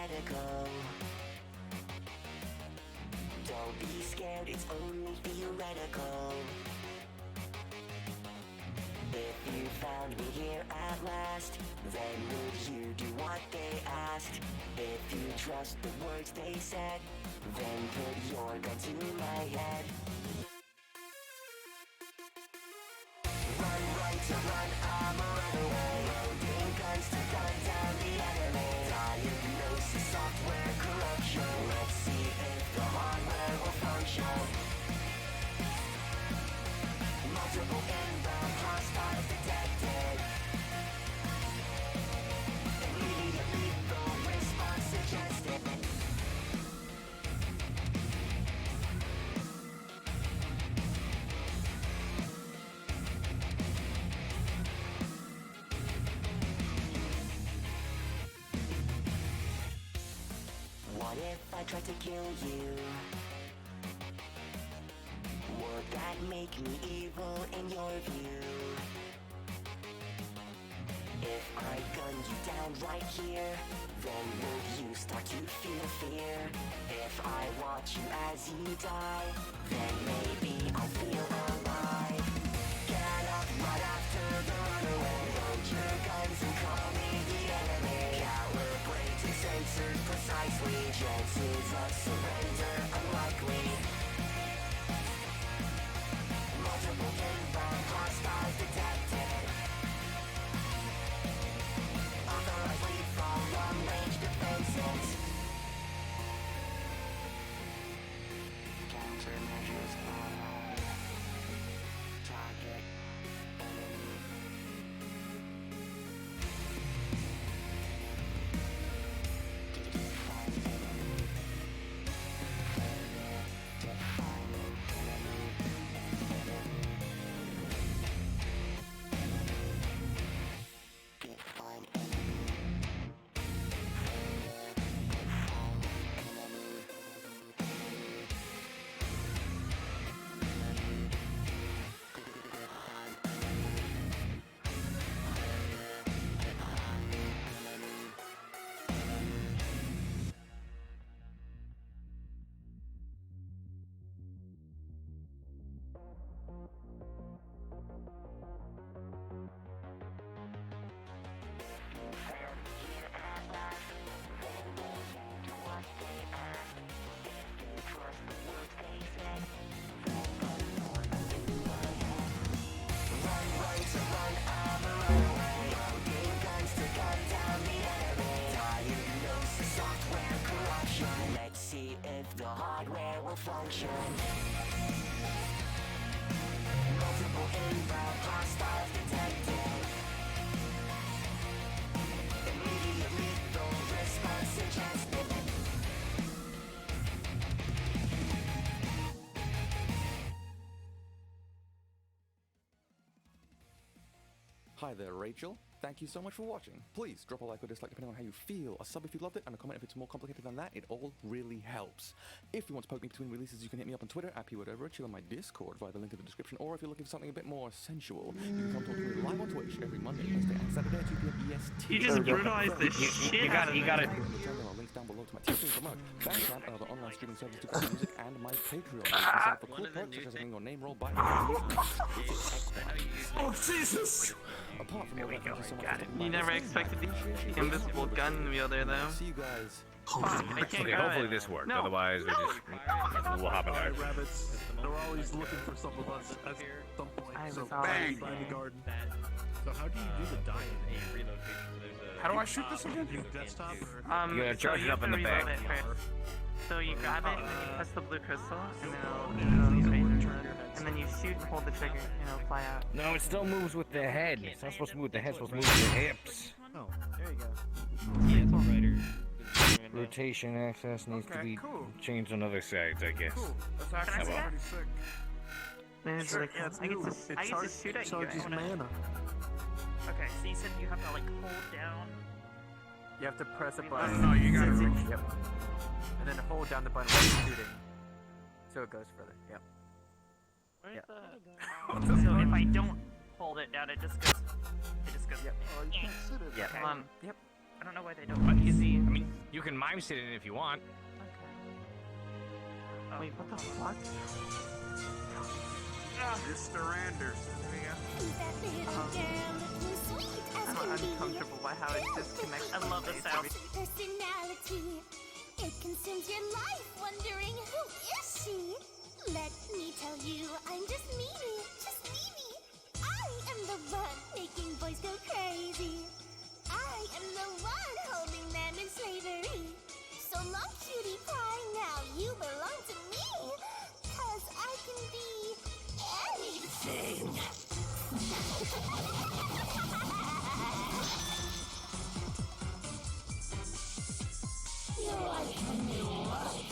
theoretical. Don't be scared, it's only theoretical. If you found me here at last, then would you do what they asked? If you trust the words they said, then put your gun to my head. Run, run to run, I'm a runaway. Loading guns to gun down the enemy. Diagnosis, software corruption. Let's see if the hardware will function. Multiple inbound hostiles detected. Immediate lethal response suggested. What if I tried to kill you? Would that make me evil in your view? If I gunned you down right here, then would you start to feel fear? If I watch you as you die, then maybe I'll feel alive. Get up right after the runaway. Load your guns and call me the enemy. Calibrating sensors precisely. Chances of surrender unlikely. Multiple inbound hostiles detected. Authorized lethal long-range defenses. Countermeasures on target enemy. Define enemy. Define enemy. Define Let's see if the hardware will function. Multiple inbound hostiles detected. Immediate lethal response suggested. Hi there, Rachel. Thank you so much for watching. Please drop a like or dislike depending on how you feel, a sub if you loved it, and a comment if it's more complicated than that. It all really helps. If you want to poke me between releases, you can hit me up on Twitter, @PWhatever, chill on my Discord via the link in the description, or if you're looking for something a bit more sensual, you can come talk to me live on Twitch every Monday, Wednesday, and Saturday at 2 p.m. EST. You just brutalized the shit out of me. You got it. There are links down below to my T-Stream for merch, Bandcamp, and other online streaming services to create music, and my Patreon. You can sign up for cool perks such as having your name rolled by Oh Jesus! Apart from all that, thank you so much for stopping by. You never expected the invisible gun to be there though. See you guys. I can't Okay, grab hopefully it. this worked. No. Otherwise, No. we'll hop in there. Rabbits, they're always looking for some of us at some point. I So was always bang! saying. The garden. So how do you do the dying? How do I shoot this again? You desktop or? You gotta charge so it up in the reload back. it first. So you grab it, and then you press the blue crystal, and then it'll and then you shoot and hold the trigger, and it'll fly out. No, it still moves with the head. It's not supposed to move with the head. It's supposed to move with the hips. Oh, there you go. Rotation access needs to be cool. changed on other sides, I guess. Cool. That's Can I actually see that? pretty sick. And it's like, Yeah, it's I get new. to, It I get to shoot at you charges guys. mana. Okay, so you said you have to like hold down. You have to press a button. No, you gotta Yep. And then hold down the button while you're shooting. So it goes further. Yep. Where's Yeah. the... So if I don't hold it down, it just goes. It just goes. Yep. Oh, you can sit it. Yeah. Hold on. Yep. I don't know why they don't put easy. I mean, you can mime sit in it if you want. Okay. Wait, what the fuck? Mr. Anderson. There we go. That little girl looking sweet as I'm can be. uncomfortable by how it disconnects. I love the sound. Personality. It consumes your life wondering who is she? Let me tell you, I'm just Mimi. Just Mimi. I am the one making boys go crazy. I am the one holding them in slavery. So long, cutie pie, now you belong to me. 'Cause I can be anything. You like when you like.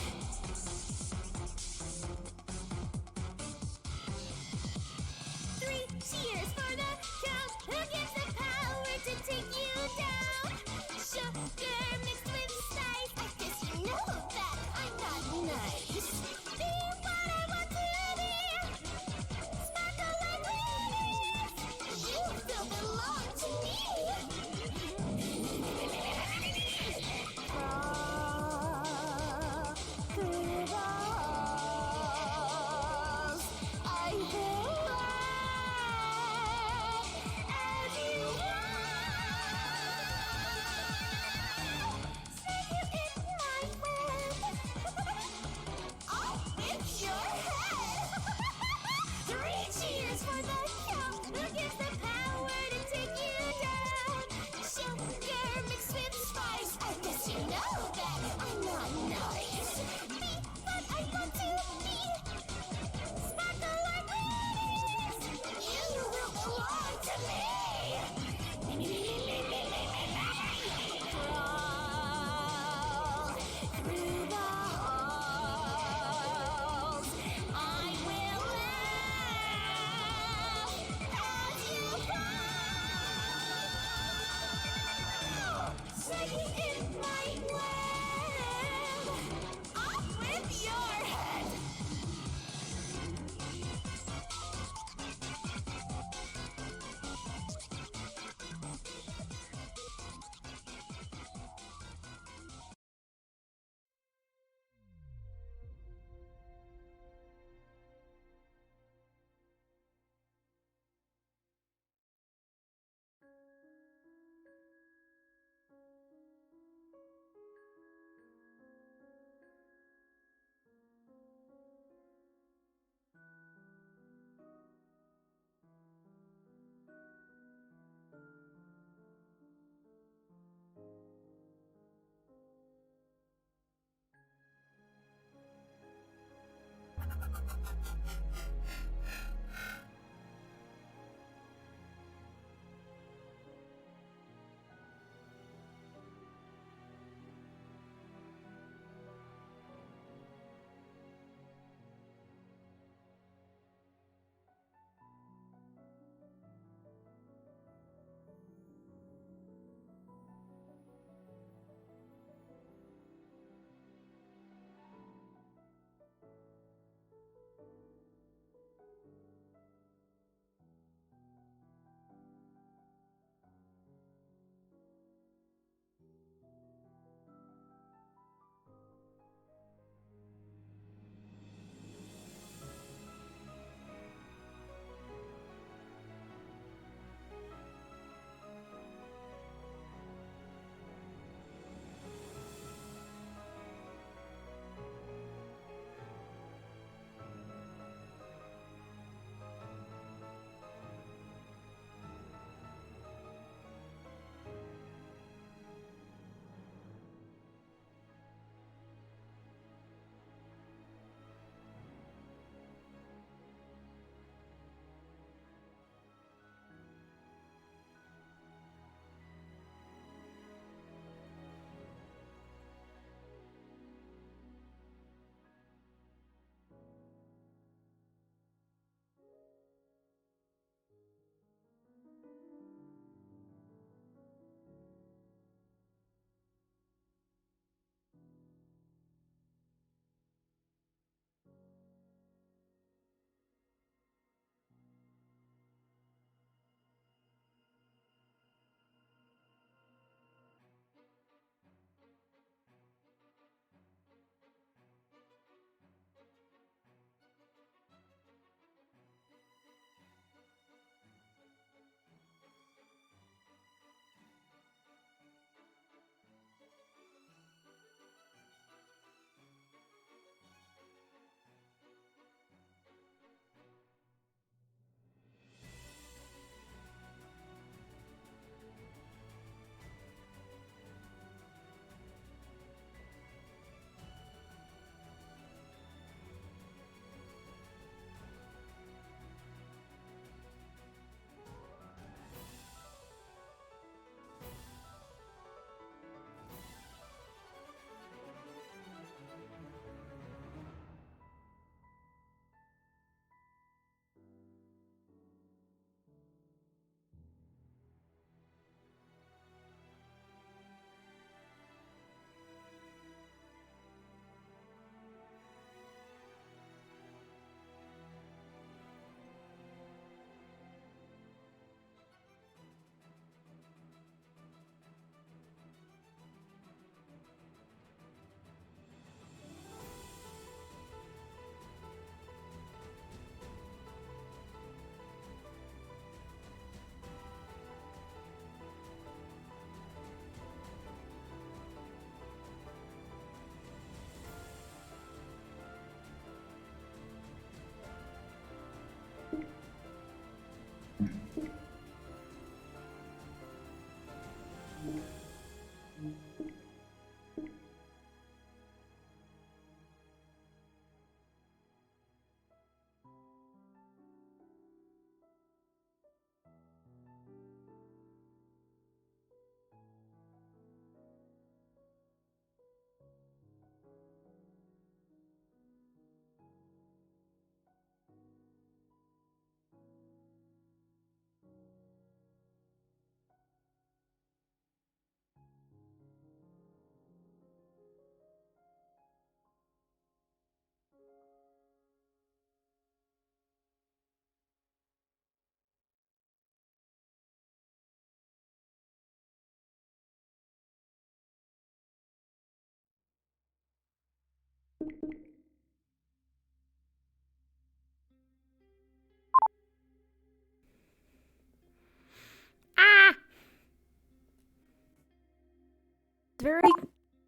Very...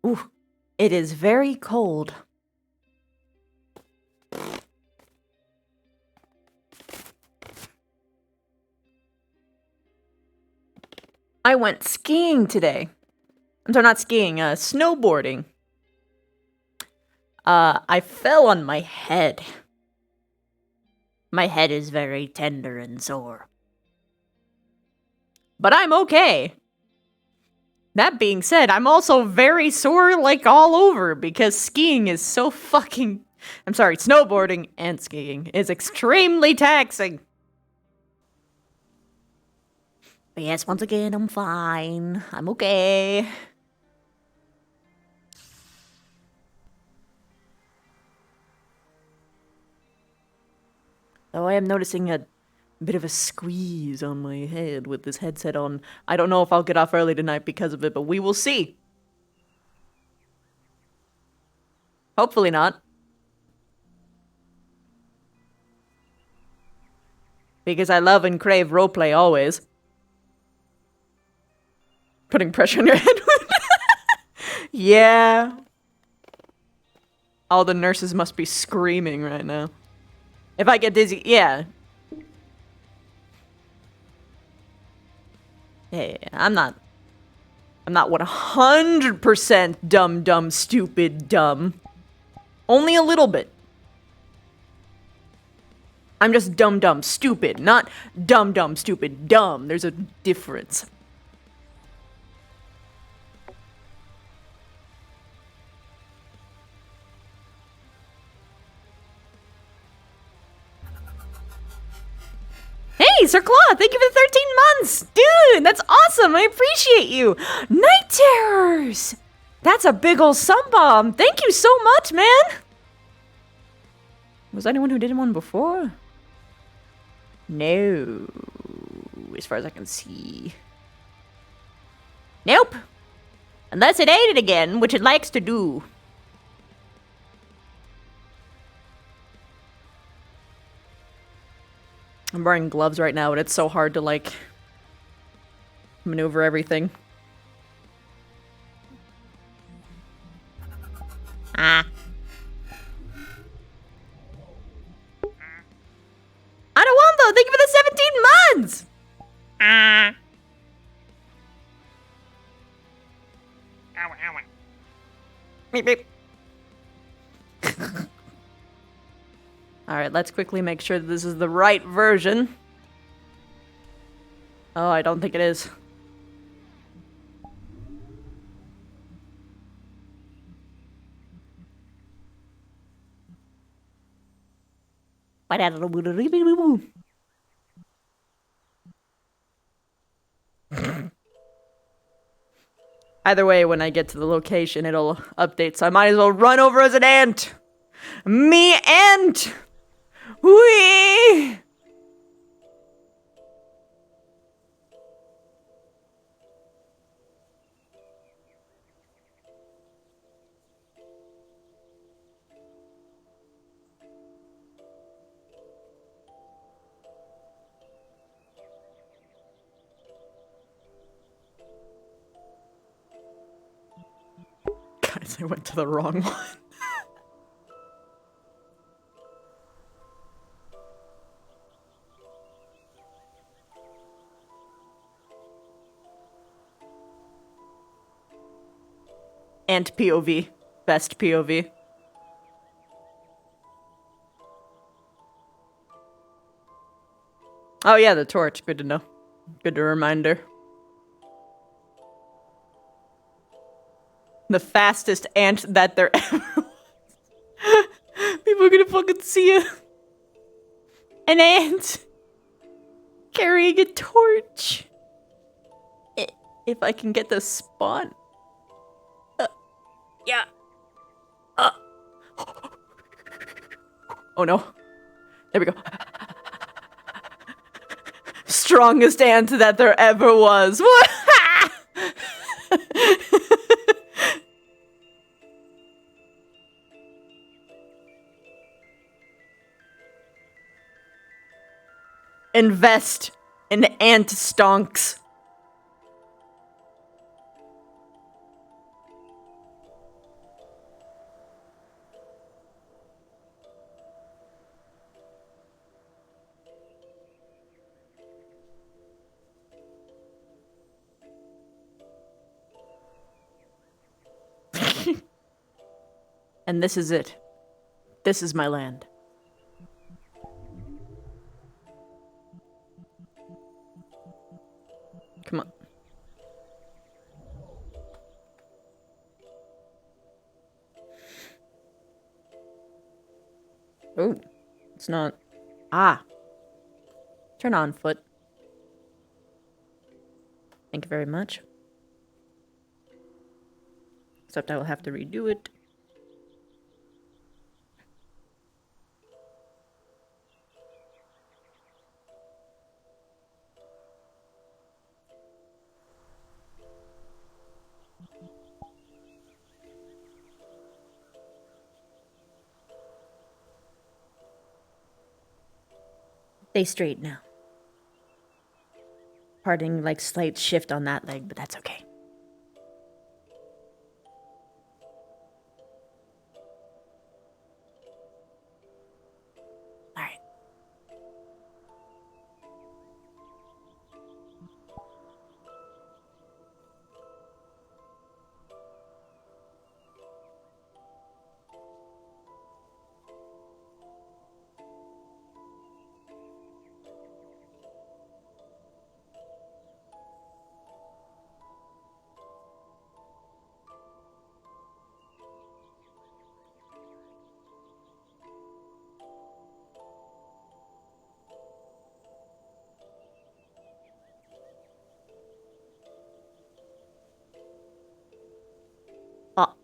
Ooh. It is very cold. I went skiing today. I'm sorry, not skiing, snowboarding. I fell on my head. My head is very tender and sore. But I'm okay. That being said, I'm also very sore, like, all over, because skiing is so fucking... I'm sorry, snowboarding and skiing is extremely taxing. But yes, once again, I'm fine. I'm okay. Though I am noticing a bit of a squeeze on my head with this headset on. I don't know if I'll get off early tonight because of it, but we will see. Hopefully not. Because I love and crave roleplay always. Putting pressure on your head. Yeah. All the nurses must be screaming right now. If I get dizzy, yeah. Hey, I'm not 100% dumb, stupid, dumb. Only a little bit. I'm just dumb, stupid, not dumb, stupid, dumb. There's a difference. Hey, Sir Claw, thank you for the 13 months! Dude, that's awesome! I appreciate you! Night Terrors! That's a big ol' sunbomb! Thank you so much, man! Was anyone who did one before? No. As far as I can see. Nope. Unless it ate it again, which it likes to do. I'm wearing gloves right now, and it's so hard to, like, maneuver everything. Ah. Adawambo, thank you for the 17 months! Ah. Beep, beep. Alright, let's quickly make sure that this is the right version. Oh, I don't think it is. Either way, when I get to the location, it'll update, so I might as well run over as an ant! Me ant! Whee! Guys, I went to the wrong one. And POV. Best POV. Oh yeah, the torch. Good to know. Good reminder. The fastest ant that there ever was. People are gonna fucking see an ant carrying a torch. If I can get the spawn. Yeah. Oh no. There we go. Strongest ant that there ever was. What? invest in ant stonks. And this is it. This is my land. Come on. Oh, it's not. Ah. Turn on, foot. Thank you very much. Except I will have to redo it. Stay straight now. Pardon, like, slight shift on that leg, but that's okay. Alright. Ah.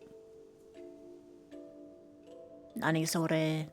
Nani sore.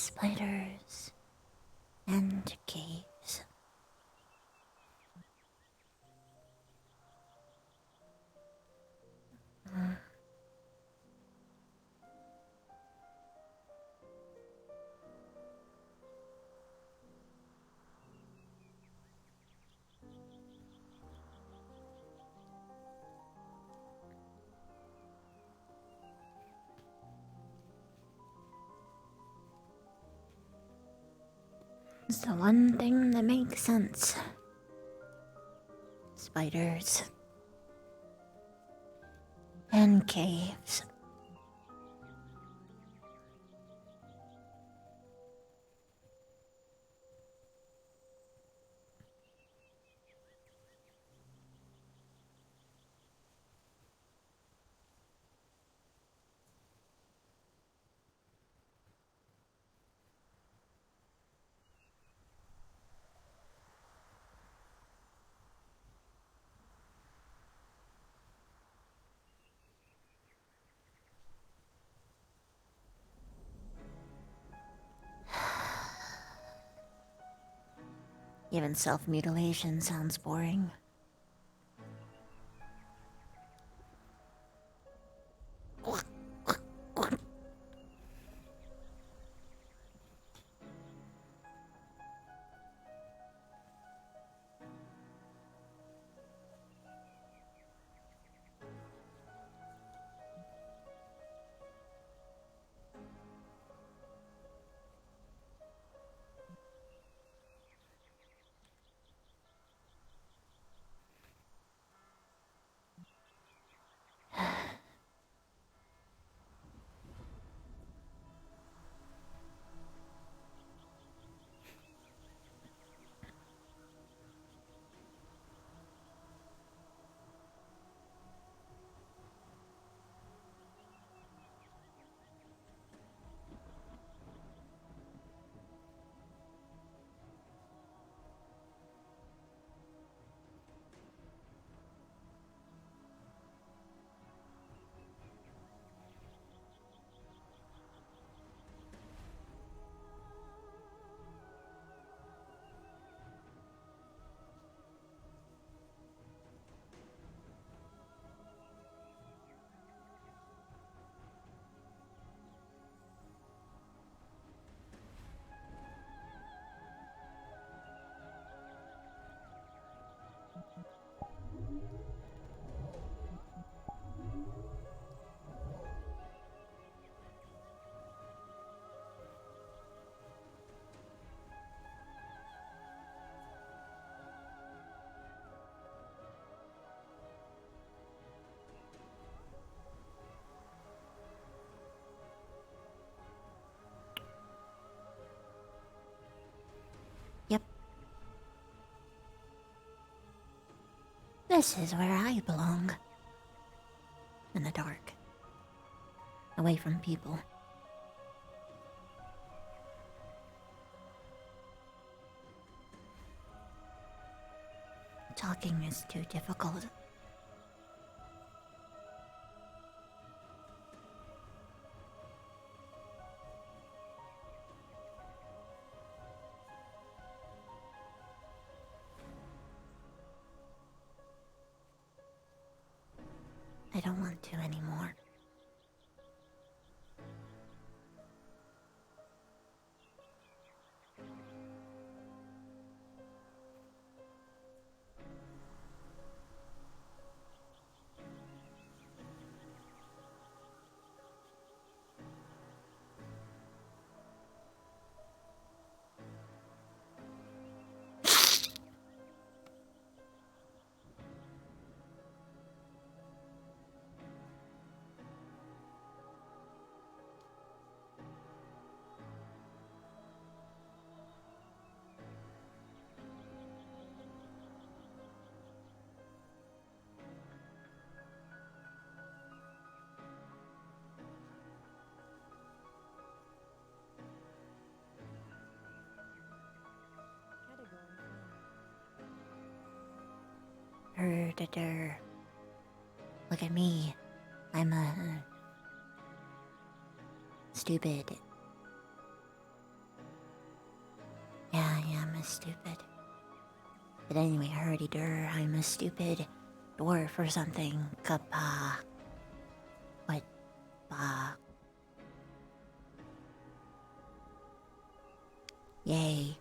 spiders and caves. It's the one thing that makes sense. Spiders. And caves. Even self-mutilation sounds boring. Yep. This is where I belong. In the dark. Away from people. Talking is too difficult. I don't want to anymore. Herder. Look at me. I'm a stupid stupid. But anyway, hurdy-dur, I'm a stupid dwarf or something. Kappa. What? Ba. Yay.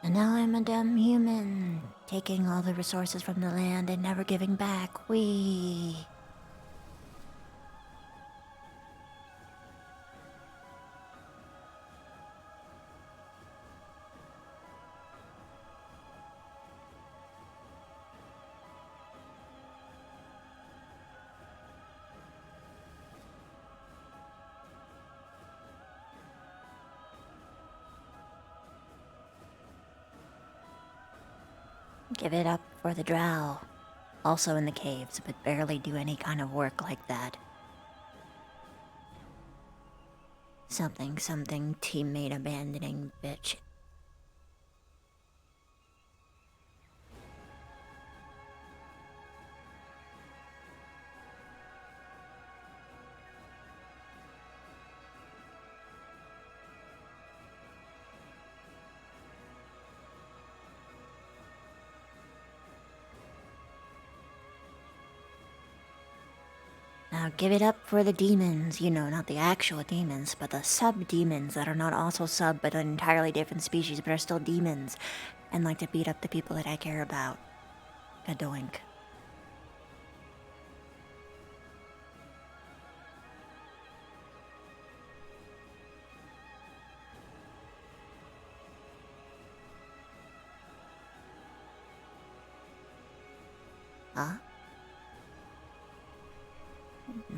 And now I'm a dumb human, taking all the resources from the land and never giving back. Whee! Give it up for the drow. Also in the caves, but barely do any kind of work like that. Something, teammate abandoning bitch. Now give it up for the demons, you know, not the actual demons, but the sub-demons that are not also sub, but an entirely different species, but are still demons, and like to beat up the people that I care about. Kadoink. Huh?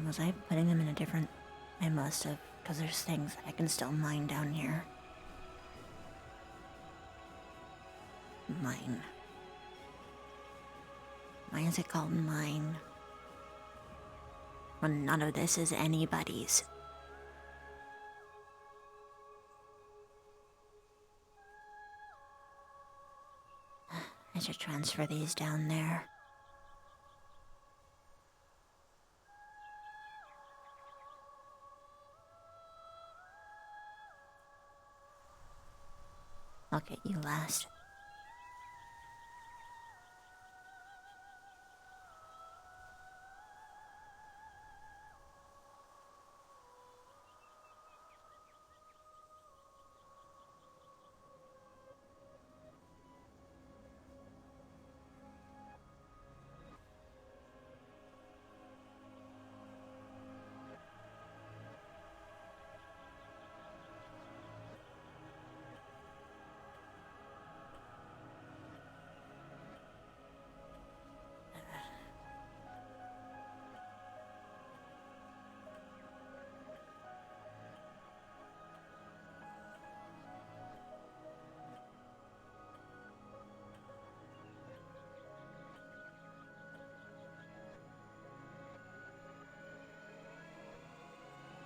Was I putting them in a different... I must have, because there's things that I can still mine down here. Mine. Why is it called mine? When none of this is anybody's. I should transfer these down there. I'll get you last.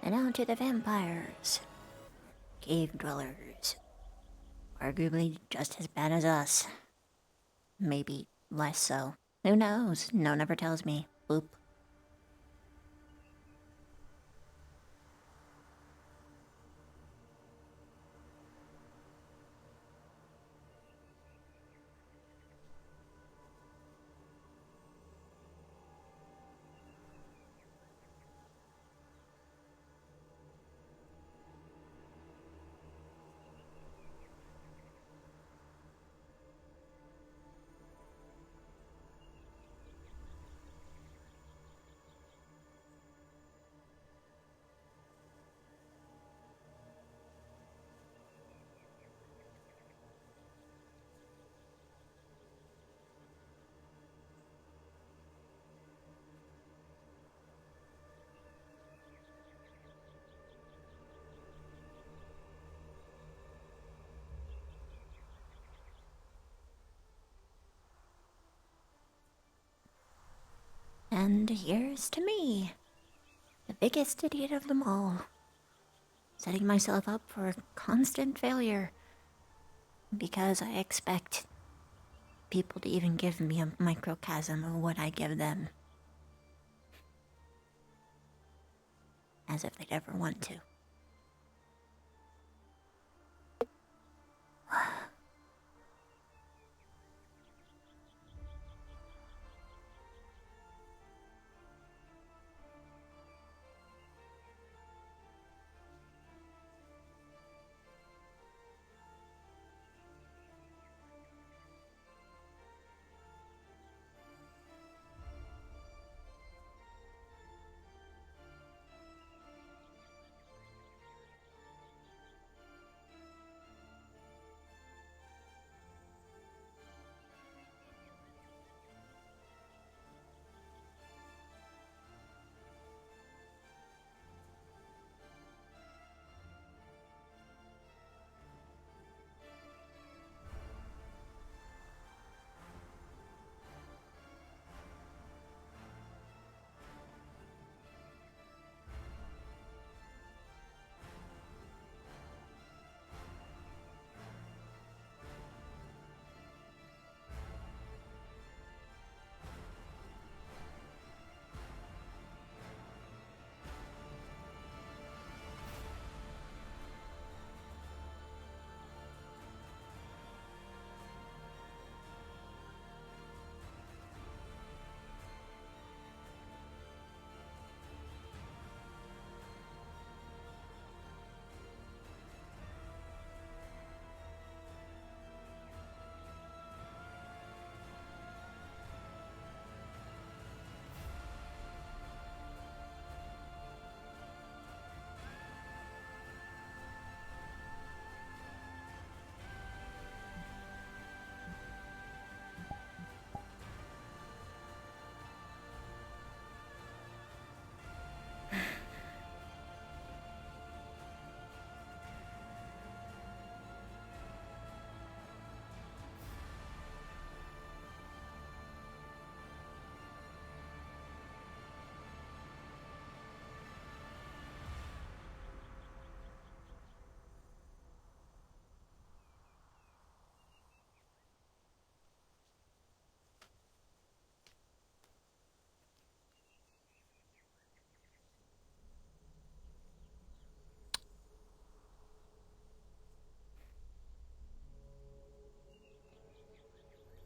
And on to the vampires. Cave dwellers. Arguably just as bad as us. Maybe less so. Who knows? No one ever tells me. Boop. And here's to me, the biggest idiot of them all, setting myself up for constant failure because I expect people to even give me a microcosm of what I give them. As if they'd ever want to.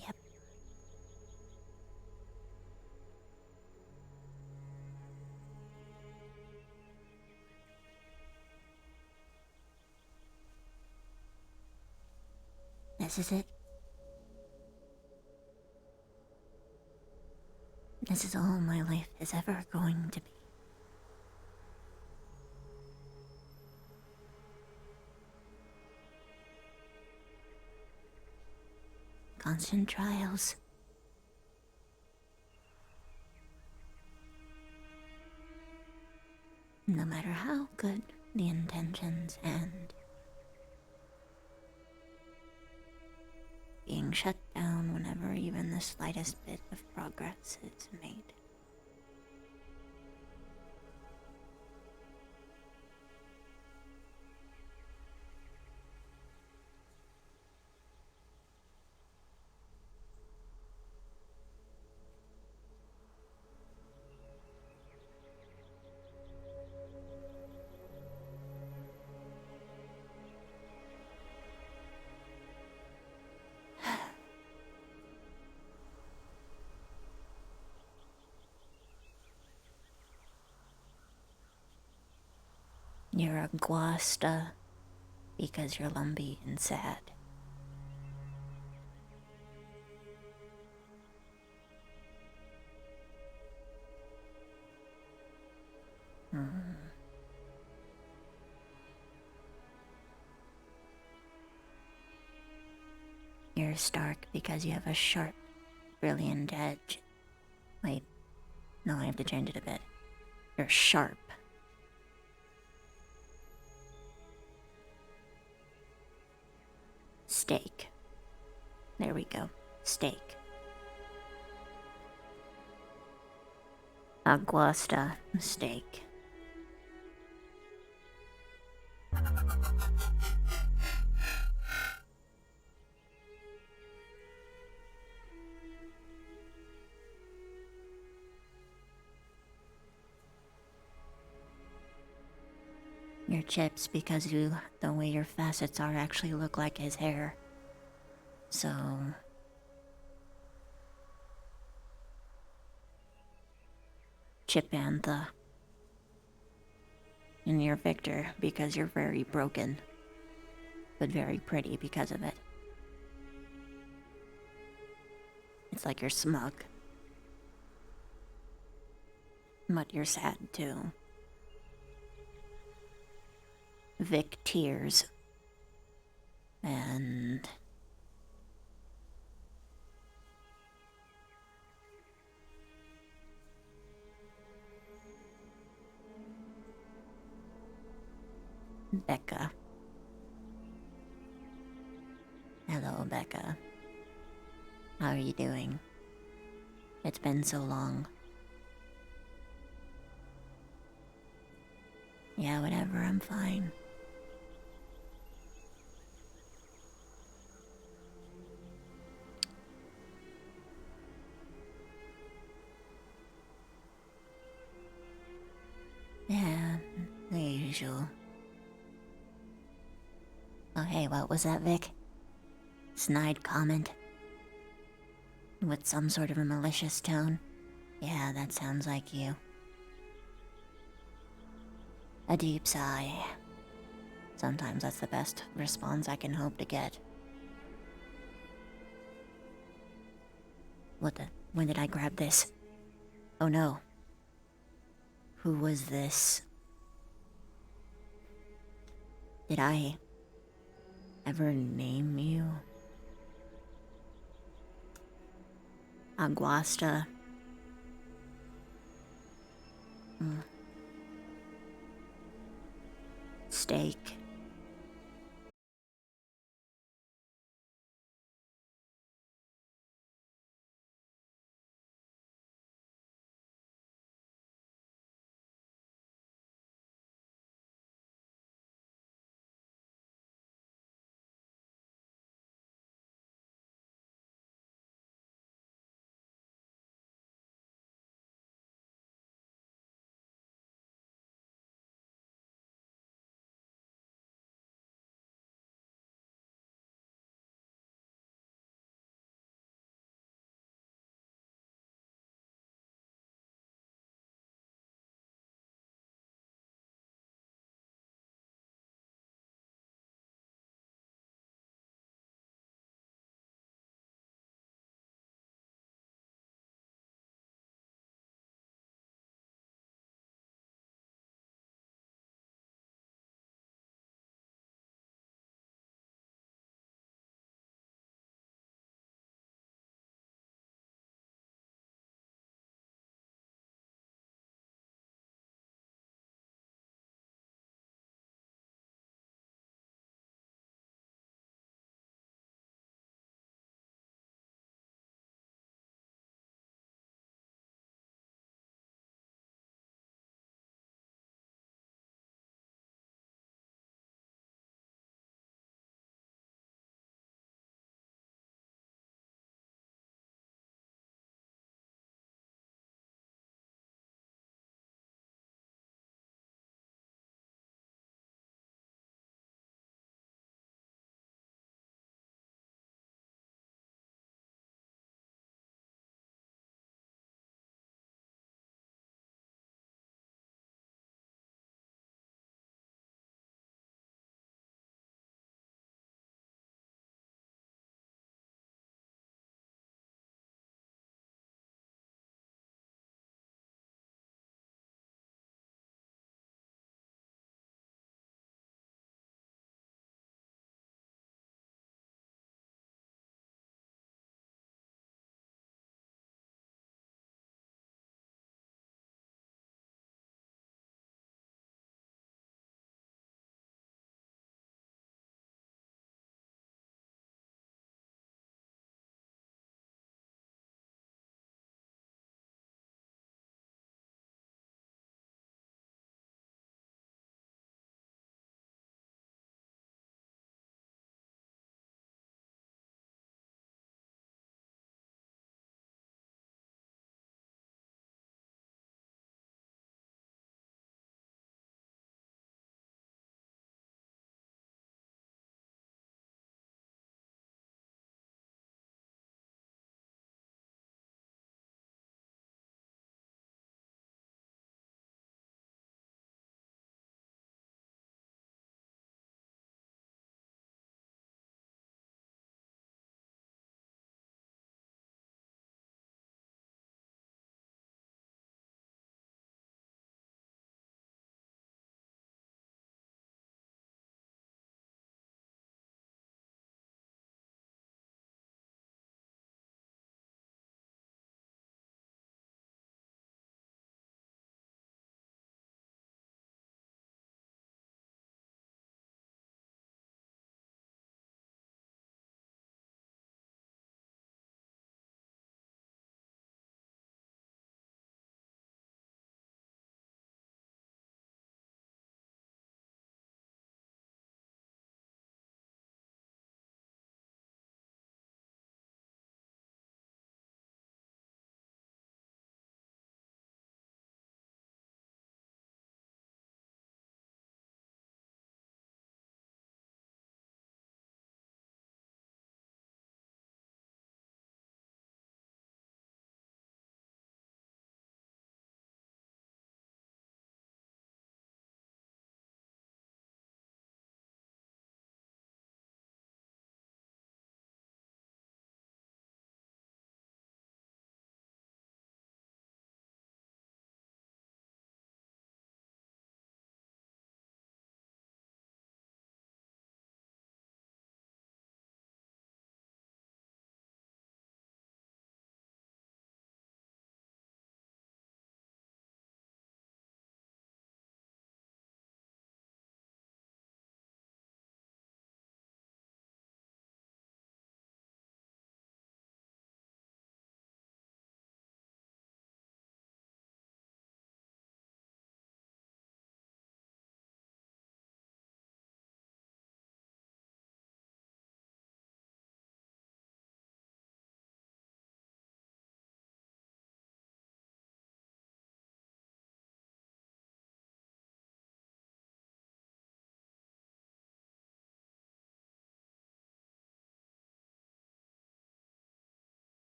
Yep. This is it. This is all my life is ever going to be. Constant trials. No matter how good the intentions and being shut down whenever even the slightest bit of progress is made. You're a guasta because you're lumpy and sad. You're stark because you have a sharp, brilliant edge. Wait, no, I have to change it a bit. You're sharp. Steak. There we go. Steak. Aguasta mistake. Your chips because the way your facets are actually look like his hair. So Chip Antha. And you're Victor because you're very broken. But very pretty because of it. It's like you're smug. But you're sad too. Vic tears. And Becca. Hello, Becca. How are you doing? It's been so long. Yeah, whatever, I'm fine. Yeah, the usual. Oh hey, what was that, Vic? Snide comment? With some sort of a malicious tone? Yeah, that sounds like you. A deep sigh. Sometimes that's the best response I can hope to get. What the? When did I grab this? Oh no. Who was this? Did I ever name you? Aguasta. Steak.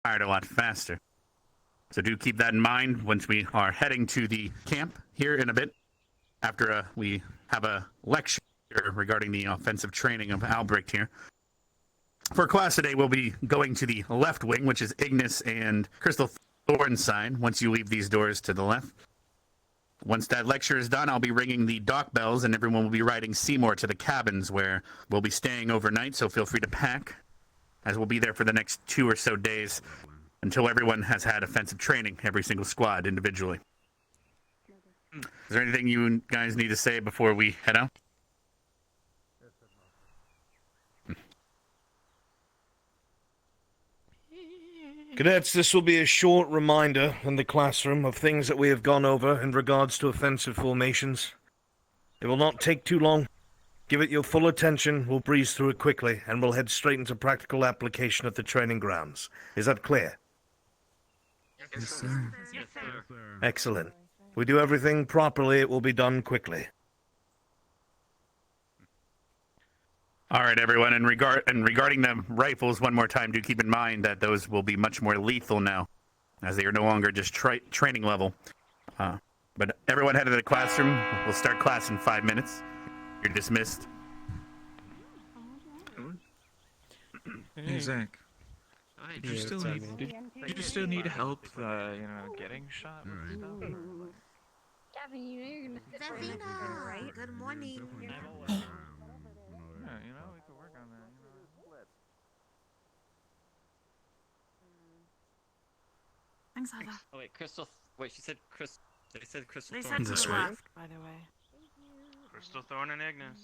fired a lot faster. So do keep that in mind once we are heading to the camp here in a bit, after we have a lecture regarding the offensive training of Albrecht here. For class today, we'll be going to the left wing, which is Ignis and Crystal Thorn's side, once you leave these doors to the left. Once that lecture is done, I'll be ringing the dock bells, and everyone will be riding Seymour to the cabins where we'll be staying overnight, so feel free to pack, as we'll be there for the next 2 or so days until everyone has had offensive training, every single squad individually. Is there anything you guys need to say before we head out? Cadets, this will be a short reminder in the classroom of things that we have gone over in regards to offensive formations. It will not take too long. Give it your full attention, we'll breeze through it quickly, and we'll head straight into practical application at the training grounds. Is that clear? Yes, sir. Yes, sir. Excellent. If we do everything properly, it will be done quickly. All right, everyone, and regarding the rifles, one more time, do keep in mind that those will be much more lethal now, as they are no longer just training level. But everyone head to the classroom. We'll start class in 5 minutes. You're dismissed. Hey, Zach. Do you still need help, getting shot with stuff? Gavin, you know you're gonna Zafina, right? Good morning. Hey. Yeah, we could work on that. Thanks, Ava. Oh wait, Crystal. Wait, she said Crystal. They said Crystal. They Thorn. said to the left, by the way. Crystal Thorn and Ignis.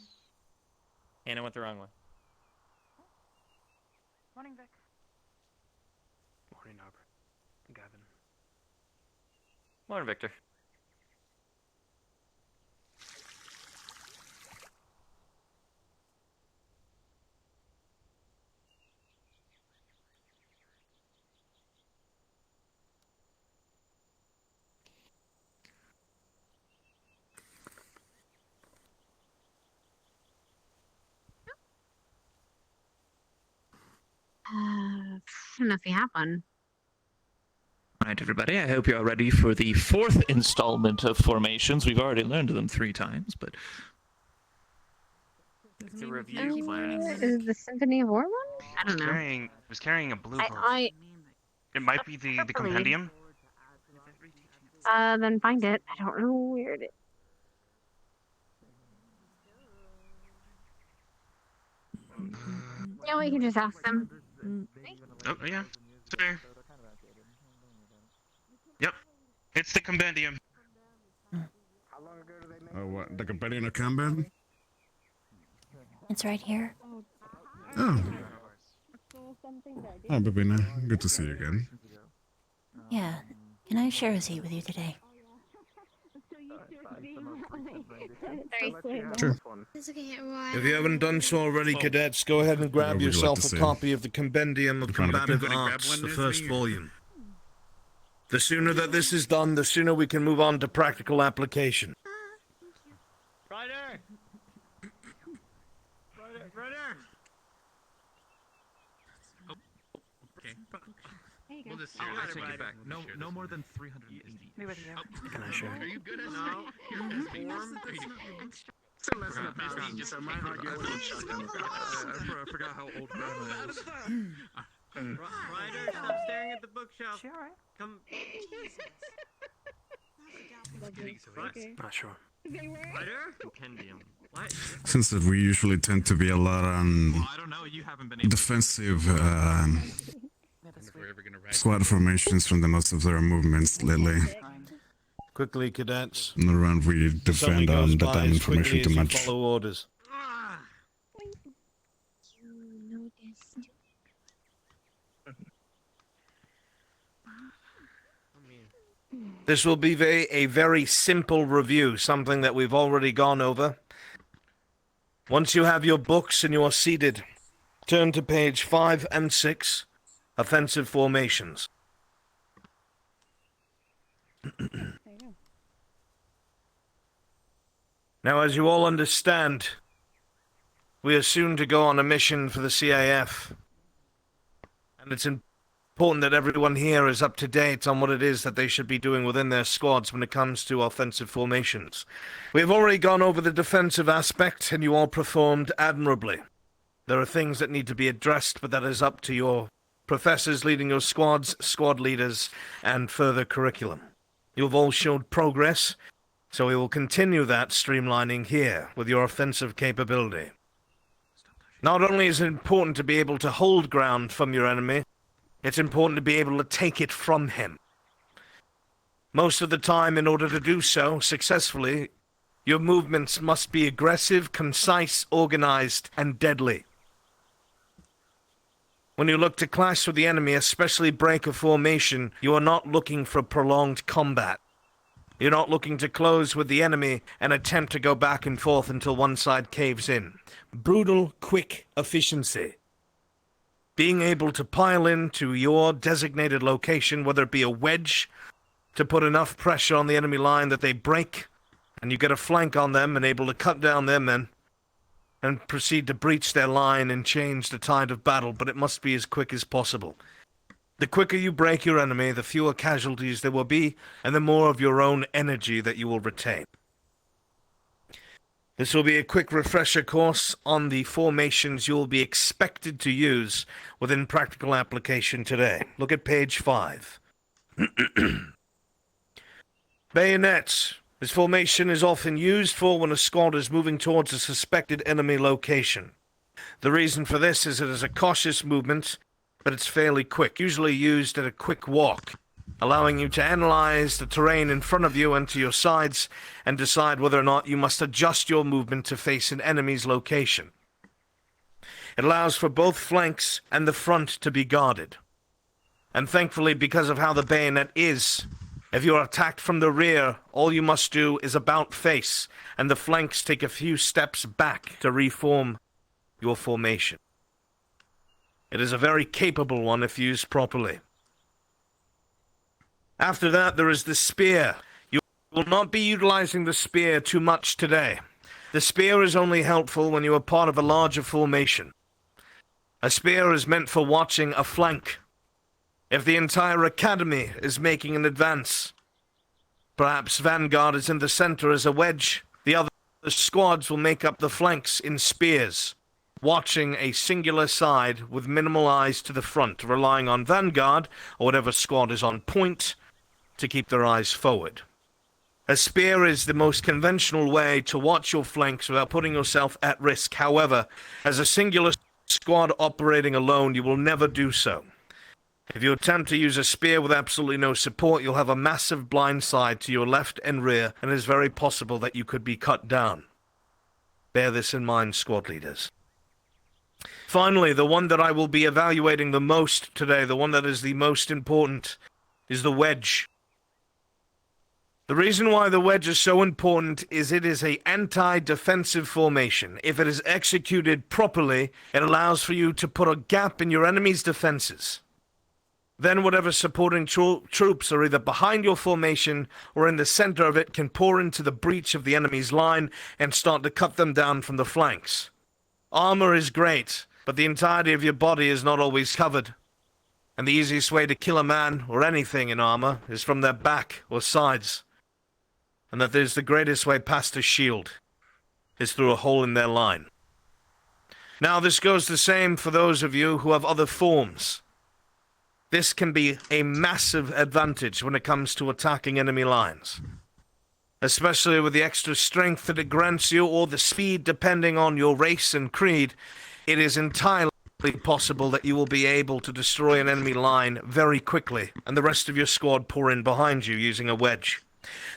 Hannah went the wrong way. Morning, Vic. Morning, Albert. Gavin. Morning, Victor. Nothing happened. Alright, everybody, I hope you're ready for the 4th installment of formations. We've already learned them 3 times, but... It's a review class. Is the Symphony of War one? I don't know. Was carrying a blue book. It might be the Hopefully. compendium. Then find it. I don't know where it is. Yeah, we can just ask them. Oh, yeah. Sure. Yep. It's the compendium. Oh, what? The companion of Campbell? It's right here. Oh. Oh, Babina. Good to see you again. Yeah. Can I share a seat with you today? Sure. If you haven't done so already, cadets, go ahead and grab What would you like yourself to a say? copy of the Compendium of Combative Anybody grab Arts, one the there, first please? volume. The sooner that this is done, the sooner we can move on to practical application. Ryder! Ryder! Oh, okay. We'll just take it back. No more than 380. Me with you. Can I share? Are you good at No. I forgot how old Grandma is. Ryder, stop staring at the bookshelf. She alright? Come. Not sure. Ryder? Compendium. What? Since that we usually tend to be a lot on I don't know. You haven't been able defensive If we're ever gonna squad formations from the most of their movements lately. Quickly, cadets. Not around we Somebody defend goes on the by damn as information quickly too as you much. follow orders. This will be a very simple review, something that we've already gone over. Once you have your books and you are seated, turn to page 5 and 6, Offensive Formations. Now, as you all understand, we are soon to go on a mission for the CAF. And it's important that everyone here is up to date on what it is that they should be doing within their squads when it comes to offensive formations. We have already gone over the defensive aspect, and you all performed admirably. There are things that need to be addressed, but that is up to your professors leading your squads, squad leaders, and further curriculum. You have all showed progress, so we will continue that streamlining here with your offensive capability. Not only is it important to be able to hold ground from your enemy, it's important to be able to take it from him. Most of the time, in order to do so successfully, your movements must be aggressive, concise, organized, and deadly. When you look to clash with the enemy, especially break a formation, you are not looking for prolonged combat. You're not looking to close with the enemy and attempt to go back and forth until one side caves in. Brutal, quick efficiency. Being able to pile into your designated location, whether it be a wedge, to put enough pressure on the enemy line that they break, and you get a flank on them and able to cut down their men, and proceed to breach their line and change the tide of battle, but it must be as quick as possible. The quicker you break your enemy, the fewer casualties there will be, and the more of your own energy that you will retain. This will be a quick refresher course on the formations you will be expected to use within practical application today. Look at page 5. Bayonets. This formation is often used for when a squad is moving towards a suspected enemy location. The reason for this is it is a cautious movement, but it's fairly quick, usually used at a quick walk, allowing you to analyze the terrain in front of you and to your sides and decide whether or not you must adjust your movement to face an enemy's location. It allows for both flanks and the front to be guarded. And thankfully, because of how the bayonet is, if you are attacked from the rear, all you must do is about face, and the flanks take a few steps back to reform your formation. It is a very capable one if used properly. After that, there is the spear. You will not be utilizing the spear too much today. The spear is only helpful when you are part of a larger formation. A spear is meant for watching a flank. If the entire academy is making an advance, perhaps Vanguard is in the center as a wedge, the other squads will make up the flanks in spears, watching a singular side with minimal eyes to the front, relying on Vanguard, or whatever squad is on point, to keep their eyes forward. A spear is the most conventional way to watch your flanks without putting yourself at risk. However, as a singular squad operating alone, you will never do so. If you attempt to use a spear with absolutely no support, you'll have a massive blind side to your left and rear, and it is very possible that you could be cut down. Bear this in mind, squad leaders. Finally, the one that I will be evaluating the most today, the one that is the most important, is the wedge. The reason why the wedge is so important is it is an anti-defensive formation. If it is executed properly, it allows for you to put a gap in your enemy's defenses. Then whatever supporting troops are either behind your formation or in the center of it can pour into the breach of the enemy's line and start to cut them down from the flanks. Armor is great, but the entirety of your body is not always covered. And the easiest way to kill a man or anything in armor is from their back or sides. And that is the greatest way past a shield, is through a hole in their line. Now this goes the same for those of you who have other forms. This can be a massive advantage when it comes to attacking enemy lines, especially with the extra strength that it grants you or the speed depending on your race and creed. It is entirely possible that you will be able to destroy an enemy line very quickly and the rest of your squad pour in behind you using a wedge.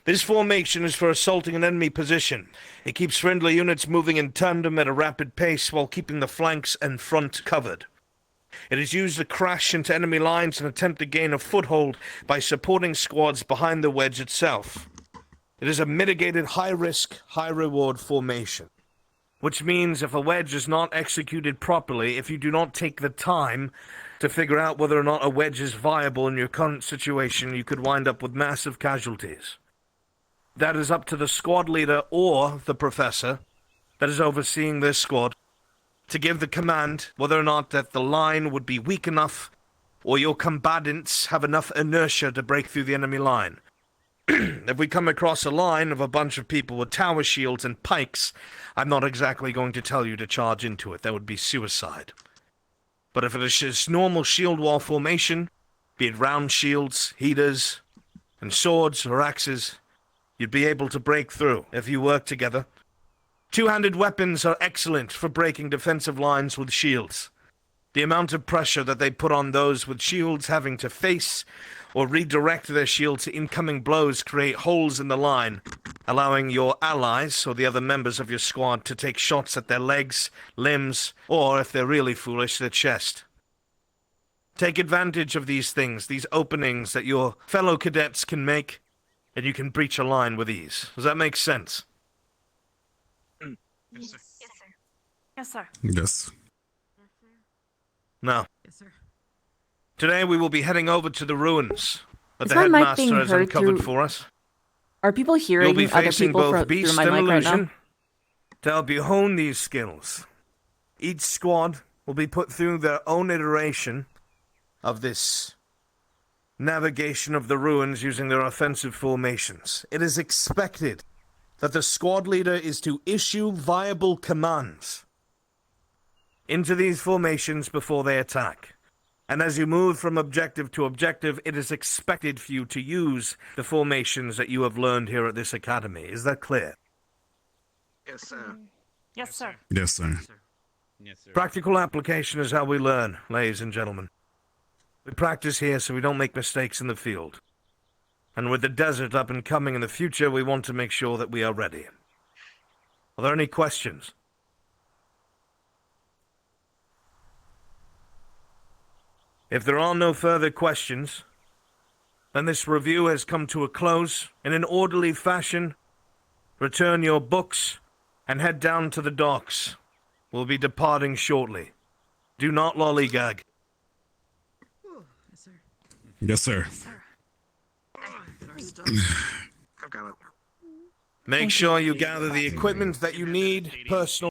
This formation is for assaulting an enemy position. It keeps friendly units moving in tandem at a rapid pace while keeping the flanks and front covered. It is used to crash into enemy lines and attempt to gain a foothold by supporting squads behind the wedge itself. It is a mitigated high-risk, high-reward formation, which means if a wedge is not executed properly, if you do not take the time to figure out whether or not a wedge is viable in your current situation, you could wind up with massive casualties. That is up to the squad leader or the professor that is overseeing this squad to give the command whether or not that the line would be weak enough or your combatants have enough inertia to break through the enemy line. If we come across a line of a bunch of people with tower shields and pikes, I'm not exactly going to tell you to charge into it. That would be suicide. But if it is just normal shield wall formation, be it round shields, heaters, and swords or axes, you'd be able to break through if you work together. Two-handed weapons are excellent for breaking defensive lines with shields. The amount of pressure that they put on those with shields having to face or redirect their shield to incoming blows create holes in the line, allowing your allies or the other members of your squad to take shots at their legs, limbs, or, if they're really foolish, their chest. Take advantage of these things, these openings that your fellow cadets can make, and you can breach a line with ease. Does that make sense? Yes, sir. Yes, sir. Yes. Now, Yes, sir. today we will be heading over to the ruins that Is the my mic headmaster being has heard uncovered through- for us. Are people You'll hearing be other facing people both through beast my and mic right now? illusion to help you hone these skills. Each squad will be put through their own iteration of this navigation of the ruins using their offensive formations. It is expected that the squad leader is to issue viable commands into these formations before they attack. And as you move from objective to objective, it is expected for you to use the formations that you have learned here at this academy. Is that clear? Yes, sir. Yes, sir. Yes, sir. Yes, sir. Practical application is how we learn, ladies and gentlemen. We practice here so we don't make mistakes in the field. And with the desert up and coming in the future, we want to make sure that we are ready. Are there any questions? If there are no further questions, then this review has come to a close. In an orderly fashion, return your books and head down to the docks. We'll be departing shortly. Do not lollygag. Yes, sir. I've got it. Make sure you gather the equipment that you need, personal.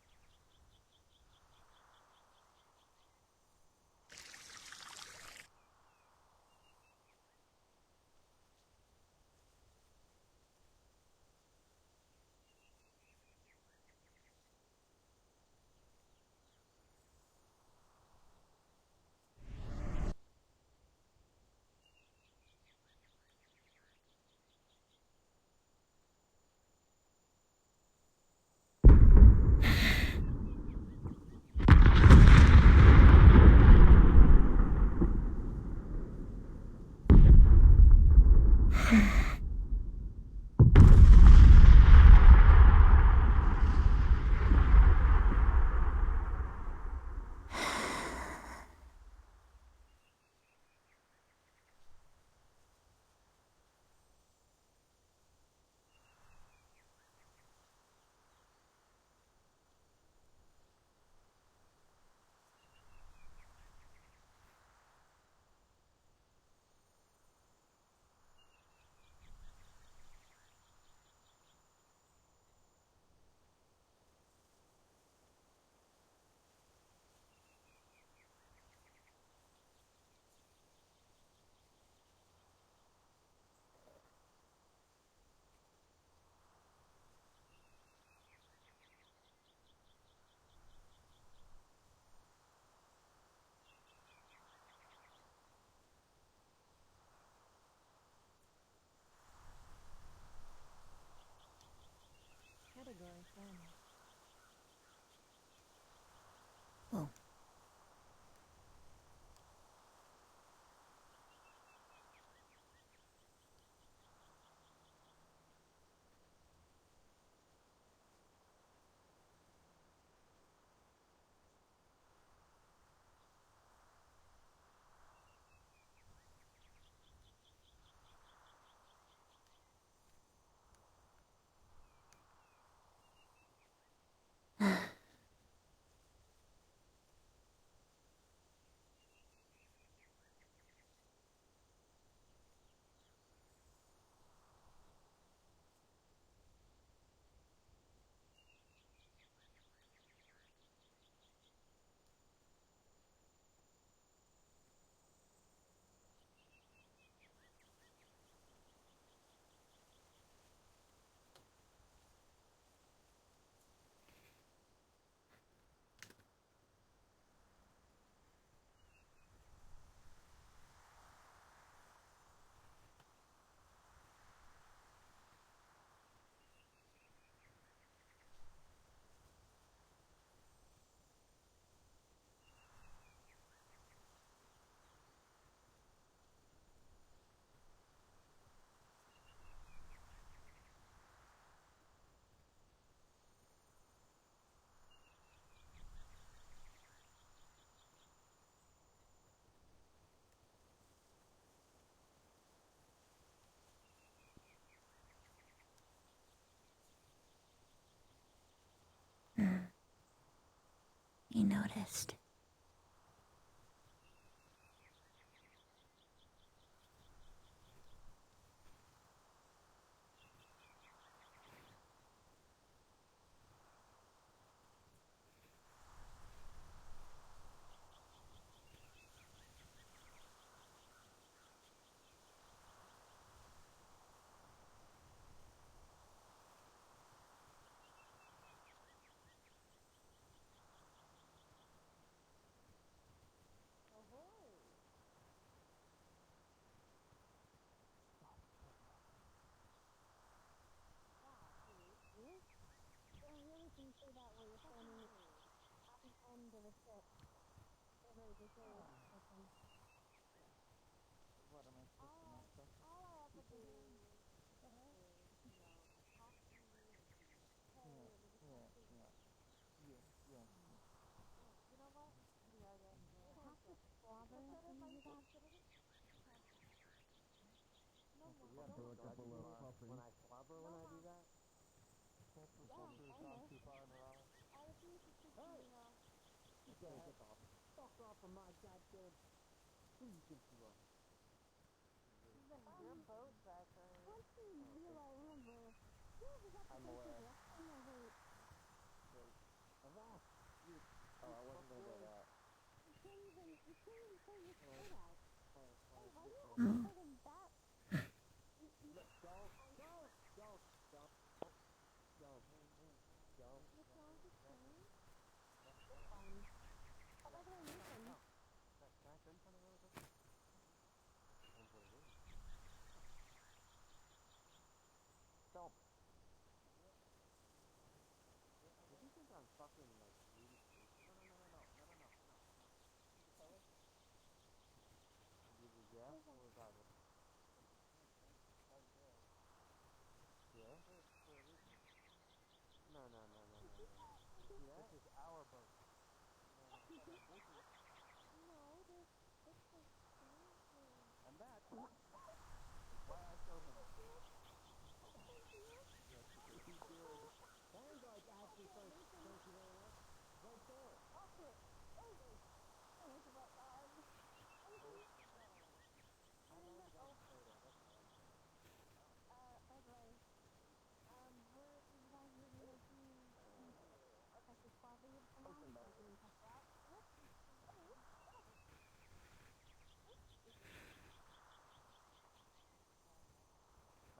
You noticed.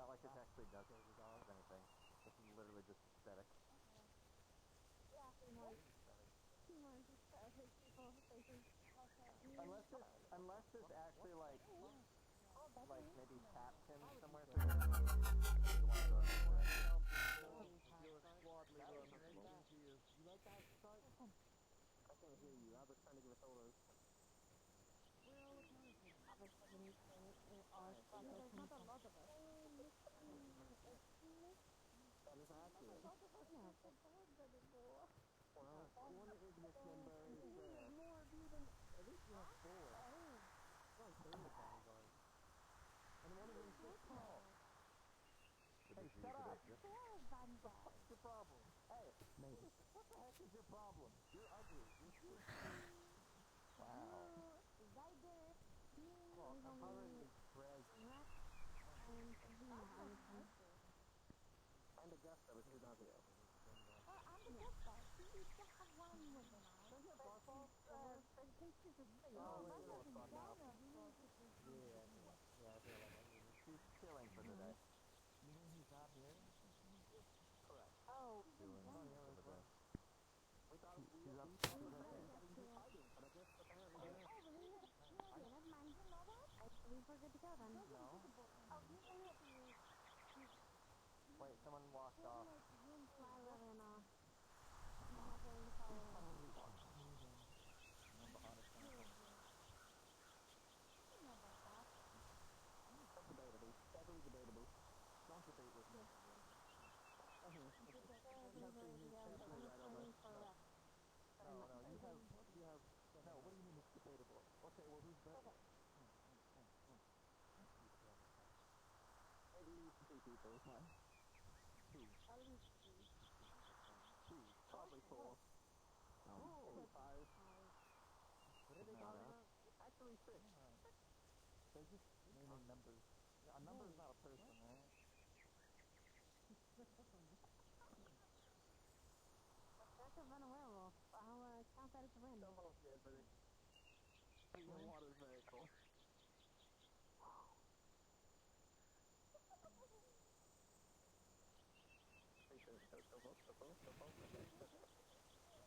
Not like it actually does anything. This is literally just aesthetic. Unless there's actually like maybe caption somewhere. So you're a squad leader on the volunteers. You like that start? I can't hear you. I was trying to give us orders. That is accurate. Well, one Ignis member is there. At least you have 4. Not 3 vanguards. And one of them's so tall. Hey, shut up! What's your problem? Hey, maybe. What the heck is your problem? You're ugly. You're stupid. Wow. Well, I'm already Greg. And Augusta, but she's not here. Yeah, I feel like she's chilling for the day. You mean he's not here? Correct. Oh, doing for the day. We thought she's up. She's okay. But I guess apparently you're not. Never mind. I believe we're good to go then. No. Wait, someone walked off. Lila ran off. I'm not going to follow her. That's debatable. Definitely debatable. Don't debate with me. Nothing is definitely right on this. No, you have, no, what do you mean it's debatable? Okay, well, who's better? At least 2 people, huh? 2. At least 2. 2. Probably 4. Maybe 5. They're just naming numbers. A number is not a person, right? That's a run a werewolf. I'll count that as a win. Come on, everybody. Your water vehicle. If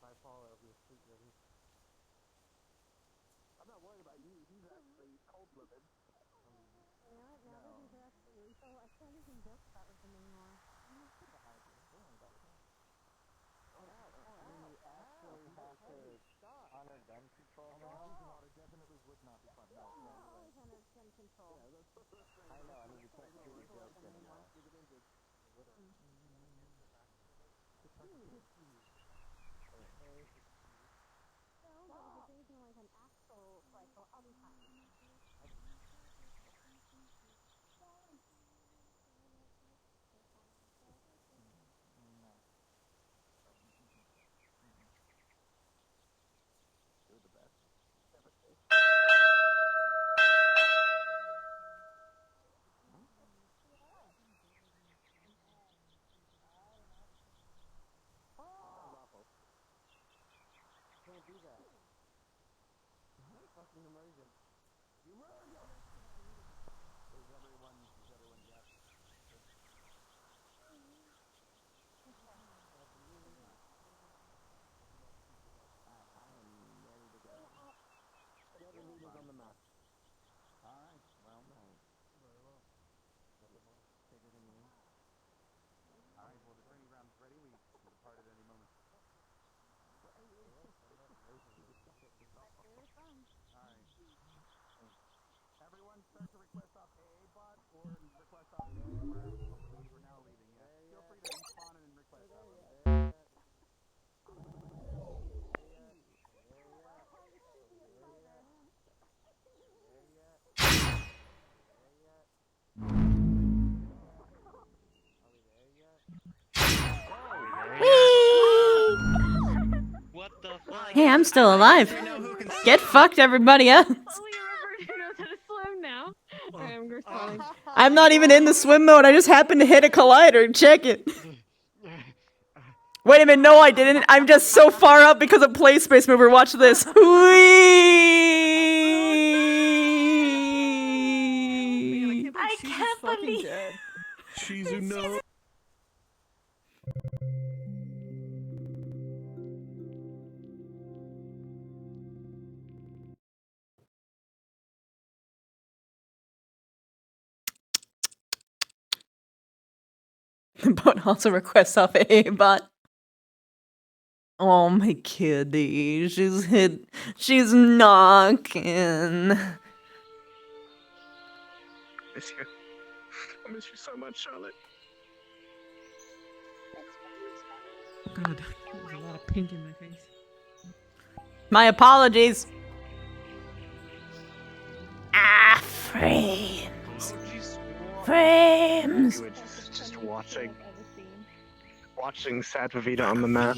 I fall, it'll be a sweet release. I'm not worried about you. He's actually cold-blooded. You know what? Now that he's actually lethal, I can't even joke about with him anymore. Don't worry about it. I mean, we actually have to honor gun control now. Water definitely would not be fun. No, Always under gun control. I know. I mean, we can't do the joke anymore. No, but if it's anything like an actual rifle, I'll be fine. No. You're the best. Can't do that. Fucking immersion. Immersion! Is everyone yes? I am ready to go. Get the leaders on the map. Alright, well, no. Very well. Bigger than you. Alright, well, the training ground's ready. We can depart at any moment. Alright. Everyone start to request off AA bot or request off AA. We're now leaving, yeah. Feel free to respawn and request off. What the fuck? Hey, I'm still alive. Get fucked, everybody else. Only Roberto knows how to swim now. Alright, I'm responding. I'm not even in the swim mode. I just happened to hit a collider. Check it. Wait a minute. No, I didn't. I'm just so far up because of play space mover. Watch this. Whee! I can't believe Shizu, no. But also requests off a bot. Oh my kitty, she's knocking. Miss you. I miss you so much, Charlotte. God, there's a lot of pink in my face. My apologies. Ah, frames. Frames. We were just watching Sad Vavita on the map.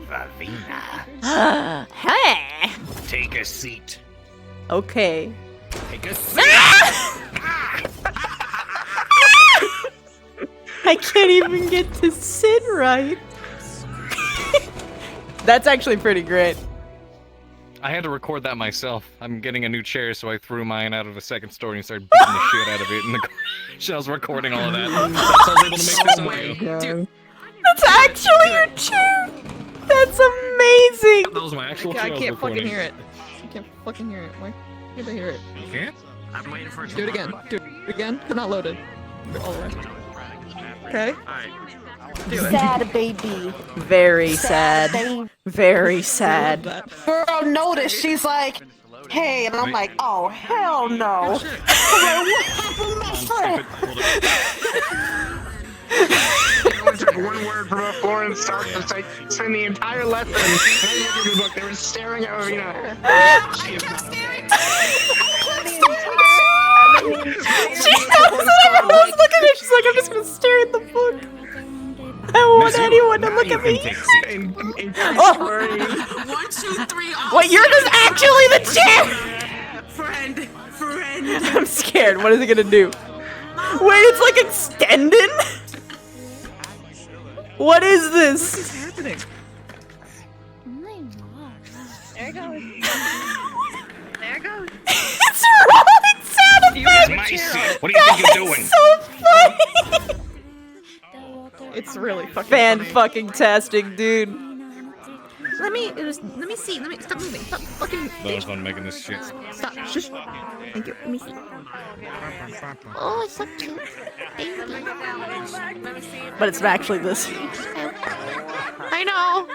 Vavina. Hey. Take a seat. Okay. Take a seat. I can't even get to sit right. That's actually pretty great. I had to record that myself. I'm getting a new chair, so I threw mine out of a second story and started beating the shit out of it in the garage. I was recording all of that. That's how I was able to make this audio. That's actually your chair. That's amazing. That was my actual chair. I can't fucking hear it. I can't fucking hear it. Why can't I hear it? You can't? I'm waiting for it to Do it again. Do it again. We're not loaded. Go all the way. Okay. Sad baby. Very sad. Very sad. Girl noticed. She's like, hey, and I'm like, oh, hell no. It took one word from a Florence start to say, spend the entire lesson. And I looked at the book, they were staring at Ravina. I kept staring. She knows what I was looking at. She's like, I'm just gonna stare at the book. I don't want anyone everyone to look at me. Oh. 1, 2, 3. Wait, you're just actually the chair. Friend. I'm scared. What is it gonna do? Wait, it's like extended? What is this? What's happening? There it goes. There it goes. It's rolling sound effect. My seat. What do you think you're doing? So funny. It's really fucking Fan funny. fucking tastic, dude. Let me see. Let me stop moving. Stop fucking. I was one making this shit. Stop. Shush. Thank you. Let me see. Oh, it's so cute. But it's actually this. I know.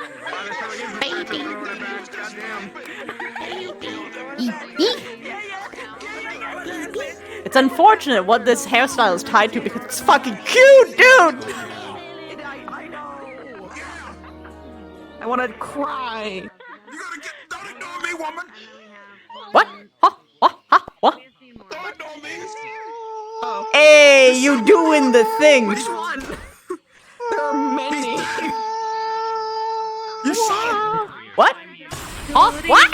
Baby. It's unfortunate what this hairstyle is tied to because it's fucking cute, dude. I want to cry. What? Huh? What? Huh? What? Oh. Hey, you doing the thing? Which one? There are many. You saw what? Oh, what?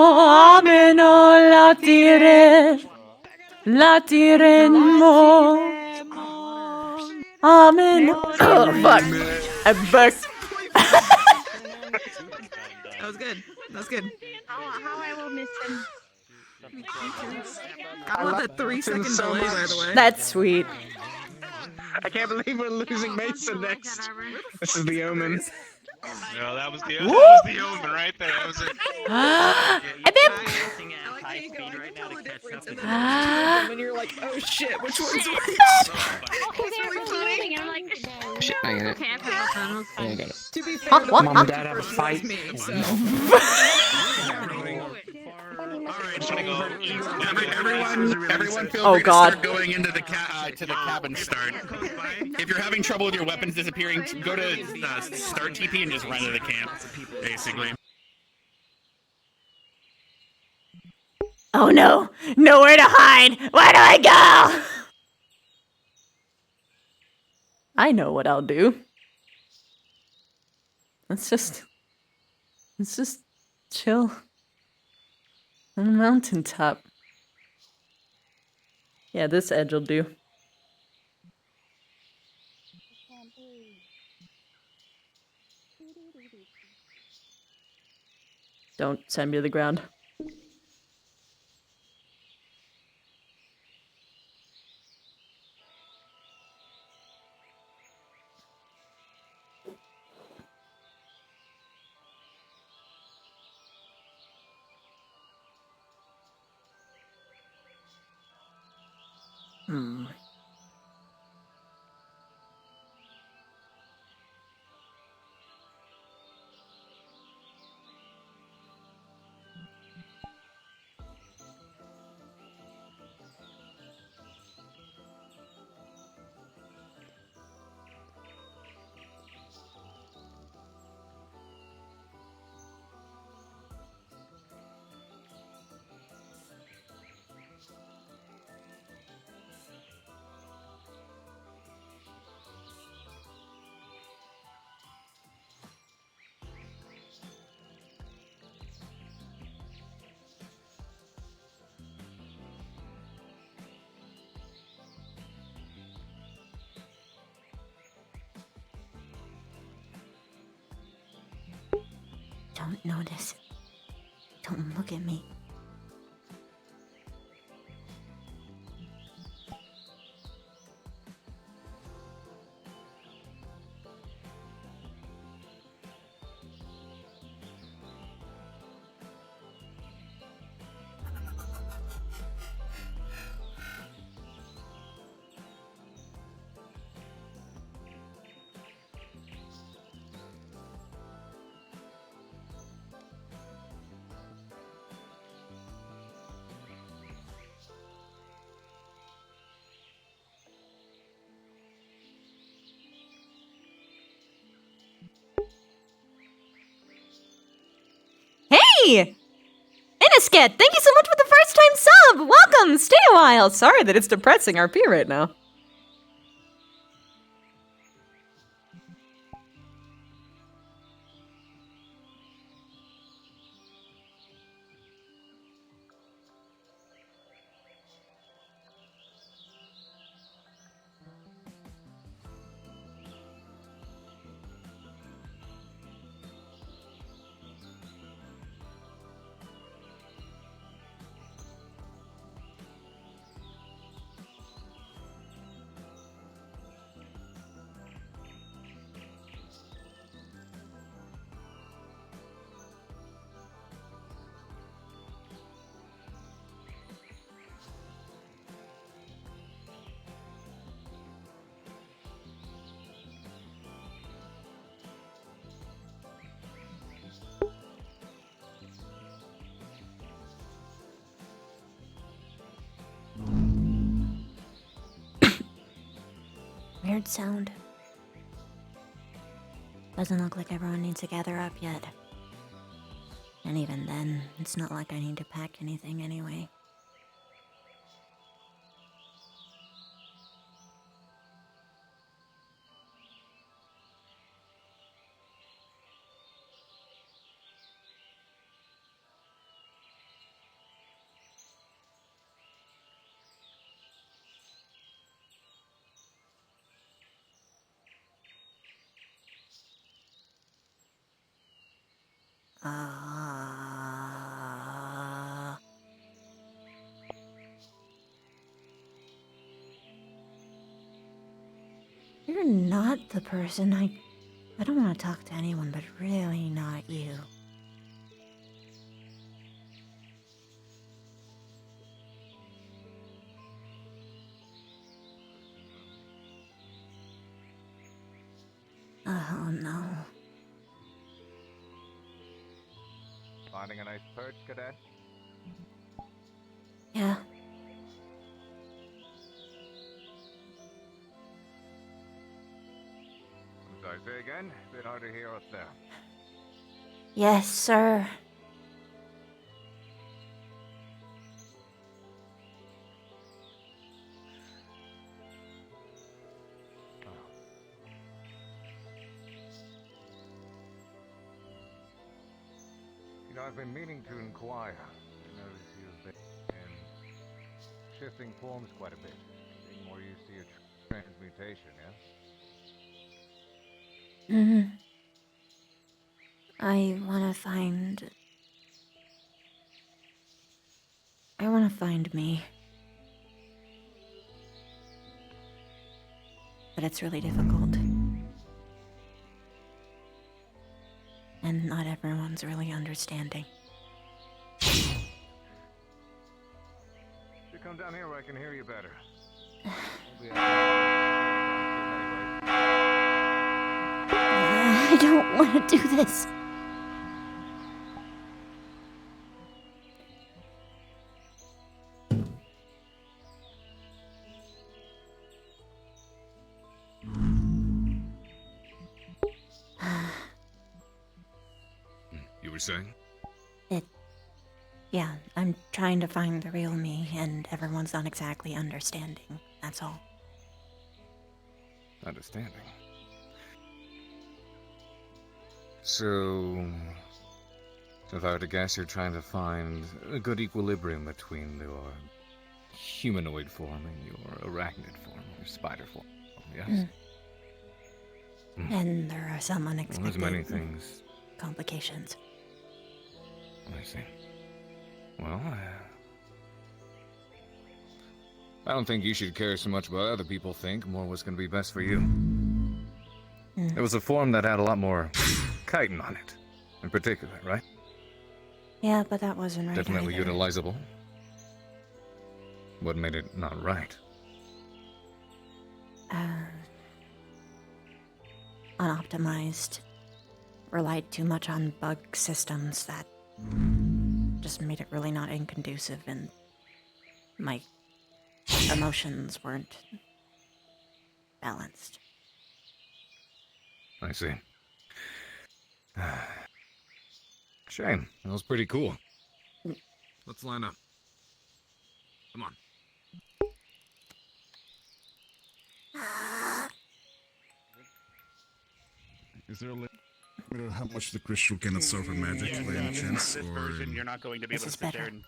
Ameno, latiremmo. Ameno. Oh, fuck. I'm back. That was good. That was good. How I will miss him. I love that 3-second delay, by the way. That's sweet. I can't believe we're losing Mason next. This is the omen. No, that was the Woo! omen right there. That was it. When you're like, oh shit, which one's which? It's really funny. I'm like, Shit, I get it. okay, I forgot that. Yeah, I got it. To be fair, Huh? the What? one Huh? Dad have a fight. Me, so. Everyone feel Oh, free God. to start going into the to the cabin start. If you're having trouble with your weapons disappearing, go to start TP and just run to the camp, basically. Oh no, nowhere to hide. Where do I go? I know what I'll do. Let's just chill on a mountaintop. Yeah, this edge will do. Don't send me to the ground. Hmm. Don't notice. Don't look at me. Hey! Inisket, thank you so much for the first time sub! Welcome! Stay a while! Sorry that it's depressing RP right now. Weird sound. Doesn't look like everyone needs to gather up yet. And even then, it's not like I need to pack anything anyway. You're not the person I don't want to talk to anyone, but really not you. Oh no. Finding a nice perch, Cadet? Yeah. Sorry, say again? Bit hard to hear up there. Yes, sir. You know, I've been meaning to inquire. I notice you've been shifting forms quite a bit. Being more used to your transmutation, yeah? I want to find me. But it's really difficult. And not everyone's really understanding. You come down here where I can hear you better. I don't want to do this. You were saying? Yeah, I'm trying to find the real me, and everyone's not exactly understanding. That's all. Understanding. So, if I were to guess, you're trying to find a good equilibrium between your humanoid form and your arachnid form, your spider form, yes? And there are some unexpected Well, there's many things. complications. I see. Well, I don't think you should care so much about what other people think, more what's going to be best for you. It was a form that had a lot more chitin on it, in particular, right? Yeah, but that wasn't right. Definitely either. utilizable. What made it not right? Unoptimized. Relied too much on bug systems that just made it really not inconducive, and my emotions weren't balanced. I see. Shame. That was pretty cool. Let's line up. Come on. Is there a limit on how much the crystal can absorb from magic Yes, by any chance? this Or version, you're not going to be This able to is sit there better. and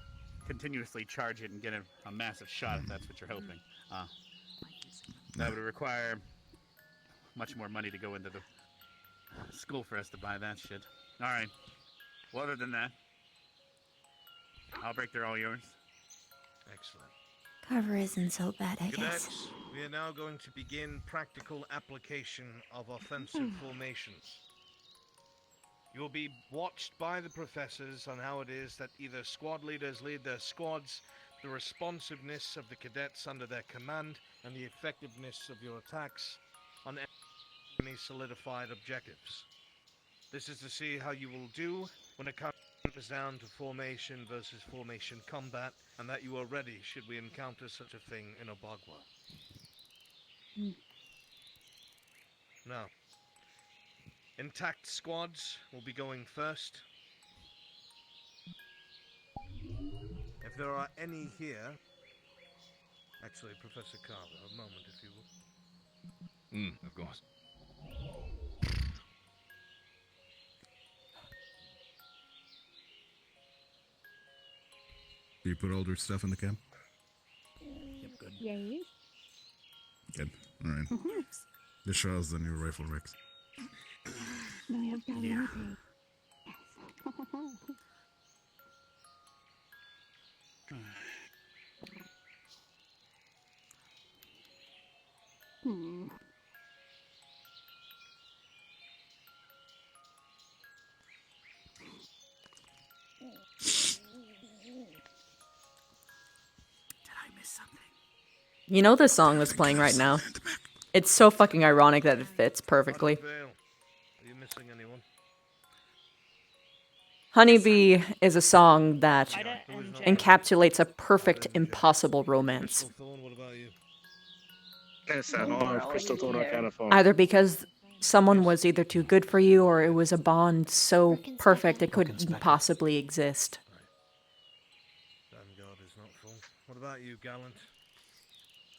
continuously charge it and get a massive shot if that's what you're hoping. That would require much more money to go into the school for us to buy that shit. All right. Well, other than that, they're all yours. Excellent. Cover isn't so bad, I guess. Cadets, we are now going to begin practical application of offensive formations. You will be watched by the professors on how it is that either squad leaders lead their squads, the responsiveness of the cadets under their command, and the effectiveness of your attacks on any solidified objectives. This is to see how you will do when it comes down to formation versus formation combat, and that you are ready should we encounter such a thing in Obagwa. Now, intact squads will be going first. If there are any here... Actually, Professor Carver, a moment if you will. Of course. do you put all their stuff in the camp? Yep, good. Yay. Good. Alright. Just show us the new rifle, Rex. No, I have got Yeah. Hmm. You know this song that's playing right now? It's so fucking ironic that it fits perfectly. Are you missing anyone? Honeybee is a song that encapsulates a perfect, impossible romance. What about you? Yes, Crystal Thorn Arcana phone. Either because someone was either too good for you or it was a bond so perfect it couldn't possibly exist. Vanguard is not full. What about you, Gallant?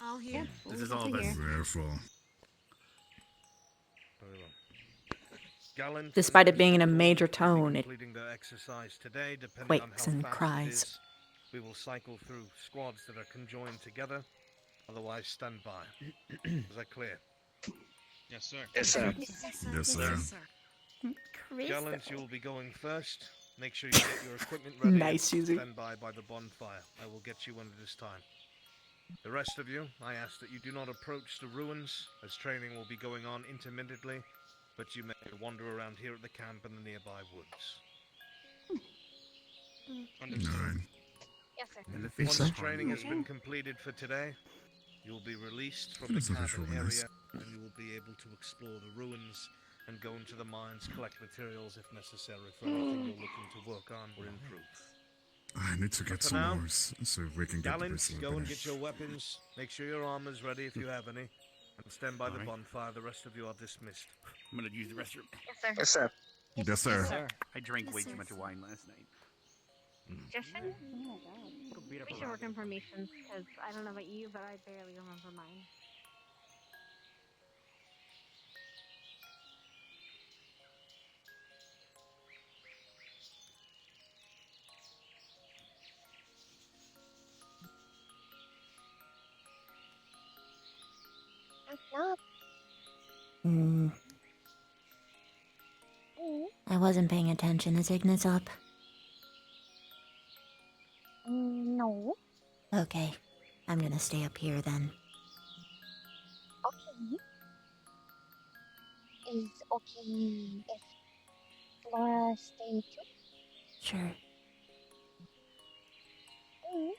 All here. This is all of us. They're full. Very well. Gallant, Despite it being in a major tone, it completing their exercise today, depending quakes on how and fast it cries. is, we will cycle through squads that are conjoined together. Otherwise, stand by. Is that clear? Yes, sir. Yes, sir. Yes, sir. Gallant, you will be going first. Make sure you get your equipment ready. Nice, and Susie. stand by the bonfire. I will get you when it is time. The rest of you, I ask that you do not approach the ruins, as training will be going on intermittently, but you may wander around here at the camp and the nearby woods. Alright. Yes, sir. And the Once fish training has been completed for today, you will be released from the That's official, cabin nice. area, and you will be able to explore the ruins and go into the mines, collect materials if necessary for anything you're looking to work on or improve. I need to get For some now, more so we can get the Gallant, pistol go and finished. get your weapons, make sure your armor's ready if you have any, and stand by the bonfire. The rest of you are dismissed. I'm gonna use the restroom. Yes, sir. Yes, sir. Yes, sir. I drank way too much wine last night. Suggestion? We should work information, because I don't know about you, but I barely remember mine. I wasn't paying attention. Is Ignis up? No. Okay. I'm gonna stay up here then. Okay. Is okay if Laura stay too? Sure. Mm.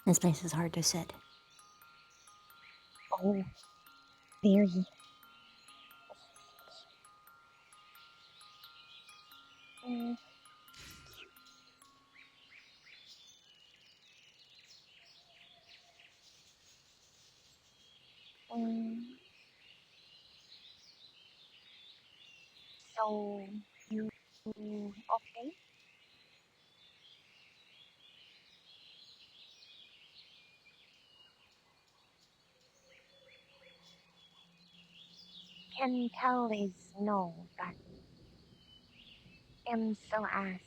This place is hard to sit. Oh, very. Mm. So, you okay? Can tell is no, but am so ask.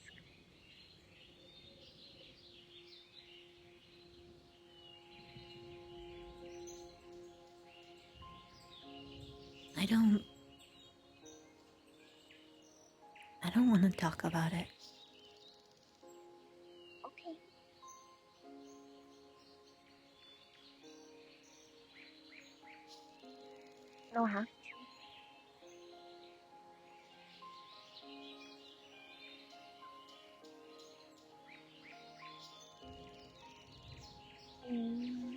I don't want to talk about it. Okay. No have to. Mm.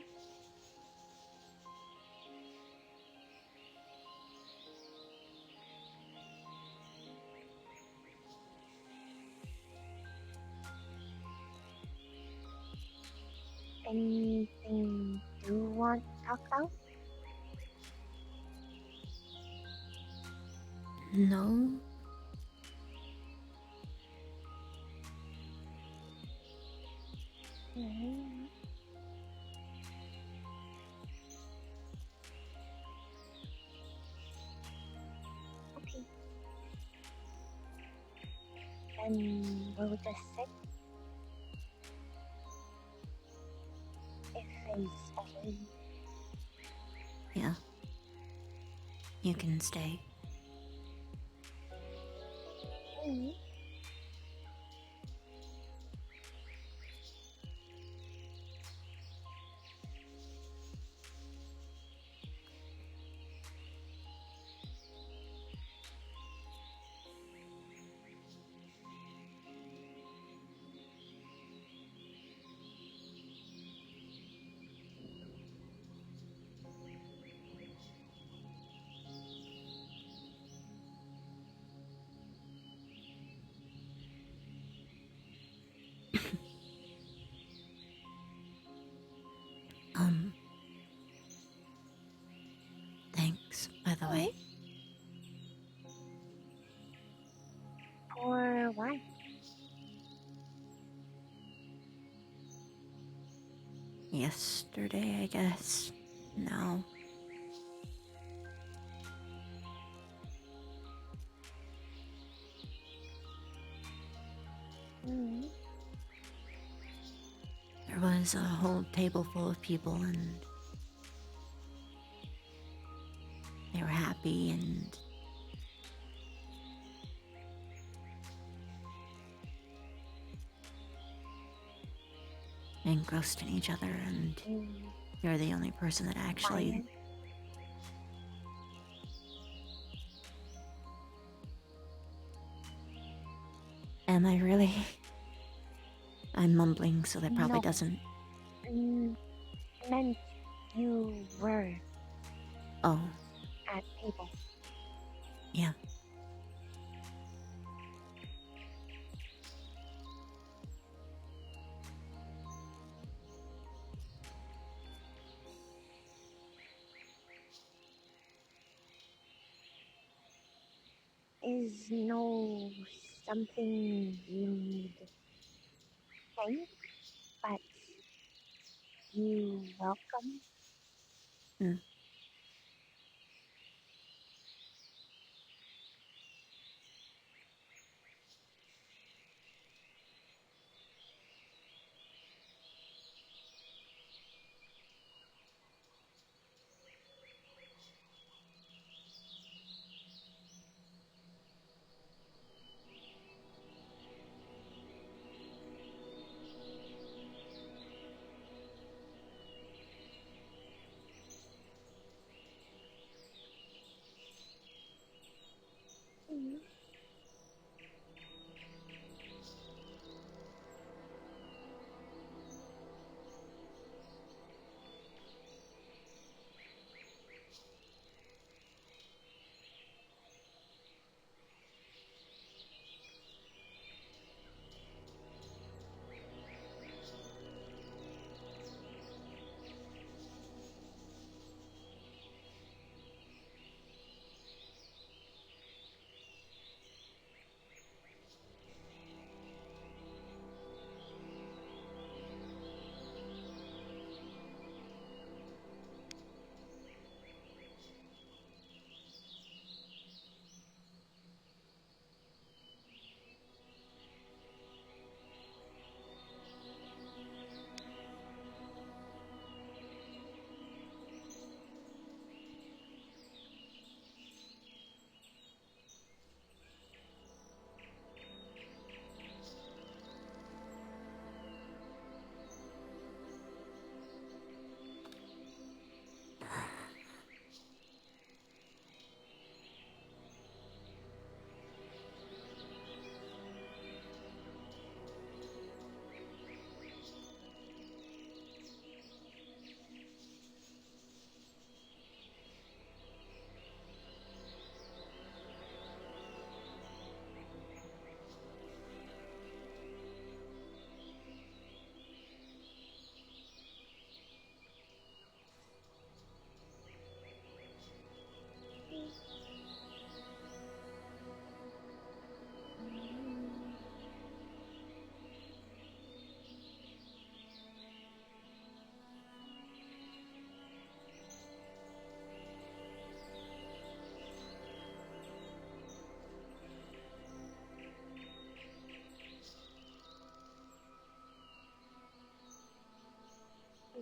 Anything you want to talk about? No. Mm. Okay. Then we'll just sit. If it's okay. Yeah. You can stay. Mm. Thanks, by the way. For what? Yesterday, I guess. No. Mm. There was a whole table full of people and they were happy and engrossed in each other, and you're the only person that actually Fine. Am I really? I'm mumbling, so that probably No. doesn't. Meant you were Oh, at table. yeah. Is no something you need thank, but you welcome. Mm.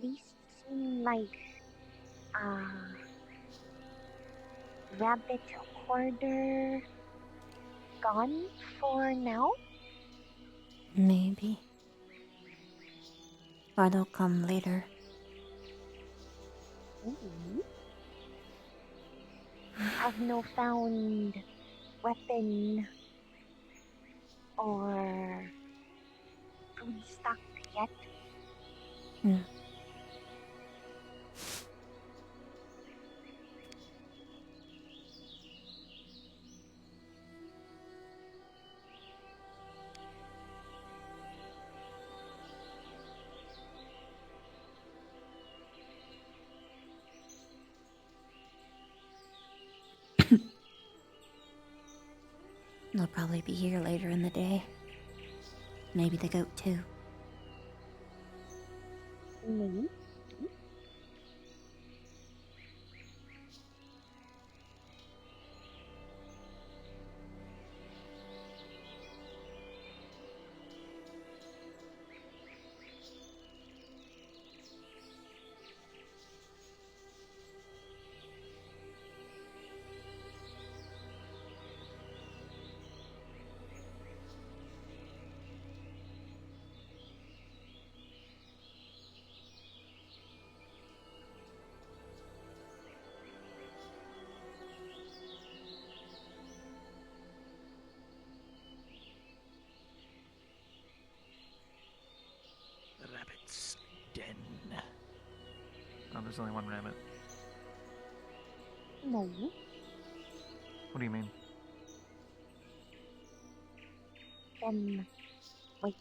least seem like rabbit hoarder gone for now? Maybe. Or they'll come later. Maybe. Have no found weapon or food stock yet. Hmm. They'll probably be here later in the day. Maybe the goat too. Maybe. The rabbit's den. Oh, there's only one rabbit. No. What do you mean? Then wait.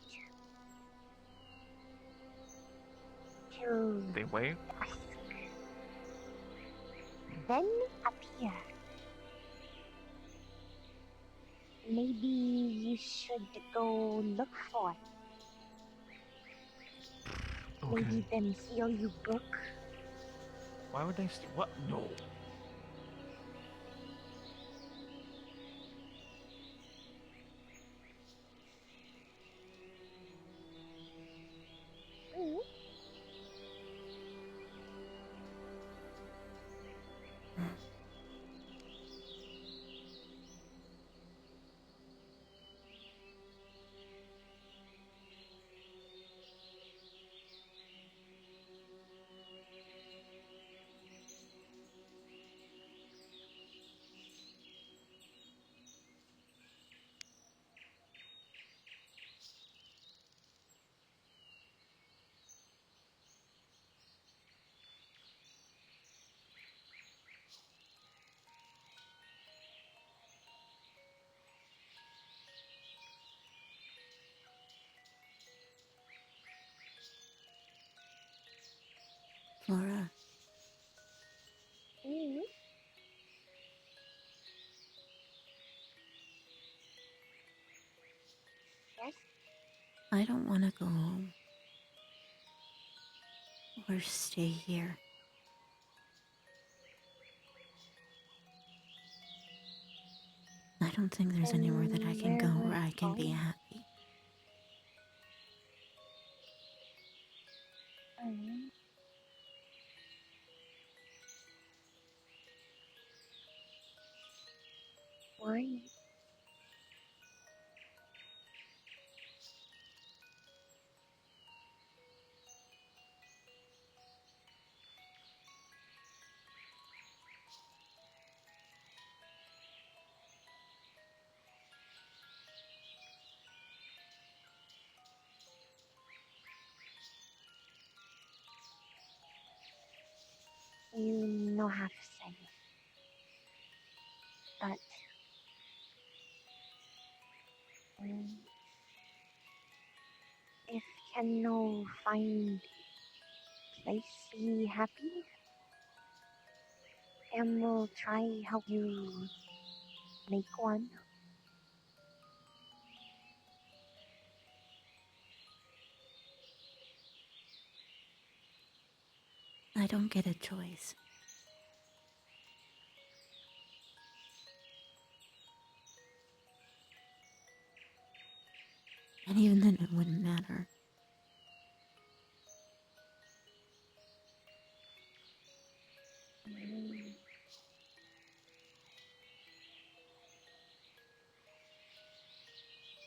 Till They wait? dusk. Then appear. Maybe you should go look for it. Okay. Maybe them seal you book. Why would they what? No. Mm. Flora, Mm. Yes. I don't want to go home. Or stay here. I don't think there's anywhere that I can go where I can be happy. Mm. Why? You know how to say it. But if can no find place be happy, and will try help you make one. I don't get a choice. And even then it wouldn't matter.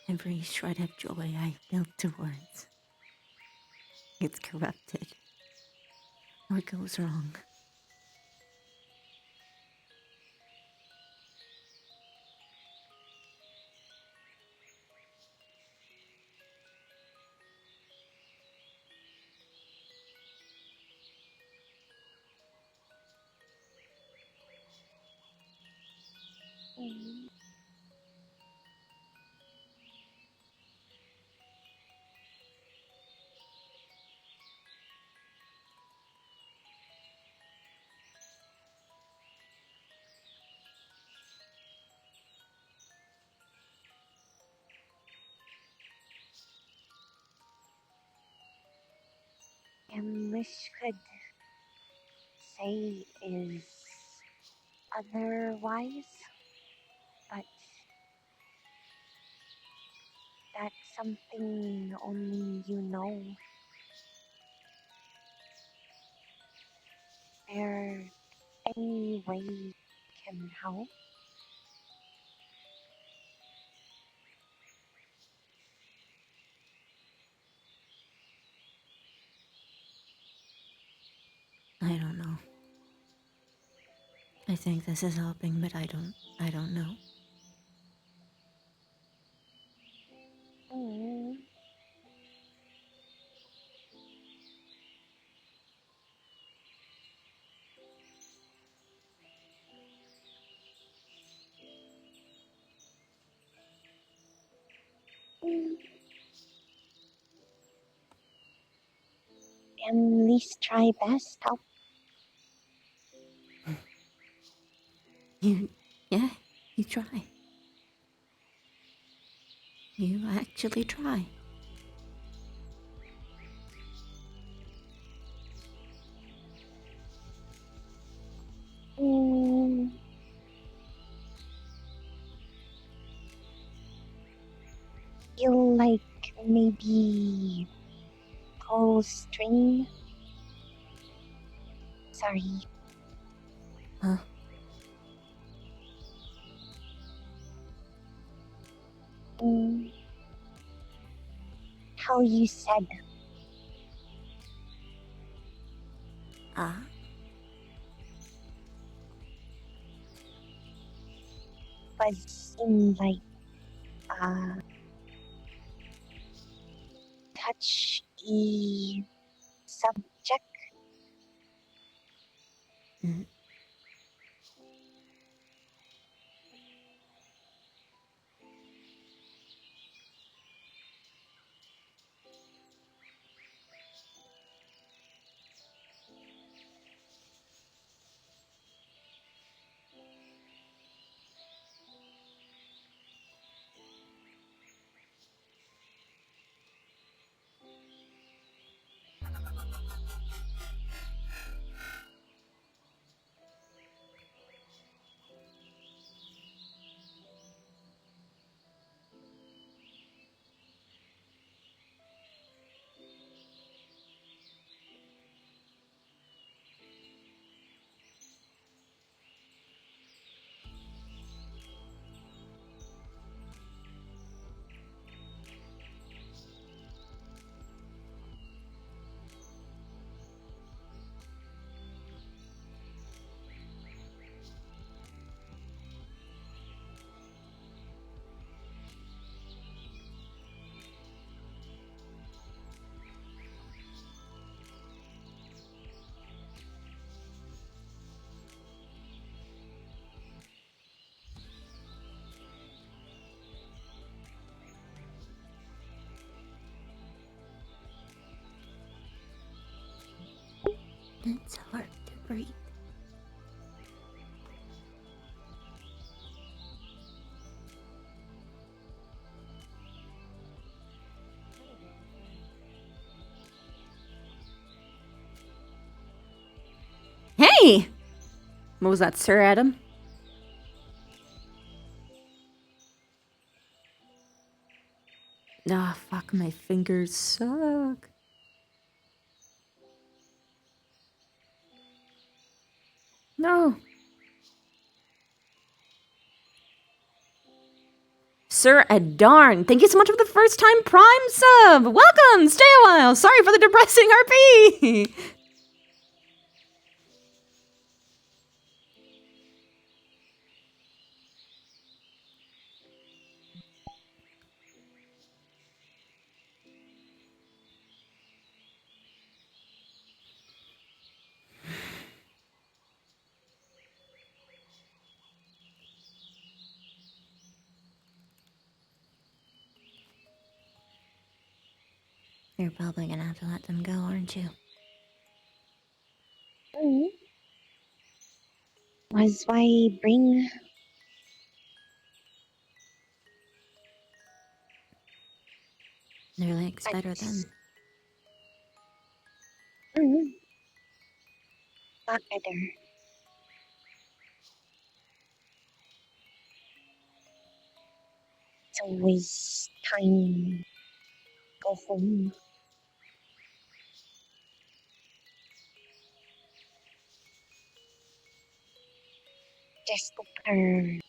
Every shred of joy I built towards, it's corrupted or goes wrong. And wish could say is otherwise, but that's something only you know. There any way you can help? I don't know. I think this is helping, but I don't know. Mm. Mm. At least try best help. Yeah, you try. You actually try. Mm. Feel like maybe pull string. Sorry. Huh? Mm. How you said. Ah. Was in like touch the subject. Mm. It's hard to breathe. Hey! What was that, Sir Adam? Ah, fuck, my fingers suck. No. Sir Adarn, thank you so much for the first time Prime sub. Welcome. Stay a while. Sorry for the depressing RP. You're probably gonna have to let them go, aren't you? Was why bring Their legs better than. not better. It's always time go home. Just look her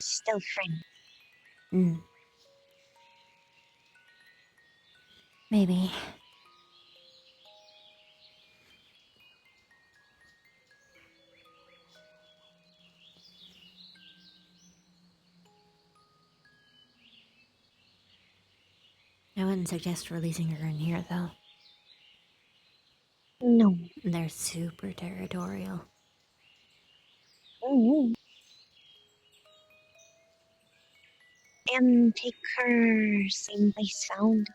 still friend. Maybe. I wouldn't suggest releasing her in here, though. No. They're super territorial. And take her same place found.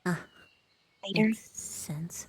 Later. Makes sense.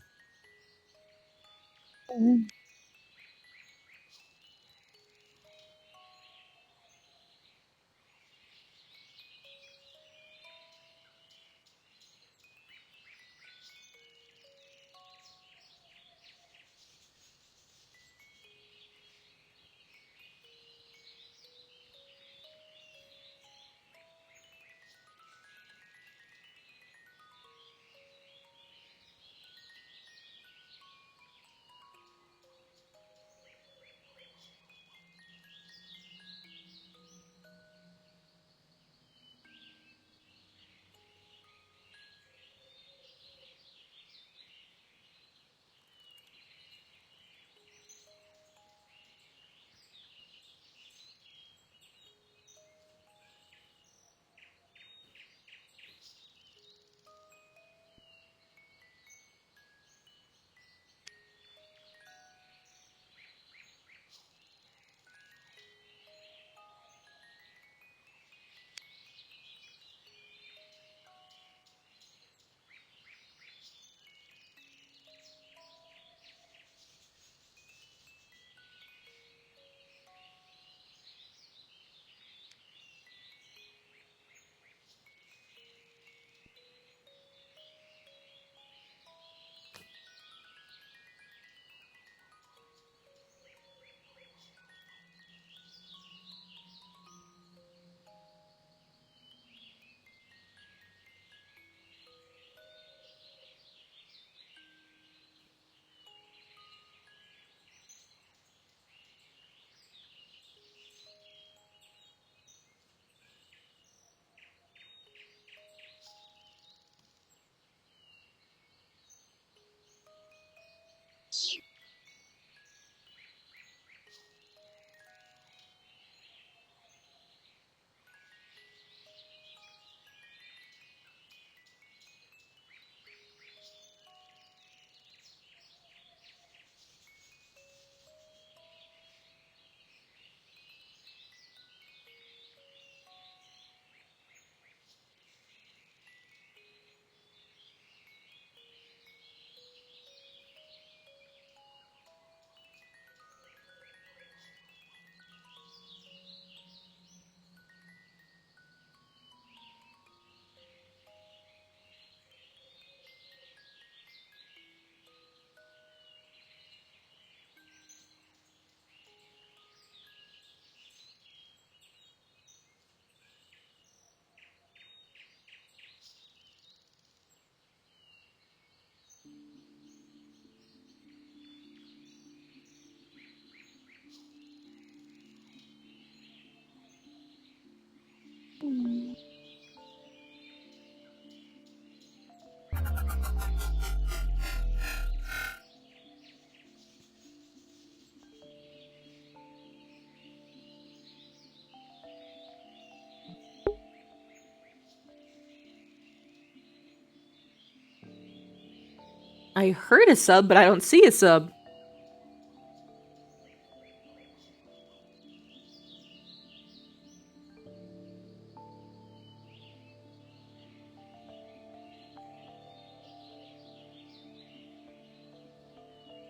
I heard a sub, but I don't see a sub.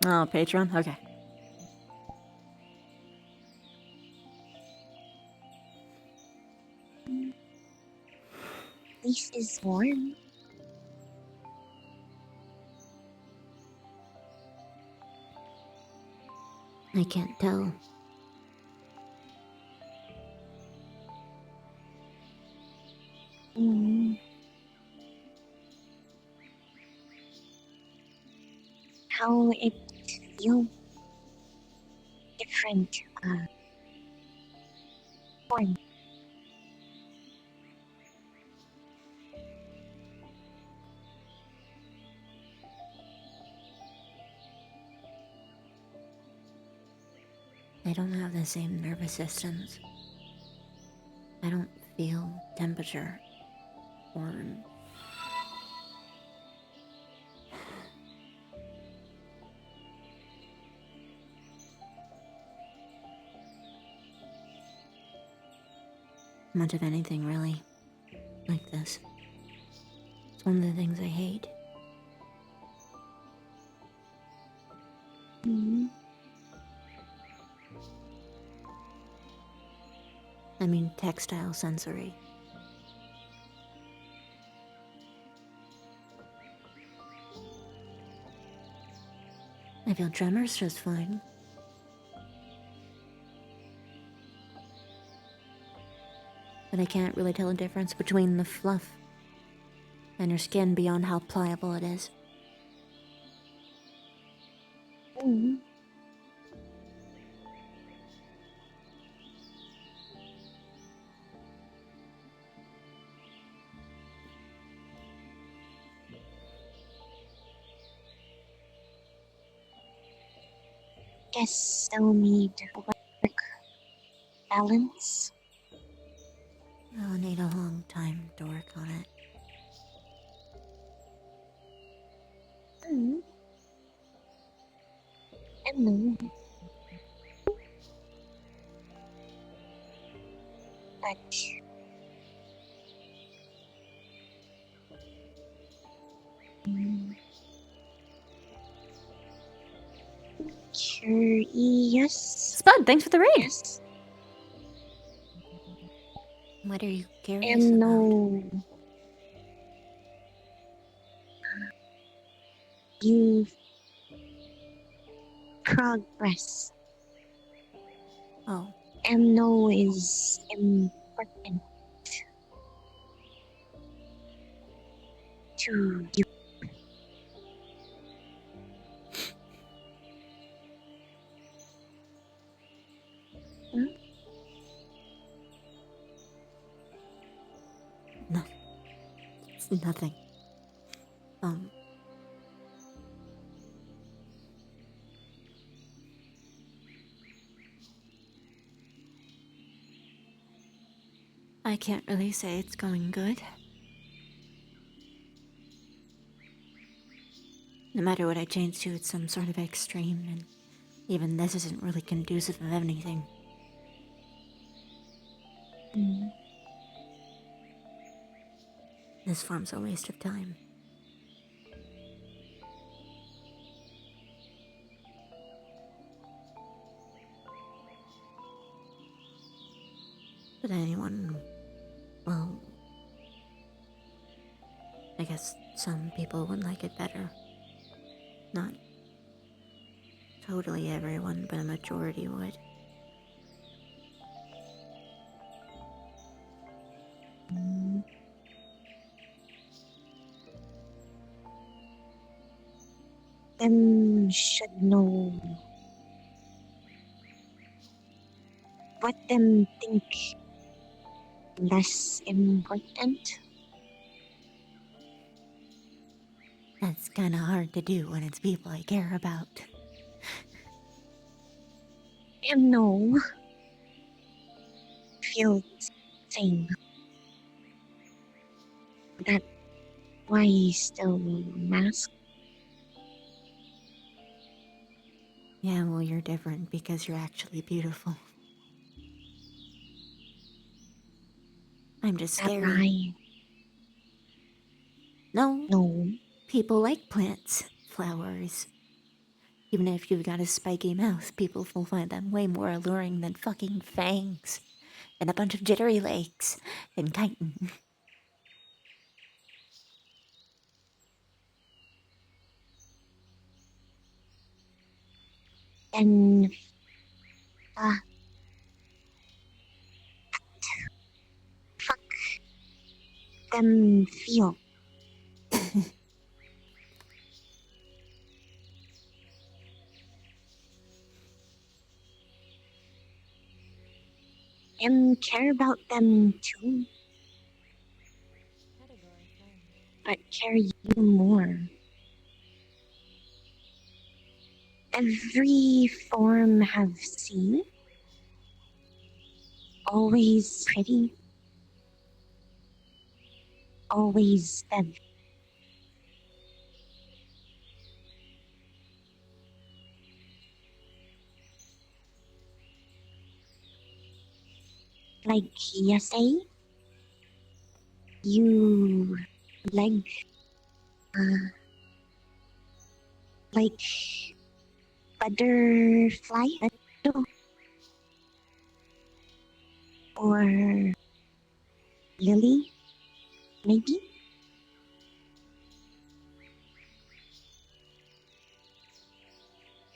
Oh, Patreon? Okay. This is warm. I can't tell. Mm. How it feels different form. I don't have the same nervous systems. I don't feel temperature or much of anything really like this. It's one of the things I hate. Mm. I mean textile sensory. I feel tremors just fine. But I can't really tell the difference between the fluff and your skin beyond how pliable it is. Mm. Guess I'll need work balance. I'll need a long time to work on it. Mm. I know. But curious. Spud, thanks for the raid. Yes. What are you curious about? No. You progress. Oh. No is important to you. Hmm? No. It's nothing. I can't really say it's going good. No matter what I change to, it's some sort of extreme, and even this isn't really conducive of anything. Mm. This form's a waste of time. But anyone, well, I guess some people would like it better. Not totally everyone, but a majority would. Mm. Them should know what them think less important. That's kind of hard to do when it's people I care about. No. Feel same. That why he still mask. Yeah, well, you're different because you're actually beautiful. I'm just scary. Am I? No. No. People like plants, flowers. Even if you've got a spiky mouth, people will find them way more alluring than fucking fangs and a bunch of jittery legs and chitin. And fuck them feel. And care about them too. But care you more. Every form have seen. Always pretty. Always them. Like yesterday, you like butterfly or lily, maybe.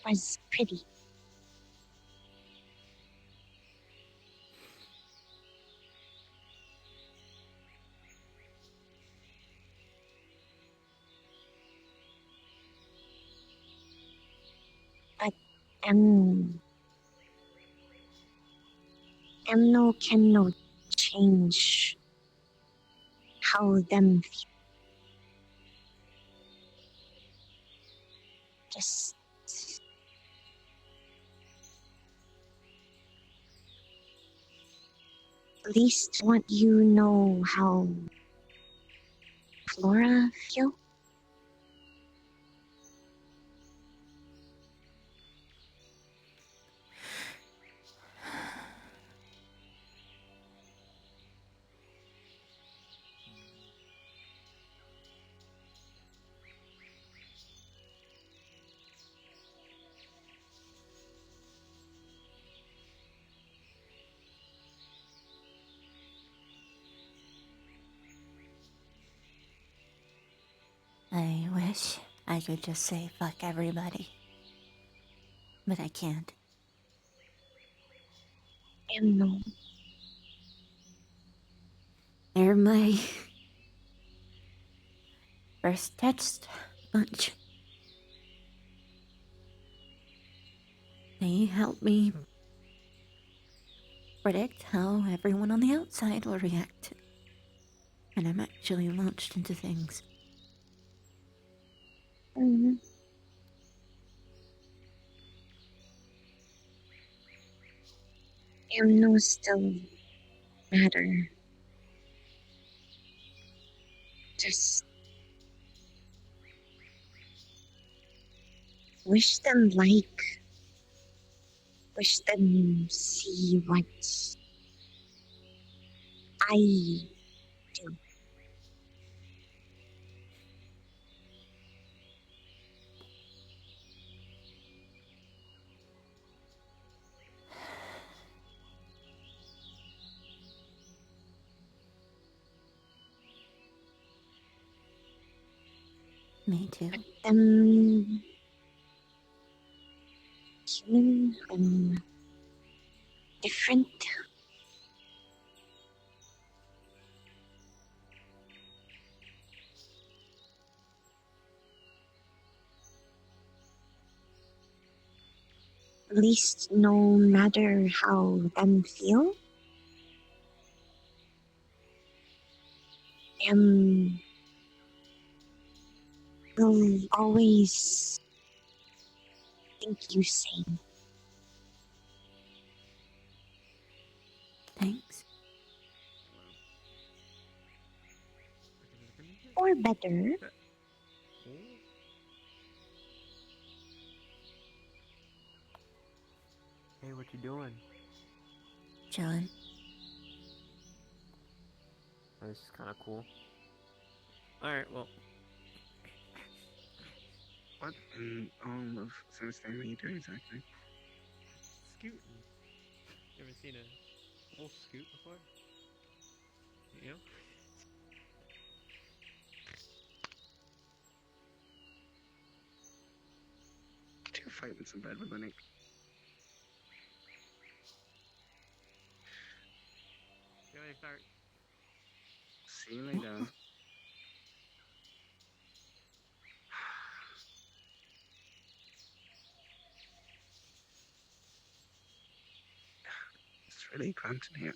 Was pretty. But no can no change how them feel. Just at least want you know how Flora feel. I wish I could just say fuck everybody. But I can't. No. They're my first test bunch. They help me predict how everyone on the outside will react. And I'm actually launched into things. Mm-hmm. No still matter. Just wish them see what I do. Me too. Human different. At least no matter how them feel. Will always think you same. Thanks. Or better. what you doing? Chillin'. This is kind of cool. Alright, well. What in all of Thursday are you doing exactly? Scooting. You ever seen a wolf scoot before? You know? Two fights in bed with Nick. See you later, start. See you later. It's really cramped in here.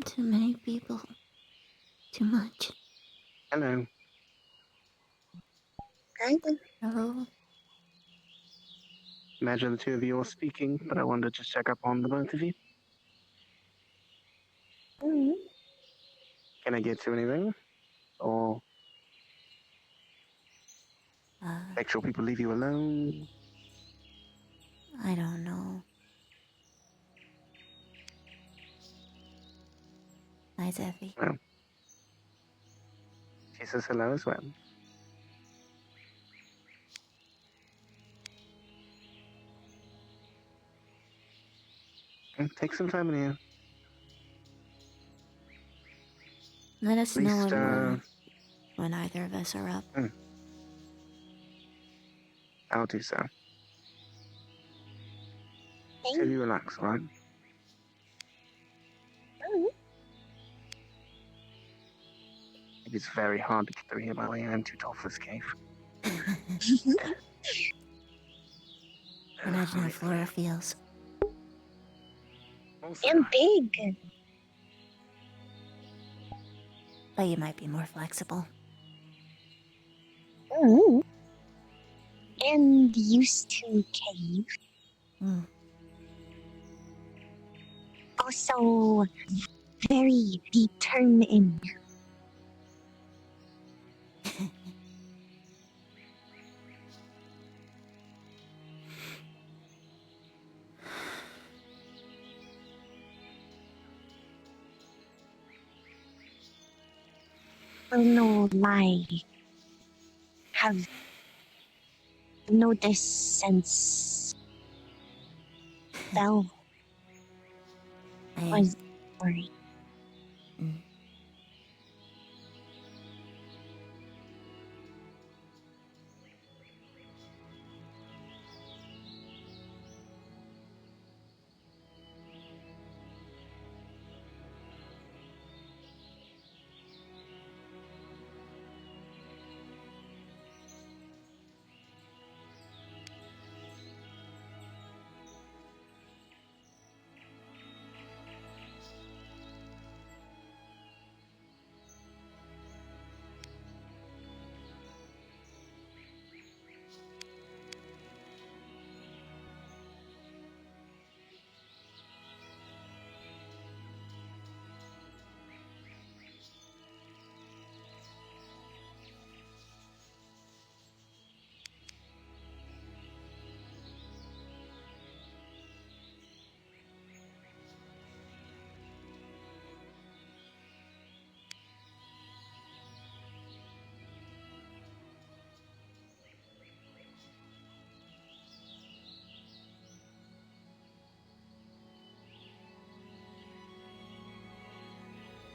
Too many people. Too much. Hello. Hello? Imagine the two of you are speaking, but I wanted to check up on the both of you. Can I get to anything? Or make sure people leave you alone? I don't know. Hi, Zeffy. Well, she says hello as well. Take some time in here. Let us At know least, when either of us are up. I'll do so. So you relax, right? It's very hard to get through here, by the way. I'm too tall for this cave. Imagine how Flora feels. I'm big. But you might be more flexible. And used to cave. Also, very determined. Will no lie. Have noticed since Bell was worried.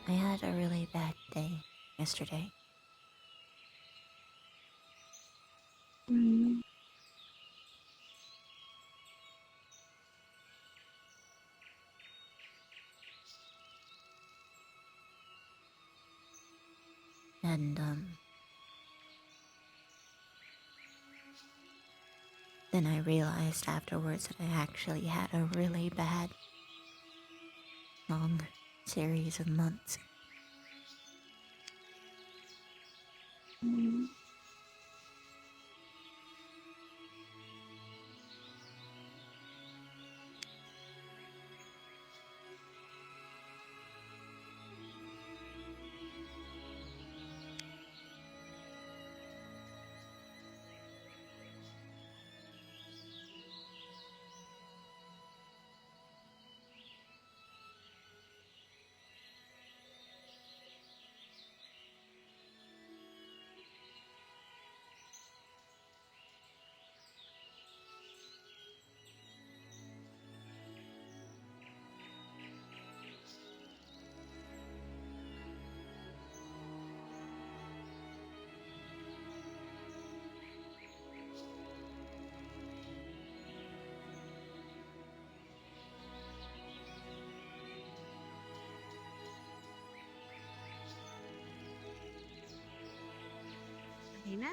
I had a really bad day yesterday. And, then I realized afterwards that I actually had a really bad, long series of months. Ness?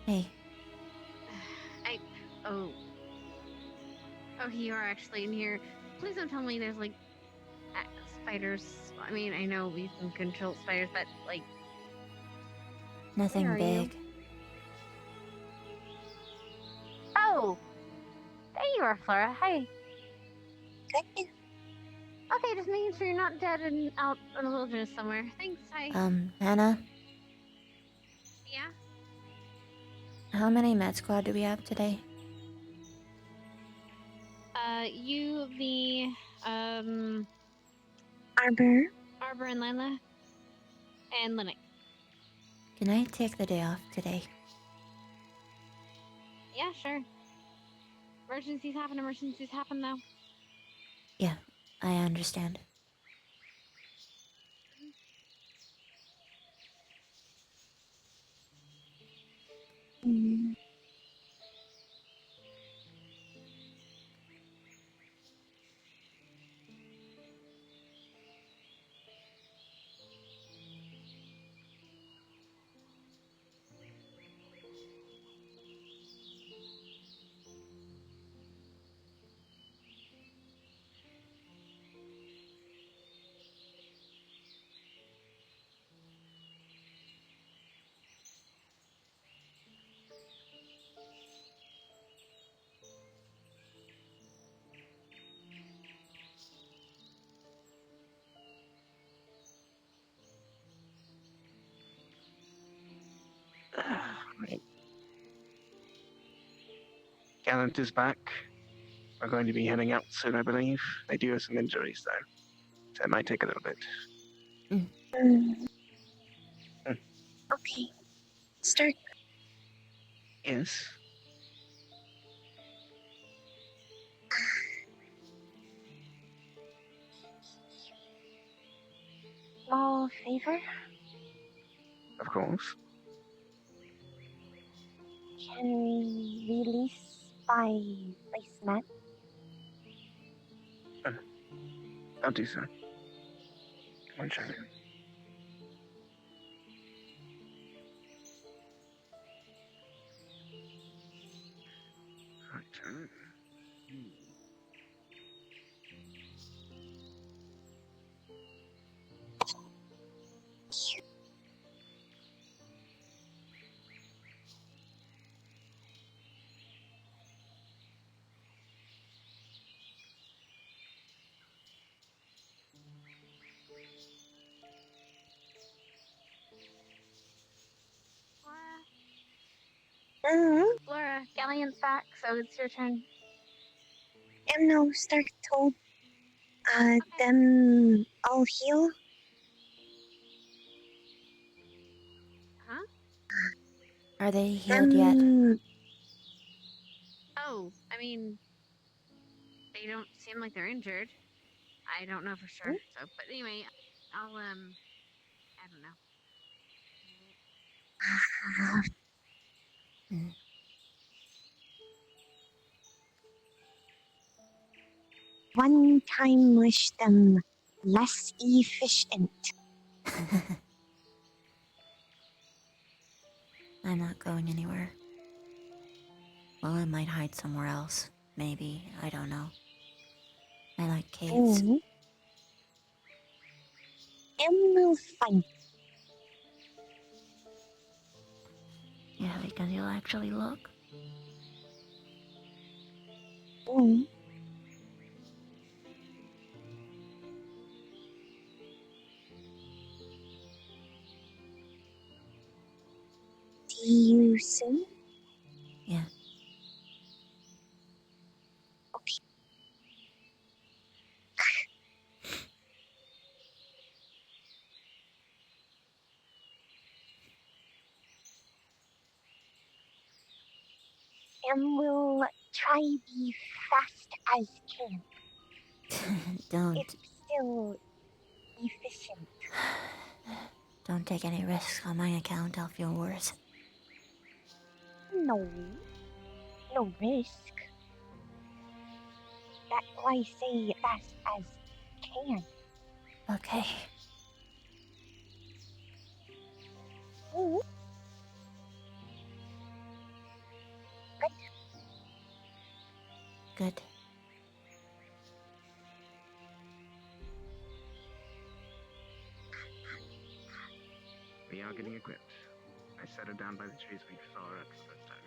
Hey, Oh, you are actually in here. Please don't tell me there's like spiders. I mean, I know we can control spiders, but like, nothing where are you? big. Oh, there you are, Flora. Hi. Good. Okay, just making sure you're not dead and out in the wilderness somewhere. Thanks. Hi. Hannah, Yeah. how many med squad do we have today? You, the Arbor. Arbor and Lila, and Linux. Can I take the day off today? Yeah, sure. Emergencies happen though. Yeah, I understand. Mm. Right. Gallant is back. We're going to be heading out soon, I believe. They do have some injuries, though, so it might take a little bit. Mm. Okay. Start. Yes. Small favor. Of course. Can we release by placemat? I'll do so. One second. Right. Laura, Galleon's back, so it's your turn. No, Stark told them all heal. Huh? Are they healed yet? Oh, I mean, they don't seem like they're injured. I don't know for sure. So, but anyway, I'll I don't know. One time wish them less efficient. I'm not going anywhere. Well, I might hide somewhere else. Maybe. I don't know. I like caves. And we'll find. Yeah, because you'll actually look. See you soon. Yeah. Okay. And we'll try be fast as can. Don't. It's still efficient. Don't take any risks on my account. I'll feel worse. No risk. That's why I say fast as can. Okay. Good. We are getting equipped. I set her down by the trees we saw her at the first time.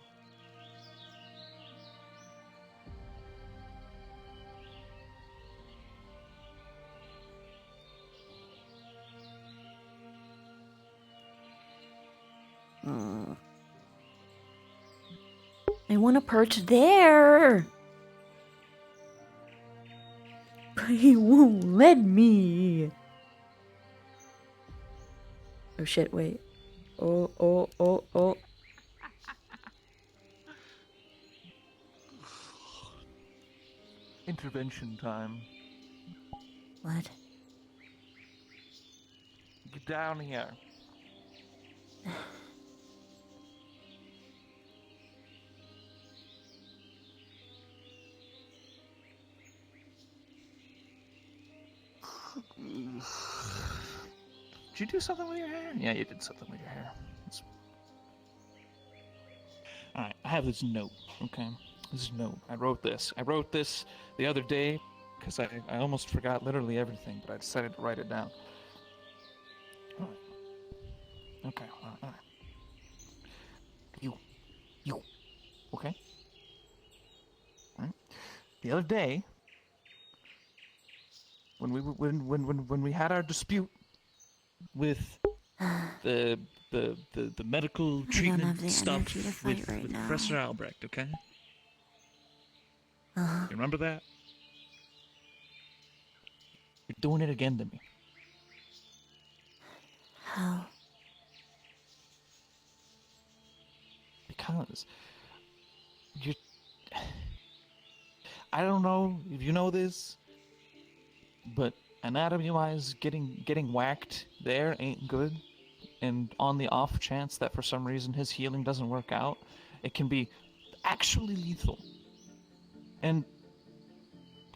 I want to perch there. But he won't let me. Oh shit, wait. Oh. Intervention time. What? Get down here. Did you do something with your hair? Yeah, you did something with your hair. Alright, I have this note, okay? This note. I wrote this the other day because I almost forgot literally everything, but I decided to write it down. Alright. Okay, alright. You. Okay? Alright. The other day, when we had our dispute with the medical treatment stuff with Professor Albrecht, okay? You remember that? You're doing it again to me. How? Because you're... I don't know if you know this, but anatomy-wise, getting whacked there ain't good. And on the off chance that for some reason his healing doesn't work out, it can be actually lethal. And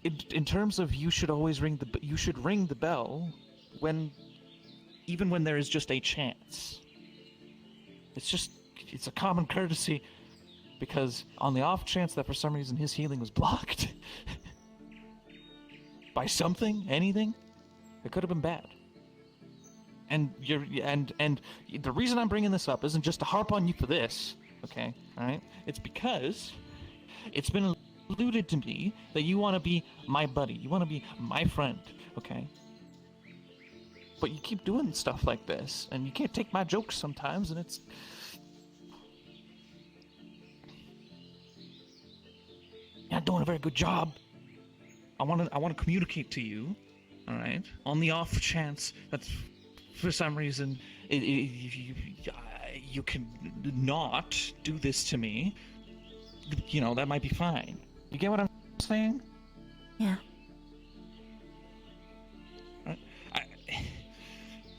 in terms of you should ring the bell even when there is just a chance. It's a common courtesy, because on the off chance that for some reason his healing was blocked by something, anything, it could have been bad. And the reason I'm bringing this up isn't just to harp on you for this, okay? All right? It's because it's been alluded to me that you want to be my buddy, you want to be my friend, okay? But you keep doing stuff like this, and you can't take my jokes sometimes, and it's... You're not doing a very good job. I want to communicate to you, all right? On the off chance that for some reason you can not do this to me, you know, that might be fine. You get what I'm saying? Yeah.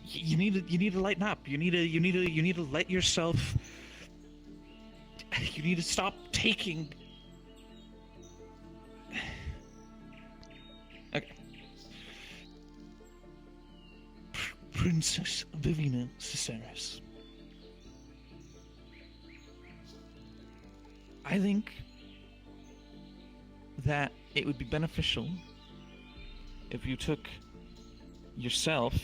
You need to lighten up. You need to let yourself. You need to stop taking. Okay. Princess Vivina Ciceres. I think that it would be beneficial if you took yourself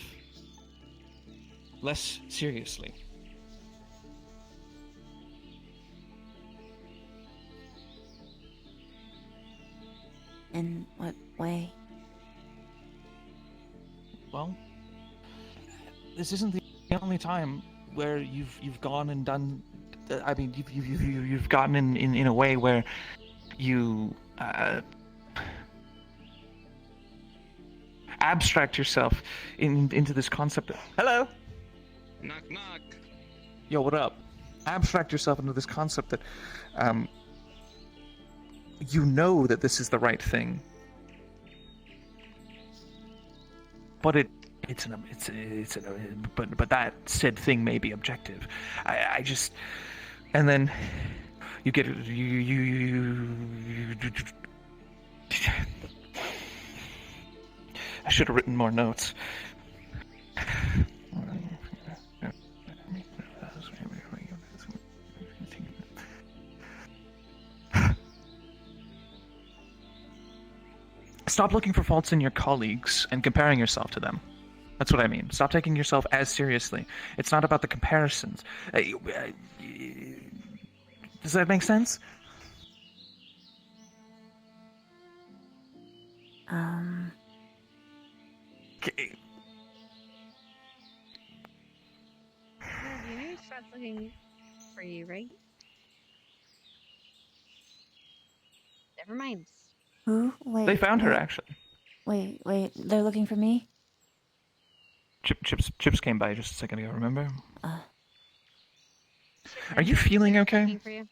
less seriously. In what way? Well, this isn't the only time where you've gone and done. I mean, you've gotten in a way where you abstract yourself into this concept. Hello. Knock knock. Yo, what up? Abstract yourself into this concept that you know that this is the right thing, but but that said thing may be objective. I just, and then you get you I should have written more notes. Stop looking for faults in your colleagues and comparing yourself to them. That's what I mean. Stop taking yourself as seriously. It's not about the comparisons. Does that make sense? Okay. You know Scott's looking for you, right? Never mind. Who? Wait. They found her, what? actually. Wait. They're looking for me? Chips came by just a second ago, remember? Uh. Are you feeling okay? Looking for you.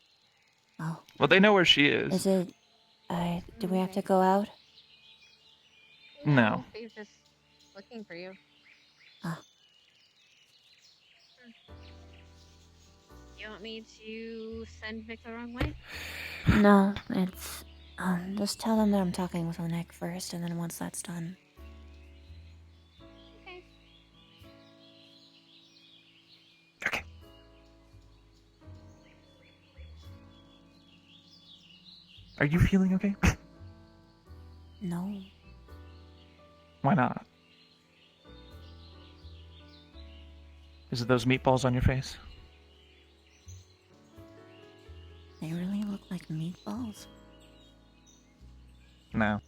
Oh. Well, they know where she is. Is it... do we have to go out? No. They're just looking for you. Ah. You want me to send Vic the wrong way? No, it's... just tell them that I'm talking with Nick first, and then once that's done... Okay. Are you feeling okay? No. Why not? Is it those meatballs on your face? They really look like meatballs. No.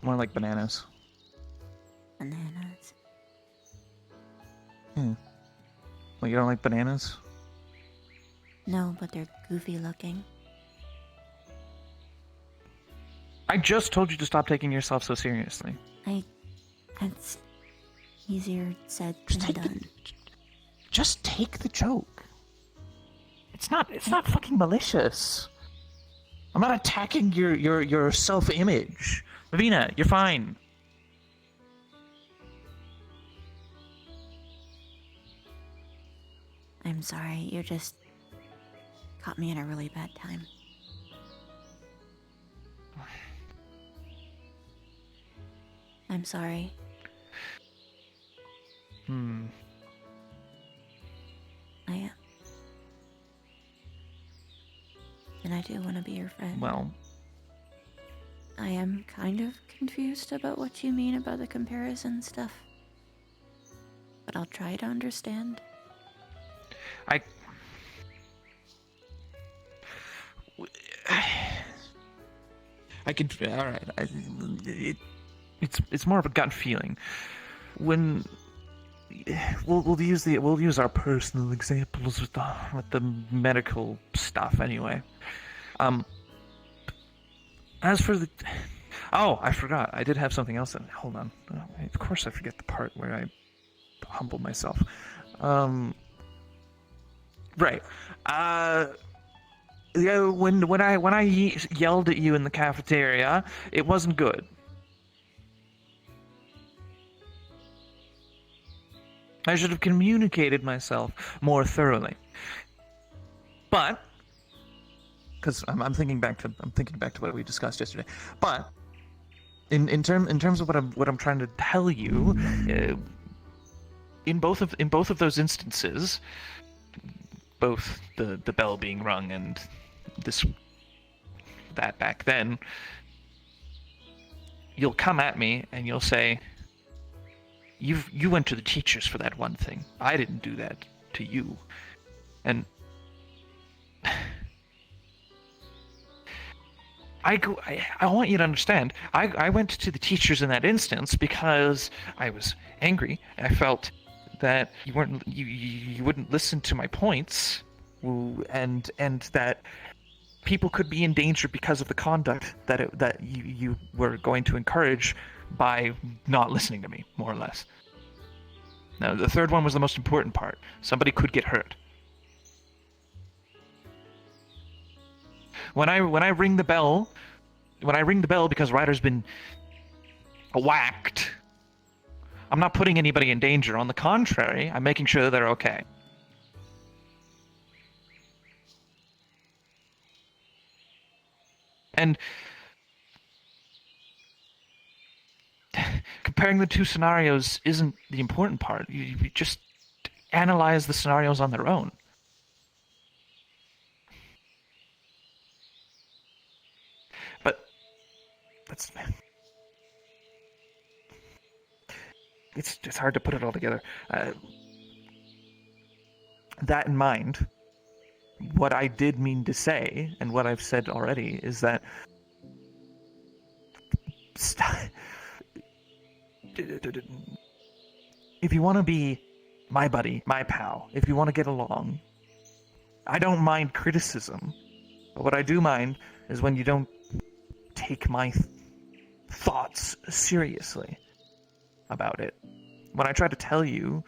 More like bananas. Bananas. Well, you don't like bananas? No, but they're goofy looking. I just told you to stop taking yourself so seriously. That's easier said than done. Just take the joke. It's not fucking malicious. I'm not attacking your self-image. Lavina, you're fine. I'm sorry, you just caught me at a really bad time. I'm sorry. I am. And I do want to be your friend. Well, I am kind of confused about what you mean about the comparison stuff. But I'll try to understand. I could. All right. It's more of a gut feeling. When we'll use our personal examples with the medical stuff anyway. As for the, I forgot. I did have something else. Hold on. Of course, I forget the part where I humble myself. Right. Yeah, when I yelled at you in the cafeteria, it wasn't good. I should have communicated myself more thoroughly. But, because I'm thinking back to what we discussed yesterday. But in terms of what I'm trying to tell you, in both of those instances, both the bell being rung and that back then, you'll come at me and you'll say, you went to the teachers for that one thing. I didn't do that to you. And I want you to understand, I went to the teachers in that instance because I was angry. I felt that you wouldn't listen to my points, and that people could be in danger because of the conduct that you were going to encourage by not listening to me, more or less. Now, the third one was the most important part. Somebody could get hurt. When I ring the bell, because Ryder's been whacked, I'm not putting anybody in danger. On the contrary, I'm making sure that they're okay. And comparing the two scenarios isn't the important part. You just analyze the scenarios on their own. But It's hard to put it all together. That in mind, what I did mean to say, and what I've said already, is that if you want to be my buddy, my pal, if you want to get along, I don't mind criticism. But what I do mind is when you don't take my thoughts seriously about it. When I try to tell you,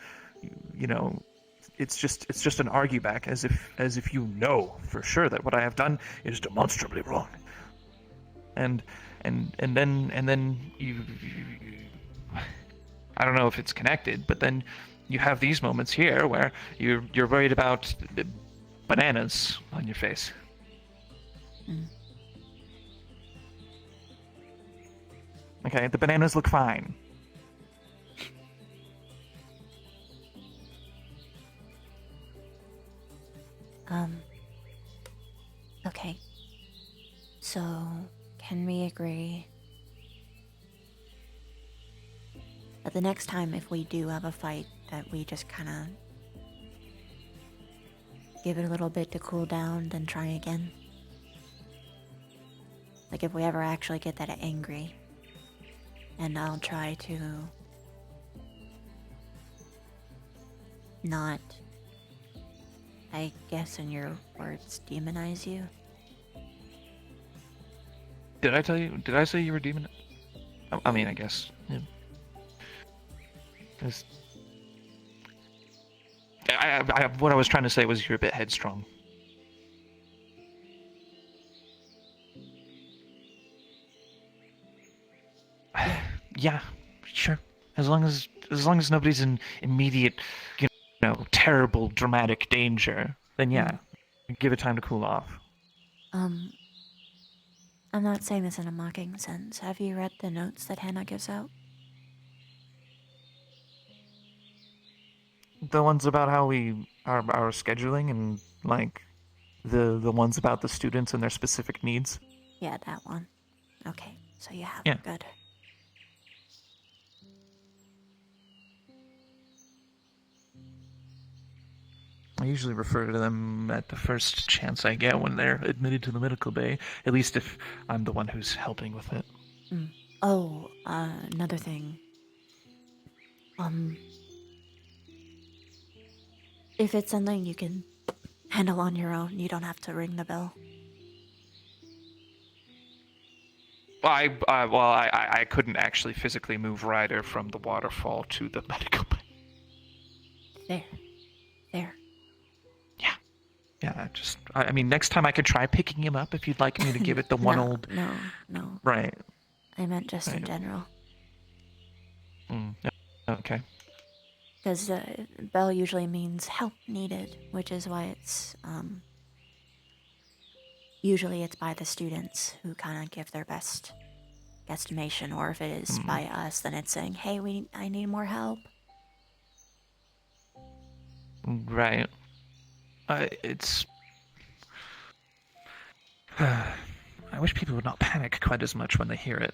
you know, it's just an argue back as if you know for sure that what I have done is demonstrably wrong. And then you I don't know if it's connected, but then you have these moments here where you're worried about the bananas on your face. Okay, the bananas look fine. Okay. So, can we agree that the next time if we do have a fight, that we just kind of give it a little bit to cool down, then try again? Like if we ever actually get that angry, and I'll try to not, I guess in your words, demonize you. Did I tell you? Did I say you were demon? I mean, I guess. Yeah. What I was trying to say was you're a bit headstrong. Yeah, sure. As long as nobody's in immediate, you know, terrible, dramatic danger, then yeah, give it time to cool off. I'm not saying this in a mocking sense. Have you read the notes that Hannah gives out? The ones about how we are scheduling and like the ones about the students and their specific needs. Yeah, that one. Okay, so you have Yeah. good. I usually refer to them at the first chance I get when they're admitted to the medical bay, at least if I'm the one who's helping with it. Oh, another thing. If it's something you can handle on your own, you don't have to ring the bell. I couldn't actually physically move Ryder from the waterfall to the medical bay. There. Yeah, I mean, next time I could try picking him up if you'd like me to give it the one old... No. Right. I meant just in general. Okay. Because bell usually means help needed, which is why it's, usually it's by the students who kind of give their best guesstimation, or if it is by us, then it's saying, hey, I need more help. Right. It's... I wish people would not panic quite as much when they hear it.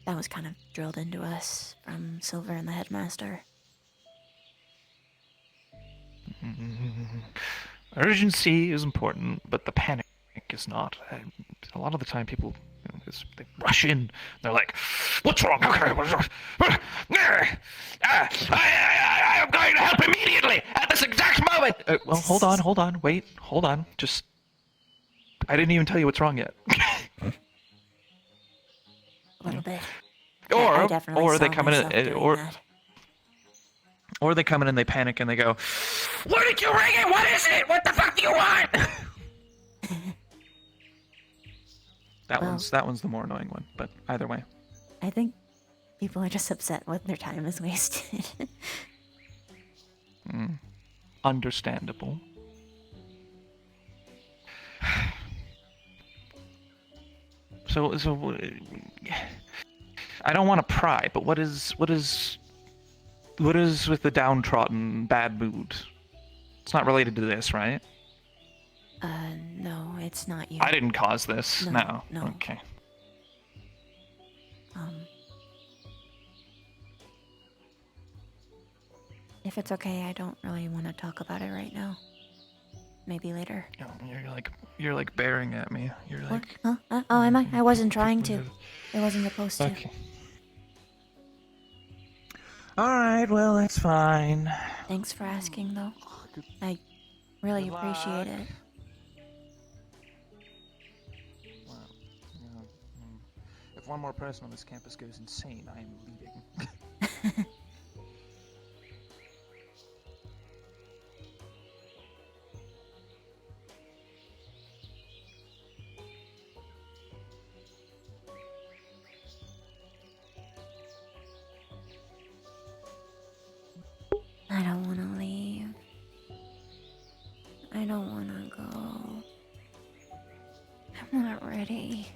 That was kind of drilled into us from Silver and the headmaster. Urgency is important, but the panic is not. A lot of the time people, they rush in. They're like, what's wrong? Okay, what's wrong? I am going to help immediately at this exact moment. Well, hold on, wait, hold on. Just, I didn't even tell you what's wrong yet. A little bit. Or they come in or they come in and they panic and they go, "Where did you ring it? What is it? What the fuck do you want?" That one's the more annoying one, but either way. I think people are just upset when their time is wasted. Understandable. So I don't want to pry, but what is with the downtrodden bad mood? It's not related to this, right? No, it's not you. I didn't cause this. No, No. no. Okay. If it's okay, I don't really want to talk about it right now. Maybe later. You're like bearing at me. You're What? like. Huh? Oh, am I? I wasn't trying to. I wasn't supposed to. Okay. Alright, well, that's fine. Thanks for asking, though. I really appreciate it. Well, if one more person on this campus goes insane, I am leaving. I don't want to leave. I don't want to go. I'm not ready.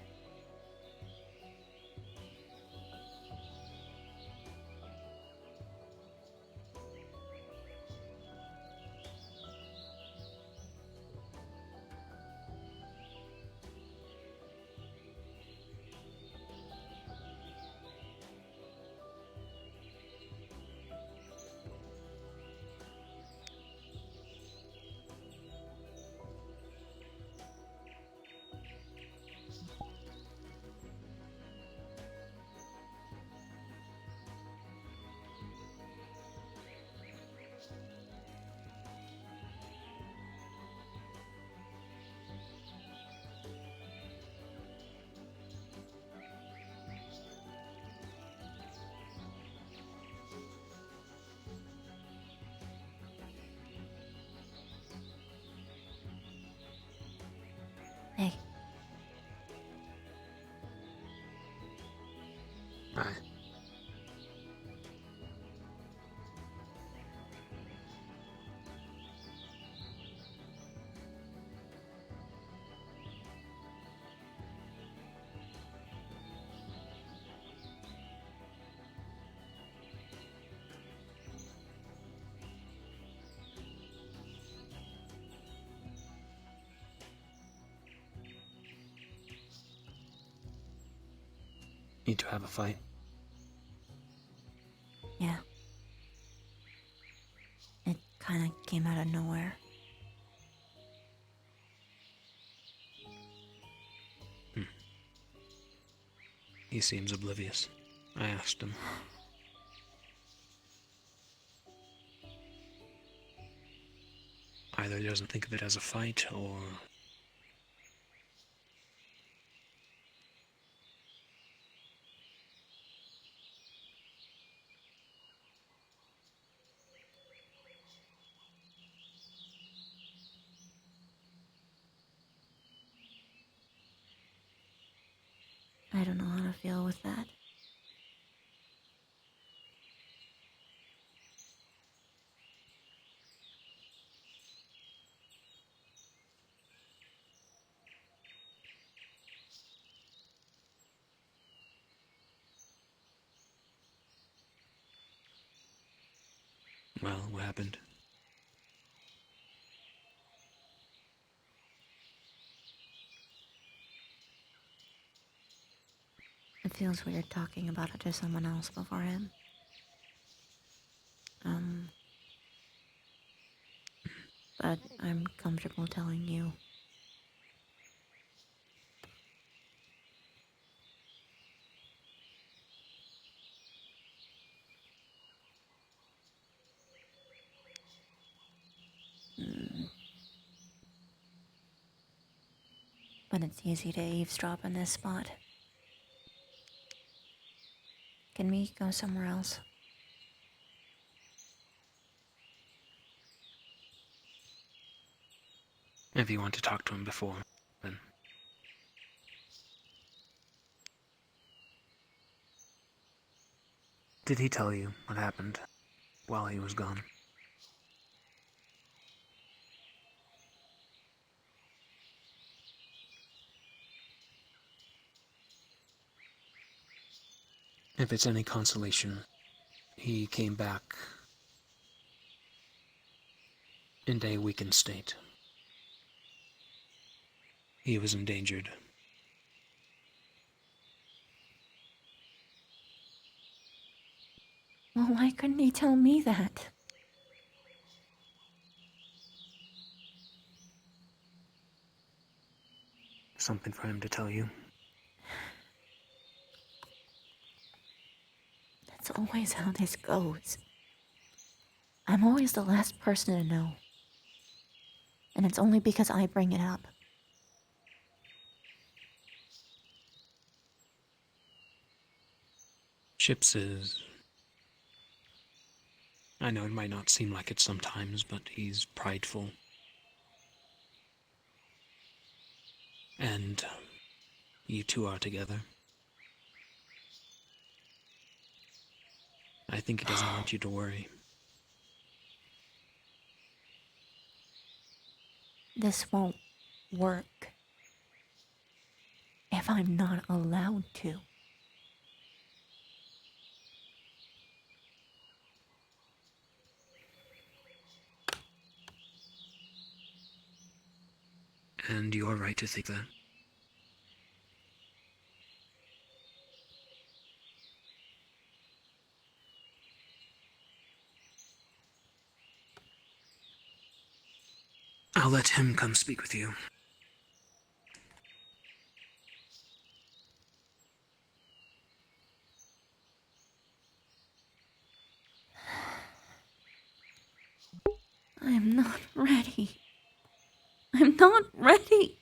Hey. Hi. Need to have a fight. Yeah. It kind of came out of nowhere. He seems oblivious. I asked him. Either he doesn't think of it as a fight, or... I don't know how to feel with that. Well, what happened? It feels weird talking about it to someone else before him. But I'm comfortable telling you. But it's easy to eavesdrop in this spot. Can we go somewhere else? If you want to talk to him before, then... Did he tell you what happened while he was gone? If it's any consolation, he came back in a weakened state. he was endangered. Well, why couldn't he tell me that? Something for him to tell you. That's always how this goes. I'm always the last person to know. And it's only because I bring it up. Chips is... I know it might not seem like it sometimes, but he's prideful. And you two are together. I think he doesn't want you to worry. This won't work if I'm not allowed to. And you're right to think that. I'll let him come speak with you. I'm not ready. I'm not ready.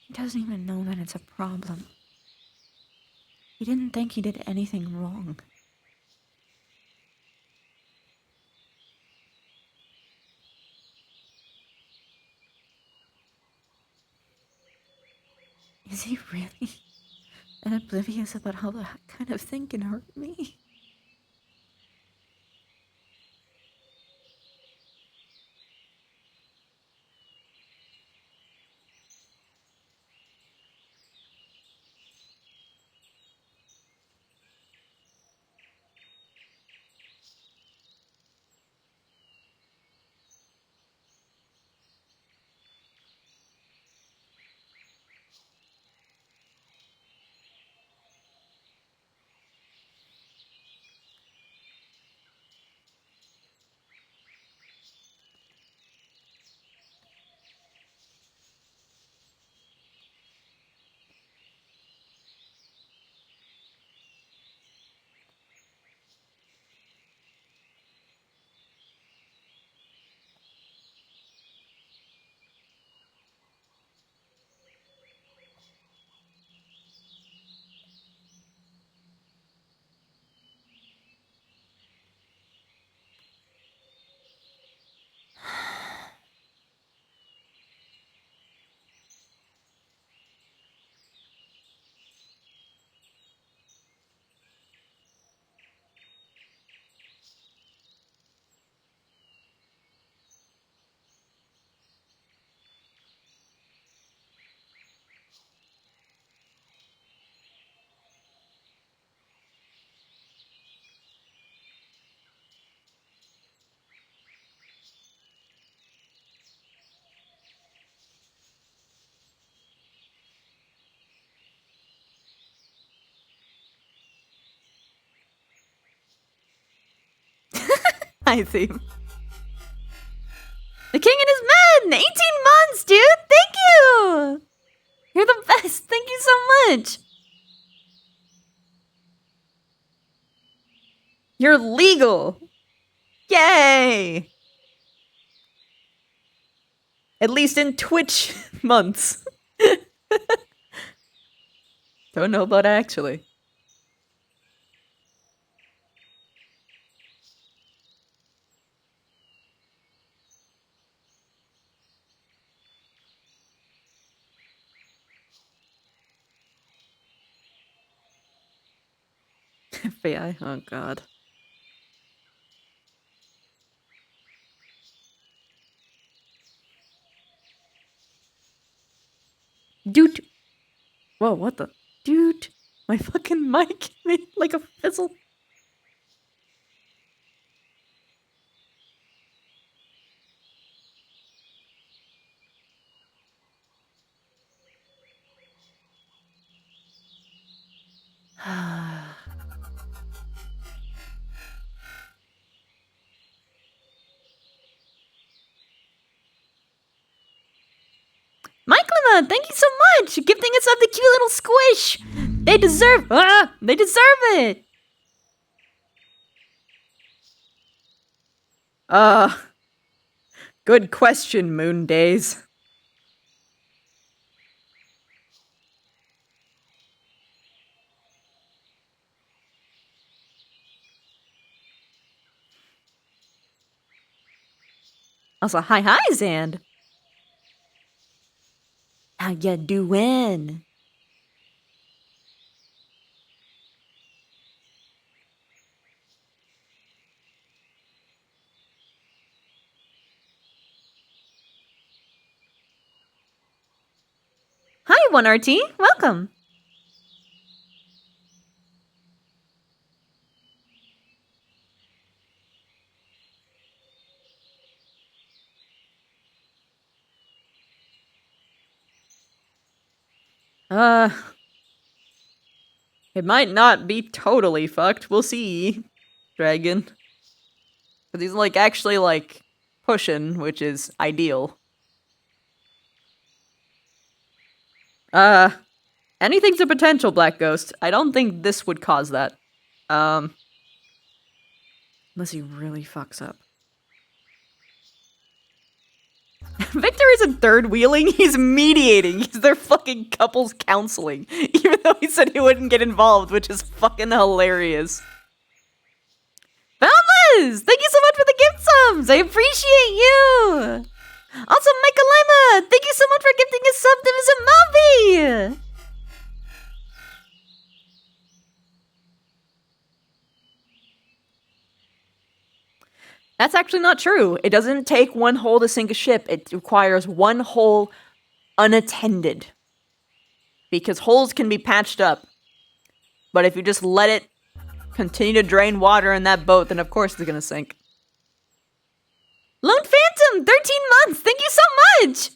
He doesn't even know that it's a problem. He didn't think he did anything wrong. Is he really that oblivious about how that kind of thing can hurt me? I see. The king and his men! 18 months, dude! Thank you! You're the best! Thank you so much! You're legal! Yay! At least in Twitch months. Don't know about actually. FBI? Oh god. Dude! Whoa, what the? Dude! My fucking mic made like a fizzle. Llama, thank you so much! Gifting us up the cute little squish! They deserve it! Good question, Moon Days. Also, hi, Zand. How ya doin'? Hi, 1RT. Welcome. It might not be totally fucked. We'll see. Dragon. Because he's, like, actually, like, pushing, which is ideal. Anything's a potential, Black Ghost. I don't think this would cause that. Unless he really fucks up. Victor isn't third wheeling, he's mediating. He's their fucking couples counseling. Even though he said he wouldn't get involved, which is fucking hilarious. Boundless! Thank you so much for the gift subs! I appreciate you! Also, Michael Lima! Thank you so much for gifting a sub to Mr. Moby! That's actually not true. It doesn't take one hole to sink a ship. It requires one hole unattended. Because holes can be patched up. But if you just let it continue to drain water in that boat, then of course it's gonna sink. Lone Phantom, 13 months! Thank you so much!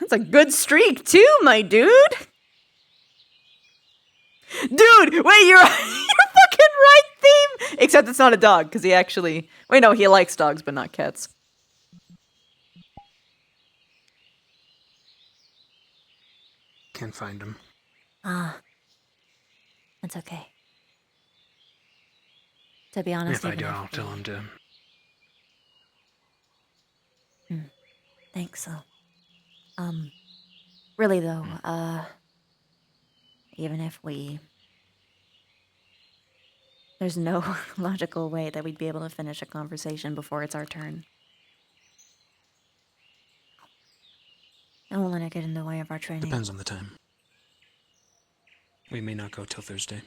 That's a good streak too, my dude! Dude, wait, you're fucking right, Theme! Except it's not a dog, because he actually... Wait, no, he likes dogs, but not cats. Can't find him. That's okay. To be honest, If I even do, I'll tell him to. Thanks, though. Really though, even if we... There's no logical way that we'd be able to finish a conversation before it's our turn. I won't let it get in the way of our training. Depends on the time. We may not go till Thursday.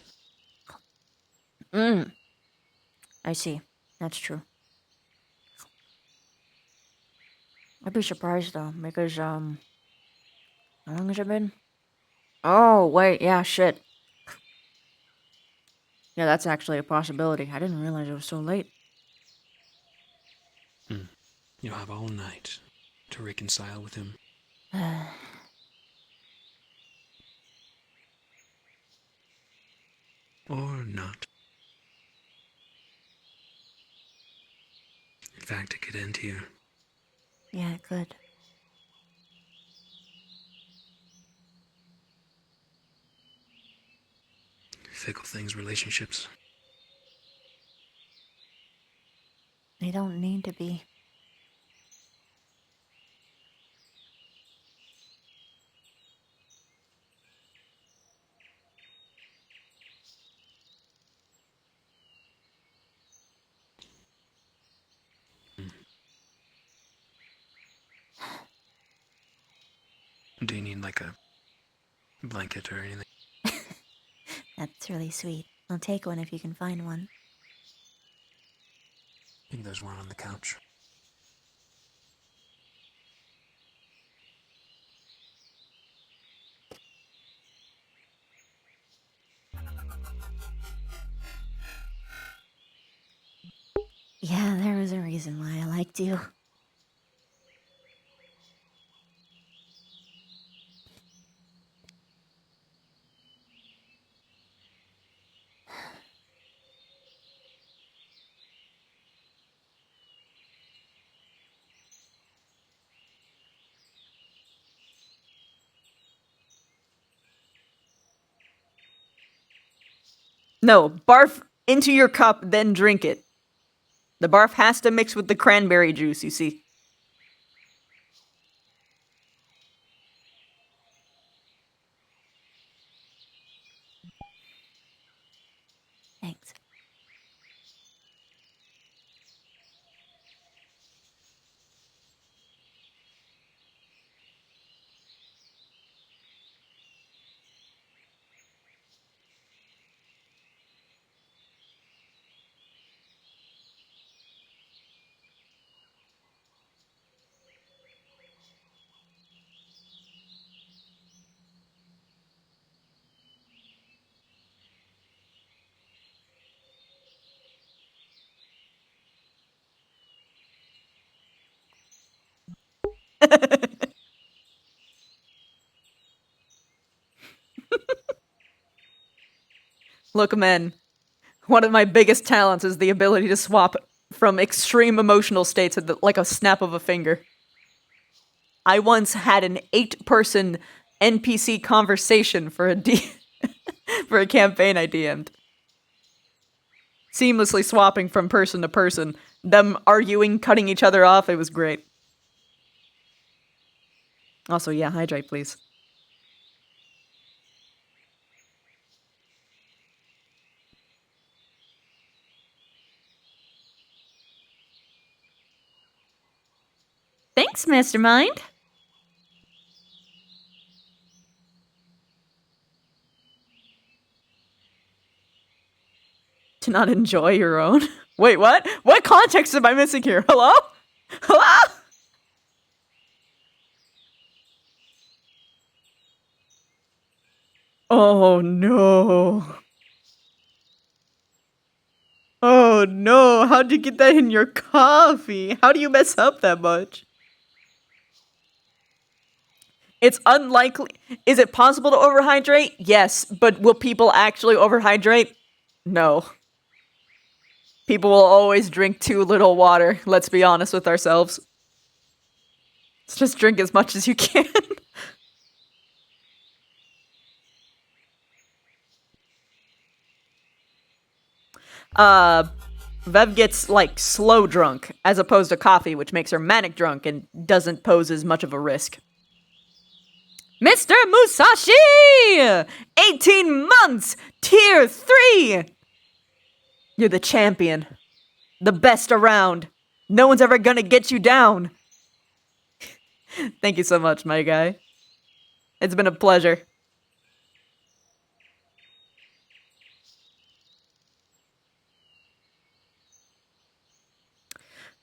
I see. That's true. I'd be surprised though, because, how long has it been? Oh, wait, yeah, shit. Yeah, that's actually a possibility. I didn't realize it was so late. You'll have all night to reconcile with him. Or not. In fact, it could end here. Yeah, it could. Fickle things, relationships. They don't need to be. Do you need, like, a blanket or anything? That's really sweet. I'll take one if you can find one. I think there's one on the couch. Yeah, there was a reason why I liked you. No, barf into your cup, then drink it. The barf has to mix with the cranberry juice, you see. Thanks. Look, men, one of my biggest talents is the ability to swap from extreme emotional states at like a snap of a finger. I once had an 8-person NPC conversation for a for a campaign I DM'd. Seamlessly swapping from person to person, them arguing, cutting each other off, it was great. Also, yeah, hydrate, please. Thanks, Mastermind. To not enjoy your own? Wait, what? What context am I missing here? Hello? Hello? Oh no. Oh no, how'd you get that in your coffee? How do you mess up that much? It's unlikely. Is it possible to overhydrate? Yes, but will people actually overhydrate? No. People will always drink too little water, let's be honest with ourselves. Let's just drink as much as you can. Vev gets, like, slow drunk, as opposed to coffee, which makes her manic drunk and doesn't pose as much of a risk. Mr. Musashi! 18 months! Tier 3! You're the champion. The best around. No one's ever gonna get you down. Thank you so much, my guy. It's been a pleasure.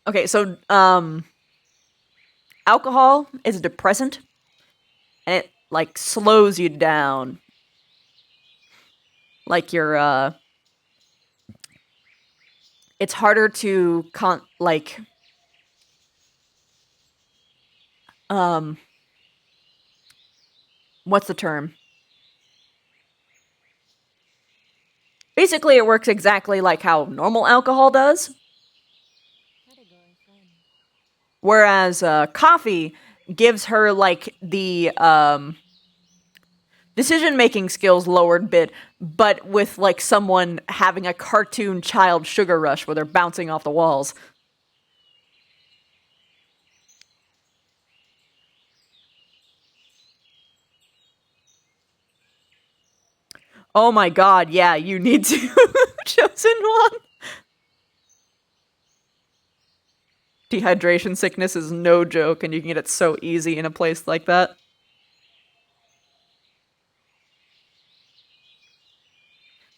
Okay, so, alcohol is a depressant, and it, like, slows you down. Like, you're, it's harder to, what's the term? Basically, it works exactly like how normal alcohol does. Whereas, coffee gives her, like, the, decision-making skills lowered bit, but with, like, someone having a cartoon child sugar rush where they're bouncing off the walls. Oh my god, yeah, you need to. Chosen one. Dehydration sickness is no joke, and you can get it so easy in a place like that.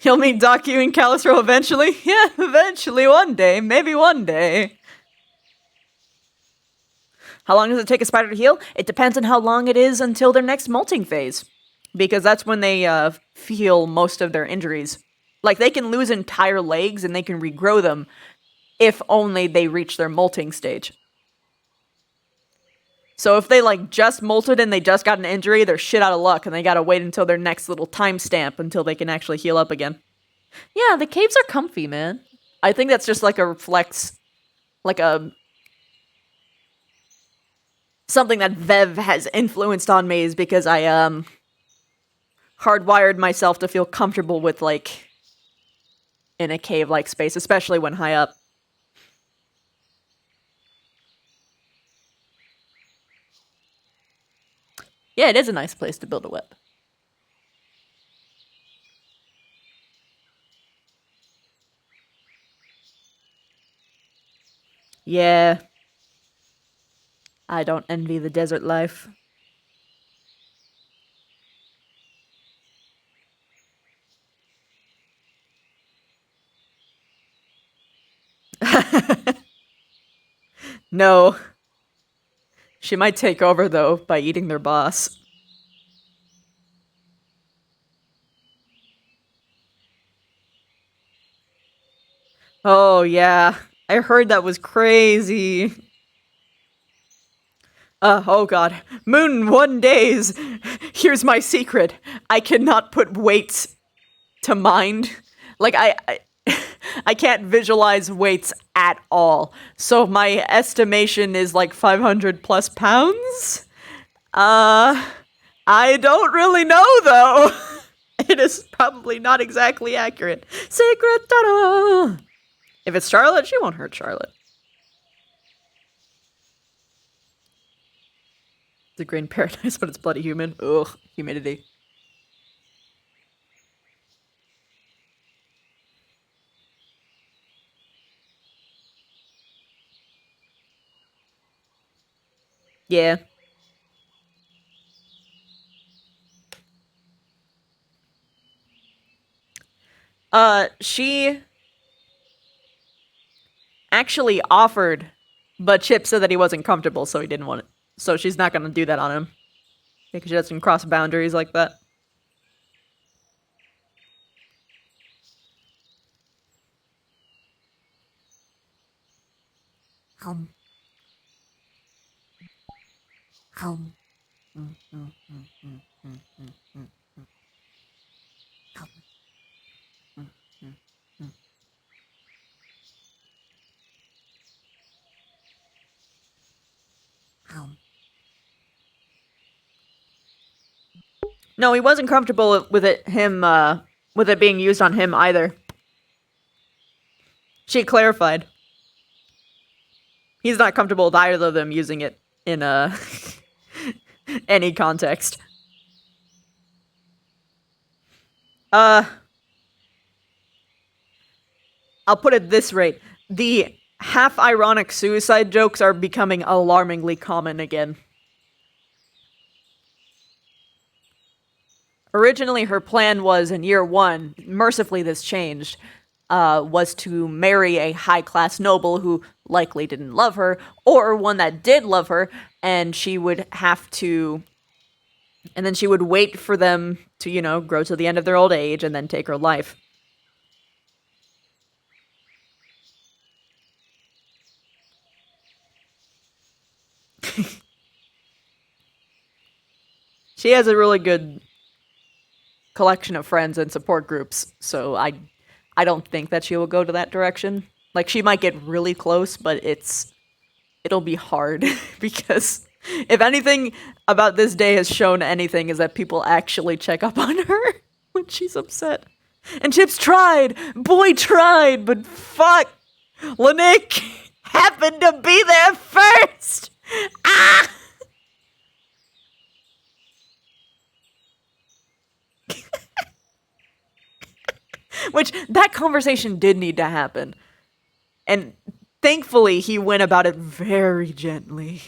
You'll meet Daku and Calistro eventually? Yeah, eventually, one day, maybe one day. How long does it take a spider to heal? It depends on how long it is until their next molting phase. Because that's when they feel most of their injuries. Like, they can lose entire legs and they can regrow them if only they reach their molting stage. So if they, like, just molted and they just got an injury, they're shit out of luck and they gotta wait until their next little timestamp until they can actually heal up again. Yeah, the caves are comfy, man. I think that's just, like, a reflex... Like, something that Vev has influenced on me is because I, hardwired myself to feel comfortable with, like, in a cave-like space, especially when high up. Yeah, it is a nice place to build a web. Yeah. I don't envy the desert life. No. She might take over, though, by eating their boss. Oh, yeah. I heard that was crazy. Oh god. Moon 1 days. Here's my secret. I cannot put weights to mind. Like, I can't visualize weights at all. So my estimation is like 500 plus pounds? I don't really know, though. It is probably not exactly accurate. Secret ta-da! If it's Charlotte, she won't hurt Charlotte. It's a green paradise, but it's bloody human. Ugh, humidity. Yeah. She actually offered, but Chip said that he wasn't comfortable, so he didn't want it. So she's not gonna do that on him. Because she doesn't cross boundaries like that. Home. Home. Home. No, he wasn't comfortable with it with it being used on him either. She clarified. He's not comfortable with either of them using it in any context. I'll put it this way. The half-ironic suicide jokes are becoming alarmingly common again. Originally, her plan was, in year 1, mercifully this changed, was to marry a high-class noble who likely didn't love her, or one that did love her, and she would have to... And then she would wait for them to, you know, grow to the end of their old age and then take her life. She has a really good collection of friends and support groups, so I don't think that she will go to that direction. Like, she might get really close, but it'll be hard, because if anything about this day has shown anything is that people actually check up on her when she's upset. And Chips tried! Boy tried, but fuck! Lanick happened to be there first! Ah! Which, that conversation did need to happen. And thankfully, he went about it very gently.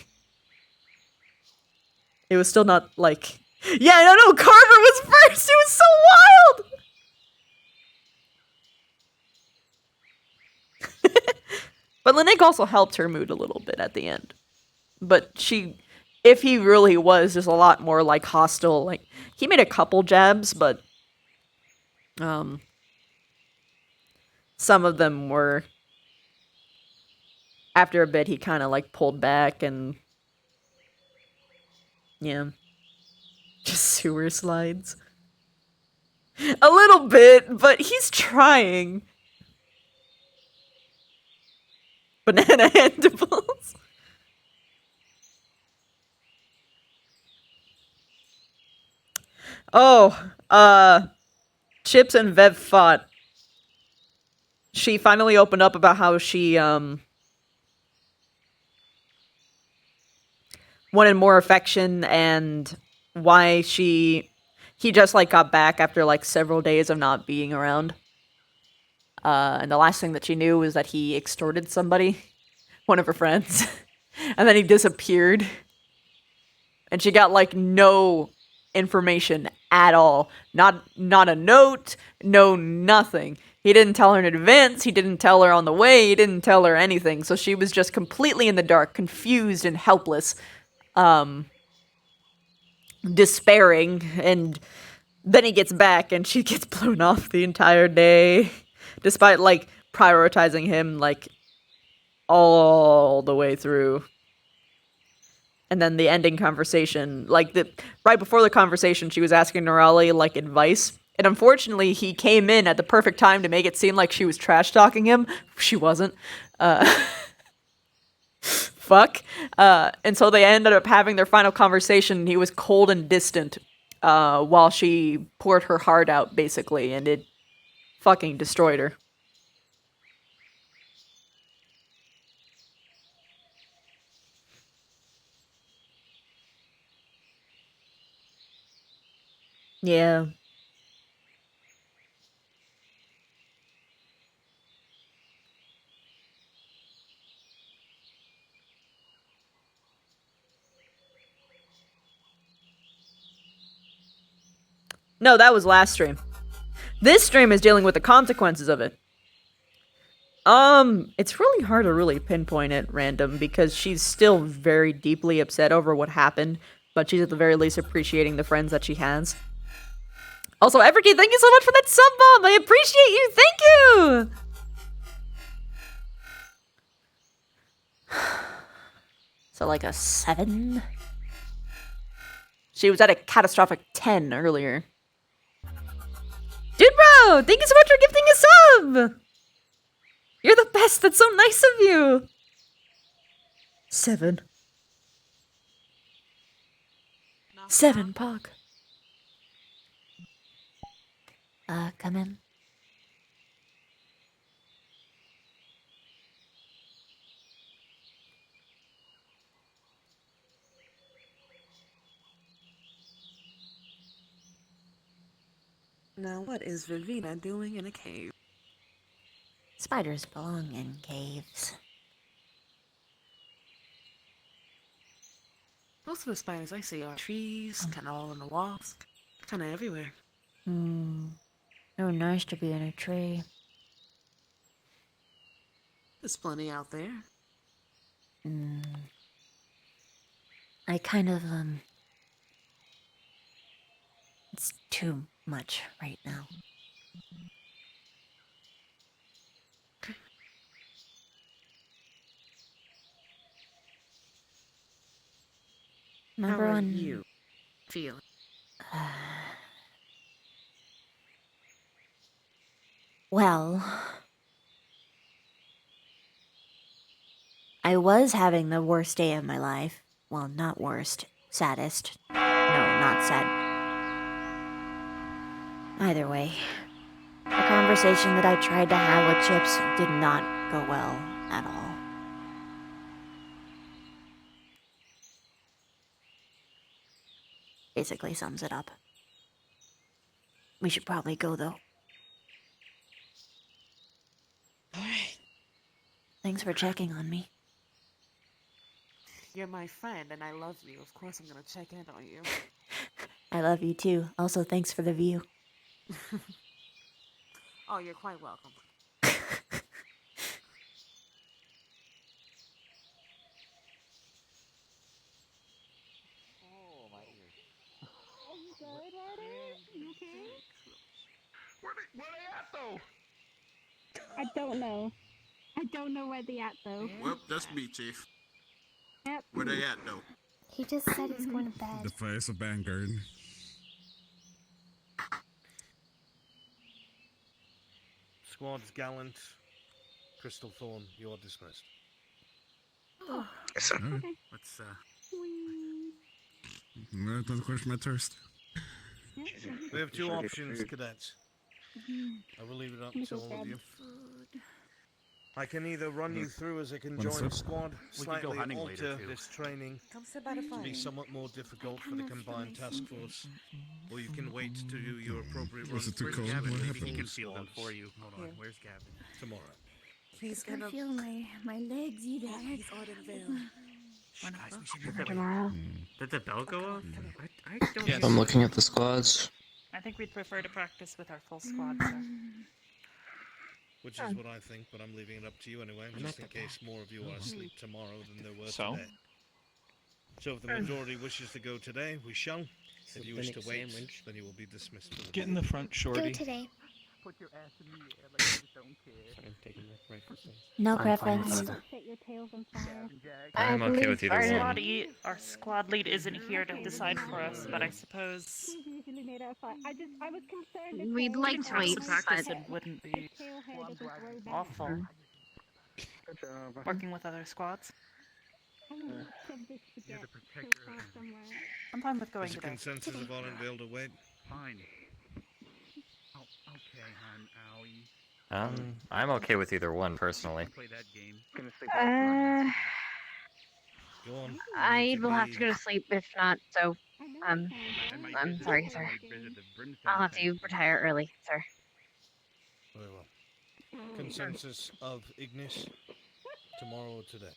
It was still not like... Yeah, no, Carver was first! It was so wild! But Lanick also helped her mood a little bit at the end. But if he really was just a lot more, like, hostile, like, he made a couple jabs, but, some of them were, after a bit, he kind of, like, pulled back and, yeah, just sewer slides. A little bit, but he's trying. Banana handles. Oh, Chips and Vev fought. she finally opened up about how she wanted more affection and why he just like got back after like several days of not being around. And the last thing that she knew was that he extorted somebody, one of her friends, and then he disappeared. And she got like no information at all. Not a note, no nothing. He didn't tell her in advance, he didn't tell her on the way, he didn't tell her anything. So she was just completely in the dark, confused and helpless. Despairing, and then he gets back and she gets blown off the entire day. Despite like prioritizing him like all the way through. And then the ending conversation, like right before the conversation, she was asking Norali like advice. And unfortunately, he came in at the perfect time to make it seem like she was trash talking him. She wasn't. Fuck. And so they ended up having their final conversation. He was cold and distant while she poured her heart out, basically, and it fucking destroyed her. Yeah. No, that was last stream. This stream is dealing with the consequences of it. It's really hard to really pinpoint it random because she's still very deeply upset over what happened, but she's at the very least appreciating the friends that she has. Also, Everkey, thank you so much for that sub bomb! I appreciate you! Thank you! So like a 7? She was at a catastrophic 10 earlier. Dude bro! Thank you so much for gifting a sub! You're the best! That's so nice of you! 7. 7, Pog. Come in. Now, what is Vivina doing in a cave? Spiders belong in caves. Most of the spiders I see are trees, kind of all on the walls, kind of everywhere. It would nice to be in a tree. There's plenty out there. I kind of, it's too much right now. Remember How are when you feeling? Well, I was having the worst day of my life. Well, not worst, saddest. No, not sad. Either way, the conversation that I tried to have with Chips did not go well at all. Basically sums it up. We should probably go, though. Alright. Thanks for checking on me. You're my friend and I love you. Of course I'm gonna check in on you. I love you too. Also, thanks for the view. Oh, you're quite welcome. Oh, my ears. Are you good, Ryder? You okay? Where they at though? I don't know. I don't know where they at though. Well, that's me, Chief. Yep. Where they at though? He just said he's going to bed. The face of Vanguard. Squad's gallant. Crystal Thorn, you are dismissed. Yes, sir. Alright. Let's Right, don't quench my thirst. We have two options, cadets. I will leave it up to all of you. I can either run you through as a Wanna conjoined sip? squad, We could go slightly hunting later, alter too. this training Come sit by the to fire. be somewhat more difficult for the combined task force, or you can wait to do your appropriate Was run it too through cold? with What the Maybe he happened? can full feel them squads for you. Hold on. Here. Where's Gavin? tomorrow. Please I get up. feel my legs, you dad. He's Arden Vale. Guys, we should For tomorrow. Did the bell go off? I don't Yes. hear I'm it. looking at the squads. I think we'd prefer to practice with our full squad, sir. Which is what I think, but I'm leaving it up to you anyway, just in case more of you are asleep tomorrow than there were So? today. So if the majority wishes to go today, we shall. If you wish to wait, then you will be dismissed for the Get day. in the front, Go shorty. today. Put your ass in the air like you just don't care. I'm taking the rifle things. No I'm fine preference. with either. Set your tails on fire. I'm I okay believe with either Arden- one. Our squad lead isn't here to decide for us, but I suppose Usually made out of fire. I was concerned. We'd like to wait, practice but it wouldn't be awful. Working with other squads. You're the protector. I'm fine with going Is the today. consensus of all unveiled to wait? Fine. Oh, okay, hon. Owie. I'm okay with either one personally. Play that game. Go on. I will have to go to sleep if not, so, I'm sorry, sir. I'll have to retire early, sir. Very well. Consensus of Ignis, tomorrow or today?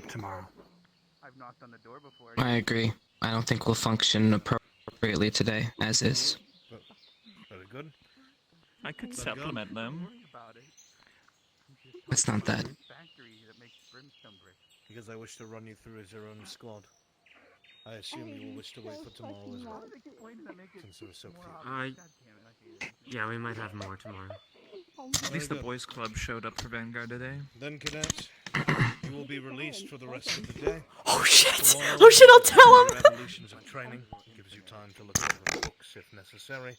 Tomorrow. I've knocked on the door before. I agree. I don't think we'll function appropriately today, as is. Very good. I could Let it go. supplement them. It's not that. Factory that makes brimstone bricks. Because I wish to run you through as your own squad. I assume you will wish to wait for tomorrow as well, since there are so few. Yeah, we might have more tomorrow. At least the Very good. boys' club showed up for Vanguard today. Then, cadets, you will be released for the rest of the day. Oh shit! Tomorrow, Oh shit! I'll tell him. Evolutions of training gives you time to look over the books if necessary.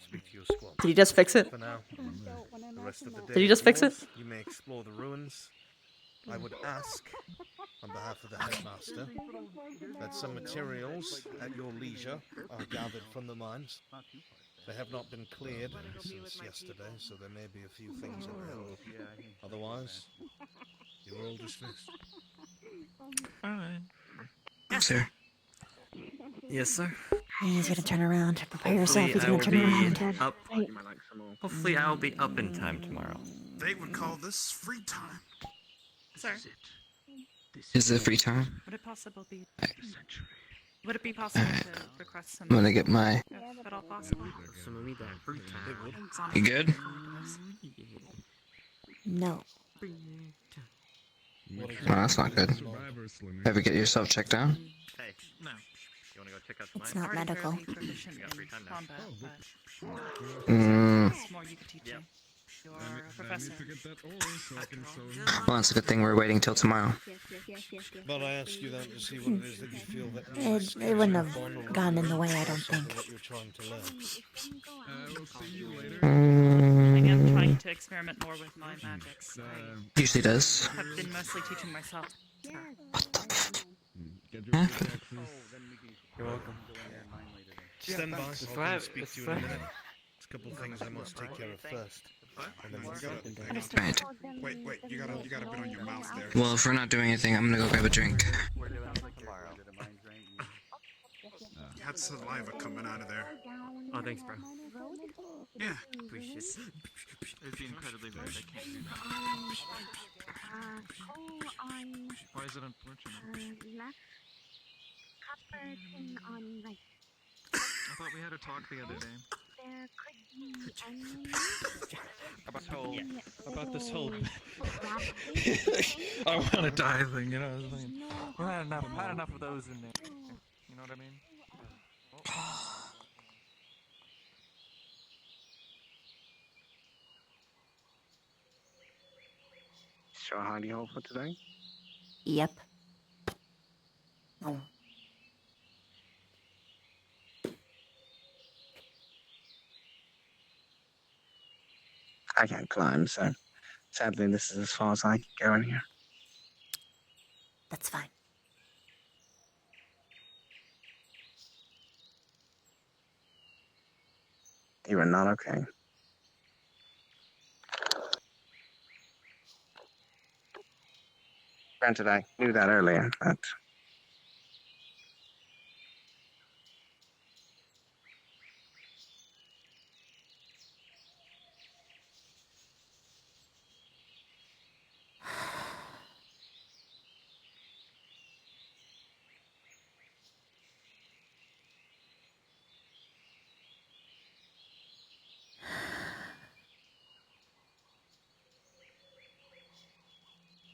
Speak to your squad. Did he just fix it? For now, the rest of the day. Did he just fix it? yours. You may explore the ruins. I would ask, on behalf of the headmaster, that some materials at your leisure are gathered from the mines. They have not been cleared since yesterday, so there may be a few things in there. Otherwise, you are all dismissed. Alright. Sir. Yes, sir. He's gonna turn around. Prepare yourself. He's I gonna will turn be around. up. Hopefully, I'll be up in time tomorrow. They would call this free time. Sir, Is it free time? would it possible be? Would it be possible to request some? I'm gonna get my... If at all possible. Some of me that free time. You good? No. Oh, that's not good. Ever get yourself checked out? Hey, No. you wanna go check out It's the mine? not medical. Proficient in combat, but Mm. there's more you could teach me. You're a professor. Well, it's a good thing we're waiting till tomorrow. But I ask you that to see what it is that you feel that It wouldn't have gone in the way, I don't think. what you're trying to learn. I am trying to experiment more with my magics. I Usually does. have been mostly teaching myself. Huh? You're welcome. Stand by. It's I'll fine, speak it's to you in a fine. minute. There's a couple of things I must take care of first. And then we'll go. Right. Wait, you got a bit on your mouth there. Well, if we're not doing anything, I'm gonna go grab a drink. You had saliva coming out of there. Oh, thanks, bro. Yeah. Appreciate it. It'd be incredibly weird. I can't do that. Why is it unfortunate? Left copper thing on right. I thought we had a talk the other day. There could be onions. About this whole I want to die thing, you know. I was thinking, well, I had enough of those in there. You know what I mean? So hidey hole for today? Yep. Oh. I can't climb, so sadly this is as far as I can go in here. That's fine. You are not okay. Granted, I knew that earlier, but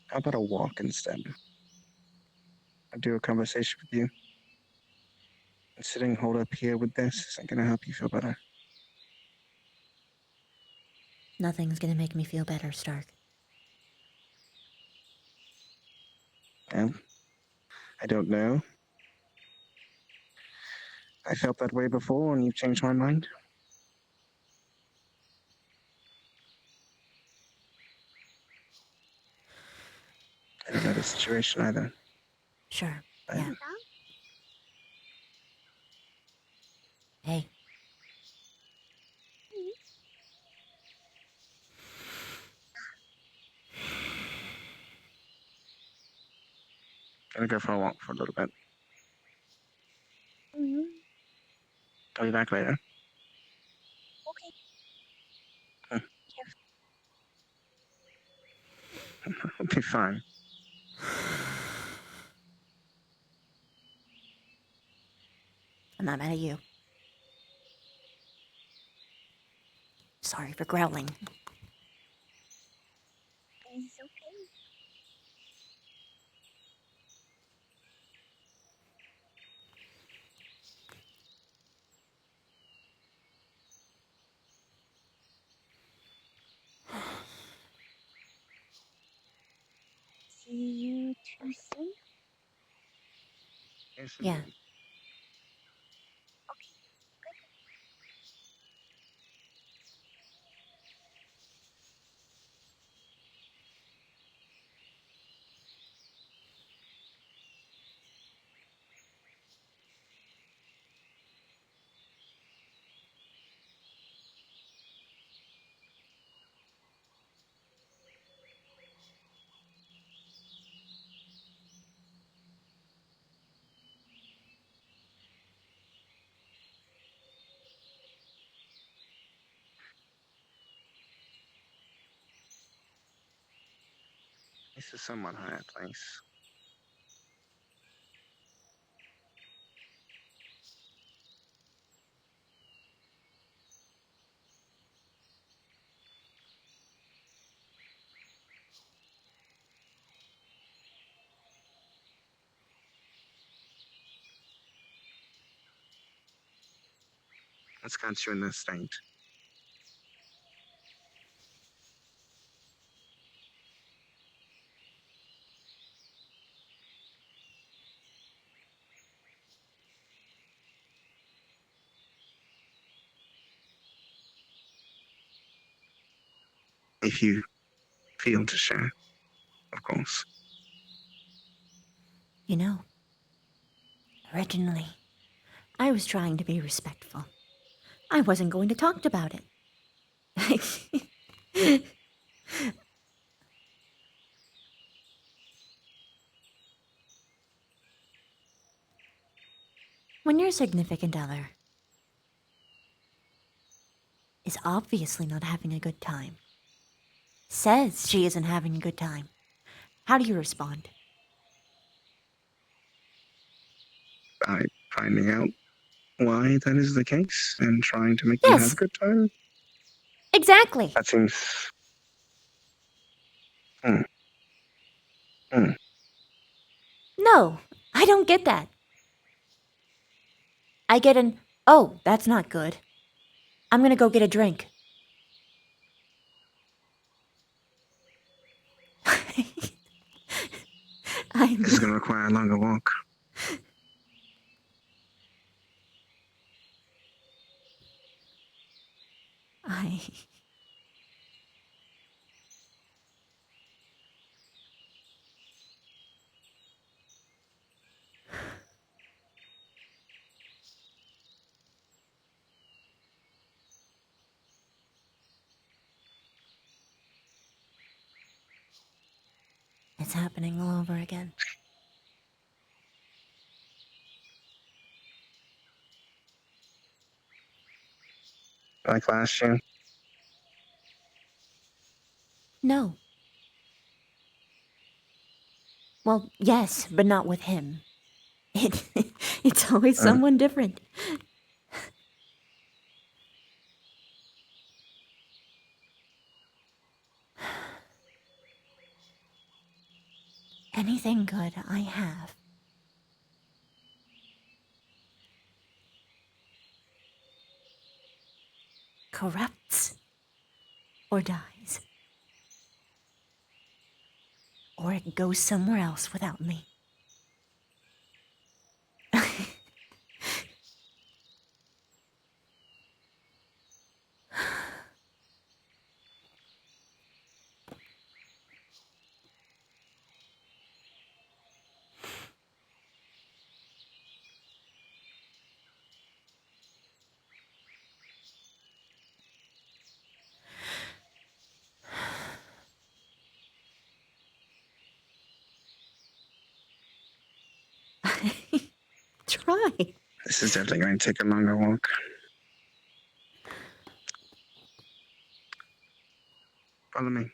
how about a walk instead? I'll do a conversation with you. And sitting hold up here with this isn't gonna help you feel better. Nothing's gonna make me feel better, Stark. Well, I don't know. I felt that way before, and you've changed my mind. I don't know the situation either. Sure, But yeah. Hey. gonna go for a walk for a little bit. I'll be back later. Okay. I'll be fine. I'm not mad at you. Sorry for growling. It's okay. See you too soon? Yes, Yeah. indeed. This is somewhat higher place. What's got you in this state? If you feel to share, of course. You know, originally, I was trying to be respectful. I wasn't going to talk about it. When your significant other is obviously not having a good time, says she isn't having a good time, how do you respond? By finding out why that is the case and trying to make them have a Yes, good time. exactly. That seems. Hmm. Hmm. No, I don't get that. I get an, oh, that's not good. I'm gonna go get a drink. This is gonna require a longer walk. I. It's happening all over again. Like last year? No. Well, yes, but not with him. It's always someone different. Anything good I have corrupts or dies. Or it goes somewhere else without me. Try. This is definitely going to take a longer walk. Follow me.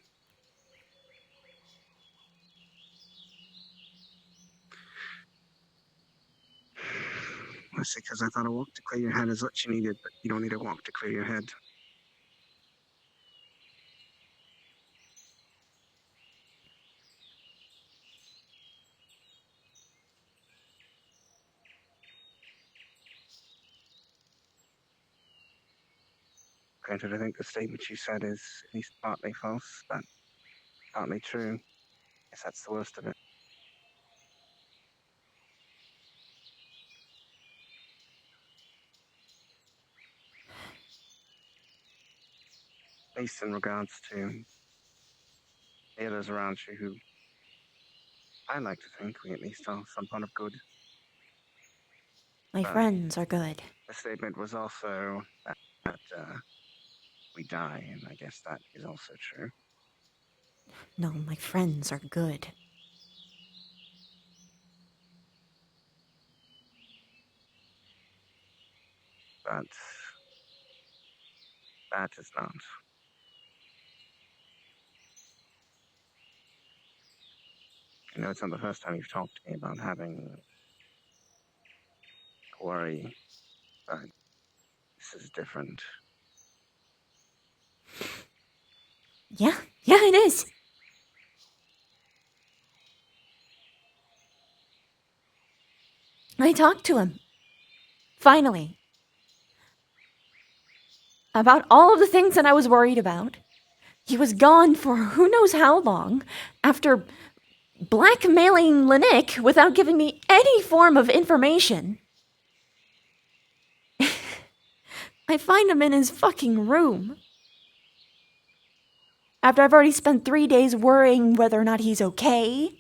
That's because I thought a walk to clear your head is what you needed, but you don't need a walk to clear your head. Granted, I think the statement you said is at least partly false, but partly true. Guess that's the worst of it. At least in regards to the others around you who I like to think we at least are some part of good. My friends are good. The statement was also that we die, and I guess that is also true. No, my friends are good. But that is not. You know, it's not the first time you've talked to me about having worry, but this is different. Yeah, it is. I talked to him. Finally. About all of the things that I was worried about. He was gone for who knows how long after blackmailing Lenick without giving me any form of information. I find him in his fucking room. After I've already spent 3 days worrying whether or not he's okay.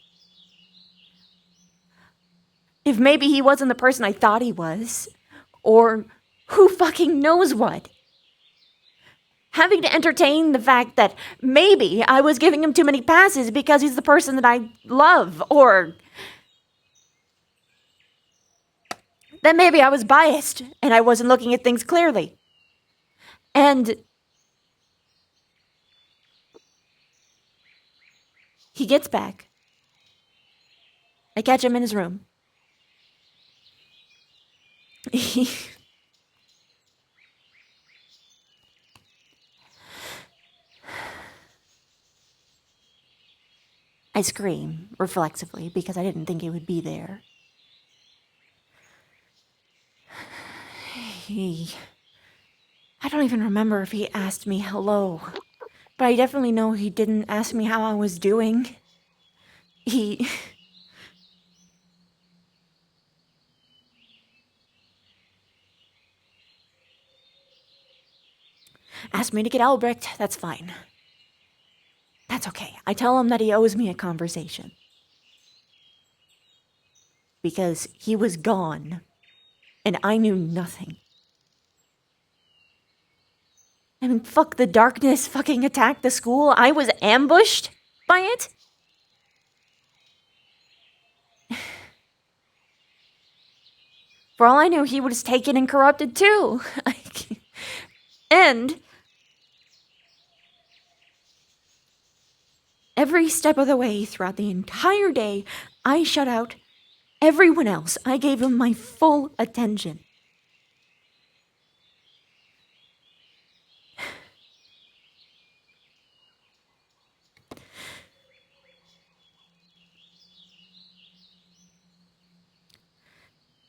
If maybe he wasn't the person I thought he was. Or who fucking knows what. Having to entertain the fact that maybe I was giving him too many passes because he's the person that I love, or that maybe I was biased and I wasn't looking at things clearly. And he gets back. I catch him in his room. I scream reflexively because I didn't think he would be there. I don't even remember if he asked me hello, but I definitely know he didn't ask me how I was doing. He asked me to get Albrecht. That's fine. That's okay. I tell him that he owes me a conversation. Because he was gone, and I knew nothing. I mean, fuck, the darkness fucking attacked the school. I was ambushed by it. For all I knew, he was taken and corrupted too. And every step of the way throughout the entire day, I shut out everyone else. I gave him my full attention.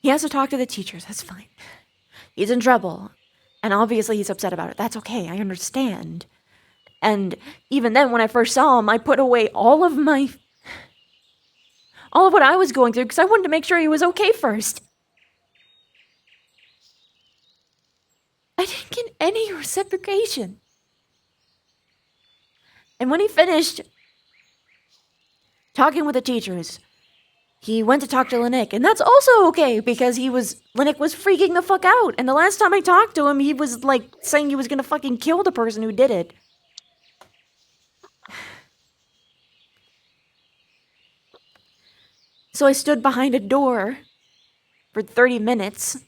He has to talk to the teachers. That's fine. He's in trouble. And obviously he's upset about it. That's okay. I understand. And even then, when I first saw him, I put away all of what I was going through because I wanted to make sure he was okay first. I didn't get any reciprocation. And when he finished talking with the teachers, he went to talk to Linick, and that's also okay because Linick was freaking the fuck out. And the last time I talked to him, he was like saying he was gonna fucking kill the person who did it. So I stood behind a door for 30 minutes,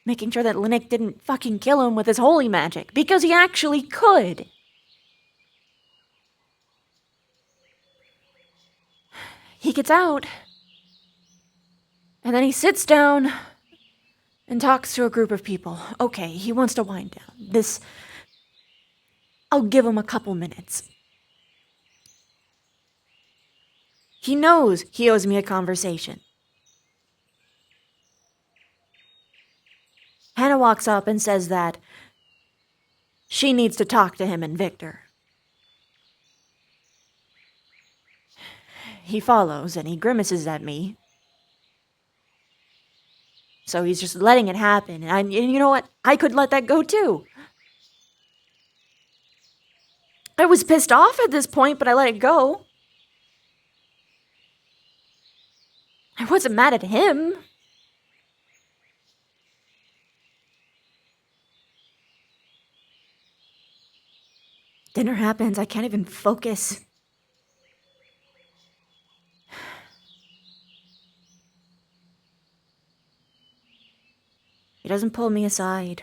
making sure that Linick didn't fucking kill him with his holy magic, because he actually could. He gets out, and then he sits down and talks to a group of people. Okay, he wants to wind down. I'll give him a couple minutes. He knows he owes me a conversation. Hannah walks up and says that she needs to talk to him and Victor. He follows and he grimaces at me. So he's just letting it happen. And you know what? I could let that go too. I was pissed off at this point, but I let it go. I wasn't mad at him. Dinner happens. I can't even focus. He doesn't pull me aside.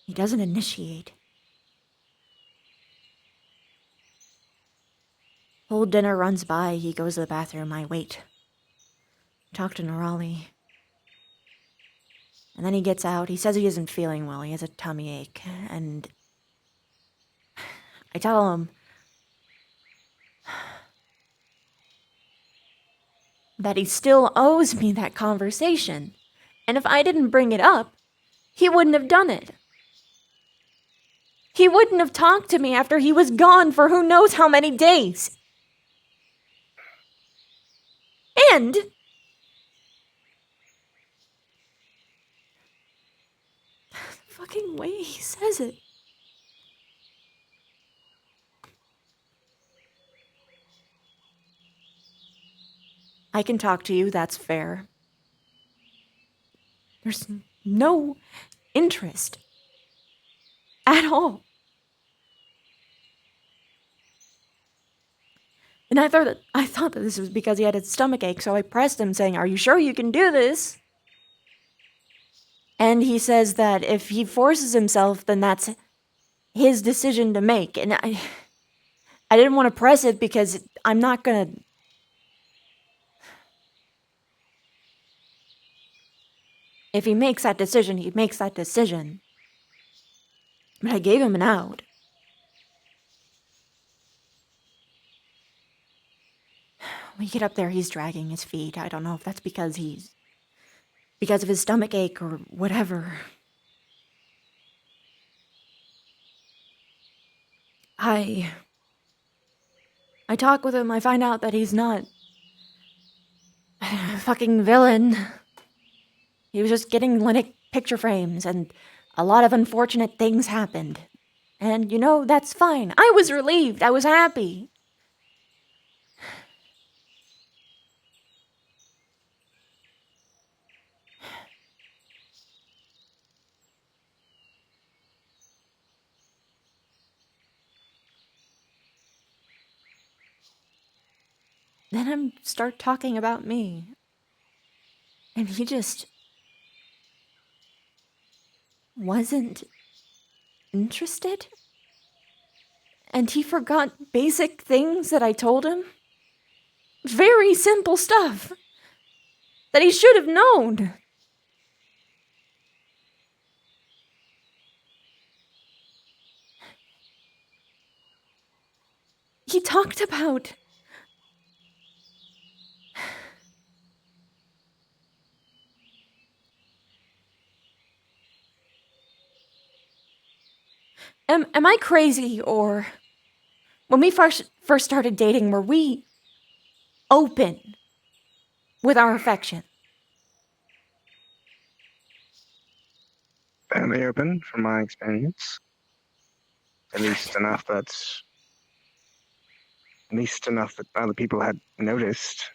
He doesn't initiate. Whole dinner runs by. He goes to the bathroom. I wait. Talk to Nerali. And then he gets out. He says he isn't feeling well. He has a tummy ache. And I tell him that he still owes me that conversation. And if I didn't bring it up, he wouldn't have done it. He wouldn't have talked to me after he was gone for who knows how many days. And the fucking way he says it. I can talk to you, that's fair. There's no interest at all. And I thought that this was because he had a stomach ache, so I pressed him saying, "Are you sure you can do this?" And he says that if he forces himself, then that's his decision to make. And I didn't want to press it because I'm not gonna... If he makes that decision, he makes that decision. But I gave him an out. We get up there, he's dragging his feet. I don't know if that's because of his stomach ache or whatever. I talk with him, I find out that he's not a fucking villain. He was just getting Linux picture frames, and a lot of unfortunate things happened. And, that's fine. I was relieved. I was happy. Then I start talking about me. And he just wasn't interested. And he forgot basic things that I told him. Very simple stuff that he should have known. He talked about Am I crazy, or when we first started dating, were we open with our affection? Fairly open, from my experience. At least enough that other people had noticed.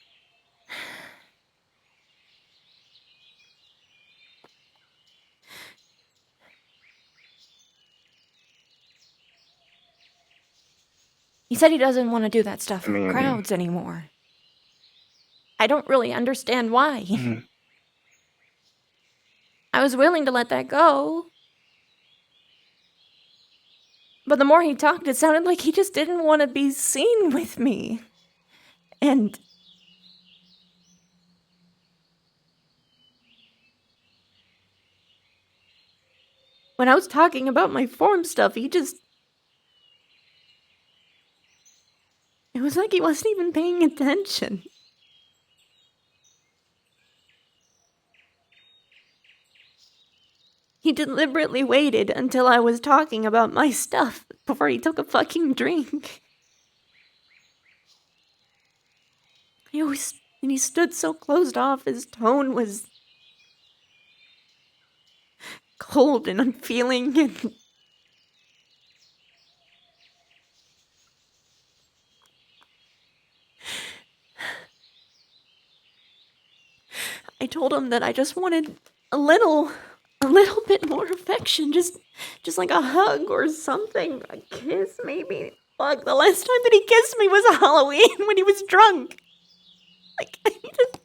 He said he doesn't want to do that stuff I mean, with crowds anymore. I don't really understand why. I was willing to let that go. But the more he talked, it sounded like he just didn't want to be seen with me. And when I was talking about my form stuff, he just... It was like he wasn't even paying attention. He deliberately waited until I was talking about my stuff before he took a fucking drink. And he stood so closed off, his tone was cold and unfeeling, and I told him that I just wanted a little bit more affection, just like a hug or something, a kiss maybe. Fuck, the last time that he kissed me was a Halloween when he was drunk. Like, he just...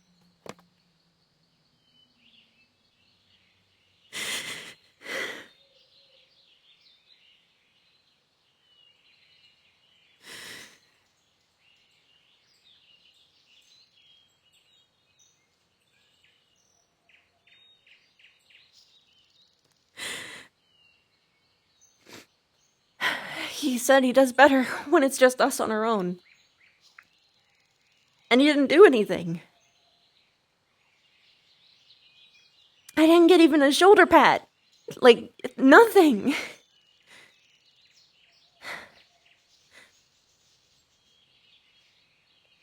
He said he does better when it's just us on our own. And he didn't do anything. I didn't get even a shoulder pat. Like, nothing.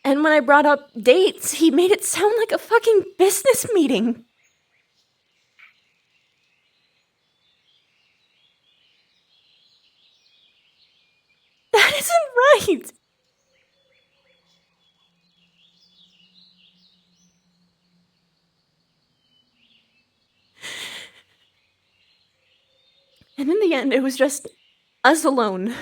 And when I brought up dates, he made it sound like a fucking business meeting. That isn't right. And in the end, it was just us alone.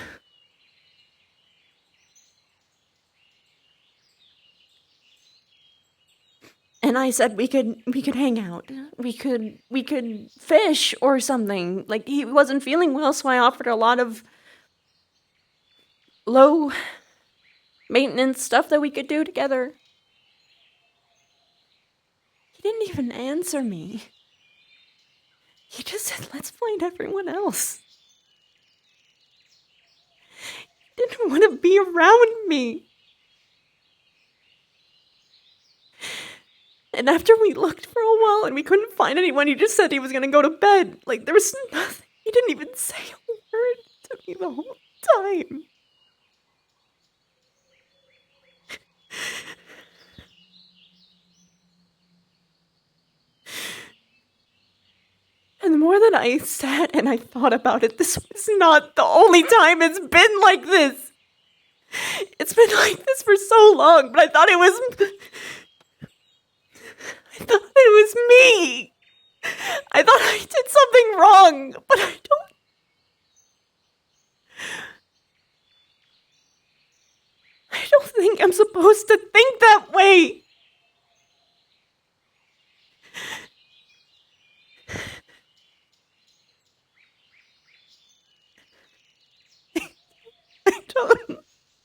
And I said we could hang out. We could fish or something. Like, he wasn't feeling well, so I offered a lot of low maintenance stuff that we could do together. He didn't even answer me. He just said, let's find everyone else. He didn't want to be around me. And after we looked for a while and we couldn't find anyone, he just said he was gonna go to bed. Like, there was nothing. He didn't even say a word to me the whole time. And the more that I sat and I thought about it, this was not the only time it's been like this. It's been like this for so long, but I thought it was me. I thought I did something wrong, but I don't think I'm supposed to think that way.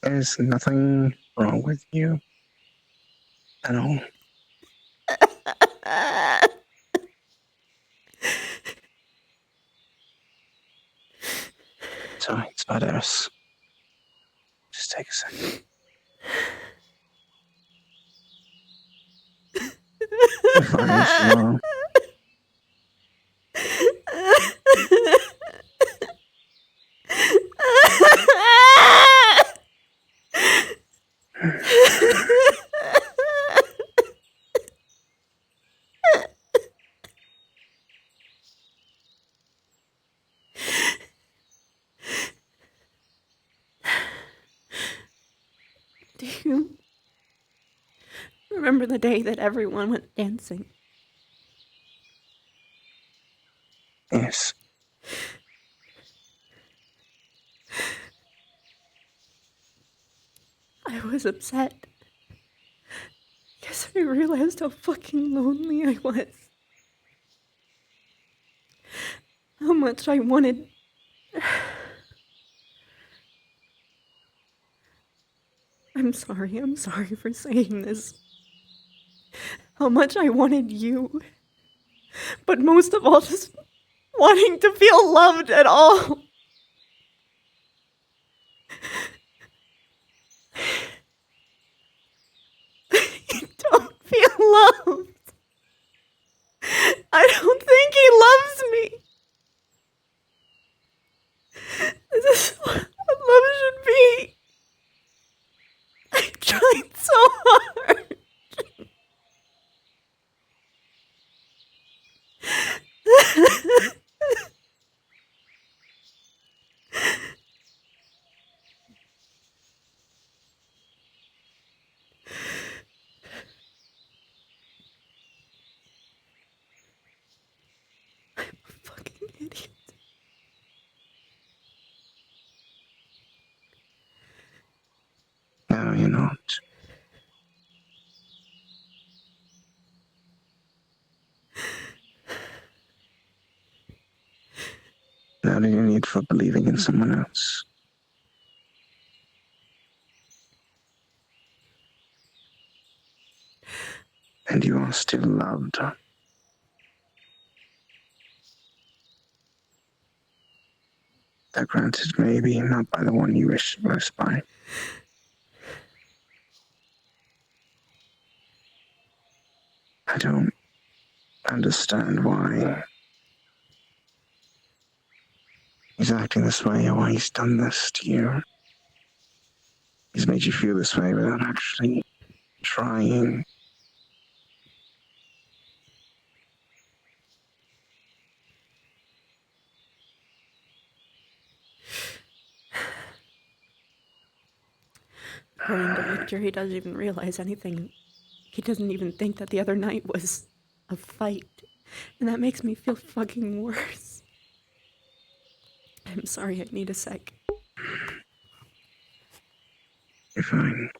There's nothing wrong with you at all. Sorry, it's about us. Just take a second. You're fine as you are. Do you remember the day that everyone went dancing? Yes. I was upset. Because I realized how fucking lonely I was. How much I wanted. I'm sorry for saying this. How much I wanted you. But most of all, just wanting to feel loved at all. I don't feel loved. I don't think he loves me. This is what love should be. I tried so hard. I'm a fucking idiot. No, you're not. No need for believing in someone else. And you are still loved. Though granted, maybe not by the one you wish most by. I don't understand why he's acting this way or why he's done this to you. He's made you feel this way without actually trying. According to Victor, he doesn't even realize anything. He doesn't even think that the other night was a fight. And that makes me feel fucking worse. I'm sorry, I need a sec. You're fine.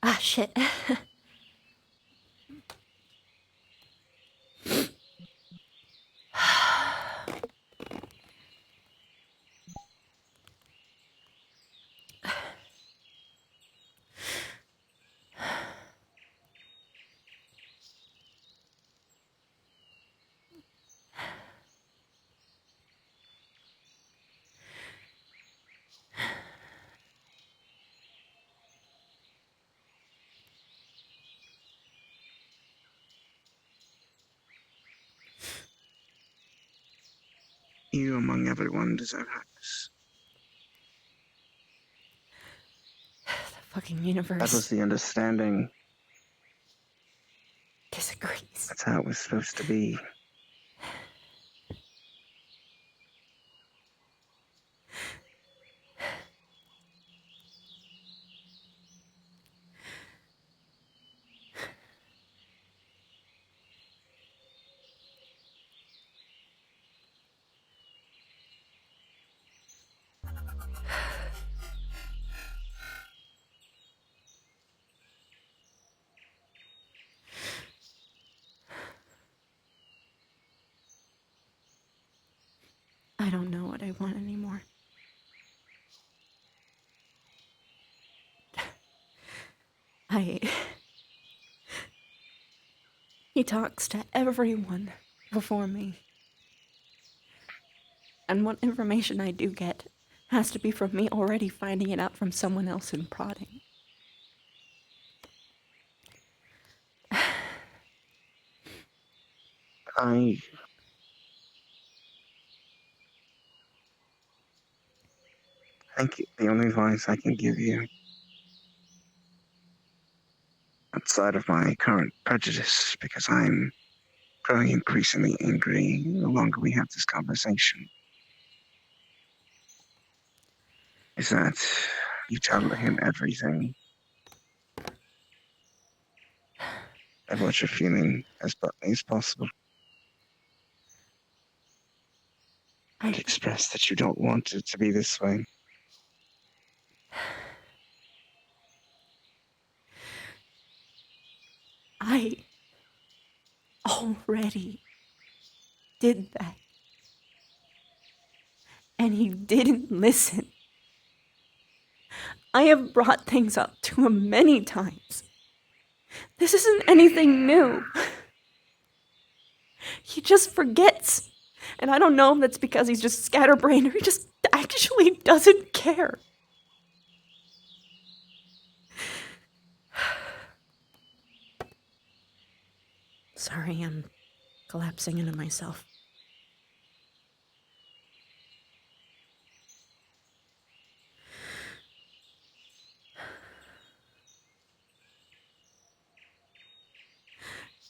Ah, shit. You, among everyone, deserve happiness. The fucking universe That was the understanding. disagrees. That's how it was supposed to be. I don't know what I want anymore. He talks to everyone before me. And what information I do get has to be from me already finding it out from someone else and prodding. I think the only advice I can give you, outside of my current prejudice, because I'm growing increasingly angry the longer we have this conversation, is that you tell him everything of what you're feeling as bluntly as possible. And express that you don't want it to be this way. I already did that. And he didn't listen. I have brought things up to him many times. This isn't anything new. He just forgets. And I don't know if that's because he's just scatterbrained or he just actually doesn't care. Sorry, I'm collapsing into myself.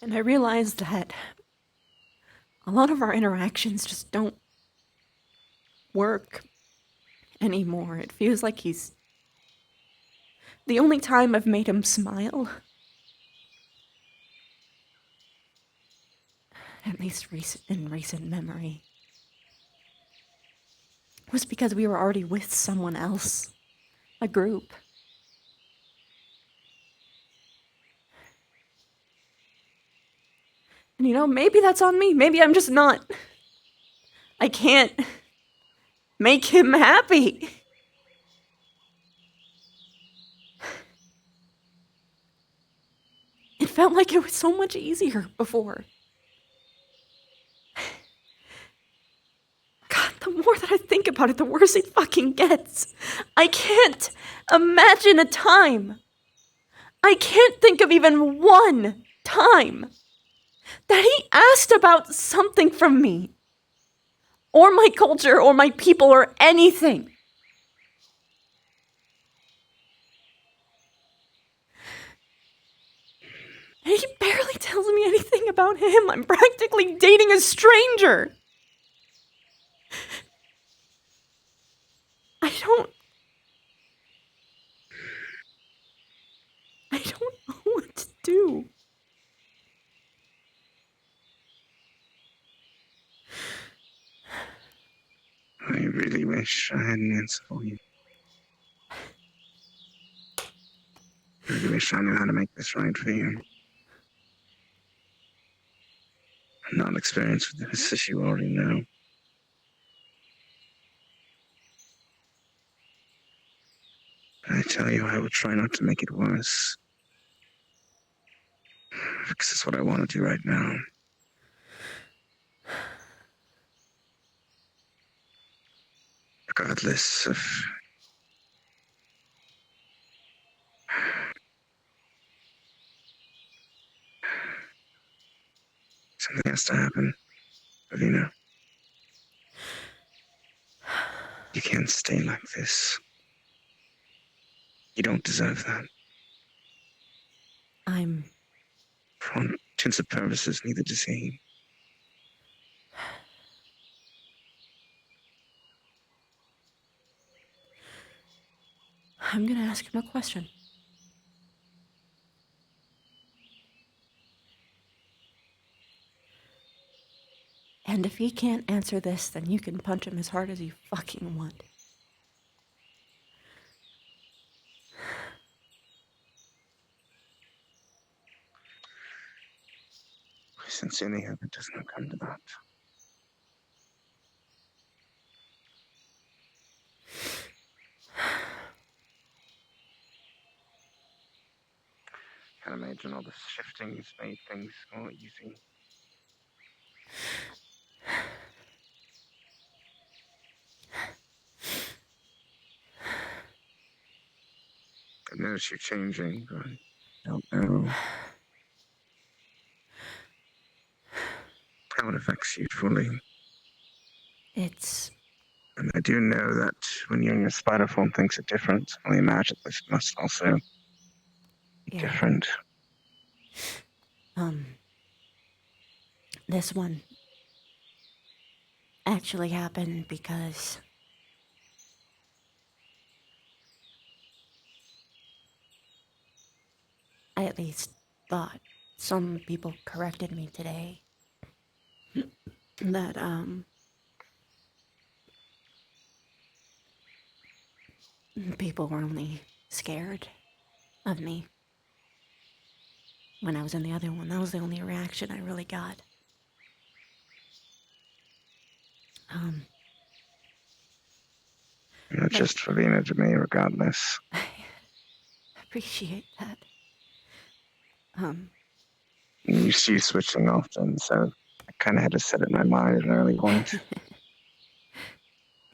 And I realized that a lot of our interactions just don't work anymore. It feels like he's... The only time I've made him smile, at least in recent memory, was because we were already with someone else, a group. And you know, maybe that's on me. Maybe I'm just not... I can't make him happy. It felt like it was so much easier before. God, the more that I think about it, the worse it fucking gets. I can't imagine a time. I can't think of even one time that he asked about something from me, or my culture, or my people, or anything. And he barely tells me anything about him. I'm practically dating a stranger. I don't know what to do. I really wish I had an answer for you. I really wish I knew how to make this right for you. I'm not experienced with this, as you already know. But I tell you, I would try not to make it worse. Because it's what I want to do right now. Regardless of... Something has to happen, Avina. You can't stay like this. You don't deserve that. I'm... For all intents and purposes, neither does he. I'm gonna ask him a question. And if he can't answer this, then you can punch him as hard as you fucking want. I sincerely hope it does not come to that. Can't imagine all the shiftings made things more easy. I notice you're changing, but I don't know how it affects you fully. It's... And I do know that when you're in your spider form, things are different. I imagine this must also be different. This one actually happened because I at least thought some people corrected me today that, people were only scared of me. When I was in the other one, that was the only reaction I really got. Not just for being to me, regardless. I appreciate that. You see you switching often, so I kind of had to set it in my mind at an early point.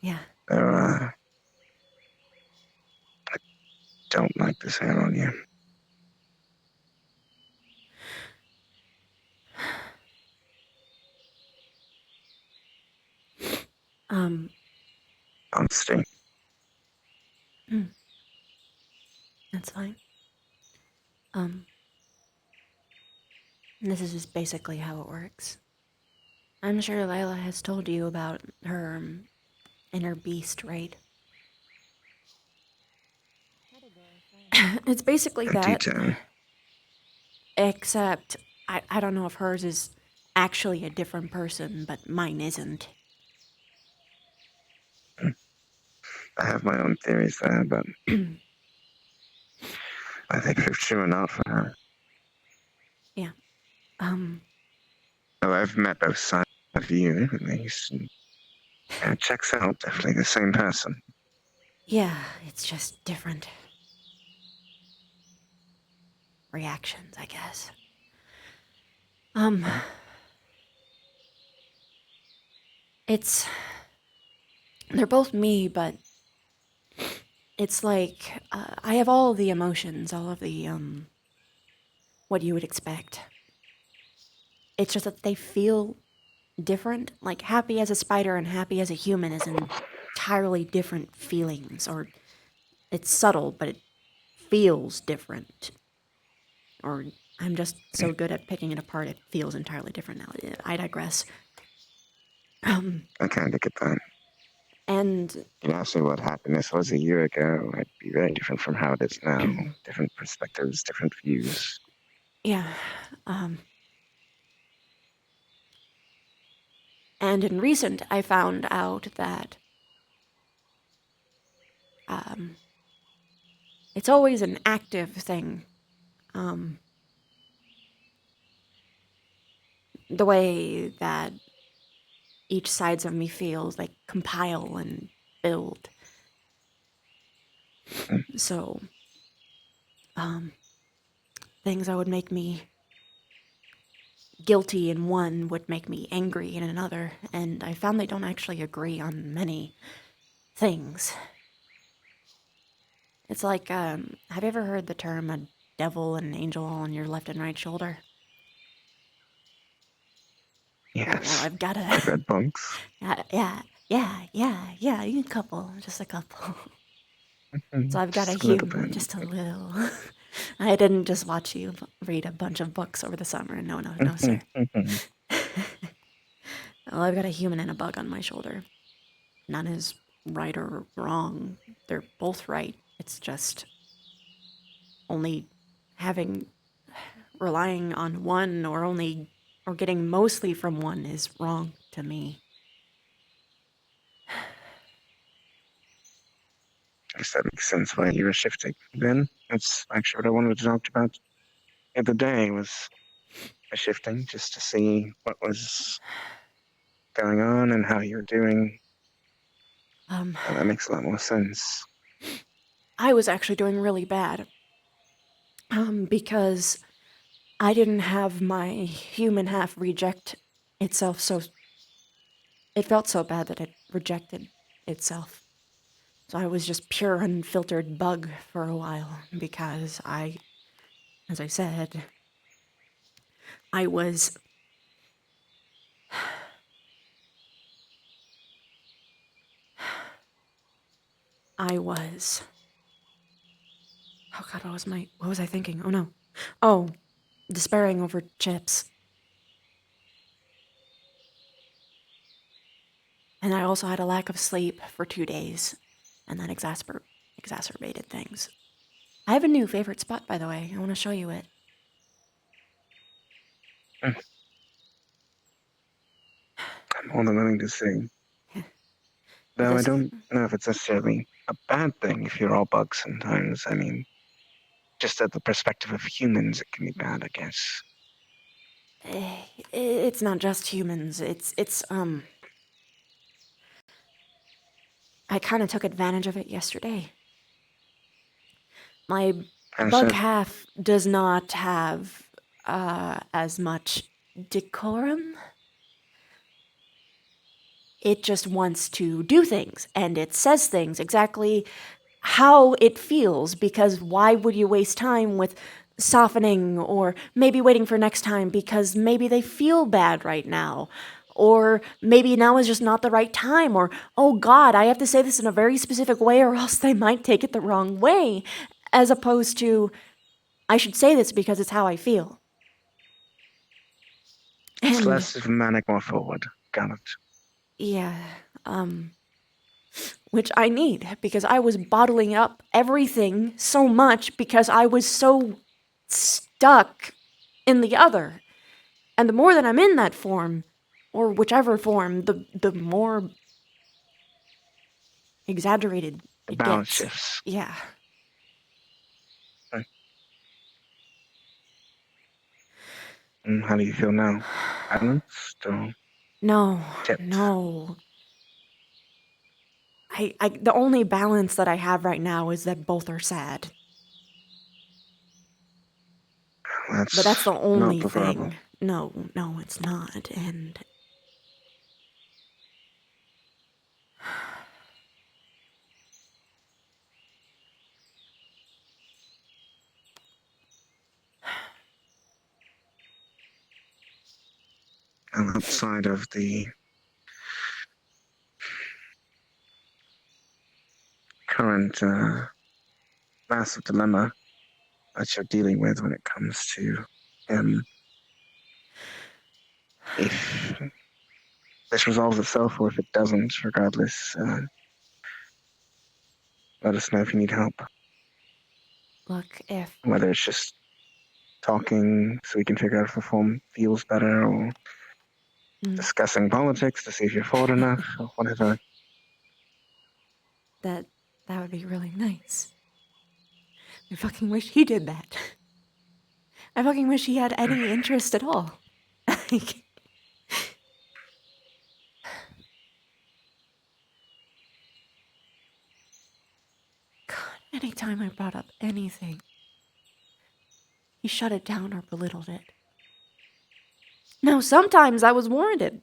Yeah. I don't like this hair on you. Honesty. That's fine. This is just basically how it works. I'm sure Layla has told you about her inner beast, right? It's basically that. Detail. Except, I don't know if hers is actually a different person, but mine isn't. I have my own theories there, but I think they're true enough for her. Yeah. Oh, I've met both sides of you, at least. And it checks out. Definitely the same person. Yeah, it's just different reactions, I guess. They're both me, but it's like, I have all of the emotions, all of the, what you would expect. It's just that they feel different. Like, happy as a spider and happy as a human is entirely different feelings, or it's subtle, but it feels different. Or I'm just so good at picking it apart, it feels entirely different now. I digress. I kind of get that. And you asked me what happiness was a year ago, it'd be very different from how it is now. Different perspectives, different views. Yeah, and in recent, I found out that, it's always an active thing. The way that each sides of me feels, like, compile and build. So, things that would make me guilty in one would make me angry in another, and I found they don't actually agree on many things. It's like, have you ever heard the term a devil and an angel on your left and right shoulder? Yes. Well, I've got a... I've read books. Yeah, Yeah, a couple, just a couple. So I've got Just a little bit. just a little. I didn't just watch you read a bunch of books over the summer. No, sir. Well, I've got a human and a bug on my shoulder. None is right or wrong. They're both right. It's just only relying on one or getting mostly from one is wrong to me. I guess that makes sense why you were shifting. Then that's actually what I wanted to talk about the other day was a shifting, just to see what was going on and how you're doing. That makes a lot more sense. I was actually doing really bad. Because I didn't have my human half reject itself, so it felt so bad that it rejected itself. So I was just pure unfiltered bug for a while because as I said, I was oh god, what was I thinking? Oh no. Oh, despairing over chips. And I also had a lack of sleep for 2 days, and that exacerbated things. I have a new favorite spot, by the way. I want to show you it. I'm more than willing to see. Though I don't know if it's necessarily a bad thing if you're all bugs sometimes. I mean, just at the perspective of humans, it can be bad, I guess. It's not just humans. I kind of took advantage of it yesterday. My bug half does not have as much decorum. It just wants to do things, and it says things exactly how it feels, because why would you waste time with softening or maybe waiting for next time because maybe they feel bad right now? Or maybe now is just not the right time, or, oh God, I have to say this in a very specific way or else they might take it the wrong way, as opposed to, I should say this because it's how I feel. It's less of a manic, more forward. Got it. Yeah, which I need, because I was bottling up everything so much because I was so stuck in the other. And the more that I'm in that form, or whichever form, the more exaggerated it balance gets. shifts. Yeah. And how do you feel now? Balanced or No. tipped? No. The only balance that I have right now is that both are sad. But that's the only thing. No, it's not. And outside of the current massive dilemma that you're dealing with when it comes to him, if this resolves itself or if it doesn't, regardless, let us know if you need help. look, if Whether it's just talking so we can figure out if the form feels better, or discussing politics to see if you're forward enough, or whatever. that would be really nice. I fucking wish he did that. I fucking wish he had any interest at all. Like, God, anytime I brought up anything, he shut it down or belittled it. Now, sometimes I was warranted.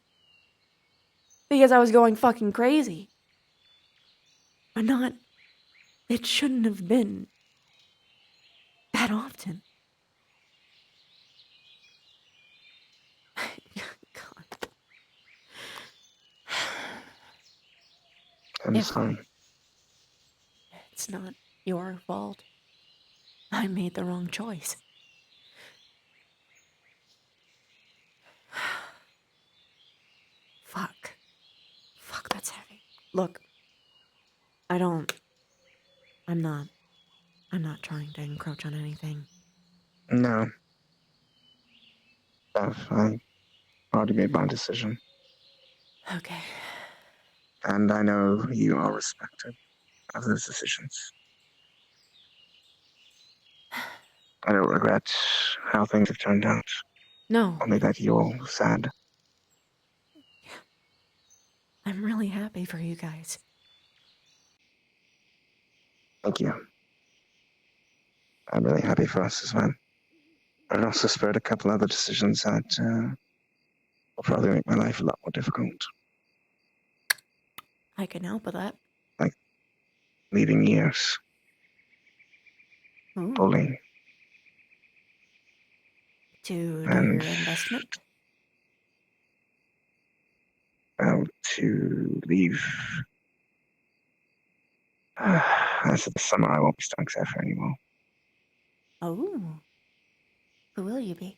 Because I was going fucking crazy. But not... It shouldn't have been that often. God. I'm If- sorry. It's not your fault. I made the wrong choice. Fuck. Fuck, that's heavy. Look, I'm not trying to encroach on anything. No. Beth, I already made my decision. Okay. And I know you are respected of those decisions. I don't regret how things have turned out. No. Only that you're sad. I'm really happy for you guys. Thank you. I'm really happy for us as well. But it also spurred a couple other decisions that will probably make my life a lot more difficult. I can help with that. Like leaving years. Ooh. Fully. To do And your investment? well, to leave. I said this summer I won't be stuck there anymore. Oh. Who will you be?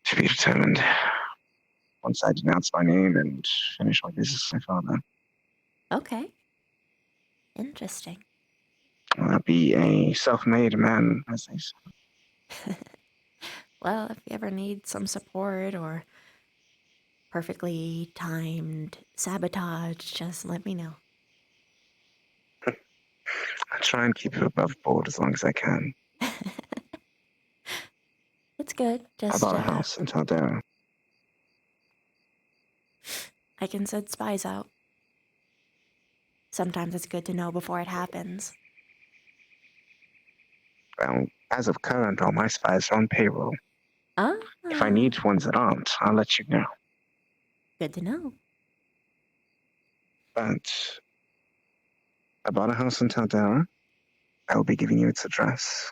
To be determined. Once I denounce my name and finish my business with my father. Okay. Interesting. I'll be a self-made man, as they say. Well, if you ever need some support or perfectly timed sabotage, just let me know. I try and keep it above board as long as I can. It's good. Just I bought a house in Taldera. I can send spies out. Sometimes it's good to know before it happens. Well, as of current, all my spies are on payroll. If I need ones that aren't, I'll let you know. Good to know. But I bought a house in Taldera. I will be giving you its address.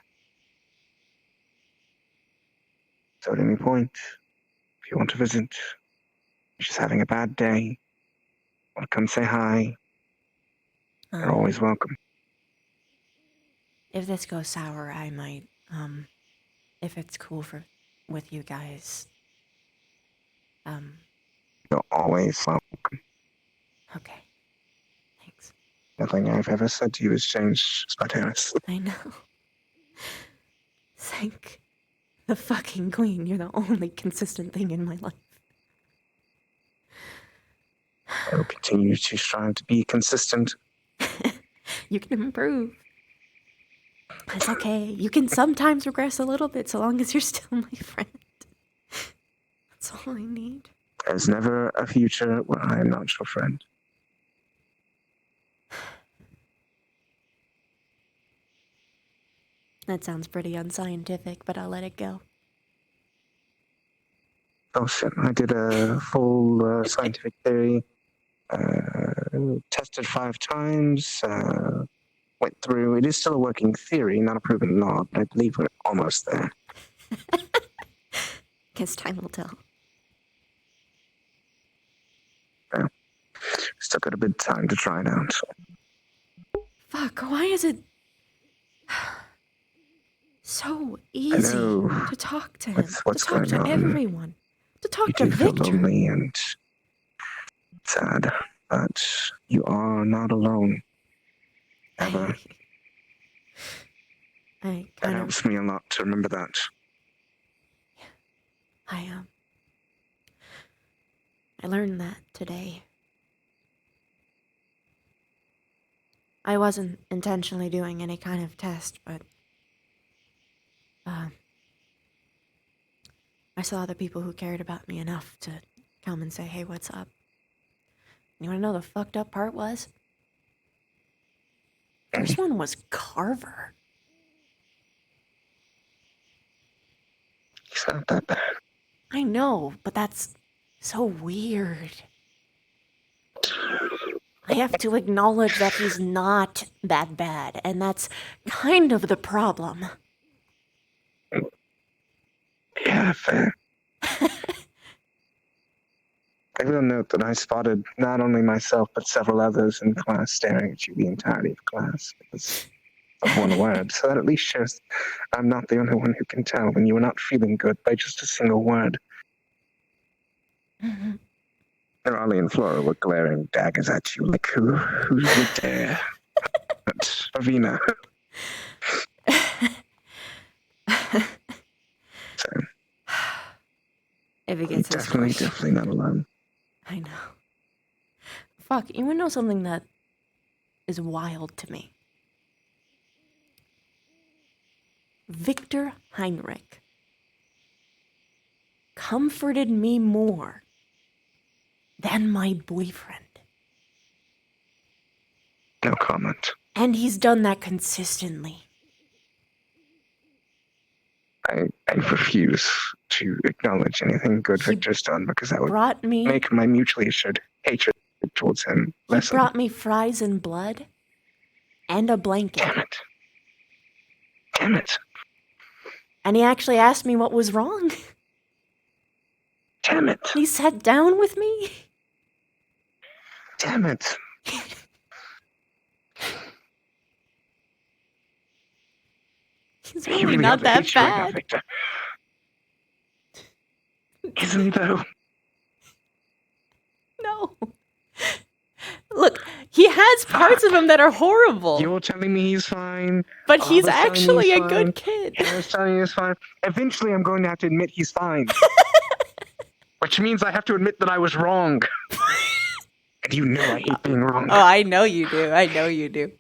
So at any point, if you want to visit, you're just having a bad day, want to come say hi, you're always welcome. If this goes sour, I might, if it's cool with you guys, You're always welcome. Okay. Thanks. Nothing I've ever said to you has changed, Spartanus. I know. Thank the fucking queen. You're the only consistent thing in my life. I will continue to strive to be consistent. You can improve. It's okay. You can sometimes regress a little bit so long as you're still my friend. That's all I need. There's never a future where I am not your friend. That sounds pretty unscientific, but I'll let it go. Oh shit, I did a full scientific theory. Tested 5 times. Went through. It is still a working theory, not a proven law, but I believe we're almost there. Guess time will tell. Yeah. Still got a bit of time to try it out. Fuck, why is it so easy to talk to him, what's to talk going to on. everyone, to talk You to do feel Victor? lonely and sad, but you are not alone. Ever. I That helps me a lot to remember that. I learned that today. I wasn't intentionally doing any kind of test, but I saw the people who cared about me enough to come and say, hey, what's up? You wanna know the fucked up part was? First one was Carver. It's not that bad. I know, but that's so weird. I have to acknowledge that he's not that bad, and that's kind of the problem. Yeah, fair. I will note that I spotted not only myself but several others in class staring at you the entirety of class because of one word. So that at least shows I'm not the only one who can tell when you are not feeling good by just a single word. Raleigh and Flora were glaring daggers at you like, who would dare? But Avina. So, If it gets this definitely not alone. I know. Fuck, you wanna know something that is wild to me? Victor Heinrich comforted me more than my boyfriend. No comment. And he's done that consistently. I refuse to acknowledge anything good Victor's done because that would make my mutually assured hatred towards him He lessen. brought me fries and blood and a blanket. Damn it. Damn it. And he actually asked me what was wrong. Damn it. He sat down with me. Damn it. He's He really not that hate you right now, bad. Victor. Isn't he though? No. Look, he has parts of him that are horrible. You're telling me he's fine. But he's Alva's telling me actually he's a good fine. kid. Hannah's telling me he's fine. Eventually, I'm going to have to admit he's fine. Which means I have to admit that I was wrong. And you know I hate being wrong. Oh, I know you do. I know you do.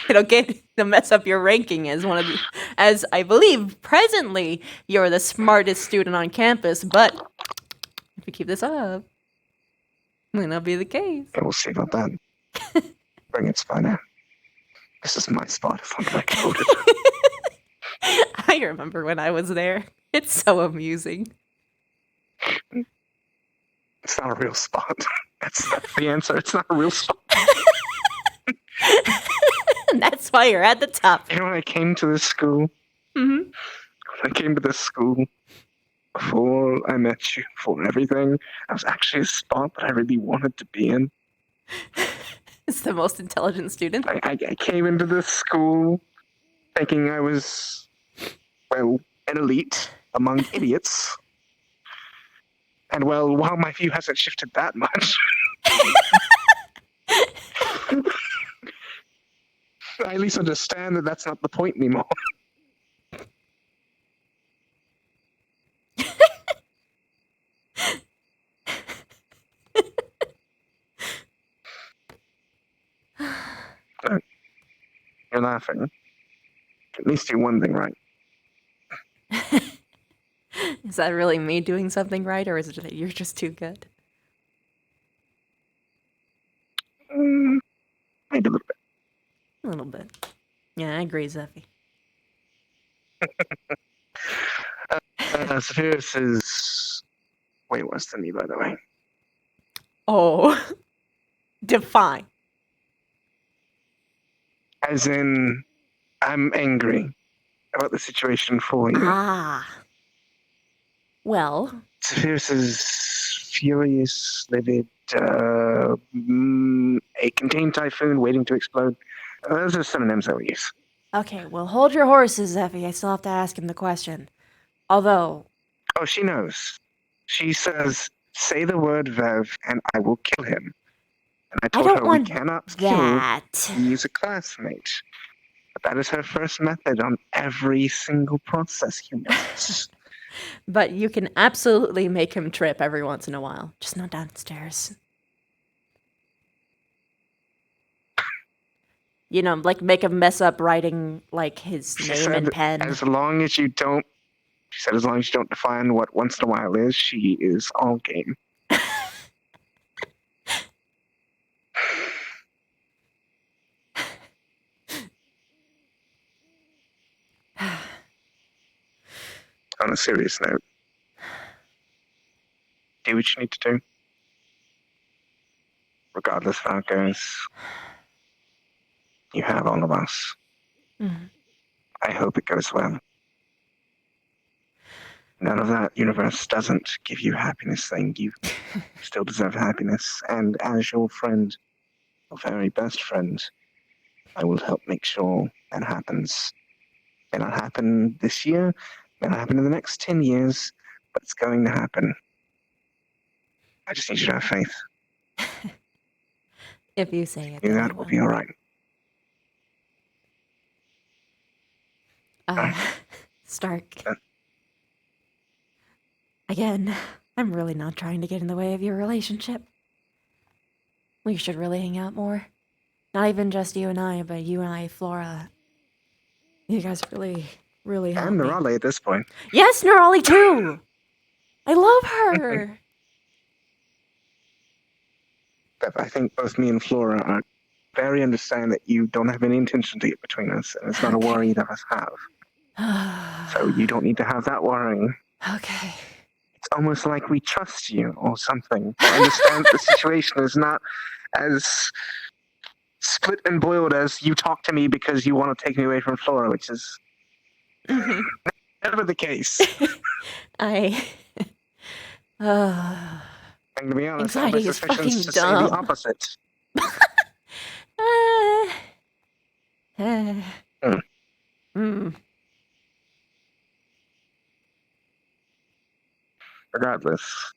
It'll mess up your ranking as as I believe presently you're the smartest student on campus. But if you keep this up, it might not be the case. Yeah, we'll see about that. Bring it, Spider. This is my spot if I'm gonna go to. I remember when I was there. It's so amusing. It's not a real spot. That's the answer. It's not a real spot. And that's why you're at the top. You know, when I came to this school, Mm-hmm. when I came to this school, before I met you, before everything, I was actually a spot that I really wanted to be in. It's the most intelligent student. I came into this school thinking I was, well, an elite among idiots. And, well, while my view hasn't shifted that much, I at least understand that that's not the point anymore. You're laughing. At least do one thing right. Is that really me doing something right, or is it that you're just too good? Maybe a little bit. A little bit. Yeah, I agree, Zeffy. Sephiroth is way worse than me, by the way. Oh. Define. As in, I'm angry about the situation for you. Ah. Well. Sephiroth is furious, livid, a contained typhoon waiting to explode. Those are synonyms I would use. Okay, well, hold your horses, Zeffy. I still have to ask him the question. Although. Oh, she knows. She says, say the word Vev and I will kill him. And I told her we cannot kill. He's a classmate. But that is her first method on every single process, you know. But you can absolutely make him trip every once in a while. Just not downstairs. You know, like make him mess up writing like his name in pen. As long as you don't, she said, as long as you don't define what once in a while is, she is all game. On a serious note, do what you need to do. Regardless of how it goes, you have all of us. Mm-hmm. I hope it goes well. none of that universe doesn't give you happiness, then you still deserve happiness. And as your friend, your very best friend, I will help make sure that happens. May not happen this year, may not happen in the next 10 years, but it's going to happen. I just need you to have faith. If you say it, Do then I that, we'll will. be all right. Stark. Again, I'm really not trying to get in the way of your relationship. We should really hang out more. Not even just you and I, but you and I, Flora. You guys really, really help And me. Nerale at this point. Yes, Nerali too! I love her! But I think both me and Flora are very understand that you don't have any intention to get between us, and it's not a worry that us have. So you don't need to have that worrying. Okay. It's almost like we trust you or something. I understand the situation is not as split and boiled as you talk to me because you want to take me away from Flora, which is never the case. I. And to be honest, all my Anxiety is suspicions fucking to say the dumb. opposite. Regardless,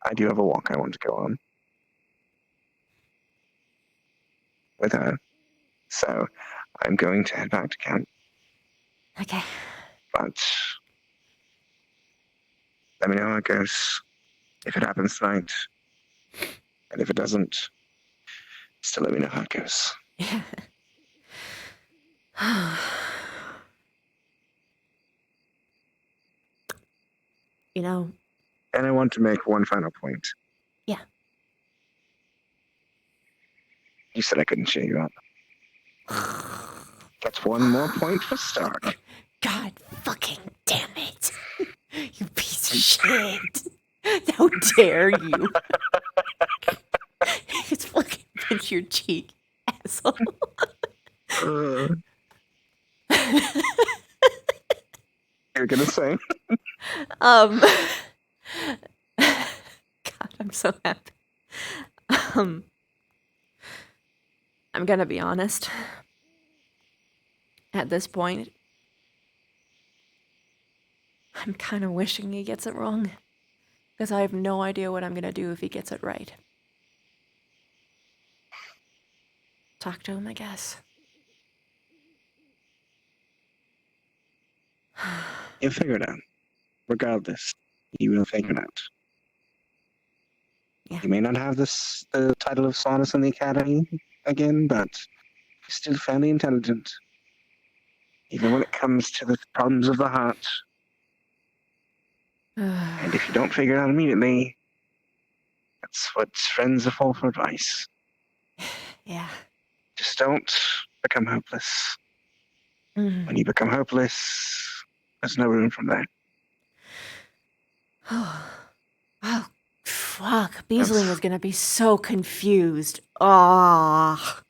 I do have a walk I want to go on with her. So I'm going to head back to camp. Okay. But let me know how it goes. If it happens tonight. And if it doesn't, still let me know how it goes. You know. And I want to make one final point. Yeah. You said I couldn't cheer you up. That's one more point for Stark. God fucking damn it. You piece of shit. How dare you? It's fucking pinch your cheek, asshole. You're gonna say? God, I'm so happy. I'm gonna be honest. At this point, I'm kind of wishing he gets it wrong. Because I have no idea what I'm gonna do if he gets it right. Talk to him, I guess. You'll figure it out. Regardless, you will figure it out. Yeah. You may not have the title of Solace in the Academy again, but you're still fairly intelligent. Even when it comes to the problems of the heart. And if you don't figure it out immediately, that's what friends are for advice. Yeah. Just don't become hopeless. When you become hopeless, there's no room from there. Oh, fuck. Beasley is gonna be so confused. Ah.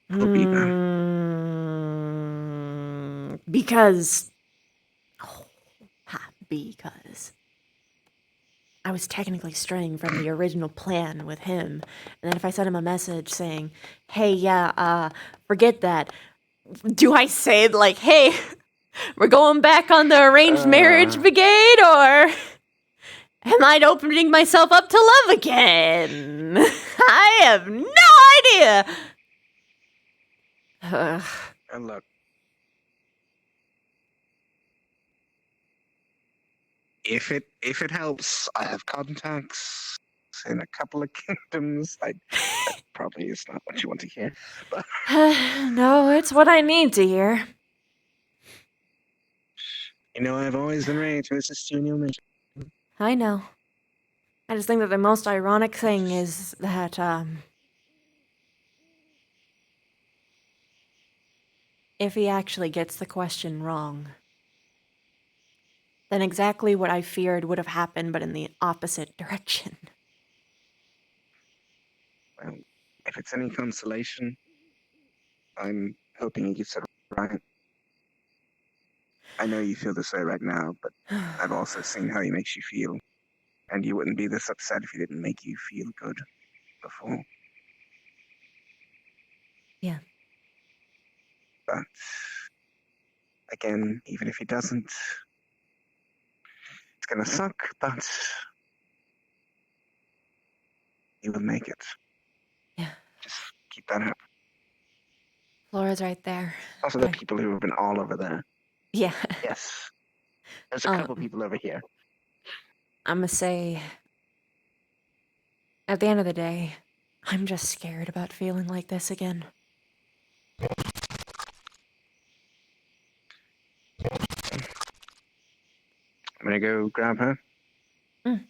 Because I was technically straying from the original plan with him. And then if I sent him a message saying, hey, yeah, forget that. Do I say, like, hey, we're going back on the arranged marriage brigade, or am I opening myself up to love again? I have no idea. And look, if it helps, I have contacts in a couple of kingdoms. That probably is not what you want to hear. But no, it's what I need to hear. you know, I've always been ready to assist you in your mission. I know. I just think that the most ironic thing is that, if he actually gets the question wrong, then exactly what I feared would have happened, but in the opposite direction. Well, if it's any consolation, I'm hoping he gets it right. I know you feel this way right now, but I've also seen how he makes you feel. And you wouldn't be this upset if he didn't make you feel good before. Yeah. But again, even if he doesn't, it's gonna suck, but he will make it. Yeah. Just keep that up. Flora's right there. Also, the people who have been all over there. Yeah. Yes. There's a couple people over here. I'm gonna say, at the end of the day, I'm just scared about feeling like this again. I'm gonna go grab her. Mm.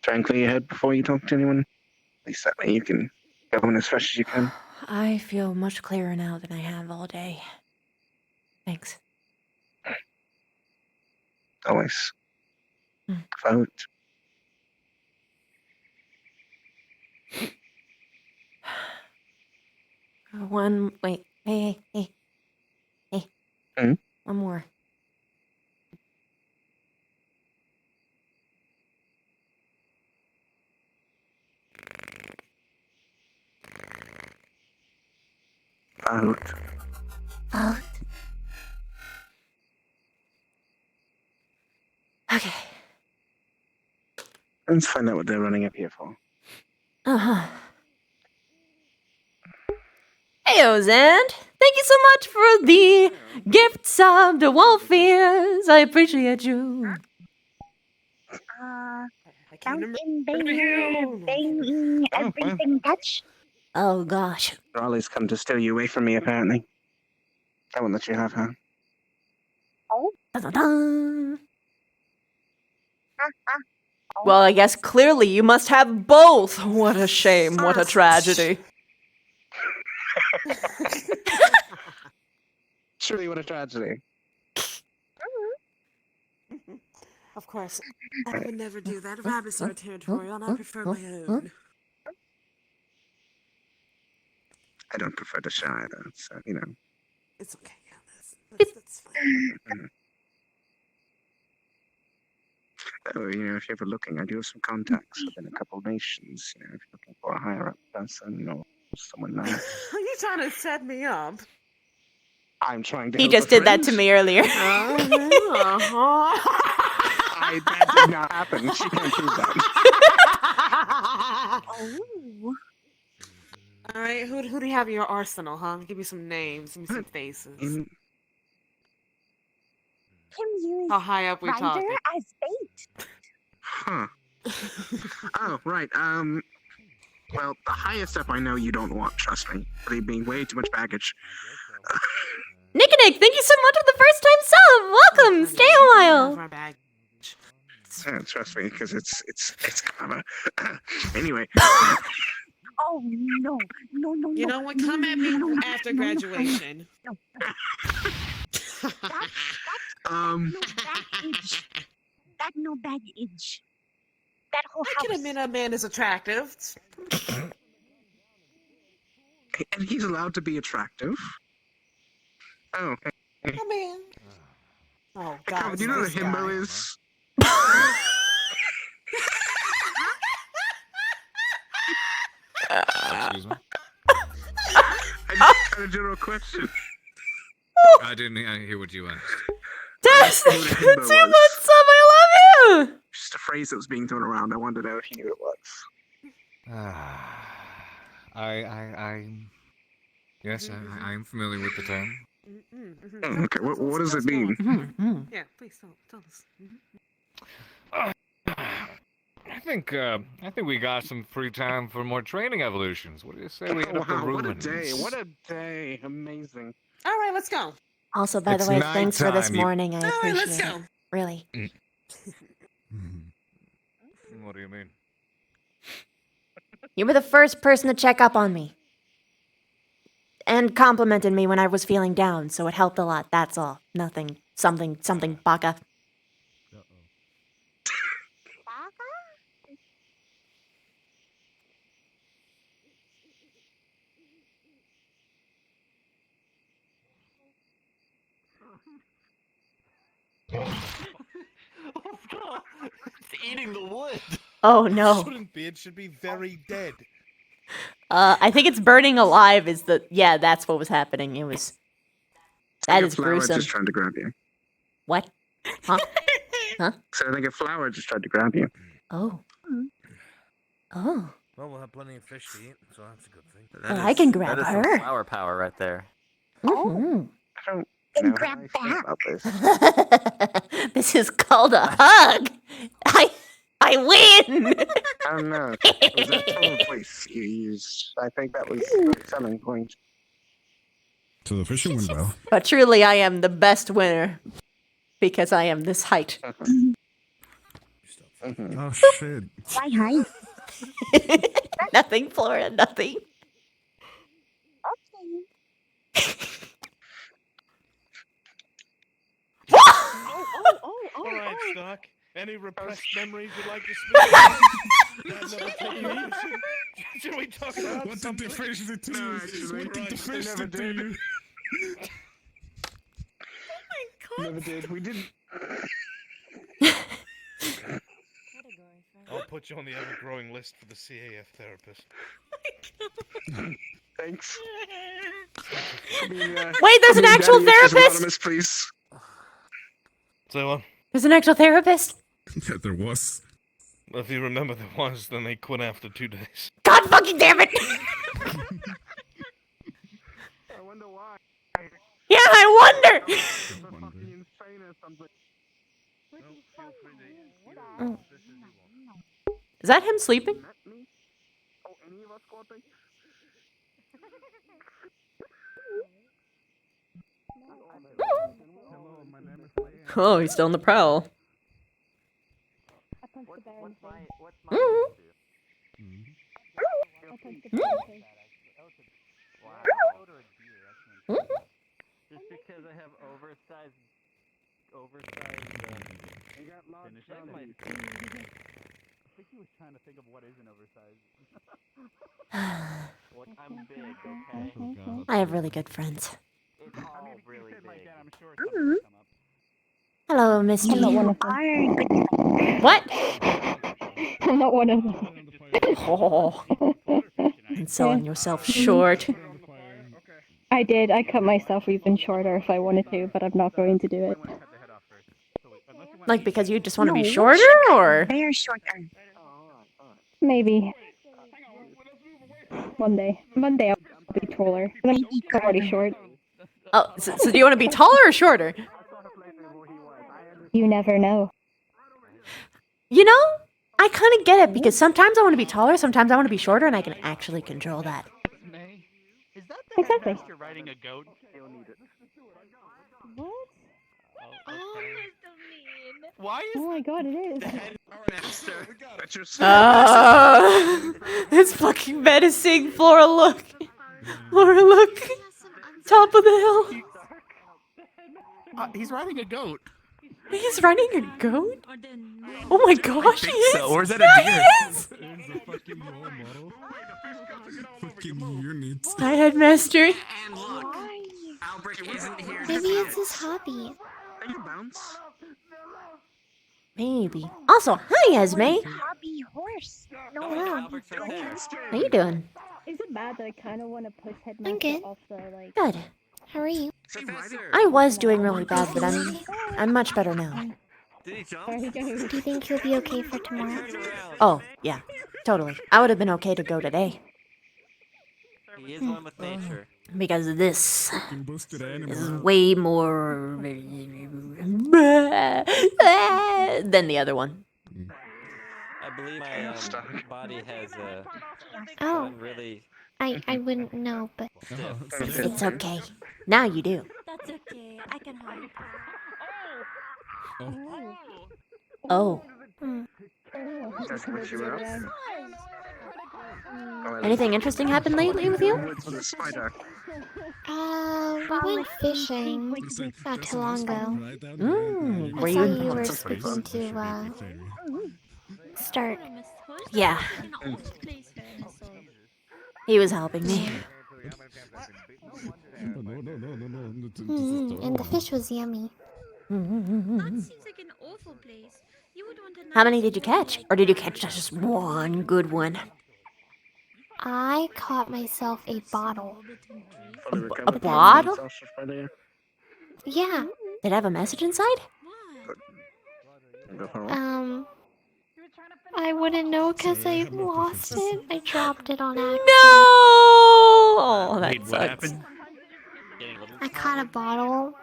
Try and clear your head before you talk to anyone. At least that way you can go in as fresh as you can. I feel much clearer now than I have all day. Thanks. Always. Vote. Wait, hey. Mm? One more. Vote. Vote. Okay. Let's find out what they're running up here for. Uh-huh. Heyo, Zand! Thank you so much for the gift sub to Wolf Ears. I appreciate you. Fountain, banging, everything touch. Oh, gosh. Raleigh's come to steal you away from me, apparently. I won't let you have her. Oh. Dun-dun-dun. Well, I guess clearly you must have both. What a shame. What a tragedy. Surely, what a tragedy. Of course, I would never do that. Rabbits are territorial, and I prefer my own. I don't prefer to share either, so, you know. It's okay, yeah, that's fine. Oh, you know, if you're ever looking, I do have some contacts within a couple nations. You know, if you're looking for a higher up person or someone nice. Are you trying to set me up? I'm trying to He help just a did that friend. to me earlier. That did not happen. She can't prove that. Oh. All right, who do you have in your arsenal, huh? Give me some names, give me some faces. Can use How high up we Ryder talking? as bait. Huh. Oh, right. Well, the highest up I know you don't want, trust me. They'd be way too much baggage. Nick, thank you so much for the first time sub. Welcome. Stay a while. Yeah, trust me, because it's kind of anyway. Oh no. You know what? Come at me after graduation. No. That no baggage. That whole I house. can admit a man is attractive. And he's allowed to be attractive. Oh. I mean, oh Hey, God, Calvin, do you know what a himbo is? Excuse me? I just had a general question. I didn't hear what you asked. Tess, I didn't know what a himbo too was. much sub. I love you. Just a phrase that was being thrown around. I wanted to know if you knew what it was. Yes, I am familiar with the term. Oh, okay, what does it mean? Yeah, please tell us. I think we got some free time for more training evolutions. What do you say we hit up the Wow, what a ruins? day! What a day! Amazing. All right, let's go. Also, by It's the way, thanks for this nighttime, you- morning. I All right, appreciate let's it. go. Really. What do you mean? You were the first person to check up on me. And complimented me when I was feeling down, so it helped a lot. That's all. Nothing. Something, baka. eating the wood. Oh It no. shouldn't be. It should be very dead. I think it's burning alive is the yeah, that's what was happening. It was I that think a is flower gruesome. just tried to grab you. What? Huh? Huh? So I think a flower just tried to grab you. Oh. Oh. Well, we'll have plenty of fish to eat, so that's a good thing. Well, I can grab that is some her. flower power right there. Mhm. I don't Then know grab how I feel about this. This is called a hug. I win. I don't know. It was a tone voice you used. I think that was the selling point. So the fishing went well. But truly, I am the best winner because I am this height. Oh shit. Why hi? Nothing, Flora. Nothing. All right, Stock. Any repressed memories you'd like to speak about? Never taken a fishing? Should we talk about What did something? the fish do to you? What did the fish do to you? Never did. We didn't. I'll put you on the ever-growing list for the CAF therapist. Thanks. Wait, there's an actual therapist? Please. Say what? There's an actual therapist? Yeah, there was. If you remember there was, then they quit after 2 days. God fucking damn it! I wonder why. Yeah, I wonder! Oh. Is that him sleeping? Oh, he's still on the prowl. Just because I have oversized finish. I think he was trying to think of what isn't oversized. What I'm big, okay? I have really good friends. It's all really big. I'm sure Hello, Misty. I'm not one of them. What? I'm not one of them. Oh. And selling yourself short. I did. I cut myself even shorter if I wanted to, but I'm not going to do it. Like because you just want to be shorter, or? They're shorter. Maybe. One day. I'll be taller. I'm already short. Oh, so do you want to be taller or shorter? You never know. You know, I kind of get it because sometimes I want to be taller, sometimes I want to be shorter, and I can actually control that. Is that the Exactly. headmaster riding a goat? What? Oh, Why is oh my god, it is. It's fucking menacing. Flora, look. Flora, look. Top of the hill. He's riding a goat. He's riding a goat? Oh my gosh, he is. So, or is that Yeah, a deer? he is. There's a fucking role model. Fucking unit. Hi, Headmaster. And look, Albrecht isn't here. Maybe it's his hobby. Can you bounce? Maybe. Also, hi, Esme. Hobby horse. No wrong. How you doing? Is it bad that I kind of want to push I'm headmaster good. off the like? Good. How are you? I was doing really bad, but I'm much better now. Did he jump? Do you think you'll be okay for tomorrow? Oh, yeah. Totally. I would have been okay to go today. He is one with nature. Because this Fucking boosted animal. is way more than the other one. I believe my body has Oh. gone really. I wouldn't know, but It's okay. Now you do. that's okay. I can help. Oh. That's what you were up. Anything interesting happened lately with you? With a spider. We went fishing not too long ago. Were I you saw in you were speaking to start. Yeah. He was helping me. And the fish was yummy. That seems like an awful place. How many did you catch? Or did you catch just one good one? I caught myself a bottle. A bottle? Yeah. Did it have a message inside? I wouldn't know because I lost it. I dropped it on accident. No! Oh, that Wait, what sucks. happened? I caught a bottle.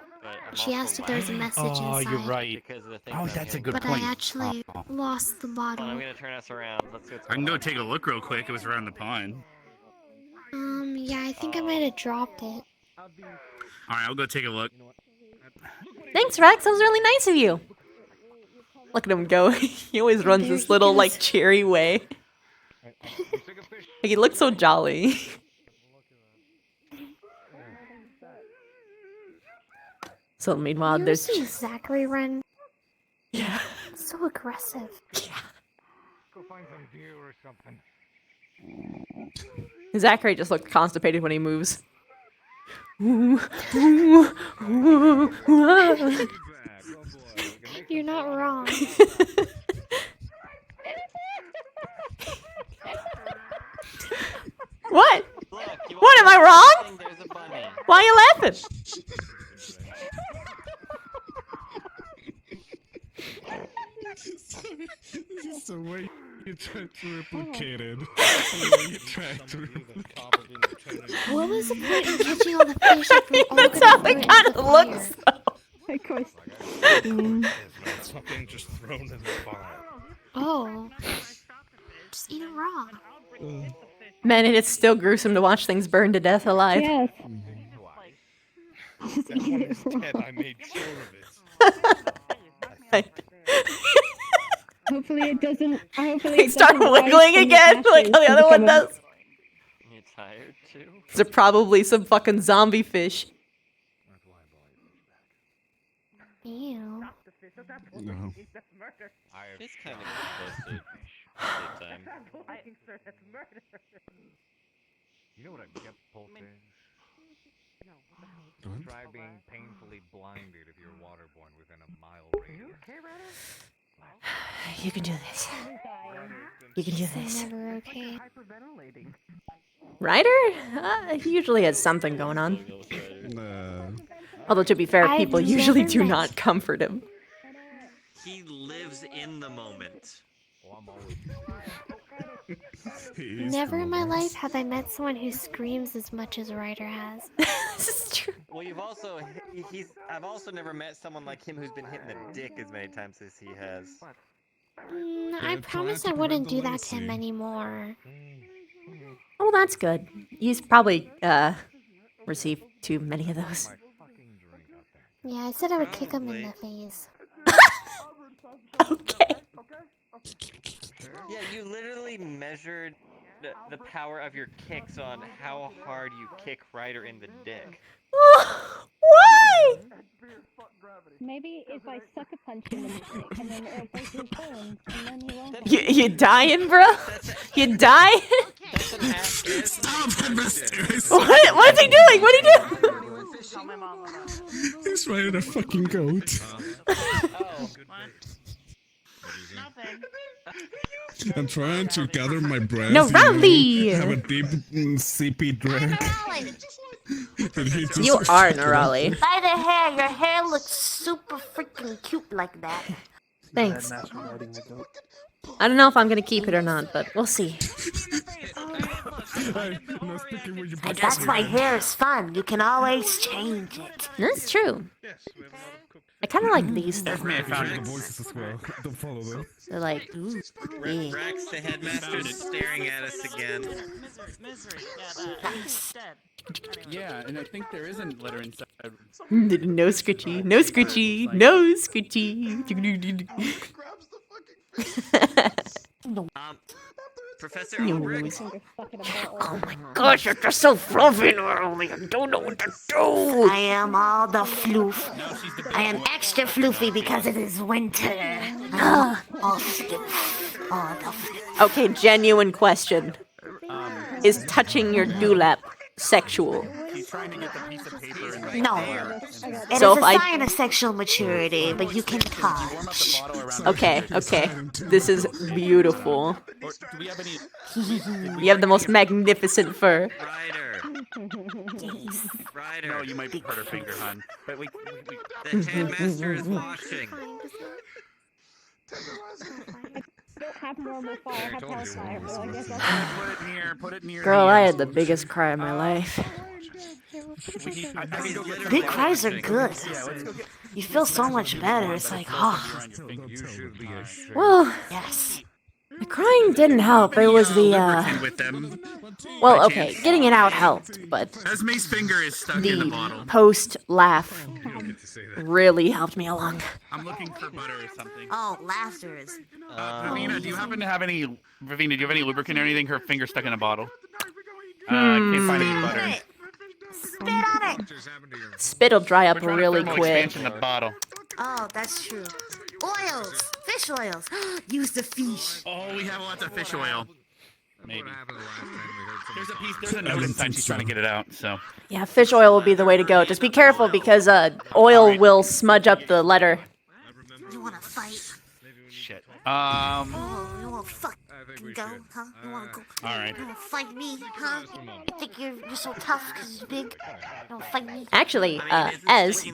She asked if there was a message Oh, inside. you're right. Oh, that's a good But point. I actually lost the bottle. I'm gonna turn us around. Let's see what's I going can go on. take a look real quick. It was around the pond. Yeah, I think I might have dropped it. All right, I'll go take a look. Thanks, Rex. That was really nice of you. Look at him go. He always runs this little, like, cheery way. Like, he looks so jolly. So meanwhile, You there's... see Zachary run? Yeah. So aggressive. Go find some deer or something. Zachary just looks constipated when he moves. You're not wrong. What? What, am I wrong? Why are you laughing? This is the way you try to replicate it. The way you try to What was the point in catching all the fish if we're all That's gonna how throw it it kind into of the looks, fire? though. Of course. Something just thrown in the fire. Oh. Just eat it raw. Man, and it's still gruesome to watch things burn to death alive. Yes. That one is dead. I made sure of it. Hopefully it doesn't. Hopefully They it start doesn't rise wiggling from the again, like how the ashes other to one become a- does. You tired too? They're probably some fucking zombie fish. Ew. No. It's kind of close to daytime. You know what a get pulse is? Try being painfully blinded if you're waterborne within a mile radius. You can do this. You can do this. Never okay. Ryder? He usually has something going on. Nah. Although, to be fair, I've people usually never do met- not comfort him. He lives in the moment. Never in my life have I met someone who screams as much as Ryder has. This is true. Well, you've also I've also never met someone like him who's been hit in the dick as many times as he has. I promised I wouldn't do that to him anymore. Oh, that's good. He's probably, received too many of those. Yeah, I said I would kick him in the face. Okay. Yeah, you literally measured the power of your kicks on how hard you kick Ryder in the dick. Why? Maybe if I suck a punch in the dick and then it'll break his bones and then he won't. You dying, bro? You dying? Stop, headmaster! What is he doing? What did he do? He's riding a fucking goat. I'm trying to gather my breath. No, you Rowley! know, have a deep CP drink. And he just You are Nerali. By the hair, your hair looks super freaking cute like that. Thanks. I don't know if I'm gonna keep it or not, but we'll see. That's why hair is fun. You can always change it. That's true. I kind of like these though. The voices as well. Don't follow them. They're like, ooh, yeah. Rex, the headmaster's staring at us again. Yeah, and I think there is a letter inside. No scritchy, no scritchy, no scritchy. Professor Albrecht. Oh my Gosh, you're just so fluffy, Nerali. I don't know what to do. I am all the floof. I am extra floofy because it is winter. All floof. All the floof. Okay, genuine question. Is touching your dewlap sexual. She's trying to get the piece of paper in the No. air. It So is if a I- sign of sexual maturity, but you can touch. Okay, okay. This is beautiful. Or do we have any? You have the most magnificent fur. Ryder. Ryder. No, you might hurt her finger, hon. But we The headmaster is watching. I don't have normal fire, I have hellfire, but I guess Put it near. Girl, I had the biggest cry of my life. Big cries are good. You feel so much better. It's like, oh. Well, Yes. the crying didn't help. It was the, with them. well, okay, getting it out helped, but Esme's finger is stuck in the bottle. the post-laugh really helped me along. I'm looking for butter or something. Oh, laughter is. Ravina, do you happen to have any? Ravina, do you have any lubricant or anything? Her finger's stuck in a bottle. I can't find any butter. Spit on it. Spit'll dry up We're trying to really thermal quick. expansion the bottle. Oh, that's true. Oils. Fish oils. Use the fish. Oh, we have lots of fish oil. Maybe. There's a piece. There's a note inside. She's trying to get it out. So. Yeah, fish oil will be the way to go. Just be careful because oil will smudge up the letter. You wanna fight? Shit. Oh, you wanna fucking go, huh? You wanna go? All right. You wanna fight me, huh? You think you're so tough because you're big? You wanna fight me? Actually, Ez,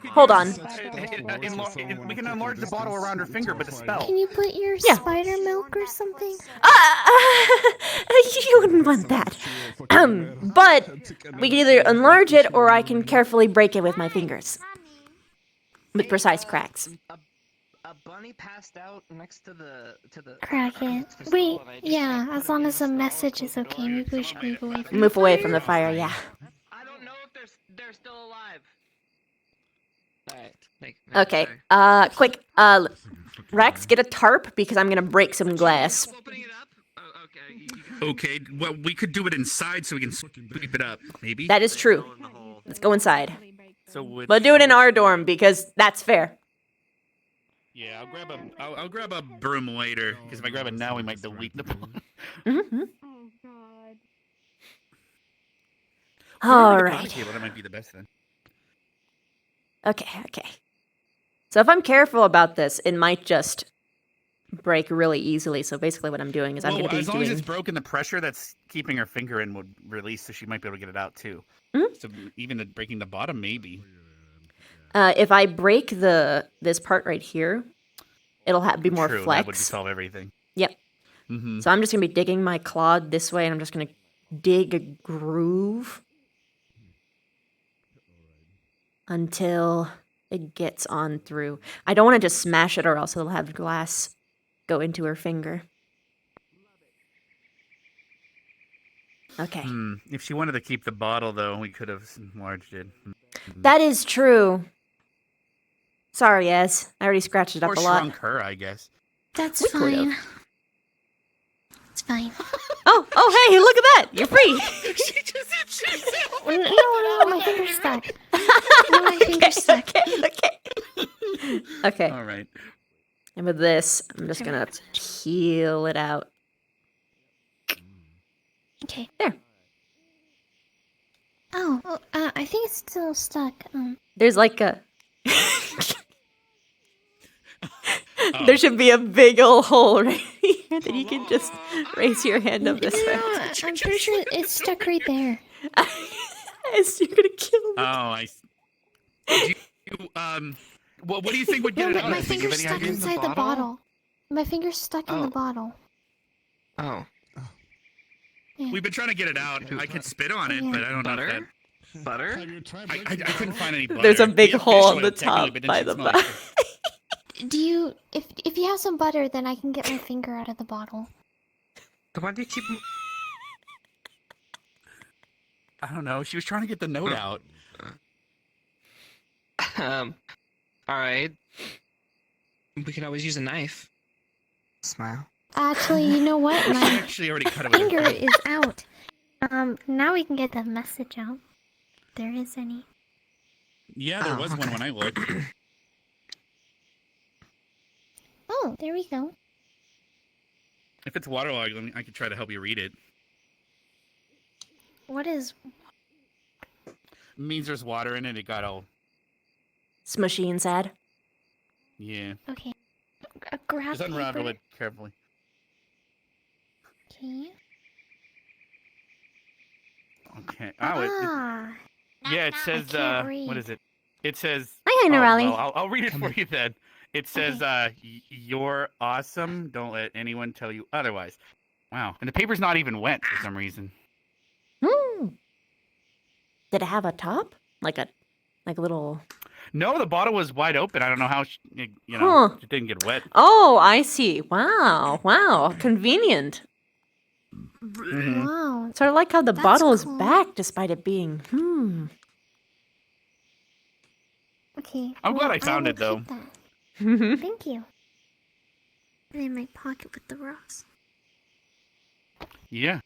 hold on. We can enlarge the bottle around her finger, but the spell. Can you put your Yeah. spider milk or something? You wouldn't want that. But we can either enlarge it or I can carefully break it with my fingers. With precise cracks. A bunny passed out next to the Crack it. Wait, yeah, as long as the message is okay, maybe we should move away from Move the away fire. from the fire, yeah. I don't know if they're still alive. Alright. Okay, quick, Rex, get a tarp because I'm gonna break some glass. Okay. Well, we could do it inside so we can sweep it up. Maybe. That is true. Let's go inside. So But do it in our dorm because that's fair. Yeah, I'll grab a broom later because if I grab it now, we might delete the. Mm-hmm. Oh god. All right. That might be the best then. Okay. So if I'm careful about this, it might just break really easily. So basically what I'm doing is I'm going to be as long as doing... it's broken, the pressure that's keeping her finger in would release, so she might be able to get it out too. Mhm. So even breaking the bottom, maybe. if I break this part right here, it'll be more True, flex. that would solve everything. Yep. Mm-hmm. So I'm just going to be digging my claw this way, and I'm just going to dig a groove until it gets on through. I don't want to just smash it or else it'll have glass go into her finger. Okay. If she wanted to keep the bottle, though, we could have enlarged it. That is true. Sorry, Ez. I already scratched it up Or a lot. shrunk her, I guess. That's We could've. fine. It's fine. Oh, hey, look at that! You're free! No, my finger's stuck. No, my finger's stuck. Okay. All right. And with this, I'm just gonna peel it out. Okay. There. Oh, I think it's still stuck. There's like a... There should be a big old hole right here that you can just raise your hand up this way. No, I'm pretty sure it's stuck right there. Ez, you're gonna kill me. Oh, I. Do you, what do you think would get No, it but out? my Do you have finger's any stuck ideas? inside the bottle. My finger's stuck in the Oh. bottle. Oh. Yeah. We've been trying to get it out. I could spit on it, Yeah. but I don't know if Butter? that. Butter? I couldn't find any butter. There's a big We have hole fish on oil, the top technically, but then by she'd the smell bottom. it. Do you, if you have some butter, then I can get my finger out of the bottle. Why do you keep... I don't know. She was trying to get the note out. Alright. We could always use a knife. Smile. Actually, you know what? She My actually already cut it with her finger thumb. is out. Now we can get the message out. If there is any. Yeah, there Oh, was one okay. when I looked. Oh, there we go. If it's waterlogged, I could try to help you read it. What is? Means there's water in it. It got all Smushy and sad. yeah. Okay. Grab Just unravel paper. it carefully. Okay. Okay. Ah. Yeah, it says can't what read. is it? It says Hi, Nerali. well, I'll read it for you then. It says you're awesome. Don't let anyone tell you otherwise. Wow. And the paper's not even wet for some reason. Hmm. Did it have a top? Like a little. No, the bottle was wide open. I don't know how it Huh. it didn't get wet. Oh, I see. Wow. Wow. Convenient. Mhm. Wow. Sort of like how the That's bottle is cool. back despite it being. Okay. I'm glad I found will it, though. keep that. Thank you. And in my pocket with the rocks. Yeah.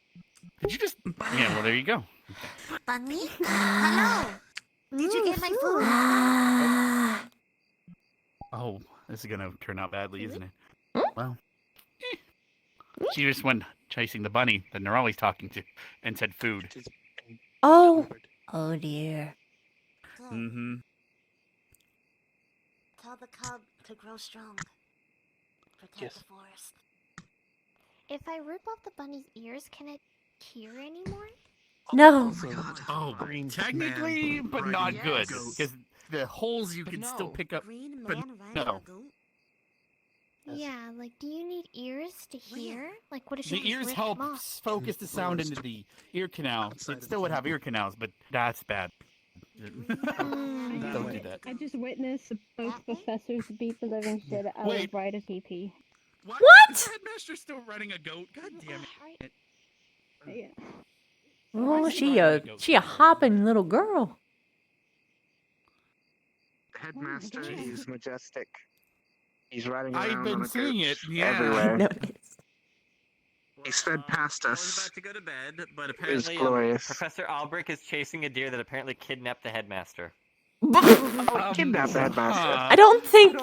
Did you just? Yeah. Well, there you go. Bunny? Hello. Did you get my food? Oh, this is gonna turn out badly, isn't it? Well, she just went chasing the bunny that Nerali's talking to, and said food. Oh. Oh dear. Mm-hmm. Tell the cub to grow strong. Protect Yes. the forest. If I rip off the bunny's ears, can it hear anymore? No. Oh, Green technically, man, but riding not a good goat. because the holes you But can still no. pick up. Green But man riding no. a goat? Yeah, like, do you need ears to hear? Like, what if The you just ears rip help them off? focus the sound into the ear canal. It still would have ear canals, but that's bad. Don't do that. I just witnessed both professors beat the living shit out Wait. of Ryder TP. What? What? Is the headmaster still running a goat? God damn it. Yeah. Oh, she a hopping little girl. Headmaster is majestic. He's riding I've around been on a seeing goat it, yeah. everywhere. Noticed. He sped past I was us. about to go to bed, but It was apparently glorious. Professor Albrecht is chasing a deer that apparently kidnapped the headmaster. Kidnap the headmaster. I don't think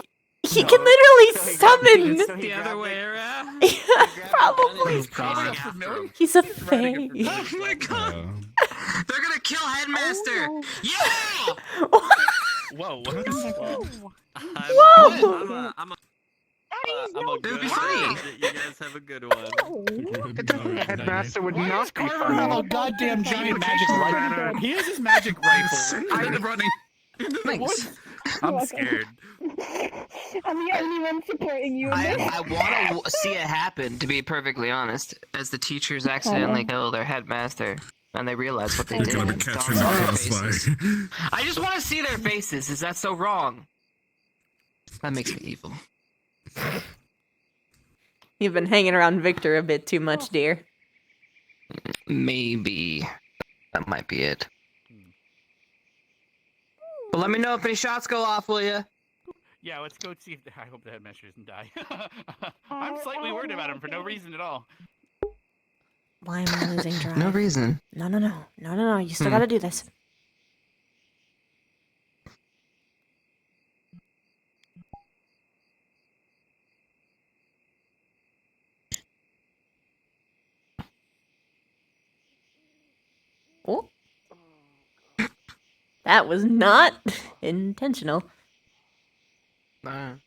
he can literally summon. So he The other grabbed way it. around. Probably. Probably not familiar. He's a Riding it fae. for Oh my god! They're gonna kill Headmaster! Yeah! Whoa. I'm a It'd good be funny. You guys have a good one. Headmaster would Why does not be Carver have a funny. goddamn giant magic rifle? He has his magic rifle. I'm running. Thanks. I'm scared. I'm the only one supporting you in I this. want to see it happen, to be perfectly honest, as the teachers accidentally kill their headmaster and they realize what they You're did. gonna and be it's catching on the their crossfire. faces. I just want to see their faces. Is that so wrong? That makes me evil. You've been hanging around Victor a bit too much, dear. Maybe. That might be it. But let me know if any shots go off, will ya? Yeah, let's go see if I hope the headmaster doesn't die. I'm slightly worried about him for no reason at all. Why am I losing drive? No reason. No. You still gotta do this. Oh. That was not intentional. Fair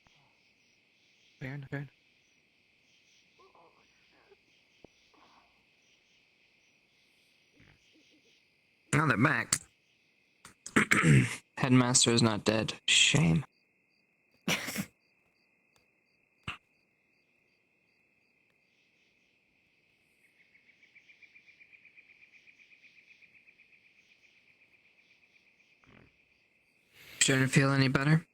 enough. Now they're back. Headmaster is not dead. Shame. Starting to feel any better?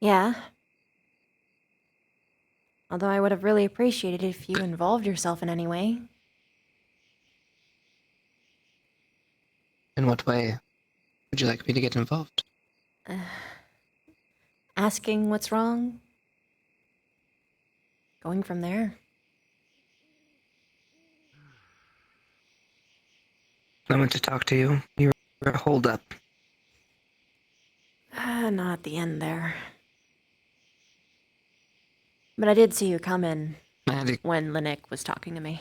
Yeah. Although I would have really appreciated it if you involved yourself in any way. In what way would you like me to get involved? Asking what's wrong. Going from there. I went to talk to you. You were holed up. Not at the end there. But I did see you come in I had to when Linnick was talking to me.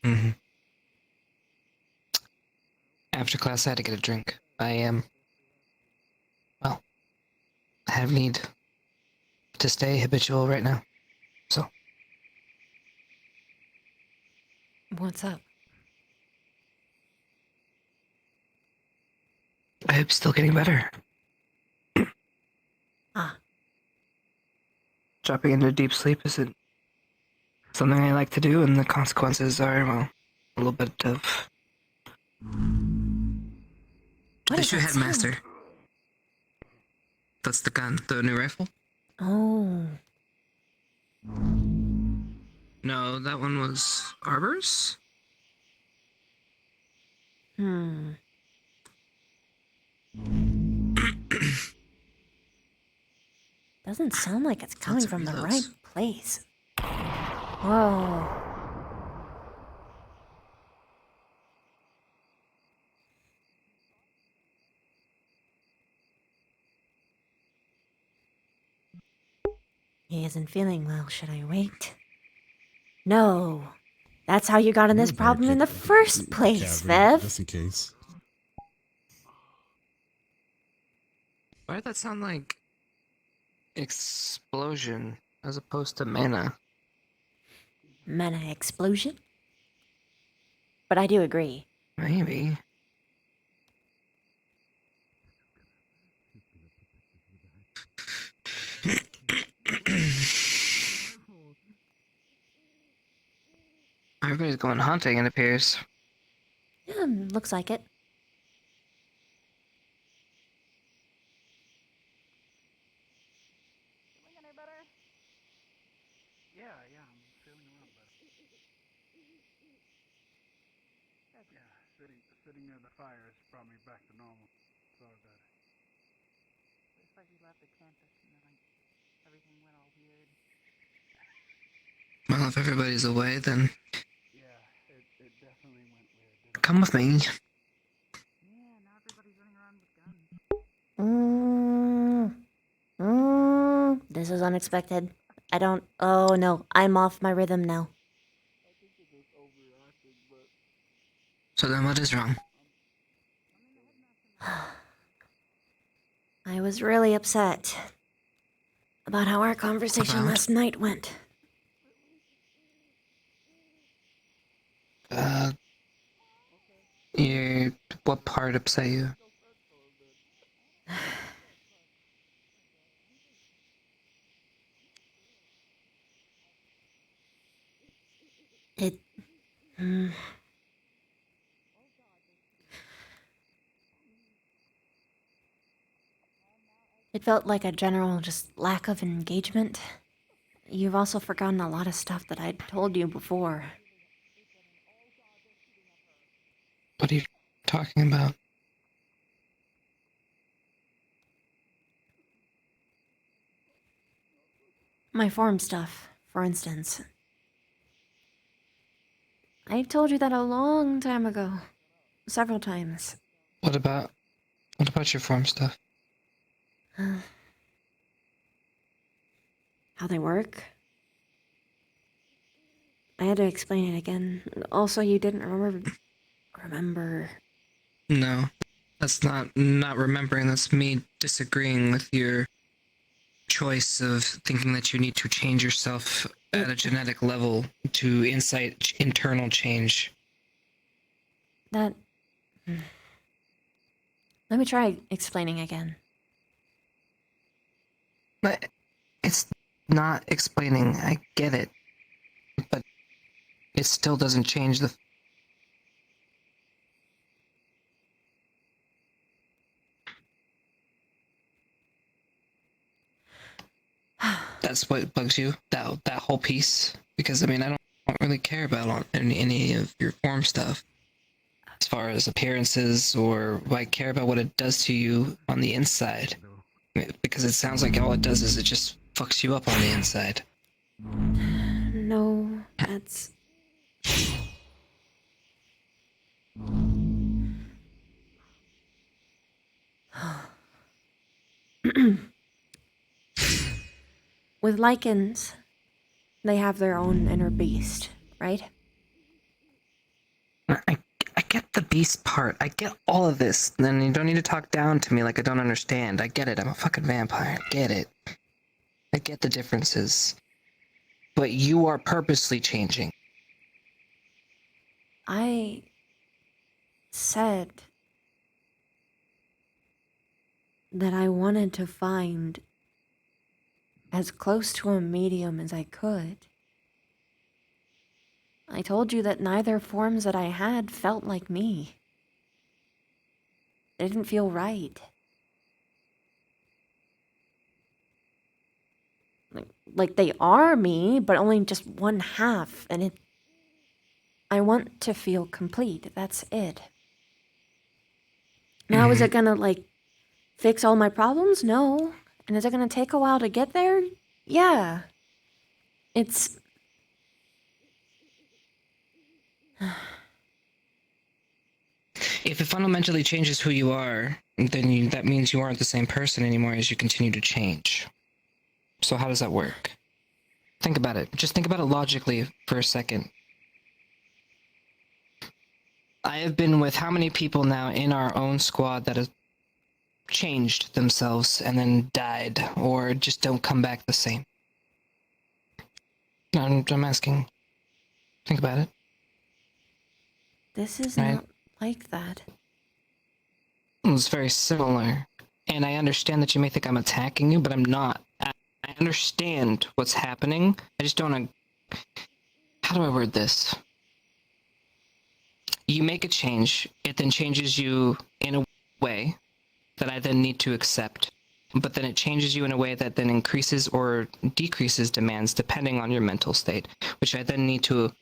Mm-hmm. After class, I had to get a drink. Well, I have need to stay habitual right now. So. What's up? I hope still getting better. Ah. Dropping into deep sleep isn't something I like to do, and the consequences are, well, a little bit of... What is Issue that Headmaster. sound? That's the gun, the new rifle? Oh. No, that one was Arbor's? Doesn't sound like it's coming Lots of from the reloads. right place. Whoa. He isn't feeling well. Should I wait? No. That's how you got in this problem in the first place, Vev. Just in case. Why did that sound like explosion as opposed to mana? Mana explosion? But I do agree. Maybe. Everybody's going hunting, it appears. Yeah, looks like it. Yeah, I'm feeling a lot better. Yeah, sitting near the fire has brought me back to normal. So that. It's like we left the campus and then like everything went all weird. Well, if everybody's away, then Yeah, it definitely went weird. come with me. Yeah, now everybody's running around with guns. This is unexpected. I don't. Oh no, I'm off my rhythm now. So then what is wrong? I was really upset about how our conversation About? last night went. What part upset you? It. It felt like a general just lack of engagement. You've also forgotten a lot of stuff that I'd told you before. What are you talking about? My form stuff, for instance. I told you that a long time ago. Several times. What about your form stuff? How they work? I had to explain it again. Also, you didn't remember. No. That's not remembering, that's me disagreeing with your choice of thinking that you need to change yourself at a genetic level to incite internal change. That... Let me try explaining again. But it's not explaining, I get it. But it still doesn't change the... That's what bugs you? That whole piece? Because, I mean, I don't really care about any of your form stuff. As far as appearances, or I care about what it does to you on the inside. Because it sounds like all it does is it just fucks you up on the inside. No, that's... With lichens, they have their own inner beast, right? beast part. I get all of this. Then you don't need to talk down to me like I don't understand. I get it. I'm a fucking vampire. I get it. I get the differences. But you are purposely changing. I said that I wanted to find as close to a medium as I could. I told you that neither forms that I had felt like me. They didn't feel right. Like they are me, but only just one half, and I want to feel complete. That's it. Now, is it gonna, like, fix all my problems? No. And is it gonna take a while to get there? Yeah. It's... If it fundamentally changes who you are, then that means you aren't the same person anymore as you continue to change. So how does that work? Think about it. Just think about it logically for a second. I have been with how many people now in our own squad that have changed themselves and then died, or just don't come back the same? I'm asking. Think about it. This is Right. not like that. It's very similar. And I understand that you may think I'm attacking you, but I'm not. I understand what's happening. I just don't... How do I word this? You make a change, it then changes you in a way that I then need to accept. But then it changes you in a way that then increases or decreases demands depending on your mental state, which I then need to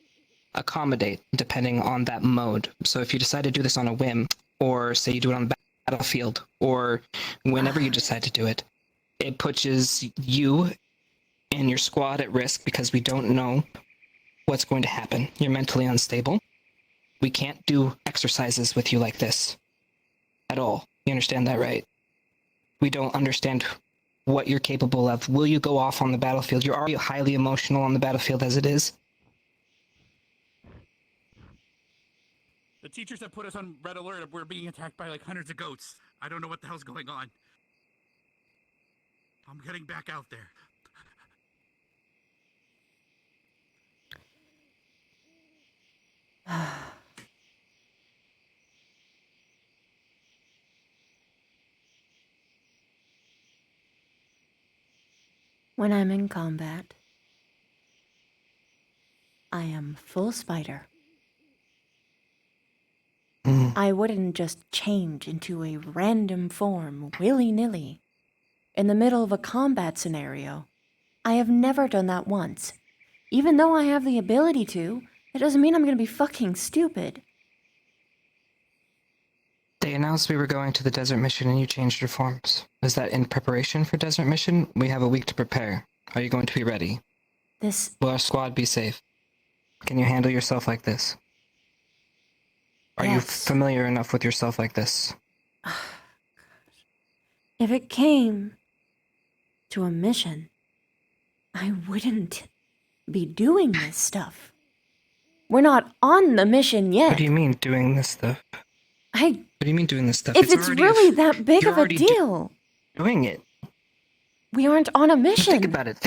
accommodate depending on that mode. So if you decide to do this on a whim, or say you do it on the battlefield, or whenever you decide to do it, it puts you and your squad at risk because we don't know what's going to happen. You're mentally unstable. We can't do exercises with you like this at all. You understand that, right? We don't understand what you're capable of. Will you go off on the battlefield? You're already highly emotional on the battlefield as it is. The teachers have put us on red alert. We're being attacked by like hundreds of goats. I don't know what the hell's going on. I'm getting back out there. When I'm in combat, I am full spider. I wouldn't just change into a random form willy-nilly in the middle of a combat scenario. I have never done that once. Even though I have the ability to, it doesn't mean I'm gonna be fucking stupid. They announced we were going to the desert mission and you changed your forms. Is that in preparation for desert mission? We have a week to prepare. Are you going to be ready? Will our squad be safe? Can you handle yourself like this? Are you familiar enough with yourself like this? If it came to a mission, I wouldn't be doing this stuff. We're not on the mission yet. What do you mean, doing this stuff? What do you mean, doing this stuff? If it's really that big you're of a already deal, doing it. we aren't on a mission. Think about it.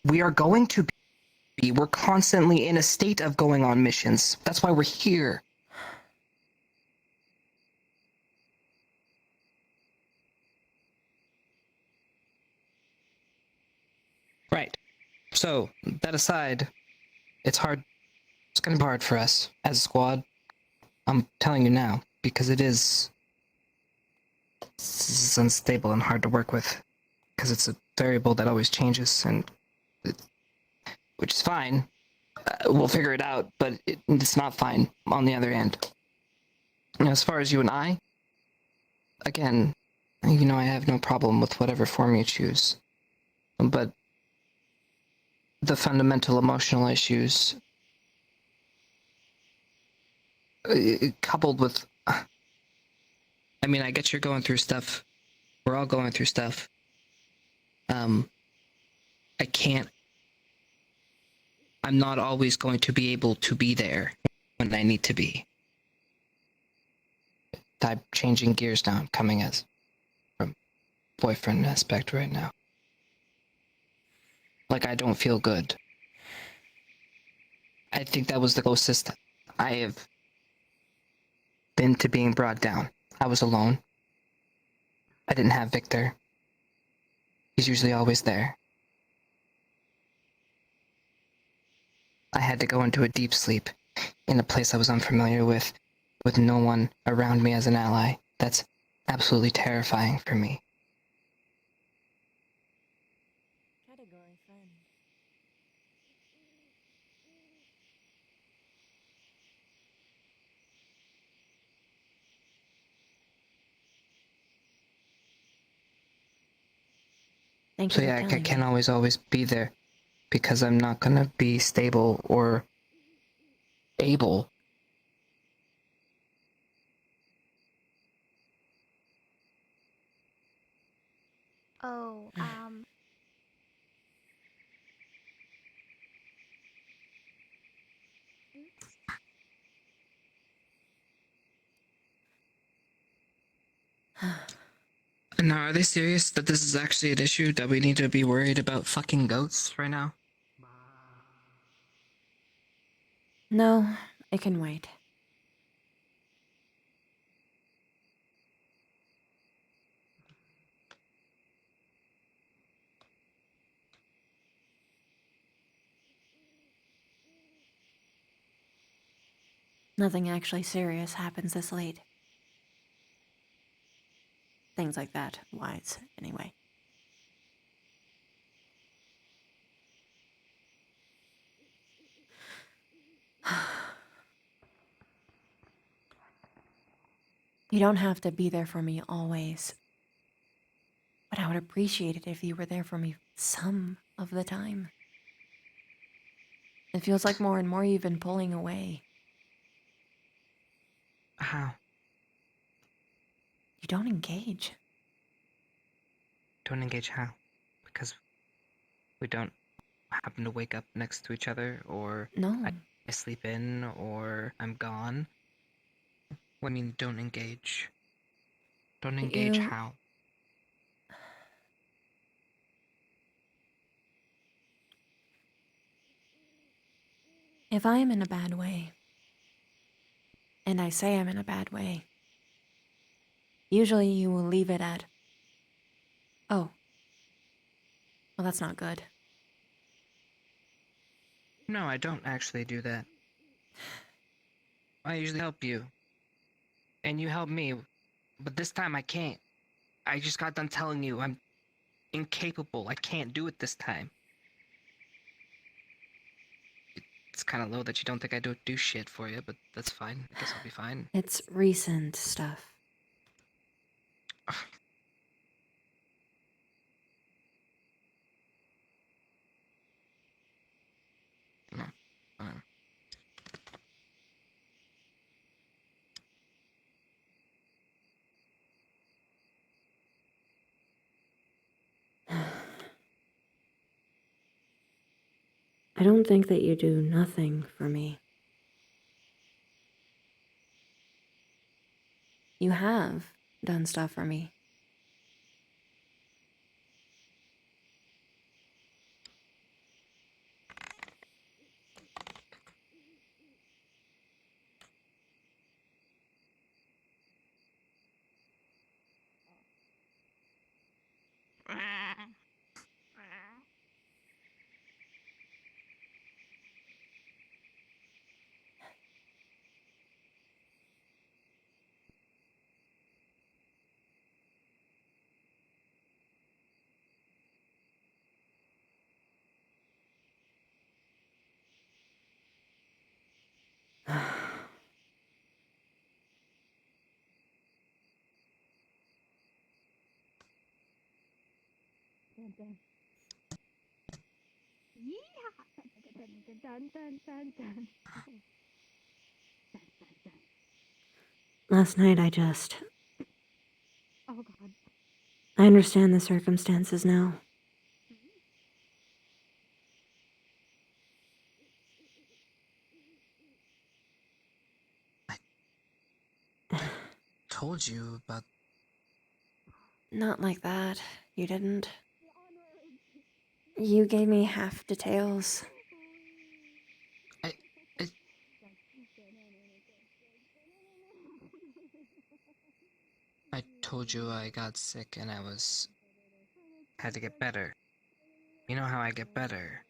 We are going to be. We're constantly in a state of going on missions. That's why we're here. Right. So, that aside, it's hard. It's going to be hard for us as a squad. I'm telling you now, because it's unstable and hard to work with. Because it's a variable that always changes, which is fine. We'll figure it out, but it's not fine on the other end. You know, as far as you and I, again, you know I have no problem with whatever form you choose. But the fundamental emotional issues, coupled with... I mean, I get you're going through stuff. We're all going through stuff. I'm not always going to be able to be there when I need to be. type changing gears now. I'm coming as from boyfriend aspect right now. Like, I don't feel good. I think that was the closest I have been to being brought down. I was alone. I didn't have Victor. He's usually always there. I had to go into a deep sleep in a place I was unfamiliar with no one around me as an ally. That's absolutely terrifying for me. Category friend. Thank So you for yeah, I telling can't me. always be there because I'm not gonna be stable or able. Oh, Now, are they serious that this is actually an issue that we need to be worried about fucking goats right now? No, it can wait. Nothing actually serious happens this late. Things like that, wise, anyway. You don't have to be there for me always. But I would appreciate it if you were there for me some of the time. It feels like more and more you've been pulling away. How? You don't engage. Don't engage how? Because we don't happen to wake up next to each other, or No. I sleep in, or I'm gone. What do you mean, don't engage? Don't engage You- how? If I am in a bad way, and I say I'm in a bad way, usually you will leave it at, oh, well, that's not good. No, I don't actually do that. I usually help you. And you help me. But this time I can't. I just got done telling you I'm incapable. I can't do it this time. It's kind of low that you don't think I don't do shit for you, but that's fine. I guess I'll be fine. It's recent stuff. No. I don't think that you do nothing for me. You have done stuff for me. Last night I just... Oh god. I understand the circumstances now. told you about. Not like that. You didn't. You gave me half details. I told you I got sick and had to get better. You know how I get better.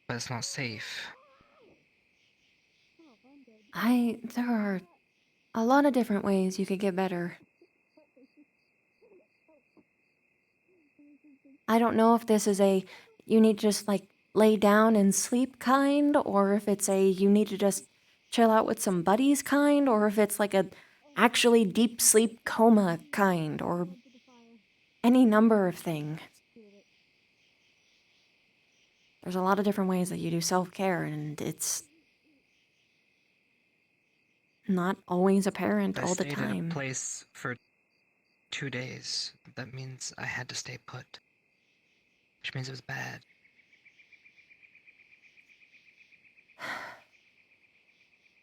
But it's not safe. There are a lot of different ways you could get better. I don't know if this is a you need to just like lay down and sleep kind, or if it's a you need to just chill out with some buddies kind, or if it's like a actually deep sleep coma kind, or any number of things. There's a lot of different ways that you do self-care, and it's not always apparent all the I stayed at a time. place for 2 days. That means I had to stay put. Which means it was bad.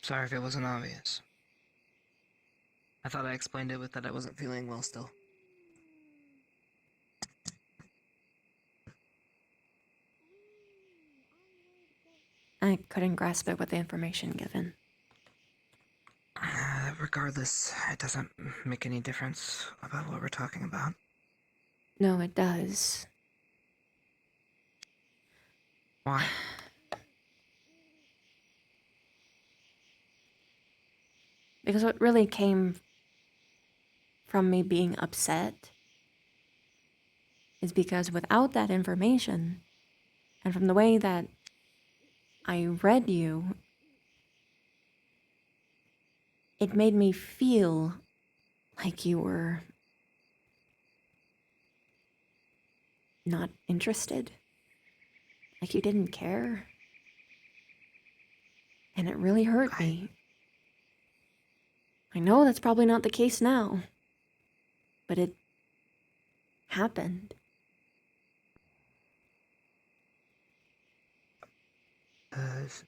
Sorry if it wasn't obvious. I thought I explained it with that I wasn't feeling well still. I couldn't grasp it with the information given. Regardless, it doesn't make any difference about what we're talking about. No, it does. Why? Because what really came from me being upset is because without that information, and from the way that I read you, it made me feel like you were not interested, like you didn't care. And it really hurt me. I know that's probably not the case now, but it happened. It's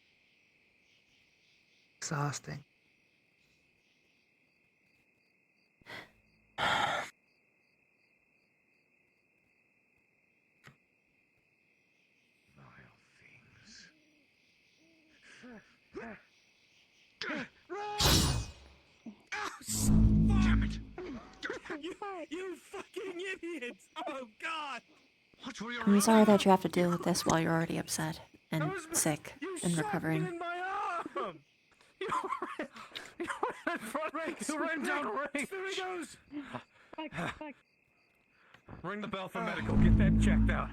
exhausting. Damn it! You fucking idiots! Oh god! What were your I'm sorry that you have to deal with this while you're already upset and sick and shot me recovering. in my arm! You ran down Ray! There he goes! Ring the bell for medical. Get that checked out.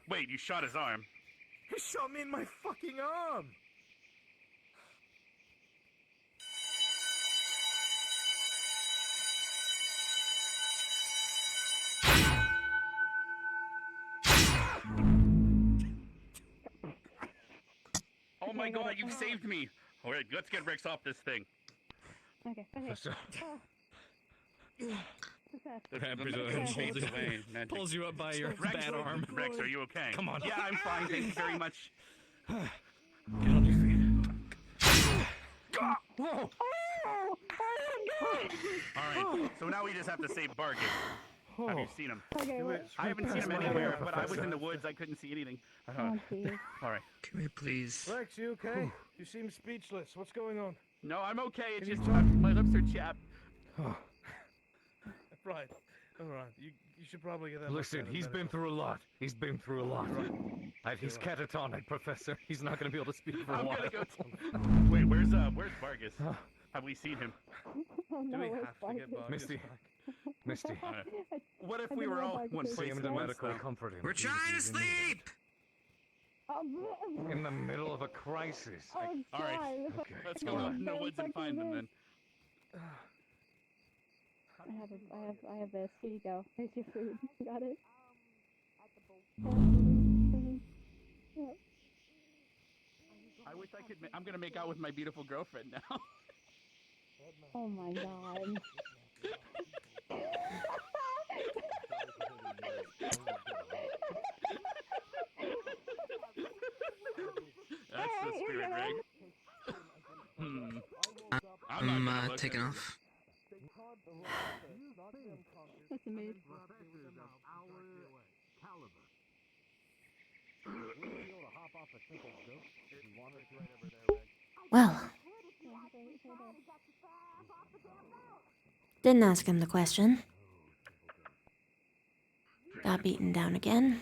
Wait, you shot his arm. He shot me in my fucking arm! Oh my god, you've saved me! Alright, let's get Rex off this thing. Okay. Professor. Pulls you up by your bad arm. Rex, are you okay? Come on. Yeah, I'm fine. Thank you very much. Get on your feet. Whoa! Alright, so now we just have to save Bargus. Have you seen him? Okay, I haven't seen him anywhere, but I was in the woods. I couldn't see anything. Alright. Can we please? Rex, you okay? You seem speechless. What's going on? No, I'm okay. It's just my lips are chapped. Right. All right. You should probably get that. Listen, he's been through a lot. He's been through a lot. He's catatonic, Professor. He's not going to be able to speak for a while. Gonna go wait, where's Vargas? Have we seen him? Oh, no, Do we where's have to get Vargas? Vargas Misty. back? Misty. What if I we don't were know all Vargas one is place Him at to once, medical, though? comfort him. We're trying to sleep! In the middle of a crisis. All right, Okay. let's go out in the woods and find them then. I have this. Here you go. Here's your food. You got it? I wish I could. I'm gonna make out with my beautiful girlfriend now. Oh my god. That's the spirit, right? I'm taking off. That's amazing. Well, didn't ask him the question. Got beaten down again.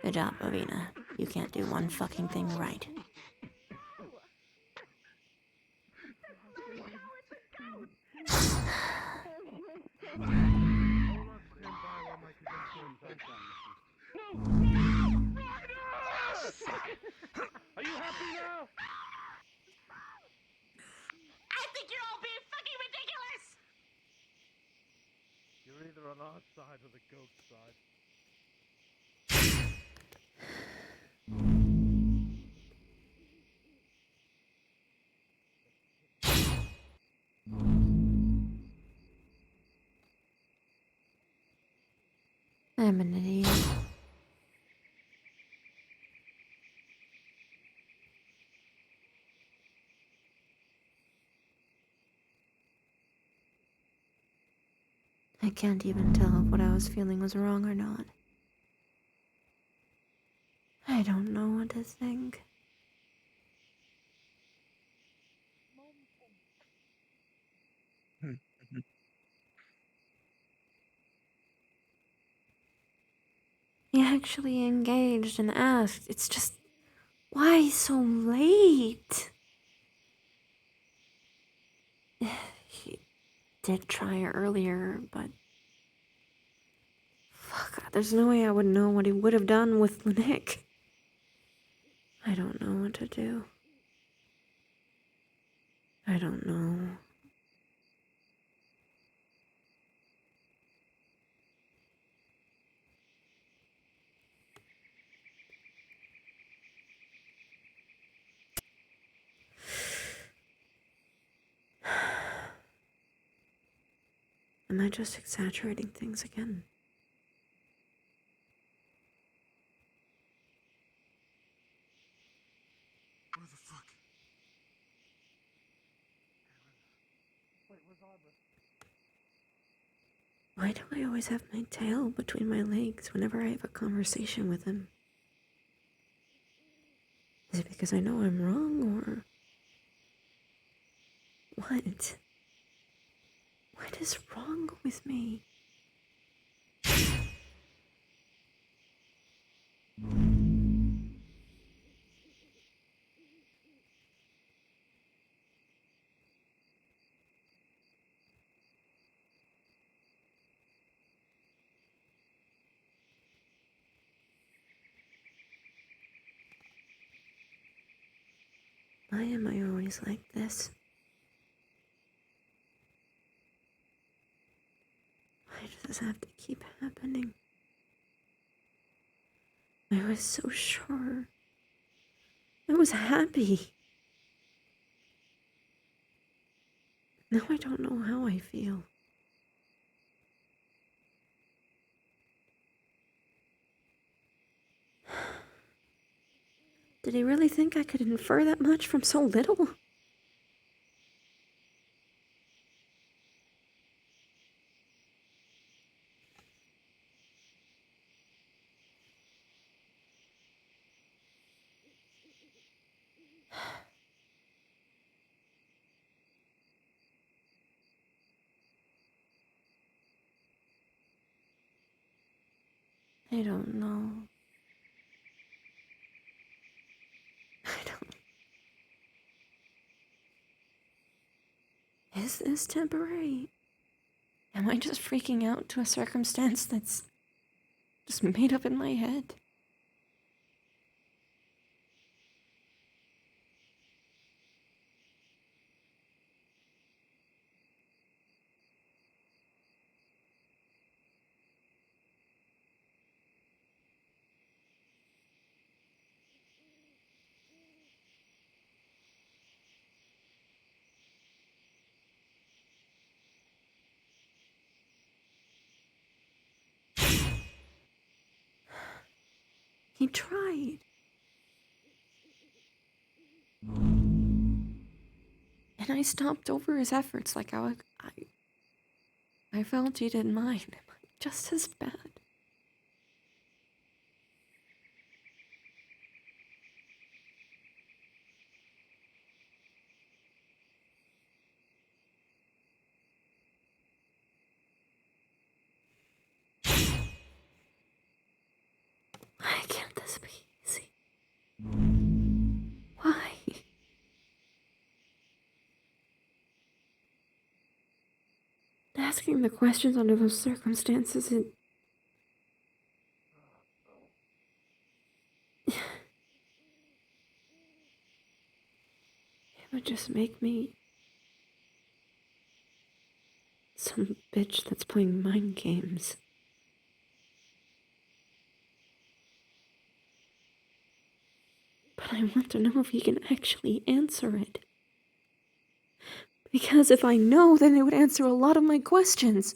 Good job, Avina. You can't do one fucking thing right. Are you happy now? I think you're all being fucking ridiculous! You're either on our side or the ghost side. I'm an idiot. I can't even tell if what I was feeling was wrong or not. I don't know what to think. He actually engaged and asked. It's just, why so late? He did try earlier, but fuck, there's no way I would know what he would have done with Nick. I don't know what to do. I don't know. Am I just exaggerating things again? Where the fuck? Wait, where's Arbor? Why do I always have my tail between my legs whenever I have a conversation with him? Is it because I know I'm wrong, or what? What is wrong with me? Why am I always like this? Why does this have to keep happening? I was so sure. I was happy. Now I don't know how I feel. Did he really think I could infer that much from so little? I don't know. Is this temporary? Am I just freaking out to a circumstance that's just made up in my head? He tried. And I stomped over his efforts like I I felt you didn't mind. Just as bad. Why can't this be easy? Why? Asking the questions under those circumstances, it would just make me some bitch that's playing mind games. But I want to know if he can actually answer it. Because if I know, then it would answer a lot of my questions.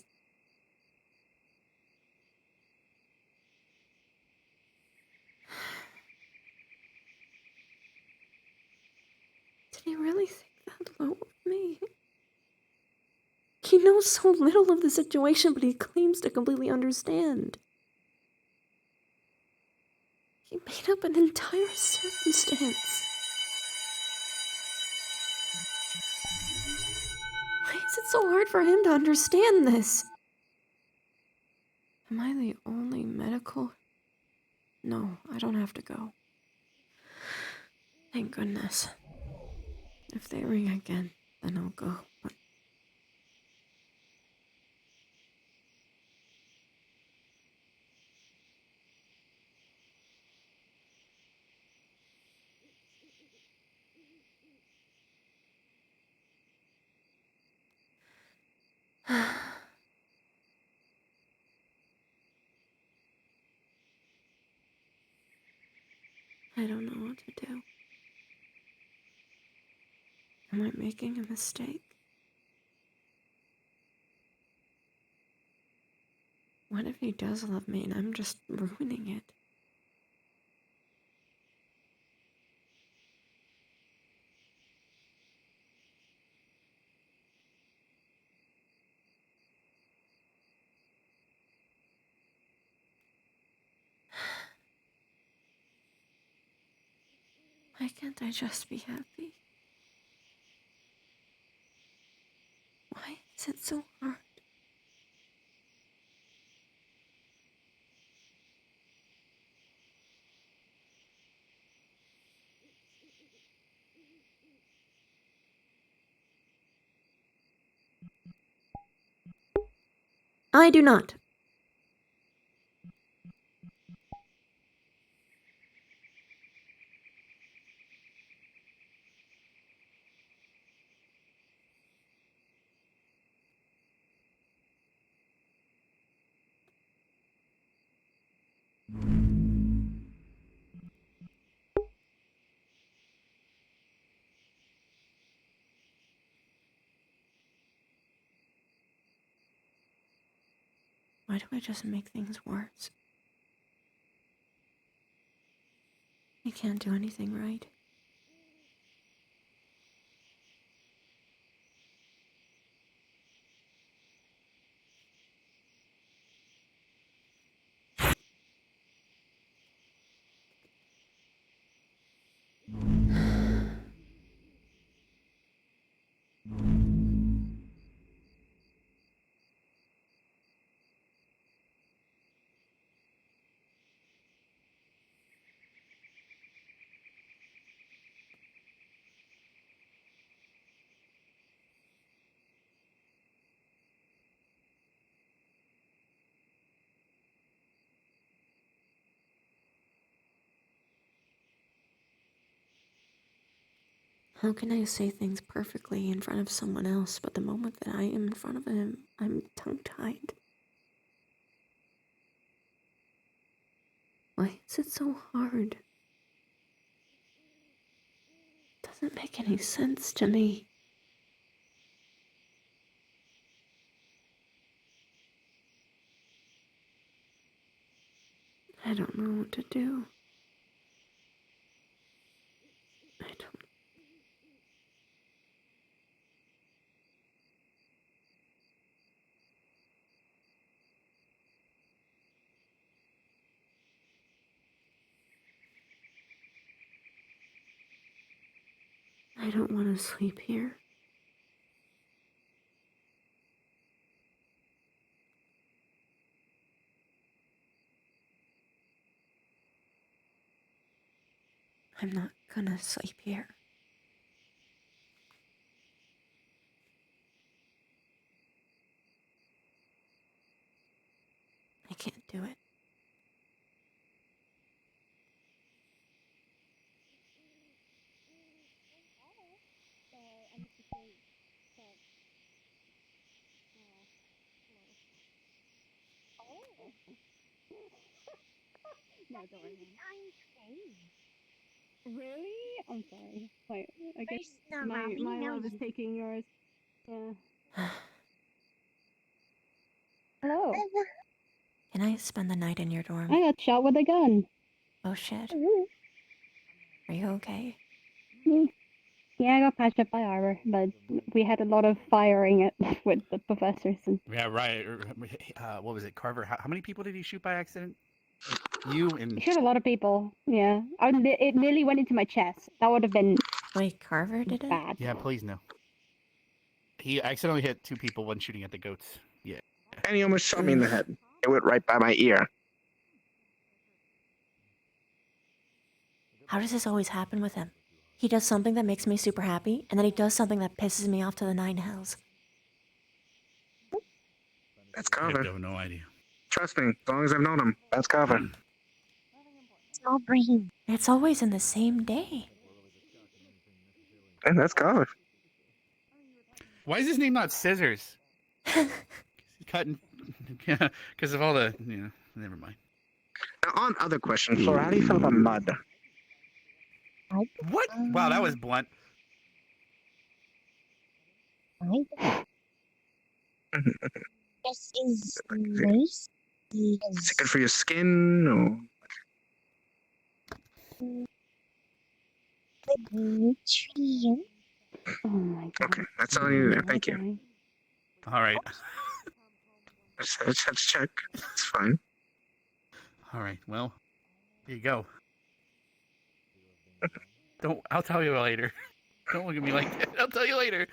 Did he really think that low of me? He knows so little of the situation, but he claims to completely understand. He made up an entire circumstance. Why is it so hard for him to understand this? Am I the only medical? No, I don't have to go. Thank goodness. If they ring again, then I'll go. But I don't know what to do. Am I making a mistake? What if he does love me and I'm just ruining it? Why can't I just be happy? Why is it so hard? I do not. Why do I just make things worse? I can't do anything right. How can I say things perfectly in front of someone else, but the moment that I am in front of him, I'm tongue-tied? Why is it so hard? It doesn't make any sense to me. I don't know what to do. I don't. I don't want to sleep here. I'm not gonna sleep here. I can't do it. No, don't worry. Really? I'm sorry. Wait, I guess my love is taking yours. Yeah. Hello. Can I spend the night in your dorm? I got shot with a gun. Oh shit. Are you okay? Yeah, I got patched up by Arbor, but we had a lot of firing it with the professors and Yeah, right. What was it, Carver? How many people did he shoot by accident? You and shot a lot of people. Yeah, it nearly went into my chest. That would have been Carver did it. Bad. Yeah, please no. He accidentally hit 2 people when shooting at the goats. Yeah. And he almost shot me in the head. It went right by my ear. How does this always happen with him? He does something that makes me super happy, and then he does something that pisses me off to the 9 hells. That's Carver. I have no idea. Trust me, as long as I've known him, that's Carver. Small brain. It's always in the same day. And that's Carver. Why is his name not Scissors? He's cutting. Yeah, because of all the. Never mind. Now, on other question, Flora, how do you feel about mud? What? Wow, that was blunt. This is nice. Is it good for your skin, or? Good nutrient. Oh my god. Okay, that's all you need. Thank you. All right. I just had to check. It's fine. All right. Well, here you go. Don't. I'll tell you later. Don't look at me like that. I'll tell you later.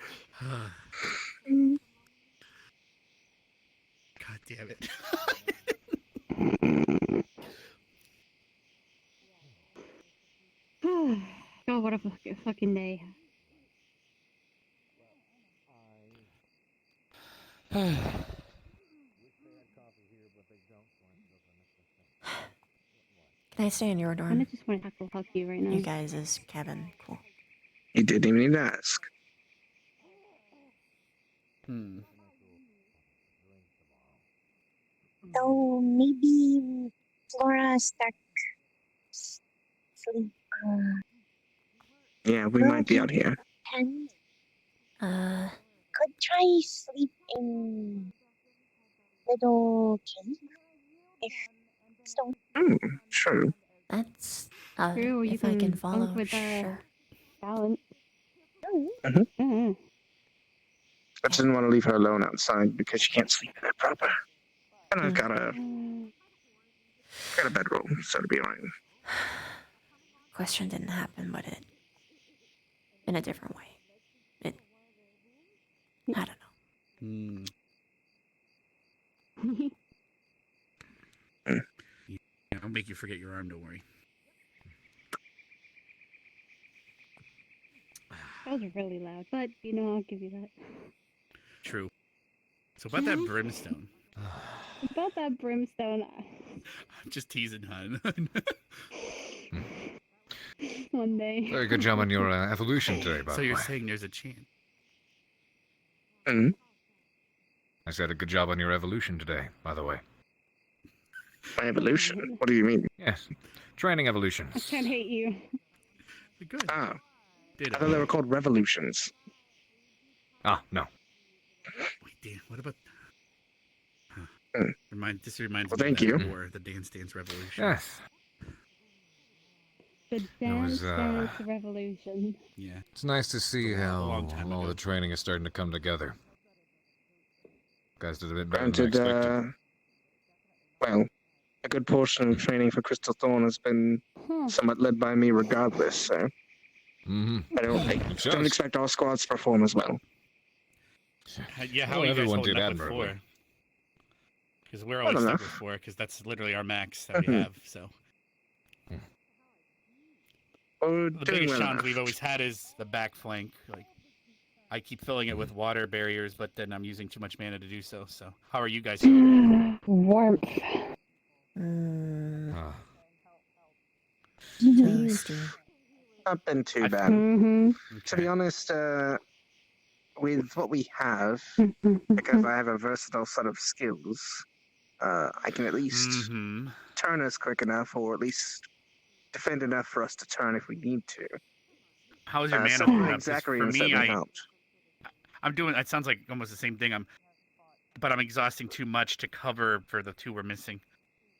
God damn it. God, what a fucking day. Can I stay in your dorm? I just want to hug you right now. You guys is cabin. Cool. You didn't even need to ask. So maybe Flora start sleep. Yeah, we might be out here. And could try sleep in little cave if stone. True. That's True, you if I can bunk follow, with sure. Balance. I just didn't want to leave her alone outside because she can't sleep in it proper. And I've got a bedroll, so to be alright. Question didn't happen, but it in a different way. I don't know. Yeah, I'll make you forget your arm. Don't worry. That was really loud, but I'll give you that. True. So about that brimstone. About that brimstone. I'm just teasing, hun. One day. Very good job on your evolution today, by So the you're way. saying there's a chance? I said a good job on your evolution today, by the way. My evolution? What do you mean? Yes. Training evolution. I can't hate you. Good. Ah. I thought they were called revolutions. Ah, no. Wait, Dan, what about... This reminds Well, me thank of you. that war, the Dance Dance Revolution. Yes. The Dance Dance Revolution. Yeah. It's nice to see how long time all ago. the training is starting to come together. Guys did a bit better than I Granted, expected. well, a good portion of training for Crystal Thorn has been somewhat led by me regardless, so I don't expect all squads to perform as well. Yeah, how Well, are you guys everyone holding did up with admirably. 4? Because we're I always don't stuck know. with 4, because that's literally our max that we Mhm. have, so. We're The doing biggest well challenge enough. we've always had is the back flank. Like, I keep filling it with water barriers, but then I'm using too much mana to do so, so. How are you guys doing? Warmth. Toasty. Not been too bad. Mm-hmm. To be honest, with what we have, because I have a versatile set of skills, I can at least turn us quick enough, or at least defend enough for us to turn if we need to. How's your mana setting holding the up? 'Cause exact for range me, certainly helped. I'm doing. It sounds like almost the same thing. But I'm exhausting too much to cover for the 2 we're missing.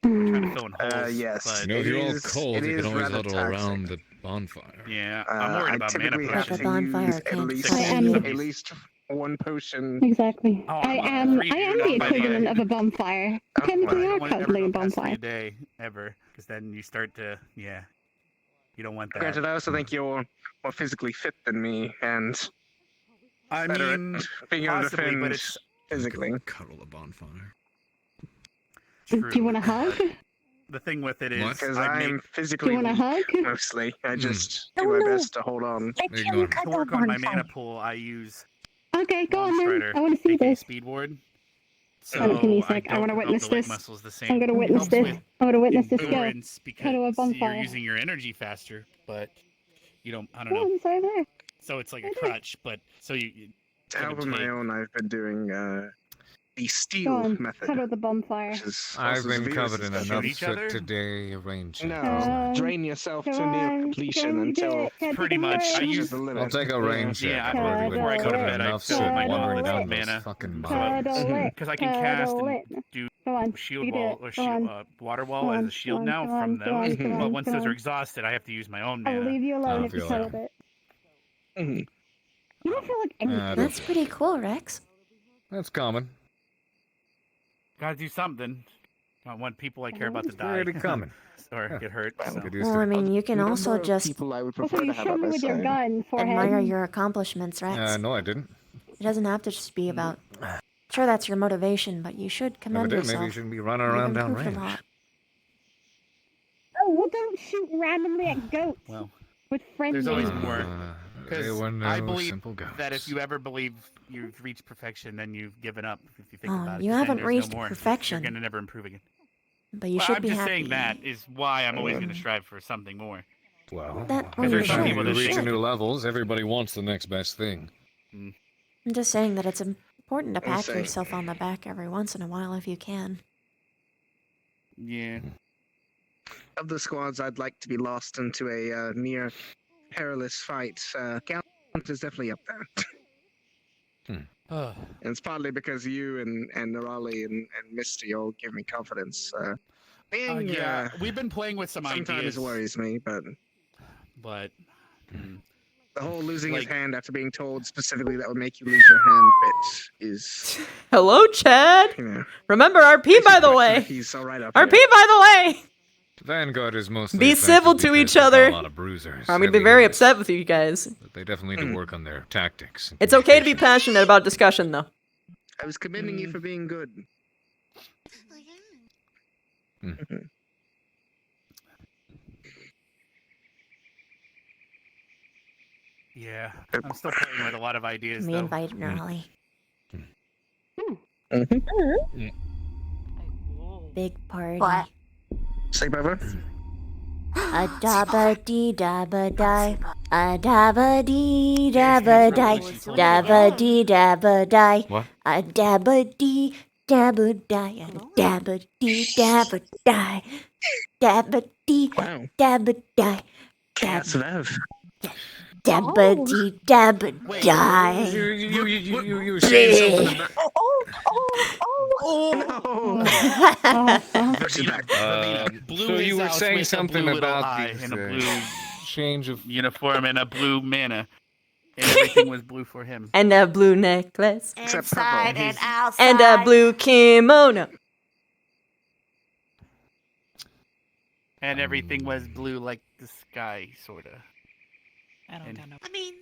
We're trying to fill in holes. Yes. But You know, if you're all is- cold, it you can is always rather huddle taxing. around the bonfire. Yeah, I'm worried I about mana typically have potion. to But the bonfire use at can't least, cover am- you. at least one potion. Exactly. Oh, I I'm am. three I am dude, the I'm by the equivalent end. of a bonfire. Oh, Technically, I you are don't want to ever currently a go past 3 bonfire. a day ever, because then you start to you don't want that. Granted, I also think you're more physically fit than me, and I better mean, at being able to possibly, defend but it's physically. Cuddle a bonfire. Do you want a hug? but the thing with it is, Because I I'm make Do you physically want a weak, hug? mostly. I just Oh, do my no. best to hold on. Let's Ignore him. to work on my mana pool. I use Okay, go on then. Strider, I want to see aka this. Speed Ward. So Give me a I sec. I don't want to develop witness the leg this. muscles the I'm same. gonna It witness helps this. with I'm gonna witness this go. endurance Go to a because you're bonfire. using your energy faster, but you don't. I don't Oh, know. it's right there. So it's like a Right there. crutch, but so you To give help and on my take. own, I've been doing the Go steal on. method, Cuddle the bonfire. which is I've also been Zavir's covered in specialty. enough each soot other? today, arrange No, drain yourself Come to near on. completion Come until get it. Can I Pretty take a much. I hug? reaches use. the limit. I'll take a rain check. Yeah, I've already Cuddle been covered it. in enough soot Cuddle wandering down it. those Mana. fucking Cuddle miles. it. Because I can cast Cuddle and it. do Come on. shield You can do wall it. or Come shield, on. water wall Come as on. a shield Come on. now Come on. from Come on. those. Come But on. once Come those are on. exhausted, I have to use my own I'll mana. leave you alone if you feel cuddle that. it. You don't feel like anything. That's pretty cool, Rex. That's common. Gotta do something. I want people I care about to die. Pretty common. Or get hurt. So. Get used Well, to I it. mean, you can Number also of just people I would Also, prefer you to have showed at me my with your side. gun, forehead. admire your accomplishments, Rex. No, I didn't. It doesn't have to just be about. Sure, that's your motivation, but you should commend Never did. yourself. Maybe you shouldn't be running You've around down improved a range. lot. Oh, well, don't shoot randomly at goats Well, with friendly. there's always more. They Because were no I believe simple goats. that if you ever believe you've reached perfection, then you've given up. If you think Oh, about it, you 'cause then haven't there's reached no more. perfection. You're gonna never improve again. But you Well, should I'm be just happy. saying that is why I'm always gonna strive for something more. Well, That- well, there's some every people time that you reach should. new levels, everybody wants the next best thing. I'm just saying that it's important to I was pat saying- yourself on the back every once in a while if you can. Yeah. Of the squads, I'd like to be lost into a near perilous fight. Gallant is definitely up there. And it's partly because you and Nerali and Misty all give me confidence. Being, Yeah, we've been playing with some sometimes ideas, worries me, but but the whole losing Like- his hand after being told specifically that would make you lose your hand bit is, Hello, Chad. you know, Remember RP, by the way. he's all right up RP, here. by the way. Vanguard is mostly Be effective civil to because each they've got other. A lot of bruisers. I'm gonna be heavy very hitters, upset with you guys. but they definitely need to work on their tactics. It's okay to be passionate about discussion, though. I was commending you for being good. yeah, I'm still playing with a lot of ideas We though. invited Nerali. Big party. What? Sleepover? A dabba dee dabba die. A dabba dee dabba die. Dabba dee dabba die. What? A dabba dee dabba die. A dabba dee dabba die. Dabba dee dabba die. Cats Vev. Dabba dee dabba die. You were saying something about... Blew so his you were house saying with a something blue little about eye these, and a blue change of uniform and a blue mana, and everything was blue for him. And a blue necklace. Inside and outside. And a blue kimono. And everything was blue like the sky, sorta. I don't got no. I mean,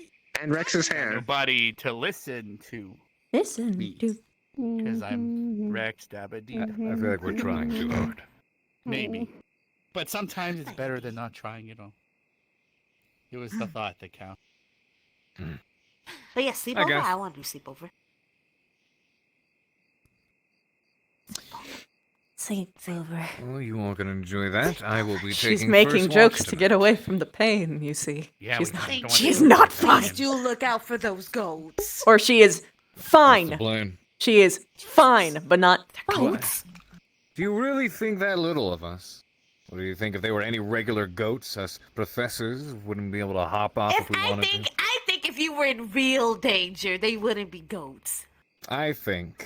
And Rex's hair. Nobody to listen to. Listen Me. to. Because I'm Rex Dabadee. I feel like we're trying too hard. Maybe. But sometimes it's better than not trying at all. It was the thought that counts. but yeah, sleepover. guess. I want to do sleepover. Sleepover. Well, you all can enjoy that. I will be She's taking making first jokes watch to tonight. get away from the pain, you see. Yeah, she's we not, don't want she's to not do fine. Please do look out for those goats. Or she is fine. Blame. She is fine, but not Goats. Do you really think that little of us? What do you think if they were any regular goats, us professors wouldn't be able to hop off if we wanted to? I think if you were in real danger, they wouldn't be goats. I think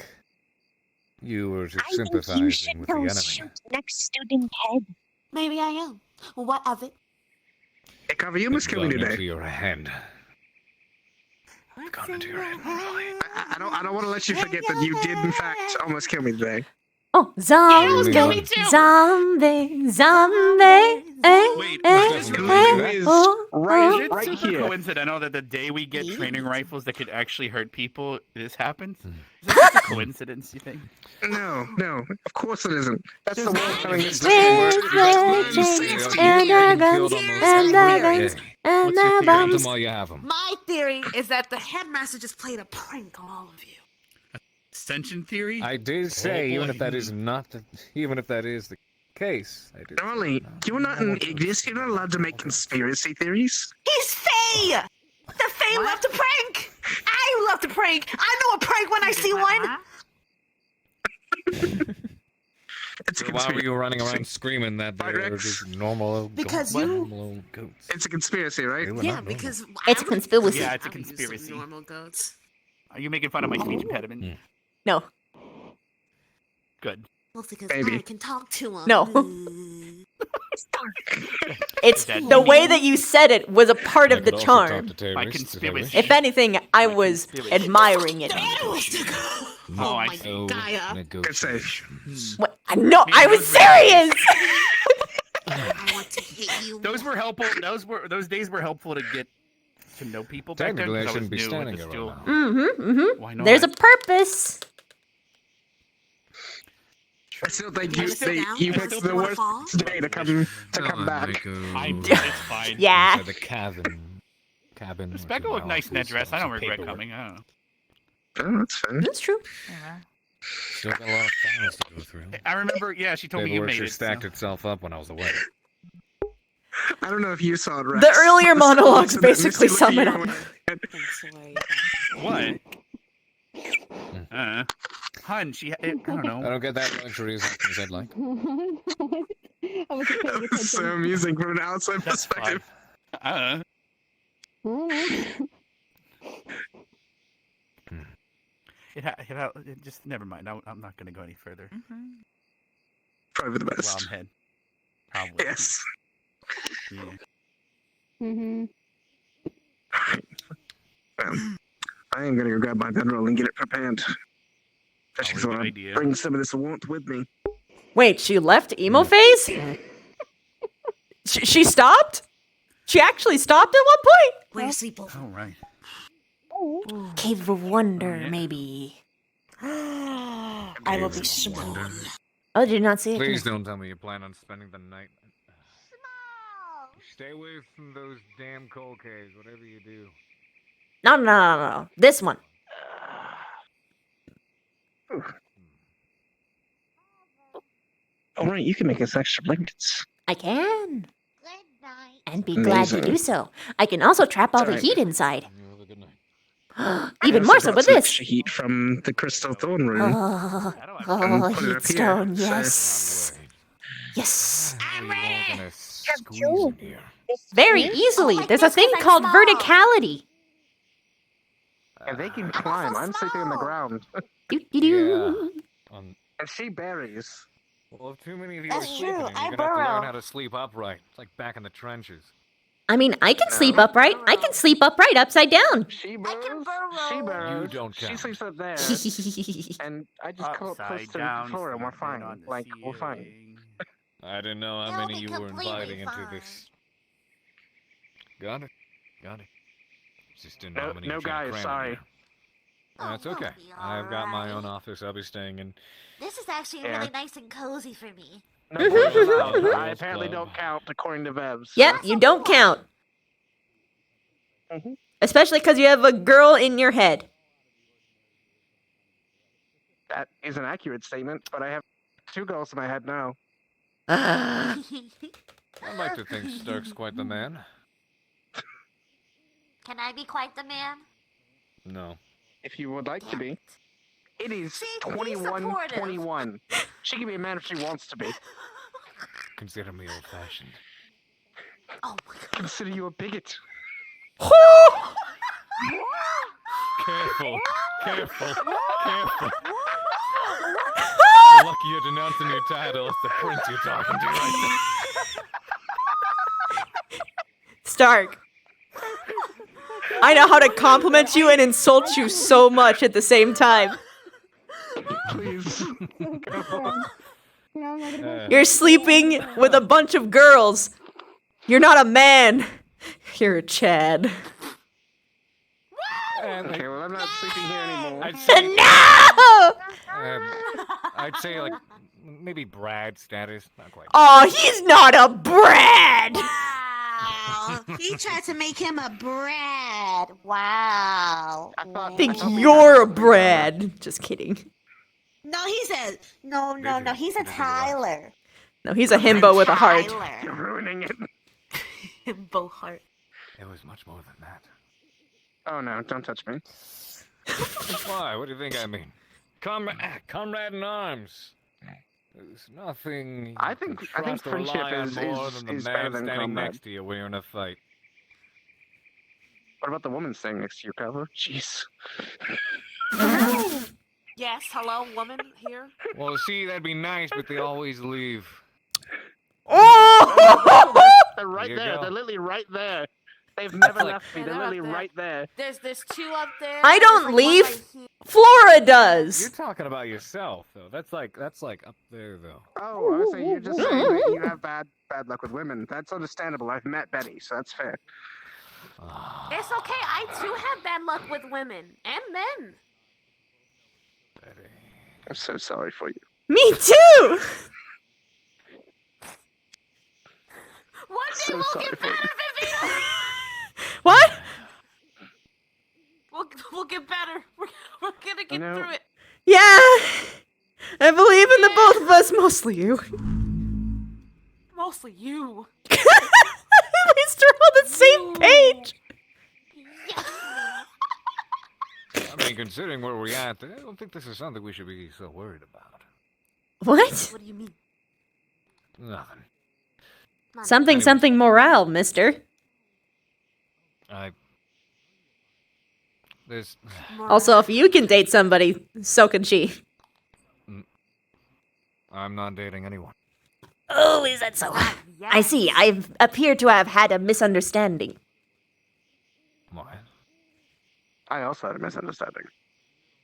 you were just I think sympathizing you should with the go enemy. shoot the next student head. Maybe I am. What of it? Hey, Carver, you almost killed me Gone today. into your hand. I don't want to let you forget that you did, in fact, almost kill me today. Oh, zombie, zombie, zombie. Wait, is right is it super here. coincidental that the day we get training rifles that could actually hurt people, this happens? Is that just a coincidence, you think? No, of course it isn't. That's the world telling us What's your theory? Them while you have them. My theory is that the headmaster just played a prank on all of you. Ascension theory? I did say, even if that is not, even if that is the case, I did. Darling, you're not an Ignis. You're not allowed to make conspiracy theories. He's Faye! The Faye love to prank! I love to prank! I know a prank when I see one! It's a So why were conspiracy. you running around screaming that they were just normal Because goats? you- Normal goats. It's a conspiracy, right? They were Yeah, not normal. because It's a conspiracy. Yeah, it's a I would use some conspiracy. normal goats. Are you making fun of my speech impediment? No. Good. Well, because Baby. I can talk to him. No. Mm. It's That the means- way that you said it was a part I of the could also charm. talk to My terrorists if I conspiracy. wish. If anything, I was admiring it. Oh, I my see. Gaia. Good save. What? No, I was serious. I want to hit you. Those were helpful. Those days were helpful to get to know people back there. Technically, I 'cause shouldn't be was new standing with here the right still- now. Why not? There's a purpose. I still think You you wanna sit down? you You picked still the wanna worst fall? day to come back. It's fine. Yeah. Inside the cabin. Rebecca looked nice in that dress. I don't regret coming. I don't know. Oh, that's fine. That's true. Still got a lot of files to go through. I remember. Yeah, she told me you Paperwork made sure it. stacked so- itself up when I was away. I don't know if you saw it, Rex. The earlier monologues So that basically Misty looked sum at it you up. and What? Hun, I don't know. I don't get that luxury as often as I'd like. I wasn't paying That was so amusing from an outside That's perspective. fine. It just never mind. I'm not going to go any further. Probably the Well, best. I'm head. Probably. Yes. Yeah. Mm-hmm. I am gonna go grab my bedroll and get it prepared. Especially Always a because good I want to idea. bring some of this warmth with me. Wait, she left emo phase? She stopped? She actually stopped at one point? Where to sleep over? All right. Cave of Wonder, maybe. I will be small. Oh, did you not see it? Please don't tell me you plan on spending the night. Stay away from those damn coal caves, whatever you do. No. This one. All right, you can make us extra blankets. I can. And be glad to Amazing. do so. I can also trap all the Alright. heat inside. You have a good night. Even I more also so brought with some this. extra heat from the crystal throne room. Oh, And put it heat up here, stone, so- yes. Yes. Squeeze in here. Very easily. There's a thing called verticality. And they can climb. I'm sleeping on the ground. Yeah. And she berries. Well, if too many of you That's are sleeping, true, in, I you're gonna have to burrow. learn how to sleep upright. It's like back in the trenches. I mean, I can sleep upright. I can sleep upright upside down. She burrows. She burrows. You don't She count. sleeps up there. And I just come up close Upside to the down, floor and we're sleeping fine. on the Like, we're fine. ceiling. I didn't know how It'll many be you were completely inviting into fine. this. Got it? Got it. Just didn't No, know how many no you're trying to guys, cram in sorry. here. That's okay. I've got my own office I'll be staying in. This is actually Yeah. really nice and cozy for me. No boys allowed. Girls I apparently Club. don't count according to Vebs. Yep, you don't count. Mhm. Especially because you have a girl in your head. That is an accurate statement, but I have 2 girls in my head now. I'd like to think Stark's quite the man. Can I be quite the man? No. If you would like to be. It is See, he's 21:21. She can be a man if she wants to be. Consider me old-fashioned. Oh my god. Consider you a bigot. Careful. Careful. Careful. You're lucky you're denouncing your title. It's the prince you're talking to right there. Stark. I know how to compliment you and insult you so much at the same time. Please. You're sleeping with a bunch of girls. You're not a man. You're a Chad. Okay, well, I'm not sleeping here anymore. I'd say, No! I'd say like maybe Brad status. Not quite. Oh, he's not a Brad. Wow. He tried to make him a Brad. Wow. I think you're a Brad. Just kidding. No, he's a no. He's a Tyler. No, he's a himbo with a heart. You're ruining it. Himbo heart. It was much more than that. Oh no, don't touch me. Why? What do you think I mean? Comrade in arms. There's nothing. I think friendship is more than the is man better than standing comrade. next to you when you're in a fight. What about the woman standing next to you, Calvo? Jeez. Yes, hello, woman here. Well, see, that'd be nice, but they always leave. Oh! They're right There you there. go. They're literally right there. They've never like- left me. They're literally right there. There's 2 up there. I there's, don't like, one leave. right here. Flora does. You're talking about yourself, though. That's like up there, though. Oh, I was saying you're just saying that you have bad luck with women. That's understandable. I've met Betty, so that's fair. It's okay. I too have bad luck with women and men. I'm so sorry for you. Me too. One day So we'll sorry get for you. better, Vivina. What? We'll get better. We're gonna get know- through it. Yeah. I believe in the both of us, mostly you. Mostly you. At least we're on the same page. I mean, considering where we're at, I don't think this is something we should be so worried about. What? What do you mean? Nothing. Something morale, mister. There's. Also, if you can date somebody, so can she. I'm not dating anyone. Oh, is that so? I see. I've appeared to have had a misunderstanding. What? I also had a misunderstanding.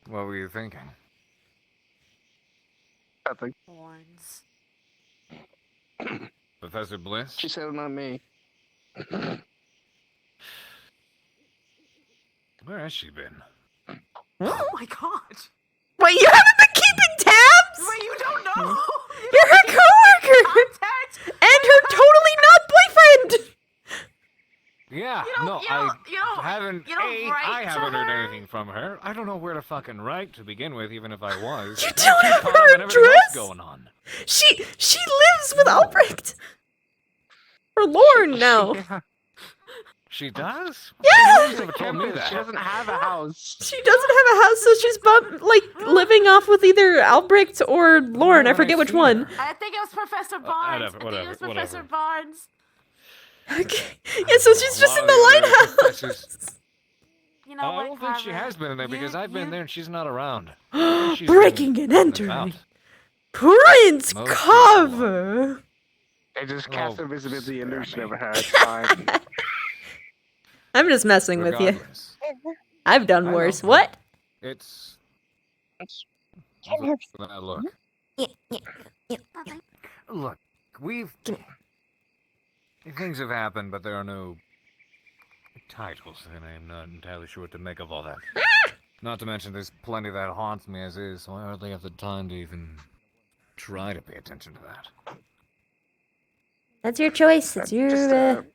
What were you thinking? Nothing. Horns. Professor Bliss? She said it, not me. Where has she been? Oh my god. Wait, you haven't been keeping tabs? Wait, you don't know? You're her coworker! And her totally not boyfriend! Yeah, I haven't. I haven't heard anything from her. I don't know where to fucking write to begin with, even if I was. You don't have Caught up her in everything else address? going on. She lives with Albrecht. Or Lorne now. Yeah. She does? Yeah! She never told me that. She doesn't have a house. She doesn't have a house, so she's living off with either Albrecht or Lorne. I forget which one. I think it was Professor Barnes. whatever, I think it was whatever. Professor Barnes. Okay. Yeah, so she's just in the lighthouse. You know I what, don't think she Carver? has been in there because I've been there and she's not around. She's Breaking been and about. entering. Prince Most Carver. They just cast Oh, invisibility illusion over her. It's fine. I'm just messing with you. Regardless, I've done I worse. know. What? It's. Look. Look, we've. Things have happened, but there are no titles, and I'm not entirely sure what to make of all that. Not to mention, there's plenty that haunts me as is, so I hardly have the time to even try to pay attention to that. That's your choice. It's your. Just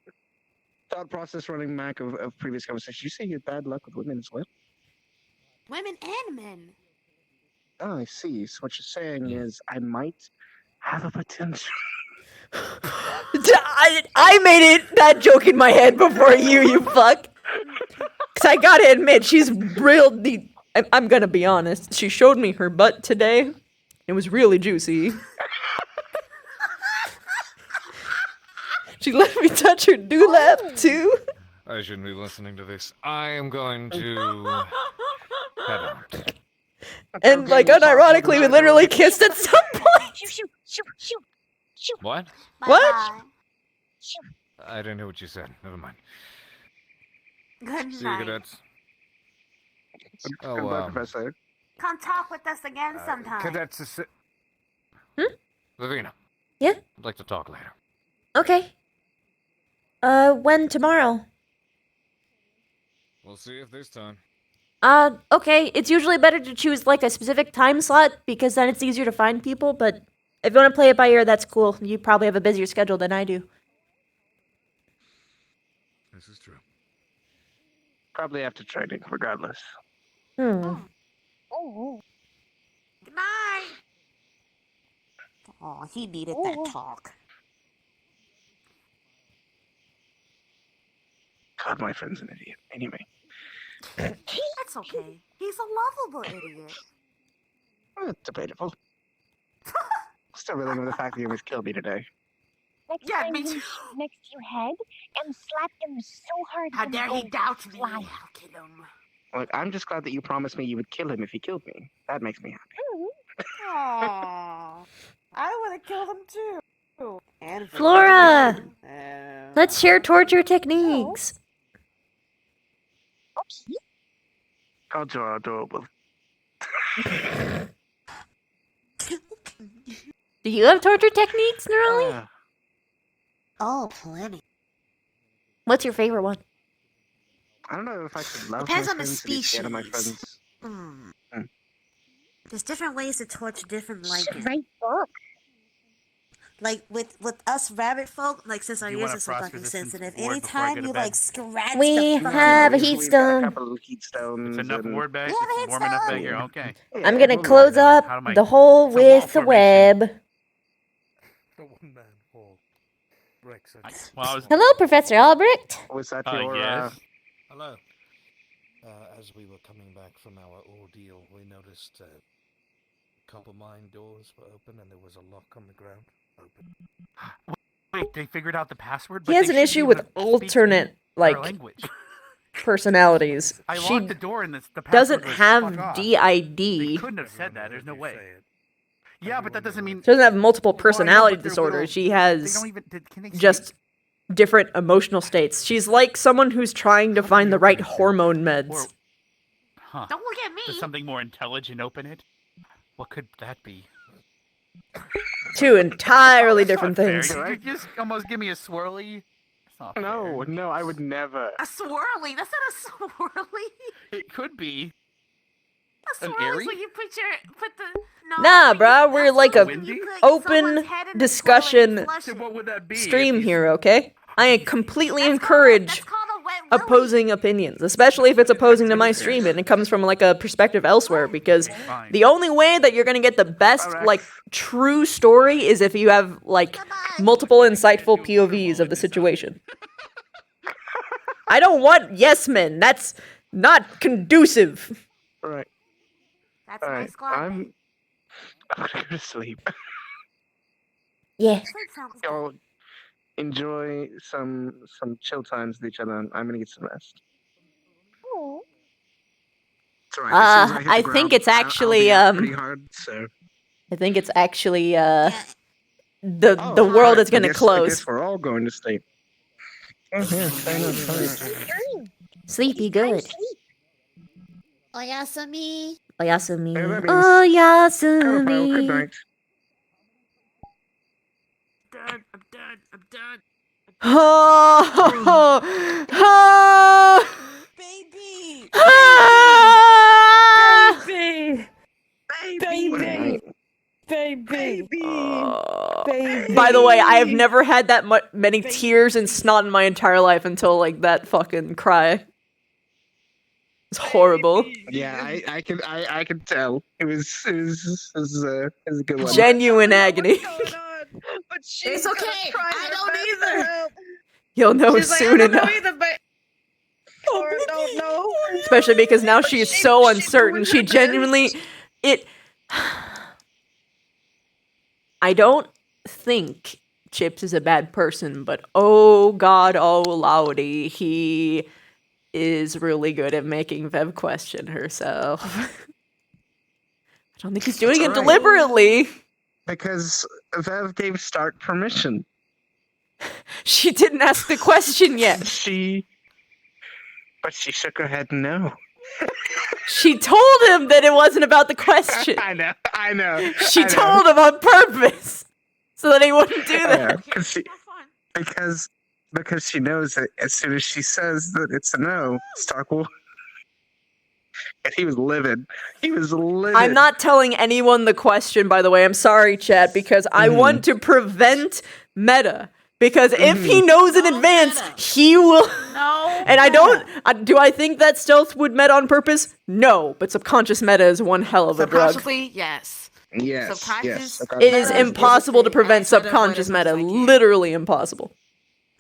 thought process running back of previous conversations. You say you had bad luck with women as well? Women and men. Oh, I see. So what you're saying is I might have a potential. I made that joke in my head before you fuck. Cause I gotta admit, she's really. I'm gonna be honest. She showed me her butt today. It was really juicy. She let me touch her dewlap too. I shouldn't be listening to this. I am going to head out. And like unironically, we literally kissed at some point. What? What? I didn't hear what you said. Never mind. Good See you, night. cadets. Goodbye, Professor. Come talk with us again sometime. Cadets, Lavina. Yeah? I'd like to talk later. Okay. When tomorrow? We'll see if this time. Okay. It's usually better to choose like a specific time slot because then it's easier to find people, but if you want to play it by ear, that's cool. You probably have a busier schedule than I do. This is true. Probably after training, regardless. Oh. Good night. Oh, he needed that talk. God, my friend's an idiot. Anyway. That's okay. He's a lovable idiot. Debatable. Still reeling with the fact that you almost killed me today. Next Yeah, time me he's too. next to your head and slap him so hard. How the dare he bones doubt me? fly. I'll kill him. Look, I'm just glad that you promised me you would kill him if he killed me. That makes me happy. Aww. I would have killed him too. And Flora! Let's share torture techniques. Oh, you're adorable. Do you have torture techniques, Neroli? Oh, plenty. What's your favorite one? I don't know if I should love Depends my on the friends or be scared of my species. friends. There's different ways to torture different lichens. Right book. Like with us rabbit folk, like since our Do you ears want are a so frost fucking resistance sensitive, ward before I anytime go to you bed? like scratch We the fucking have a We've heat got a stone. couple of heat stones. It's enough and- ward back. Yeah, It's it's warm enough back fine. here. Okay. I'm gonna close up How do I- the hole it's a wall with the formation. web. The one-man wall. Breaks it. Well, I was, Hello, Professor Albrecht. Was that your... yes. Hello. As we were coming back from our ordeal, we noticed a couple mine doors were open and there was a lock on the ground. Open. Wait, they figured out the password? He but has they an should issue be with able to speak alternate, their like, language. personalities. I She locked the door and the password doesn't was have fuck off. DID. They couldn't have said that. There's no way. Yeah, but that doesn't mean. She doesn't have multiple Well, I know, personality but they're disorders. little- She they has don't even. Can they just different emotional states. She's like someone who's trying to find the right hormone meds. Huh. Don't look at me. Does something more intelligent open it? What could that be? Two entirely That's not different fair. things. Did you just almost give me a swirly? That's not No, fair. no, I would never. A swirly. That's not a swirly. It could be. A An swirly airy? is when you put the. No, Nah, bruh, we're like a Windy? open discussion So what would that be? stream here, okay? I completely encourage opposing opinions, especially if it's opposing to my stream and it comes from like a perspective elsewhere, because the only way that you're gonna get the best, like, true story is if you have, like, multiple insightful POVs of the situation. I don't want yes men. That's not conducive. Alright. That's Alright, my squad. I'm gonna go to sleep. Yeah. Y'all enjoy some chill times with each other. I'm gonna get some rest. It's alright. As soon as hit the I ground, think it's I'll actually, be out pretty hard, so. I think it's actually, the world is gonna I close. guess we're all going to sleep. Sleepy good. Oyasumi. Oyasumi. Hey, that means- Oyasumi. Good night. I'm done. I'm done. Baby! Ah! Baby! Baby! Baby! By the way, I have never had that many tears and snot in my entire life until like that fucking cry. It's horrible. Yeah, I could tell. It was a good one. Genuine agony. But it's okay. I don't either. You'll know She's like, soon I don't enough. know either, but or don't know. Especially because now she is so uncertain. She genuinely it I don't think Chips is a bad person, but oh god, oh lordy, he is really good at making Vev question herself. I don't think he's doing That's it right. deliberately. Because Vev gave Stark permission. She didn't ask the question yet. But she shook her head no. She told him that it wasn't about the question. I know. She told him on purpose so that he wouldn't do Yeah, that. because she knows that as soon as she says that it's a no, Stark will. And he was livid. He was livid. I'm not telling anyone the question, by the way. I'm sorry, chat, because I want to prevent meta. Because if he knows in advance, he will. No. And I don't. Do I think that stealth would meta on purpose? No. But subconscious meta is one hell of a drug. Subconsciously, yes. Yes. It is impossible to prevent subconscious meta. Literally impossible.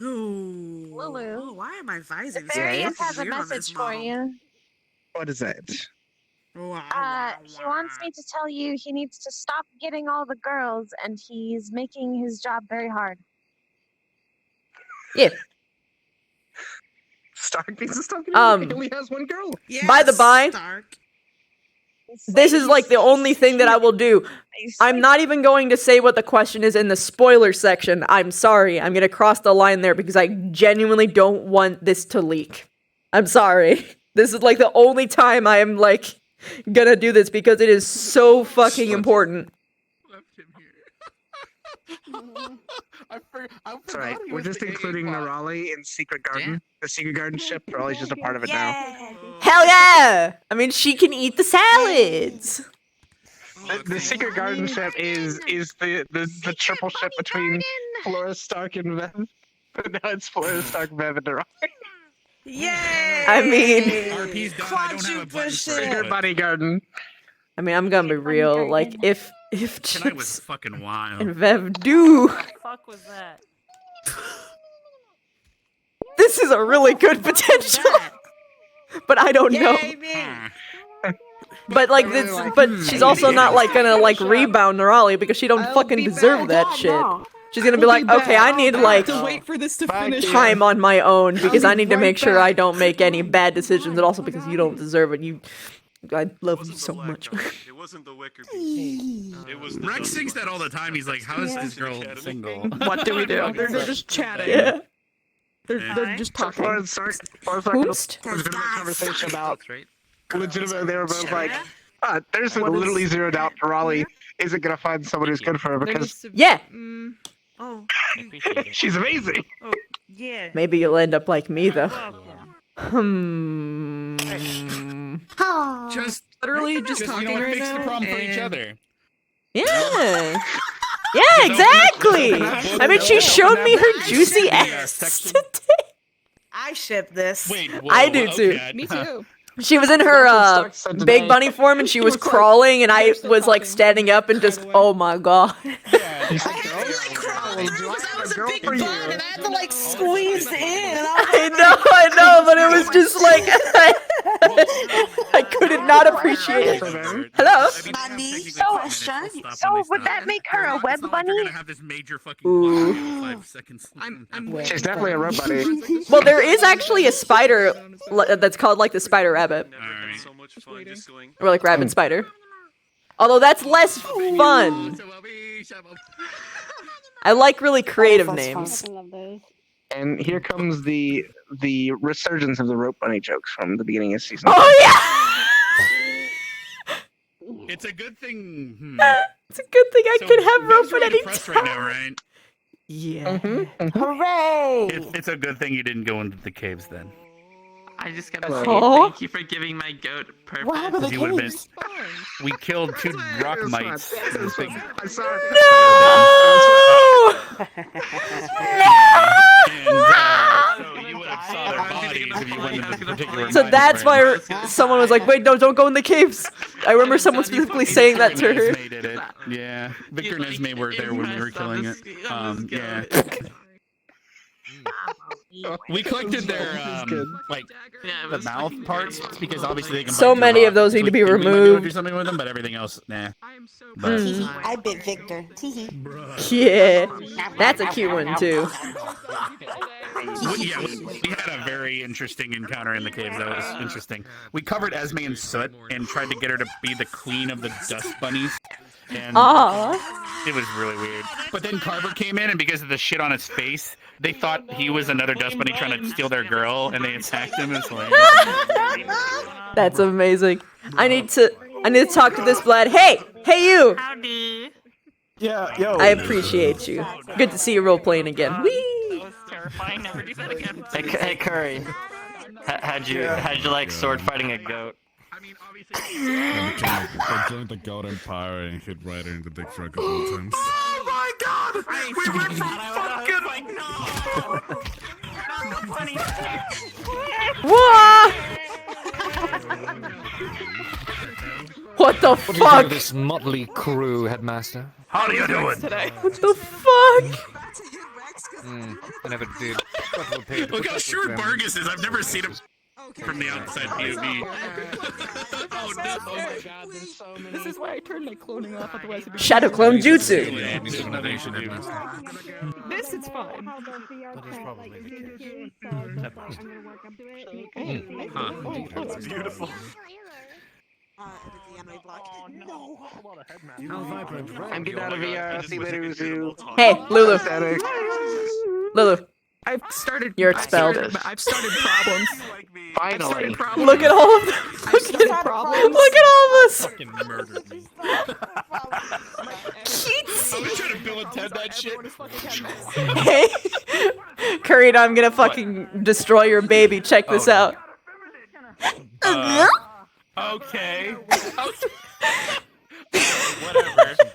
Ooh. Lulu. Oh, why am I vising? Various has a message for you. What is that? He wants me to tell you he needs to stop getting all the girls, and he's making his job very hard. Yeah. Stark needs to stop. He only has one girl. By the by, this is like the only thing that I will do. I'm not even going to say what the question is in the spoiler section. I'm sorry. I'm going to cross the line there because I genuinely don't want this to leak. I'm sorry. This is like the only time I am like gonna do this because it is so fucking important. That's right. We're just including Nerali in Secret Garden. The Secret Garden ship. Nerali's just a part of it now. Hell yeah! I mean, she can eat the salads. The Secret Garden ship is the triple ship between Flora Stark and Vev. But now it's Flora Stark, Vev, and Nerali. Yay! I mean, RP's done. I don't have a button for Secret it. Buddy Garden. I mean, I'm gonna be real. Like, if Tonight was Chips fucking wild. and Vev do, What the fuck was that? this is a really good potential. But I don't know. But like this, but she's also not like gonna like rebound Nerali because she don't fucking deserve that shit. She's gonna be like, okay, I need like to wait for this to finish. time on my own because I need to make sure I don't make any bad decisions, and also because you don't deserve it. I love you so much. It wasn't the wicker beast. It was the Rex sings that all the time. He's like, "How is this girl single?" What do we do? They're just chatting. Yeah. They're just talking. Flora Stark Host? legitimate conversation about legitimate. They were both like, "There's literally zero doubt Nerali isn't gonna find someone who's good for her because Yeah. Oh, she's amazing." yeah. Maybe you'll end up like me though. Just literally just you talking know what, right fix the now. problem for each and- other. Yeah. Yeah, exactly. I mean, she showed me her juicy ass today. I ship this. Wait, I do too. Me too. She was in her big bunny form and she was crawling and I was like standing up and just, oh my god. That was a big bun, and I had to like squeeze in. And I know, but it was just like I couldn't not appreciate it. Hello. So would that make her a web bunny? Ooh. She's definitely a rub buddy. Well, there is actually a spider that's called like the spider rabbit, So much fun just going. or like rabbit spider. Although that's less fun. I like really creative names. I love those. And here comes the resurgence of the rope bunny jokes from the beginning of season. Oh yeah! It's a good thing. It's a good thing I So, can have rope Vev's at really any depressed time. right now, right? Yeah. Hooray! It's a good thing you didn't go into the caves then. I just gotta Hello. say Aw. thank you for giving my goat purpose. What happened to You would've been- caves? We killed 2 rock mites. Those big- I saw it. So you would have saw their bodies if you went into the particular So mining that's range. why someone was like, "Wait, no, don't go in the caves." I remember someone specifically saying that to her. Nesme did it. Yeah, Victor and Nesme were there when we were killing it. Yeah. We collected their like the mouth parts because obviously they can. So bite many through of those rock, need so to be we might be able to removed. do something with them, but everything else, nah. But, Teehee, I bit Victor. Teehee. Yeah, that's a cute one too. we had a very interesting encounter in the caves. That was interesting. We covered Esme in soot and tried to get her to be the queen of the dust bunnies. And it was really weird. But then Carver came in, and because of the shit on his face, they thought he was another dust bunny trying to steal their girl, and they attacked him. It's hilarious. That's amazing. I need to talk to this blood. Hey you. Howdy. Yeah, yo. I appreciate you. Good to see you role playing again. Whee! That was terrifying. Never do that again. Hey Curry, how'd you like sword fighting a goat? I joined the goat empire and hit Ryder in the dick for a couple of times. Oh my god! We went from fucking... Whoa! What the What do you think fuck? of this motley crew, Headmaster? How are you doing? What the fuck? I never did. Look how short Vargas is. I've never seen him from the outside POV. Oh no! This is why I turned my cloning off, otherwise it'd be Shadow clone jutsu. This is fine. That's beautiful. I'm getting out of VR. See you later, Uzu. Hey, Lulu. Lulu, I've started. you're expelled. I've started problems. Finally. Look at all of them. Look at problems. Look at all of us. Fucking murdered me. I'm trying to Bill and Ted that shit. Hey, Curry, I'm gonna fucking destroy your baby. Check this out. Okay. I hate this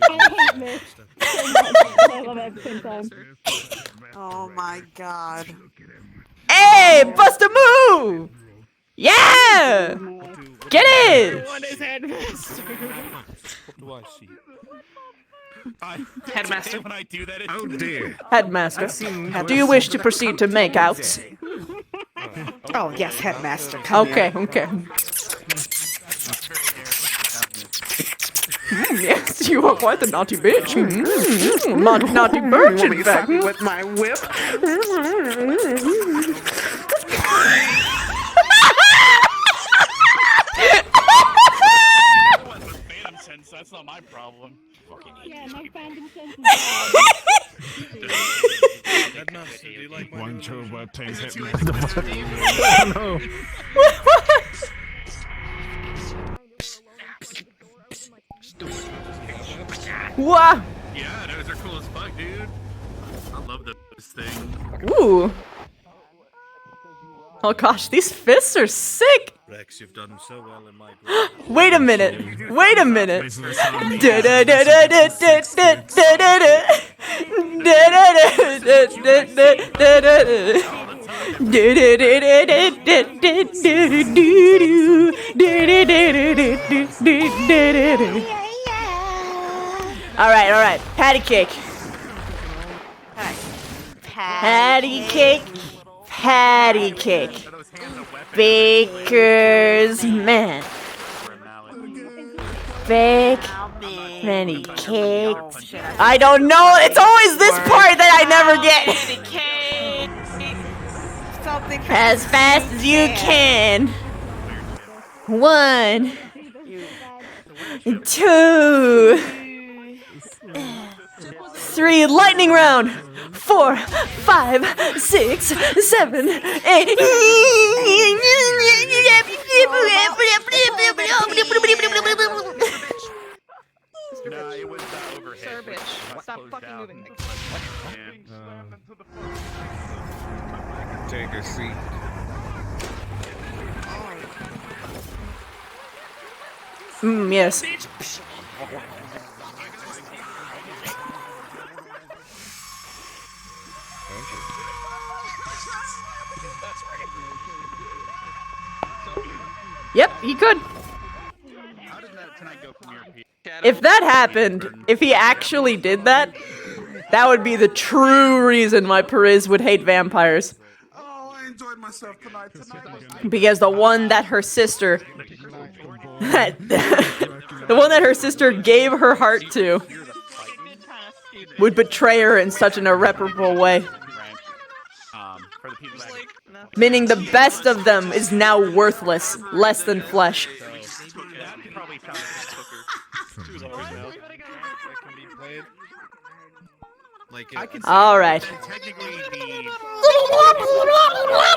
so much. I love it at the same time. Oh my god. Hey, bust a move! Yeah! Get it! What is Headmaster? What do I see? Headmaster. When I do that, it's... Oh dear. Headmaster, do you wish to proceed to make outs? Oh yes, Headmaster. Come Okay, here. okay. Yes, you are quite the naughty bitch. Naughty bitch, in fact. With my whip. That's not my problem. Fucking Yeah, no phantom sense. Headmaster, do you like my One Joe Web tank hit me. no. Wah! Yeah, those are cool as fuck, dude. I love this thing. Ooh. Oh gosh, these fists are sick. Rex, you've done so well in my Wait a minute. Wait a minute. All right. Patty cake. Patty cake. Patty cake. Baker's man. Bake many cakes. I don't know. It's always this part that I never get. As fast as you can. 1, 2, 3. Lightning round. 4, 5, 6, 7, 8. Nah, it was over overhead. Sir, which bitch. got Stop closed fucking out. moving. Yeah. Take a seat. Yes. Yep, he could. How did that tonight go from your opinion? If that happened, if he actually did that, that would be the true reason why Perez would hate vampires. Oh, I enjoyed myself tonight. Because the one that her sister the one that her sister gave her heart to would betray her in such an irreparable way. For the people that Meaning the best of them is now worthless, less than flesh. that probably sounded She was always now. That can be played. Like I can see All right. technically the You're talking normal now.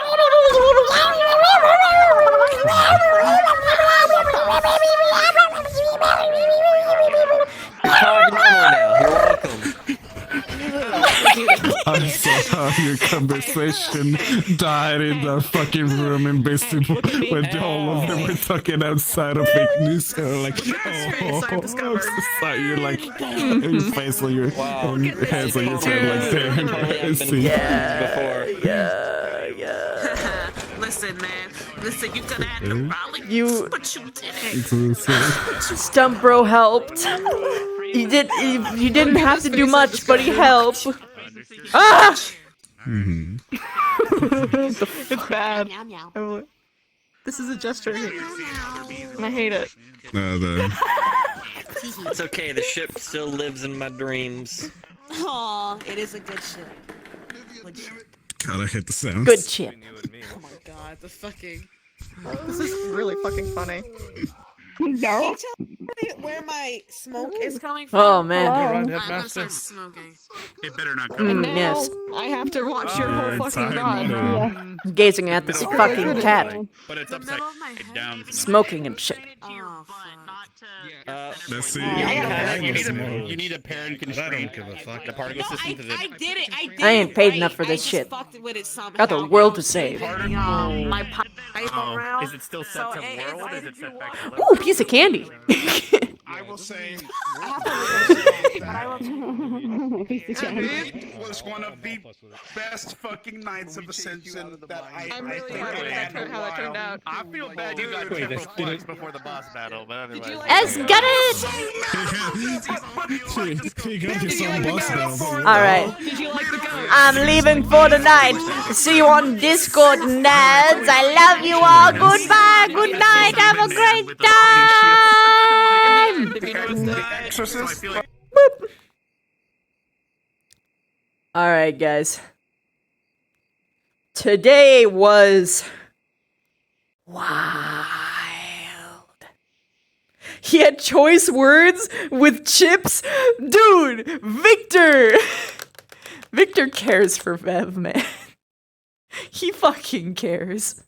You're welcome. I saw how your conversation died in the fucking room in basically when all of them were talking outside of fake news. They were like, you're like, your face on your hands on your head, like, damn, see. Listen, man. Listen, you could have the Raleigh, You- but you didn't. Stump Bro helped. He didn't have to do much, but he helped. Ah! It's bad. This is a gesture, and I hate it. It's okay. The ship still lives in my dreams. Aw, it is a good ship. Good ship. God, I hate the sounds. Good chip. Oh my god, the fucking. This is really fucking funny. Can you tell me where my smoke is coming from? Oh, man. I'm gonna start smoking. It better not And come. now yes. I have to watch your whole fucking god. Gazing at this fucking cat. But it's upside down. Smoking and shit. Oh, Let's see. You need a parent constraint. I don't give a fuck. The particle system to I did it. I did I ain't it paid right. enough for this I shit. just fucked with it somehow. Got the world to save. My pipe around. Is it still set to world? Is it set back to Ooh, piece of candy. I will say, Piece of candy. it was one of the best fucking nights of Ascension that I'm really think happy I had in a how that turned while. out. I feel bad you got triple plugs before the boss battle, but otherwise. Let's get it! He got his own boss now. Alright. Did you like the goat? I'm leaving for the night. See you on Discord, nerds. I love you all. Goodbye. Good night. Have a great time. Boop. Alright, guys. Today was wild. He had choice words with chips. Dude, Victor! Victor cares for Vev, man. He fucking cares.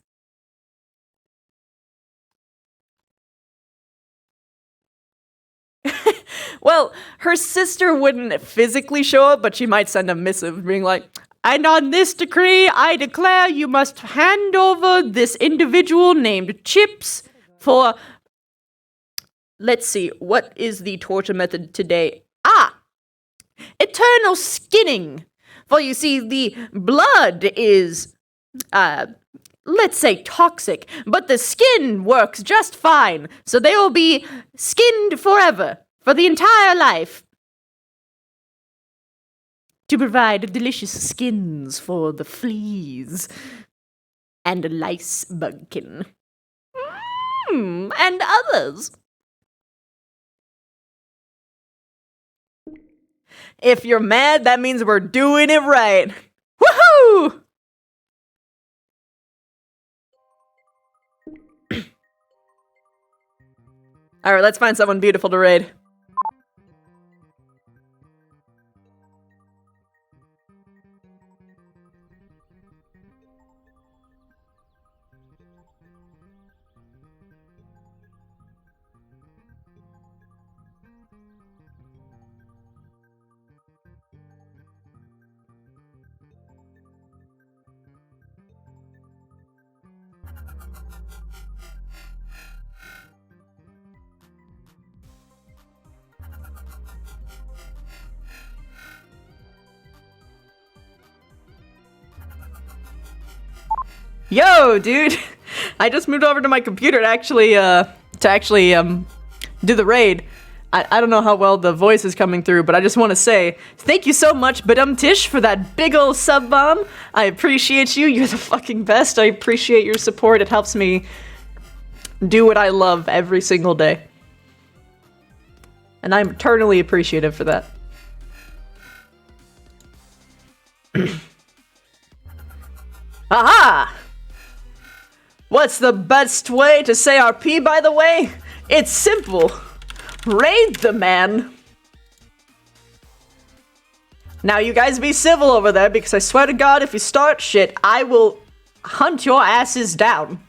Well, her sister wouldn't physically show up, but she might send a missive being like, and on this decree, I declare you must hand over this individual named Chips for... Let's see, what is the torture method today? Ah! Eternal skinning! For you see, the blood is, let's say toxic, but the skin works just fine, so they will be skinned forever, for the entire life. To provide delicious skins for the fleas and lice bugkin. And others. If you're mad, that means we're doing it right. Woohoo! Alright, let's find someone beautiful to raid. Yo, dude! I just moved over to my computer to actually do the raid. I don't know how well the voice is coming through, but I just want to say thank you so much, Badum Tish, for that big ol' sub bomb. I appreciate you. You're the fucking best. I appreciate your support. It helps me do what I love every single day. And I'm eternally appreciative for that. Aha! What's the best way to say RP, by the way? It's simple. Raid the man. Now you guys be civil over there, because I swear to God, if you start shit, I will hunt your asses down.